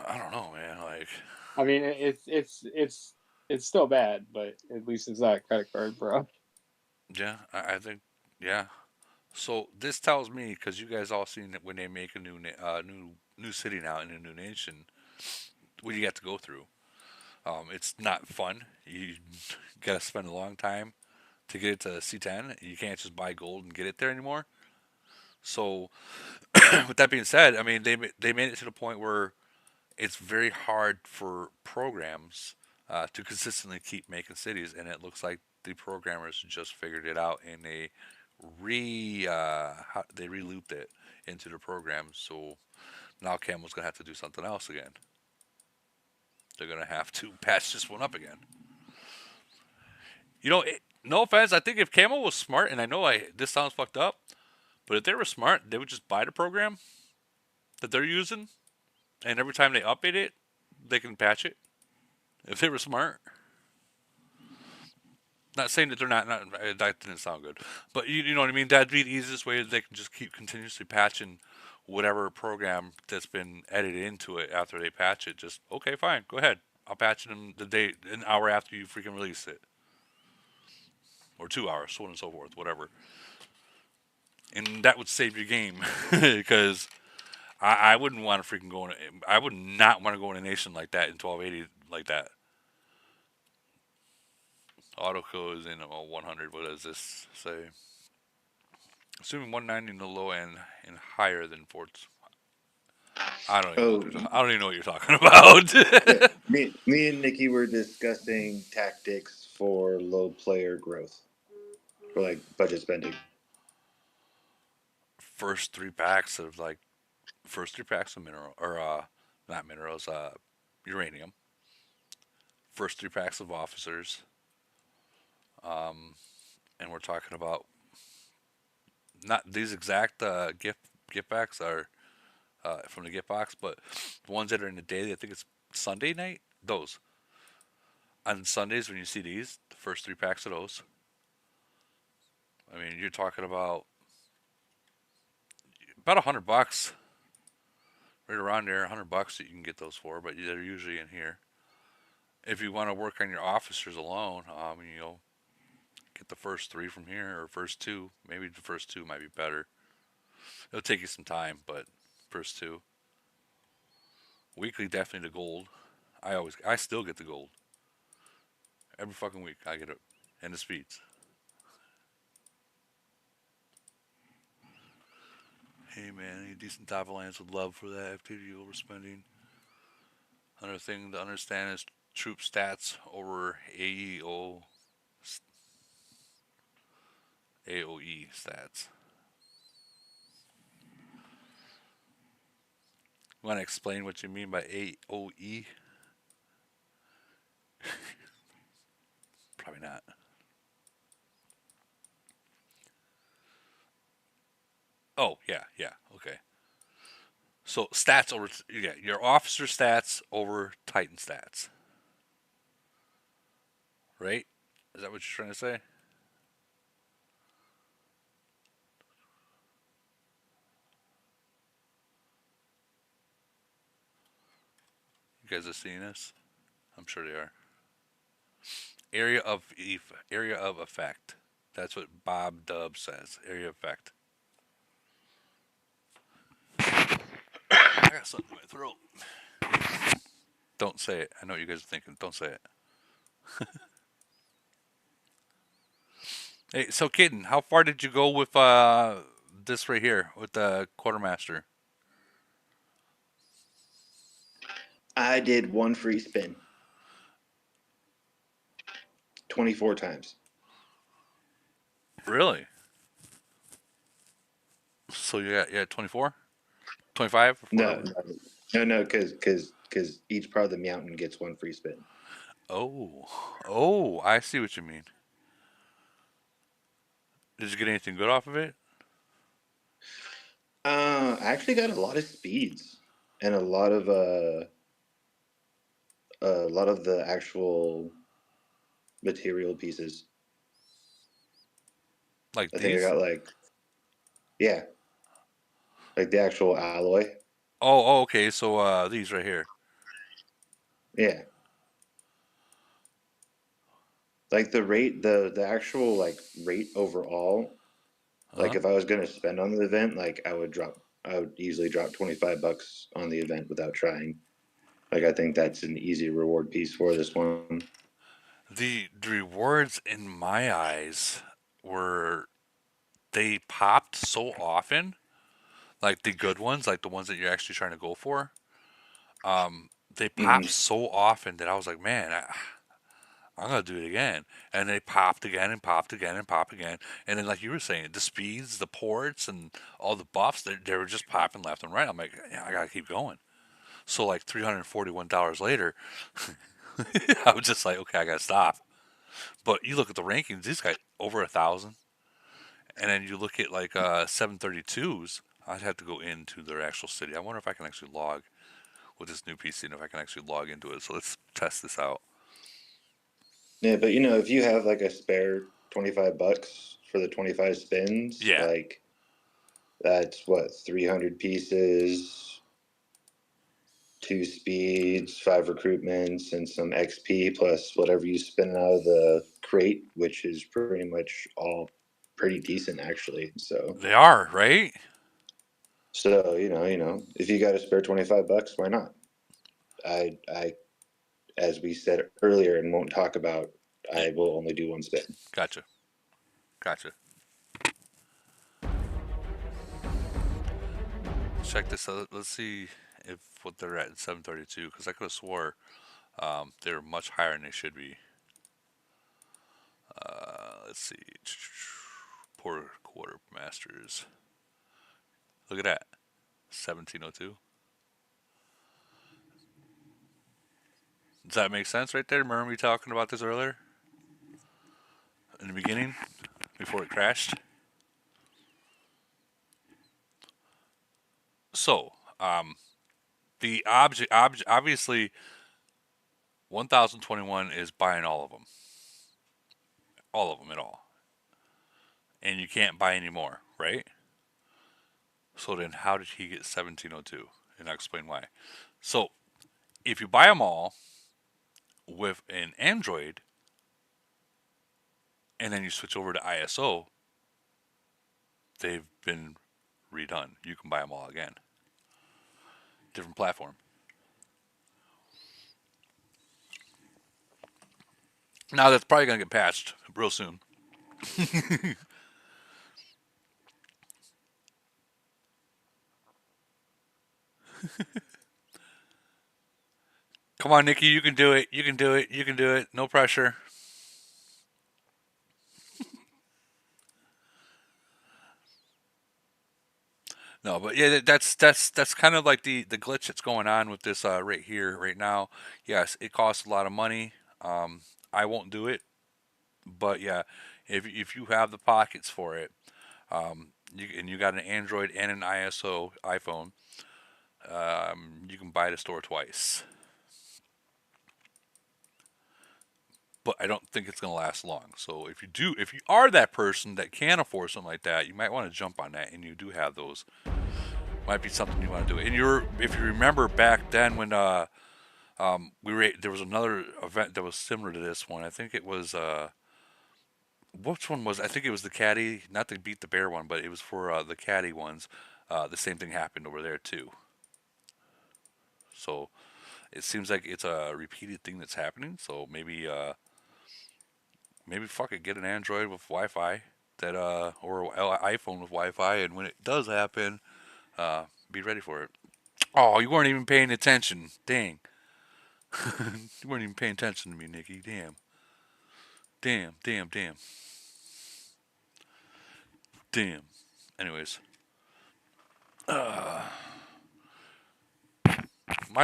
Speaker 1: I don't know, man. Like,
Speaker 5: I mean, it's still bad, but at least it's not credit card, bro.
Speaker 1: yeah, I think, yeah. So this tells me, because you guys all seen that when they make a new city now in a new nation, what you got to go through. It's not fun. You gotta spend a long time to get it to C10. You can't just buy gold and get it there anymore. So, with that being said, I mean they made it to the point where it's very hard for programs to consistently keep making cities, and it looks like the programmers just figured it out, and they re-looped it into the program. So now Camel's gonna have to do something else again. They're gonna have to patch this one up again. No offense. I think if Camel was smart, and I know this sounds fucked up, but if they were smart, they would just buy the program that they're using, and every time they update it, they can patch it. If they were smart. Not saying that they're not. That didn't sound good, but you know what I mean. That'd be the easiest way that they can just keep continuously patching whatever program that's been edited into it after they patch it. Just okay, fine, go ahead. I'll patch them an hour after you freaking release it, or 2 hours, so on and so forth, whatever. And that would save your game because I wouldn't want to freaking go in. I would not want to go in a nation like that in 1280 like that. Autoco is in 100. What does this say? Assuming 190 in the low end and higher than Fort's.
Speaker 13: Oh,
Speaker 1: I don't even know what you're talking about.
Speaker 13: yeah. Me and Nikki were discussing tactics for low player growth, for like budget spending.
Speaker 1: first three packs of like first 3 packs of mineral or not minerals, uranium. First 3 packs of officers. And we're talking about not these exact gift packs are from the gift box, but the ones that are in the day. I think it's Sunday night. Those on Sundays when you see these, the first 3 packs of those. I mean, you're talking about $100 right around there, $100 that you can get those for, but they're usually in here. If you want to work on your officers alone, get the first three from here or first two. Maybe the first two might be better. It'll take you some time, but first two. Weekly, definitely the gold. I still get the gold every fucking week. I get it, and the speeds. Hey man, any decent top alliance would love for that activity overspending. Another thing to understand is troop stats over AOE stats. Want to explain what you mean by AOE? Probably not. Oh yeah, yeah, okay. So stats over your officer stats over Titan stats, right? Is that what you're trying to say? You guys are seeing this? I'm sure they are. Area of effect. That's what Bob Dub says. Area of effect. I got something in my throat. Don't say it. I know what you guys are thinking. Don't say it. Hey, so Kitten, how far did you go with this right here with the quartermaster?
Speaker 13: I did one free spin 24 times.
Speaker 1: Really? So you got 24, 25,
Speaker 13: No,
Speaker 1: whatever.
Speaker 13: no, because each part of the mountain gets one free spin.
Speaker 1: Oh, oh, I see what you mean. Did you get anything good off of it?
Speaker 13: I actually got a lot of speeds and a lot of the actual material pieces.
Speaker 1: Like
Speaker 13: I think I
Speaker 1: these?
Speaker 13: got yeah, like the actual alloy.
Speaker 1: Oh, okay. So these right here.
Speaker 13: Yeah, like the rate, the actual rate overall. Like
Speaker 1: Huh?
Speaker 13: if I was gonna spend on the event, I would easily drop $25 on the event without trying. Like I think that's an easy reward piece for this one.
Speaker 1: The rewards in my eyes were they popped so often, like the good ones, like the ones that you're actually trying to go for. They popped
Speaker 13: Mm.
Speaker 1: so often that I was like, man, I'm gonna do it again. And they popped again and popped again and popped again. And then, like you were saying, the speeds, the ports, and all the buffs, they were just popping left and right. I'm like, yeah, I gotta keep going. So like $341 later, I was just like, okay, I gotta stop. But you look at the rankings; these guys over 1,000. And then you look at like 732s. I'd have to go into their actual city. I wonder if I can actually log with this new PC and if I can actually log into it. So let's test this out.
Speaker 13: Yeah, but if you have like a spare $25 for the 25 spins,
Speaker 1: Yeah,
Speaker 13: that's what, 300 pieces, two speeds, five recruitments, and some XP plus whatever you spin out of the crate, which is pretty much all pretty decent actually. So
Speaker 1: they are right.
Speaker 13: so if you got a spare $25, why not? I as we said earlier and won't talk about,
Speaker 1: Yeah,
Speaker 13: I will only do one spin.
Speaker 1: gotcha, gotcha. Check this out. Let's see if what they're at in 732 because I could have swore they're much higher than they should be. Let's see. Poor quartermasters. Look at that. 1702. Does that make sense right there? Remember me talking about this earlier in the beginning before it crashed? So, the obviously 1021 is buying all of them at all, and you can't buy any more, right? So then, how did he get 1702? and I'll explain why. So if you buy them all with an Android and then you switch over to ISO, they've been redone. You can buy them all again. Different platform. Now that's probably gonna get patched real soon. Come on, Nikki, you can do it. You can do it. You can do it. No pressure. No, but yeah, that's kind of like the glitch that's going on with this right here, right now. Yes, it costs a lot of money. I won't do it, but yeah, if you have the pockets for it, and you got an Android and an ISO iPhone, you can buy the store twice. But I don't think it's going to last long. So if you are that person that can afford something like that, you might want to jump on that, and you do have those. Might be something you want to do. And if you remember back then when there was another event that was similar to this one. I think it was which one was? I think it was the caddy, not the beat the bear one, but it was for the caddy ones. The same thing happened over there too. So it seems like it's a repeated thing that's happening. So maybe fuck it, get an Android with Wi-Fi or iPhone with Wi-Fi, and when it does happen, be ready for it. Oh, you weren't even paying attention. Dang. You weren't even paying attention to me, Nikki. Damn. Damn, damn, damn. Damn. Anyways, my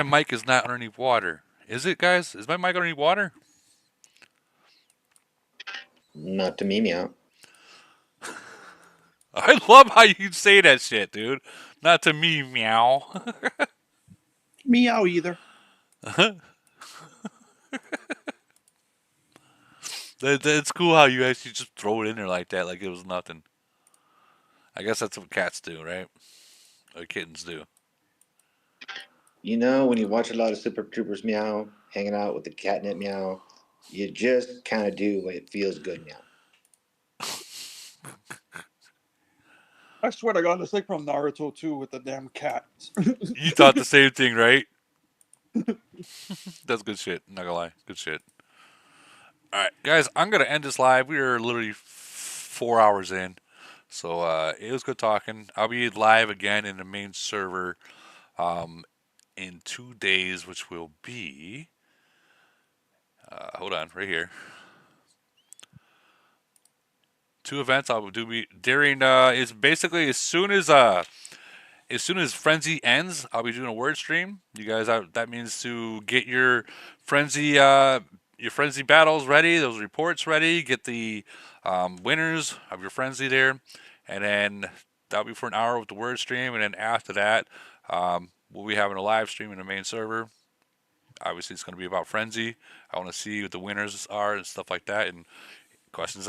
Speaker 1: mic is not underneath water. Is it, guys? Is my mic underneath water?
Speaker 13: Not to me, meow.
Speaker 1: I love how you say that shit, dude. Not to me, meow.
Speaker 7: Meow either.
Speaker 1: That's cool how you actually just throw it in there like that, like it was nothing. I guess that's what cats do, right? Or kittens do.
Speaker 13: You know, when you watch a lot of Super Troopers meow, hanging out with the catnip meow, you just kind of do what it feels good meow.
Speaker 7: I swear to God, it's like from Naruto too with the damn cat.
Speaker 1: You thought the same thing, right? That's good shit. Not gonna lie, good shit. All right, guys, I'm gonna end this live. We are literally 4 hours in, so it was good talking. I'll be live again in the main server um, in 2 days, which will be hold on, right here. Two events I will do during is basically as soon as Frenzy ends, I'll be doing a word stream. You guys, that means to get your Frenzy battles ready, those reports ready, get the winners of your Frenzy there, and then that'll be for an hour with the word stream, and then after that, we'll be having a live stream in the main server. Obviously, it's going to be about Frenzy. I want to see what the winners are and stuff like that, and questions